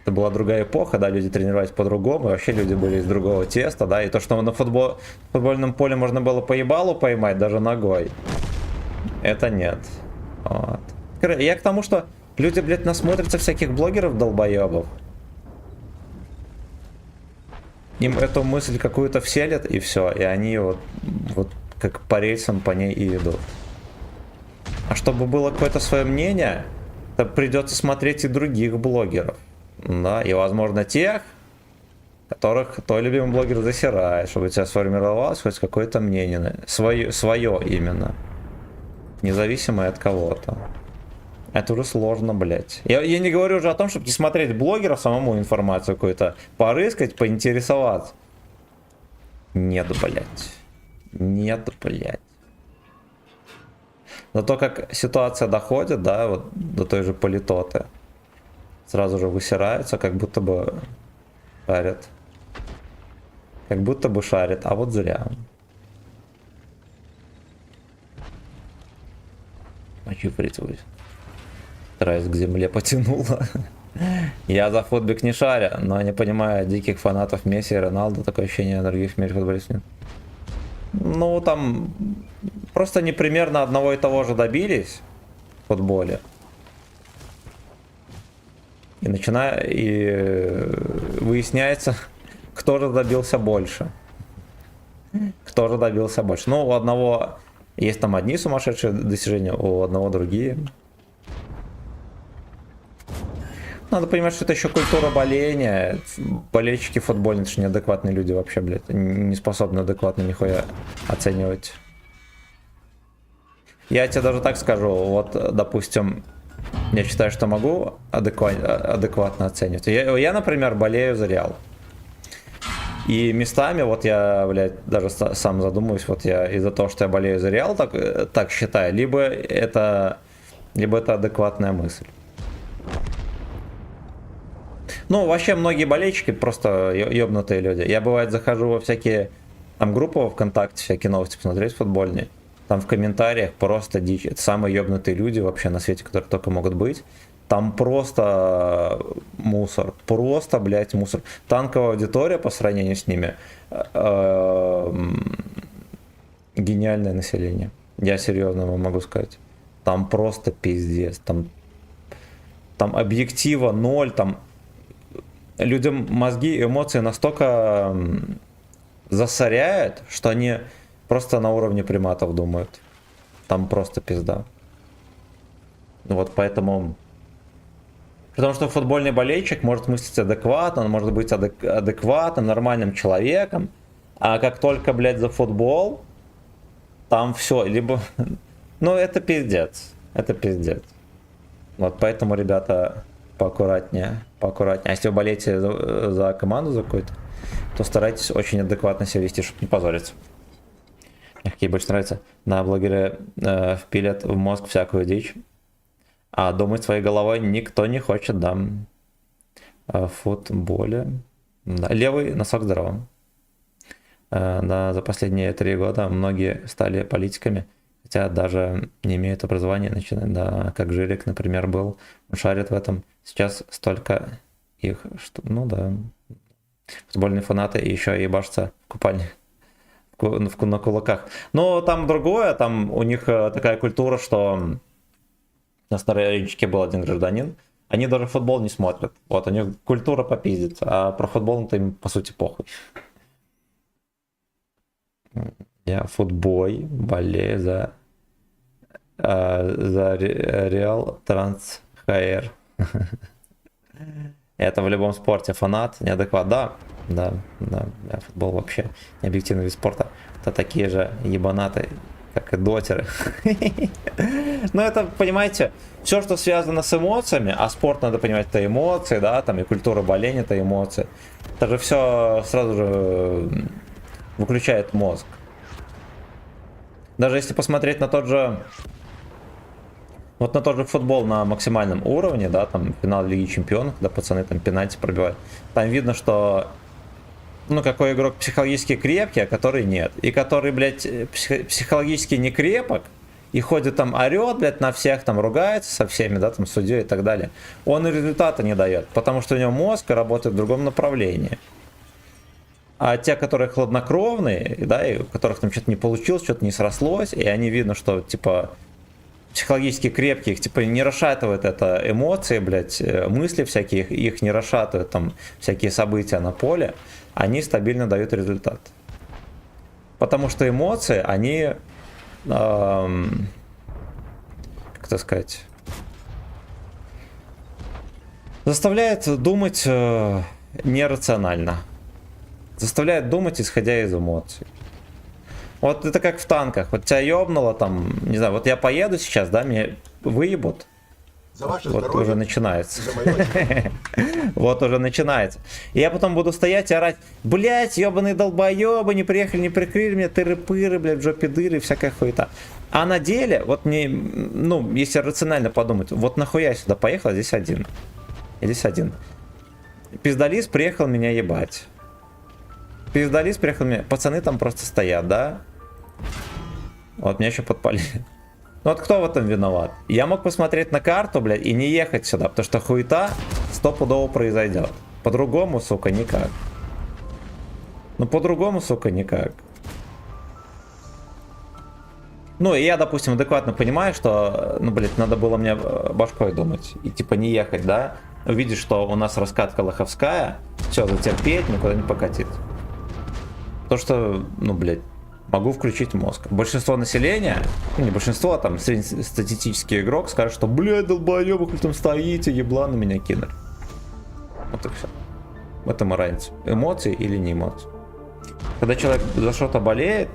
это была другая эпоха, да, люди тренировались по-другому, и вообще люди были из другого теста, да, и то, что на футбольном поле можно было по ебалу поймать, даже ногой, это нет. Вот. Я к тому, что люди, блядь, насмотрятся всяких блогеров долбоебов. Им эту мысль какую-то вселят, и все, и они вот как по рельсам по ней и идут. А чтобы было какое-то свое мнение, то придется смотреть и других блогеров. Да, и, возможно, тех, которых твой любимый блогер засирает, чтобы у тебя сформировалось хоть какое-то мнение. Свое именно. Независимое от кого-то. Это уже сложно, блядь. Я не говорю уже о том, чтобы не смотреть блогера, самому информацию какую-то порыскать, поинтересоваться. Нет, блядь. Нет, блядь. Но то, как ситуация доходит, да, вот до той же политоты, сразу же высираются, как будто бы шарят. Как будто бы шарят, а вот зря. Очифритываюсь. Стараюсь к земле потянула. Я за футбик не шарю, но не понимаю диких фанатов Месси и Роналду. Такое ощущение, других в мире футболистов нет. Ну, там просто не примерно одного и того же добились в футболе. И выясняется, кто же добился больше. Кто же добился больше. Ну, у одного есть там одни сумасшедшие достижения, у одного другие. Надо понимать, что это еще культура боления. Болельщики футбольные, это же неадекватные люди вообще, блядь. Не способны адекватно нихуя оценивать. Я тебе даже так скажу. Вот, допустим, я считаю, что могу адекватно оценивать. Я, например, болею за Реал. И местами, вот я, блядь, даже сам задумываюсь, вот я из-за того, что я болею за Реал, так считаю, либо это адекватная мысль. Ну, вообще, многие болельщики просто ёбнутые люди. Я, бывает, захожу во всякие там группы во ВКонтакте, всякие новости посмотреть футбольные. Там в комментариях просто дичь. Это самые ёбнутые люди вообще на свете, которые только могут быть. Там просто мусор. Просто, блядь, мусор. Танковая аудитория по сравнению с ними. Гениальное население. Я серьезно вам могу сказать. Там просто пиздец. Там объектива ноль. Там людям мозги и эмоции настолько засоряют, что они просто на уровне приматов думают. Там просто пизда. Вот поэтому... Потому что футбольный болельщик может мыслить адекватно, он может быть адекватным, нормальным человеком, а как только, блядь, за футбол, там все, либо... Ну, это пиздец. Это пиздец. Вот поэтому, ребята, поаккуратнее. А если вы болеете за команду за какую-то, то старайтесь очень адекватно себя вести, чтобы не позориться. Мне какие больше нравятся. На блогеры впилят в мозг всякую дичь, а думать своей головой никто не хочет, да. В футболе. Да. Левый носок здоровым. Да, за последние 3 года многие стали политиками, хотя даже не имеют образования, начинают, да, как Жирик, например, был, он шарит в этом. Сейчас столько их, что, ну да, футбольные фанаты еще и ебашатся в на кулаках. Но там другое, там у них такая культура, что на старой речке был один гражданин, они даже футбол не смотрят. Вот, у них культура попиздить, а про футбол им, по сути, похуй. Я футбой болею за Реал Трансхаэр. Это в любом спорте фанат, неадекват. Да, футбол вообще не объективный вид спорта. Это такие же ебанаты, как и дотеры. Но это, понимаете, все, что связано с эмоциями, а спорт, надо понимать, это эмоции, да, там и культура боления, это эмоции. Это же все сразу же выключает мозг. Даже если посмотреть на тот же футбол на максимальном уровне, да, там финал Лиги Чемпионов, когда пацаны там пенальти пробивают, там видно, что какой игрок психологически крепкий, а который нет. И который, блядь, психологически не крепок, и ходит там, орет, блядь, на всех, там ругается со всеми, да, там судьей и так далее. Он и результата не дает, потому что у него мозг работает в другом направлении. А те, которые хладнокровные, да, и у которых там что-то не получилось, что-то не срослось, и они видно, что, типа, психологически крепкие, их, типа, не расшатывают это эмоции, блядь, мысли всякие, их не расшатывают там всякие события на поле, они стабильно дают результат. Потому что эмоции, они, как это сказать, заставляют думать нерационально. Заставляют думать, исходя из эмоций. Вот это как в танках. Вот тебя ёбнуло там, не знаю, вот я поеду сейчас, да, меня выебут. За ваше вот здоровье. уже начинается. За мое. Вот уже начинается. И я потом буду стоять и орать: блять, ебаные долбоебы, не приехали, не прикрыли меня, тыры-пыры, блядь, в жопе дыры, всякая хуета. А на деле, вот мне, если рационально подумать, вот нахуя я сюда поехал, здесь один. И здесь один. Пиздалист приехал меня ебать. Пиздалист приехал меня, пацаны там просто стоят, да? Вот меня еще подпалили. Ну вот кто в этом виноват? Я мог посмотреть на карту, блядь, и не ехать сюда, потому что хуета стопудово произойдет. По-другому, сука, никак. Ну по-другому, сука, никак. Ну и я, допустим, адекватно понимаю, что, надо было мне башкой думать. И типа не ехать, да? Увидишь, что у нас раскатка лоховская, все, затерпеть, никуда не покатить. То, что, могу включить мозг. Большинство населения, не большинство, а там среднестатистический игрок скажет, что, блядь, долбоёбы, вы там стоите, ебланы меня кинули. Вот и все. В этом и разница. Эмоции или не эмоции. Когда человек за что-то болеет,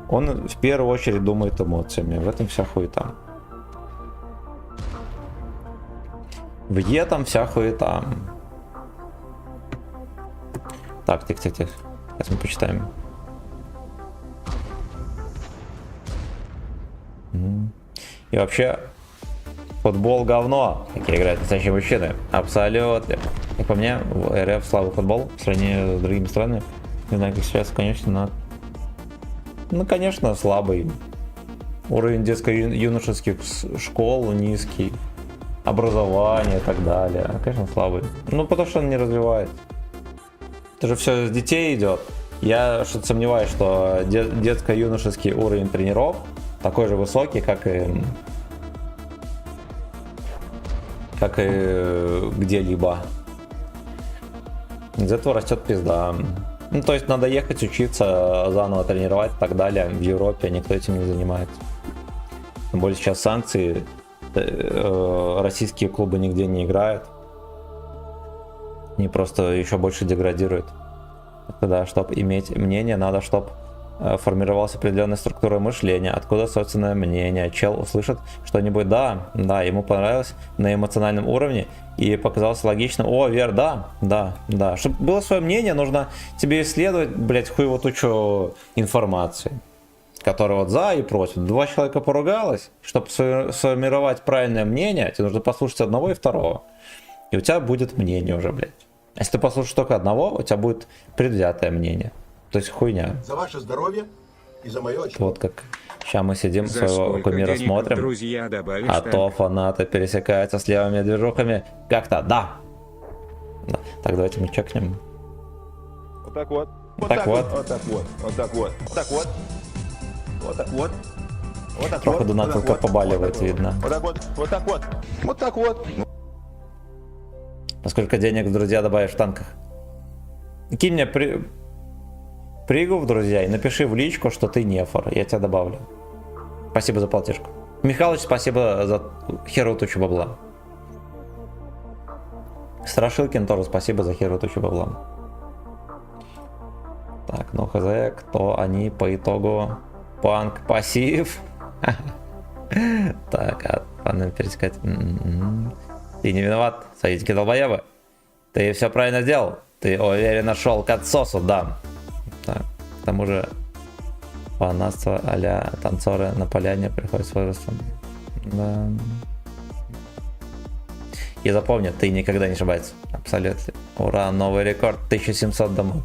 он в первую очередь думает эмоциями. В этом вся хуета. В этом вся хуета. Так, тихо. Сейчас мы почитаем. И вообще, футбол говно. Какие играют настоящие мужчины. Абсолютно. И по мне, в РФ слабый футбол в сравнении с другими странами. Не знаю, как сейчас, конечно, конечно, слабый. Уровень детско-юношеских школ низкий. Образование и так далее. Конечно, слабый. Потому что он не развивает. Это же все с детей идет. Я что-то сомневаюсь, что детско-юношеский уровень тренеров такой же высокий, как и где-либо. Из этого растет пизда. То есть надо ехать учиться, заново тренировать и так далее. В Европе никто этим не занимается. Тем более сейчас санкции, российские клубы нигде не играют. Они просто еще больше деградируют. Тогда, чтобы иметь мнение, надо, чтобы формировалась определенная структура мышления, откуда собственное мнение. Чел услышит что-нибудь, да, ему понравилось на эмоциональном уровне и показалось логично. О, Вер, да. Чтобы было свое мнение, нужно тебе исследовать, блять, хуево тучу информации, которая вот за и против. Два человека поругалось, чтобы сформировать правильное мнение, тебе нужно послушать одного и второго. И у тебя будет мнение уже, блядь. Если ты послушаешь только одного, у тебя будет предвзятое мнение. То есть хуйня. За ваше здоровье и за мое очко. Вот как. Сейчас мы сидим, своего кумира смотрим, друзья, а то фанаты пересекаются с левыми движухами. Как-то, да. Так, давайте мы чекнем. Вот так вот. Вот Так так вот. вот. Вот так вот. Вот так вот. Вот так вот. Вот так вот. Вот так Трохи вот. донатилка Вот так вот. побаливает, Вот так вот. видно. Вот так вот. Вот так вот. Вот так вот. А сколько денег, друзья, добавишь в танках? Кинь мне пригу в друзья и напиши в личку, что ты нефор. Я тебя добавлю. Спасибо за платежку. Михалыч, спасибо за херу тучу бабла. Страшилкин тоже спасибо за херу тучу бабла. Так, ну хз, кто они по итогу? Панк, пассив. Так, а надо перескать. Ты не виноват, садитики долбоебы. Ты все правильно сделал. Ты уверенно шел к отсосу, да. Так, к тому же фанатство а-ля танцоры на поляне приходят с возрастом. Да. И запомни, ты никогда не ошибаешься. Абсолютно. Ура, новый рекорд. 1700 домов.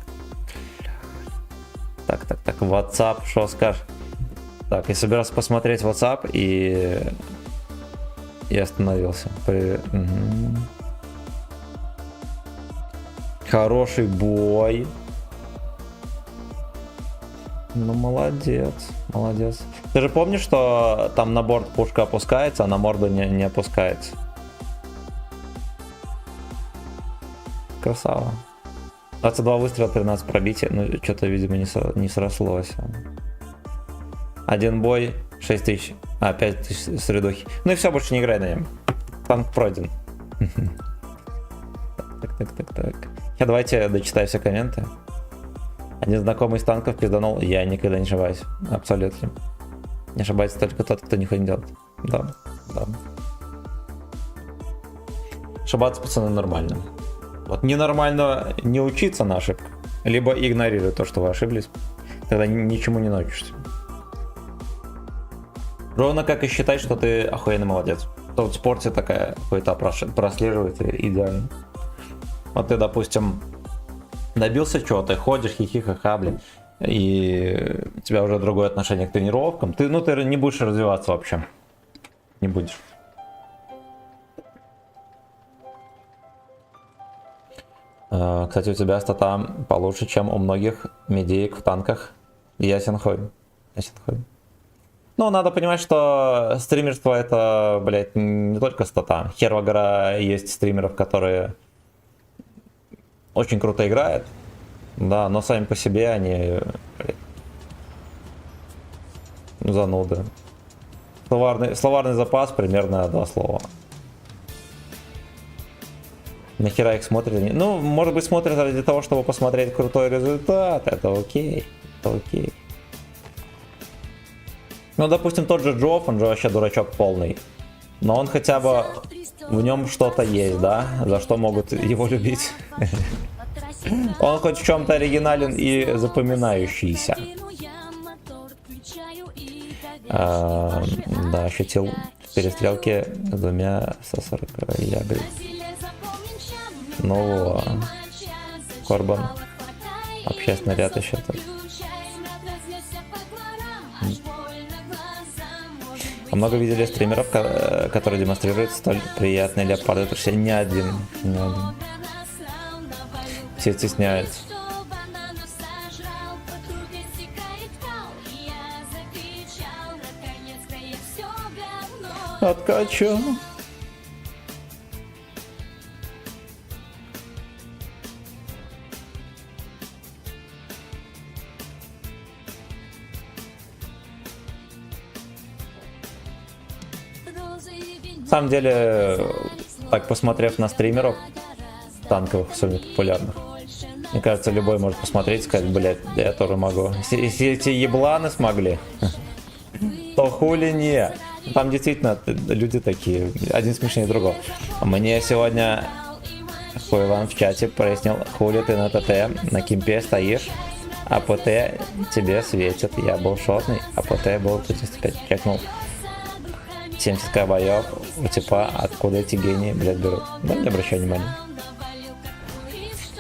Так, WhatsApp, что скажешь? Так, я собирался посмотреть WhatsApp и остановился. Угу. Хороший бой. Ну, молодец, молодец. Ты же помнишь, что там на борт пушка опускается, а на морду не опускается? Красава. 22 выстрела, 13 пробития. Ну, что-то, видимо, не срослось. Один бой, 6000. 5000 средухи. Ну и все, больше не играй на нем. Танк пройден. Так. Давайте дочитаю все комменты. Один знакомый из танков пизданул. Я никогда не ошибаюсь. Абсолютно. Не ошибается только тот, кто нихуя не делает. Да. Ошибаться, пацаны, нормально. Вот ненормально не учиться на ошибках, либо игнорировать то, что вы ошиблись. Тогда ничему не научишься. Ровно как и считать, что ты охуенный молодец. То в спорте такая хуета прослеживается идеально. Вот ты, допустим, добился чего-то, ходишь, хихи-ха-ха, блин, и у тебя уже другое отношение к тренировкам. Ты не будешь развиваться вообще. Не будешь. Кстати, у тебя стата получше, чем у многих медеек в танках. Ясен хуй. Ну, надо понимать, что стримерство это, блядь, не только стата. Херова гора есть стримеров, которые очень круто играют. Да, но сами по себе они, блядь, зануды. Словарный запас примерно 2 слова. Нахера их смотрят? Ну, может быть, смотрят ради того, чтобы посмотреть крутой результат. Это окей. Ну, допустим, тот же Джофф, он же вообще дурачок полный. Но он хотя бы... В нем что-то есть, да? За что могут его любить. Он хоть в чем-то оригинален и запоминающийся. Да, ощутил перестрелки с 2 140 ягод. Ну, Корбан. Общественный ряд еще тут. А много видели стримеров, которые демонстрируют столь приятные леопарды? Это все ни один. Все стесняются. Откачу. На самом деле, так посмотрев на стримеров танковых, особенно популярных, мне кажется, любой может посмотреть и сказать, блядь, я тоже могу. Если эти ебланы смогли, то хули не. Там действительно люди такие, один смешнее другого. Мне сегодня Хуйлан в чате прояснил, хули ты на ТТ, на кимпе стоишь, а ПТ тебе светит. Я был шотный, а ПТ был 35, чекнул. 70к боев, у типа откуда эти гении, блядь, берут. Да, не обращай внимания.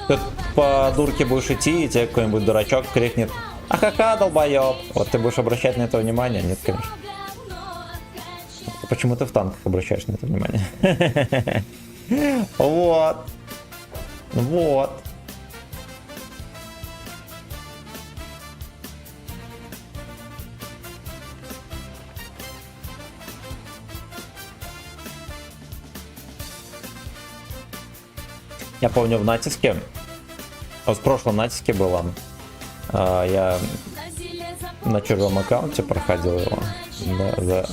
Тут по дурке будешь идти, и тебе какой-нибудь дурачок крикнет: ахаха, долбоеб. Вот ты будешь обращать на это внимание? Нет, конечно. Почему ты в танках обращаешь на это внимание? Вот. Я помню в натиске, вот в прошлом натиске было, я на чужом аккаунте проходил его, да,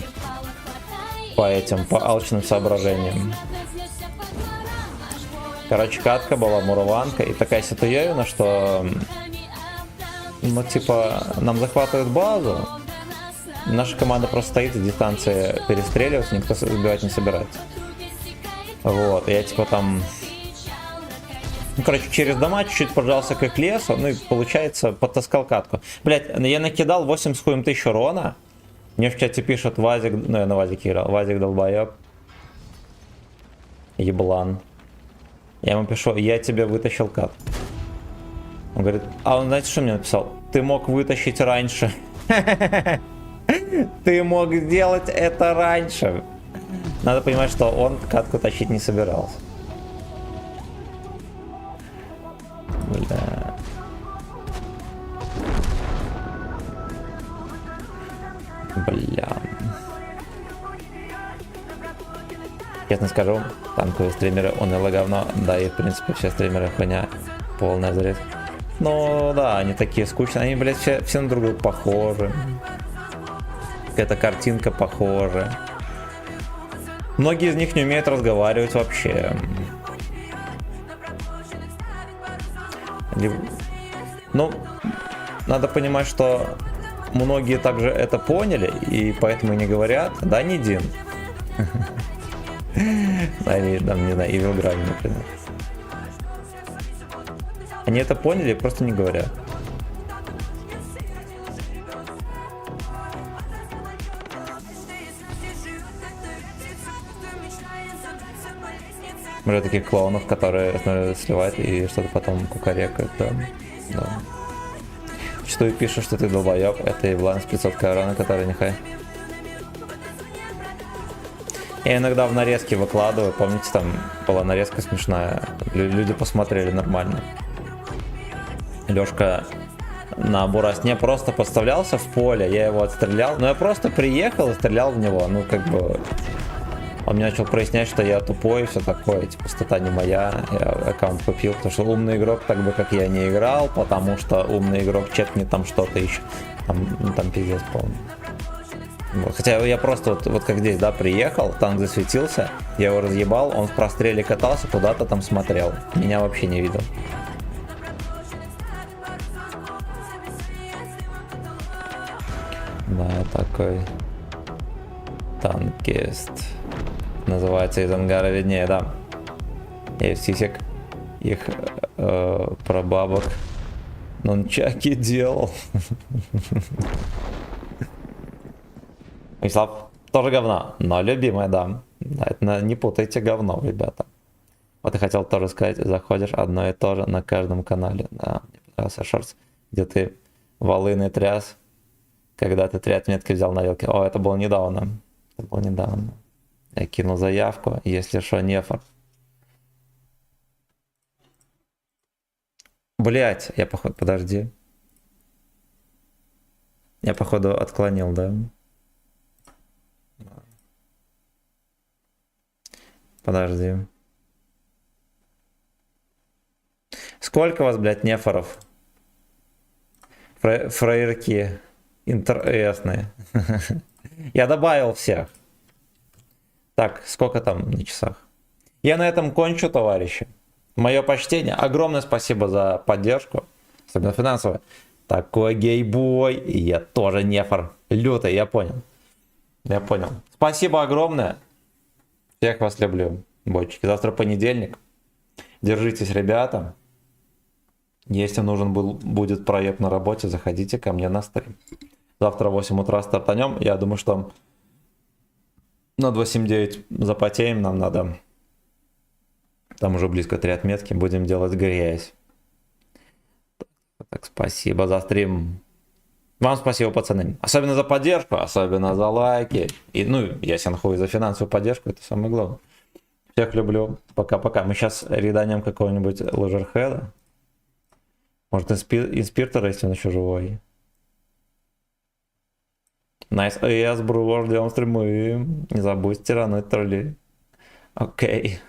по алчным соображениям. Короче, катка была, мураванка, и такая ситуевина, что, ну, типа, нам захватывают базу, наша команда просто стоит и дистанции перестреливается, никто сбивать не собирается. Вот, я типа там... Ну, короче, через дома чуть-чуть поджался к их лесу, ну и, получается, подтаскал катку. Блять, я накидал 8 с хуем тысяч урона. Мне в чате пишет Вазик, ну я на Вазике играл, Вазик долбоеб. Еблан. Я ему пишу, я тебе вытащил кат. Он говорит, а он знаете, что мне написал? Ты мог вытащить раньше. Ты мог сделать это раньше. Надо понимать, что он катку тащить не собирался. Бля. Бля. Честно скажу, танковые стримеры, он и говно. Да, и в принципе все стримеры хуйня. Полная зарез. Ну да, они такие скучные. Они, блядь, все на друг друга похожи. Какая-то картинка похожа. Многие из них не умеют разговаривать вообще. Ну, надо понимать, что многие также это поняли, и поэтому не говорят. Да, не Дин. Они, там, не знаю, Evil Grave, например. Они это поняли и просто не говорят. Уже таких клоунов, которые сливают и что-то потом кукарекают, да. Да. Что и пишешь, что ты долбоеб, это Евлан с 500 корона, который нехай. Я иногда в нарезке выкладываю, помните, там была нарезка смешная, люди посмотрели нормально. Лёшка на Бурасне просто подставлялся в поле, я его отстрелял, но я просто приехал и стрелял в него, ну как бы... Он мне начал прояснять, что я тупой и все такое, типа, стата не моя, я аккаунт купил, потому что умный игрок так бы как я не играл, потому что умный игрок чекнет там что-то еще, там пиздец полный. Вот. Хотя я просто вот как здесь, да, приехал, танк засветился, я его разъебал, он в простреле катался, куда-то там смотрел, меня вообще не видел. Да, такой танкист. Называется из ангара виднее, да. Я из сисек их прабабок нунчаки делал. Вячеслав тоже говно, но любимая, да. Да, это не путайте говно, ребята. Вот я хотел тоже сказать, заходишь одно и то же на каждом канале. Да, мне понравился шорт, где ты волыны тряс, когда ты 3 отметки взял на вилке. О, это было недавно. Это было недавно. Я кинул заявку, если что, нефор. Блять, я походу, подожди. Я походу отклонил, да? Подожди. Сколько у вас, блядь, нефоров? Фраерки интересные. Я добавил всех. Так, сколько там на часах? Я на этом кончу, товарищи. Мое почтение. Огромное спасибо за поддержку. Особенно финансовое. Такой гейбой. И я тоже нефор. Лютый, я понял. Я понял. Спасибо огромное. Всех вас люблю, бойчики. Завтра понедельник. Держитесь, ребята. Если нужен будет проект на работе, заходите ко мне на стрим. Завтра в 8 утра стартанем. Я думаю, что на 2.7.9 запотеем, нам надо. Там уже близко 3 отметки. Будем делать грязь. Так, спасибо за стрим. Вам спасибо, пацаны. Особенно за поддержку, особенно за лайки. И, ну, ясен хуй, за финансовую поддержку. Это самое главное. Всех люблю. Пока-пока. Мы сейчас реданем какого-нибудь лужерхеда. Может, инспиртора, если он еще живой. Nice AS, бро, ждем стримы. Не забудь тирануть троллей. Окей.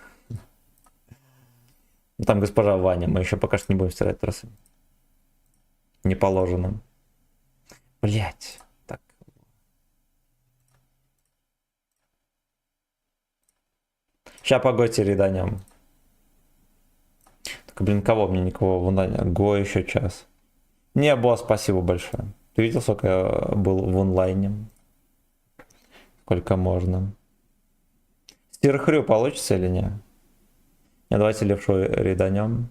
Ну, там госпожа Ваня, мы еще пока что не будем стирать тросы. Не положено. Блять. Так. Ща по Готе реданем. Так, блин, кого мне никого в онлайне? Го еще час. Не, босс, спасибо большое. Ты видел, сколько я был в онлайне? Сколько можно. Стирхрю получится или нет? Не, давайте левшу реданем.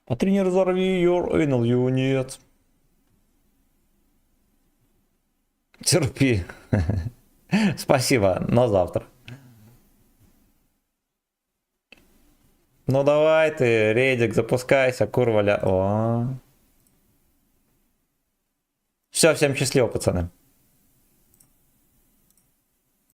Патрини, разорви your anal unit. Терпи. Спасибо, но завтра. Ну давай ты, рейдик, запускайся, курваля. О. Все, всем счастливо, пацаны.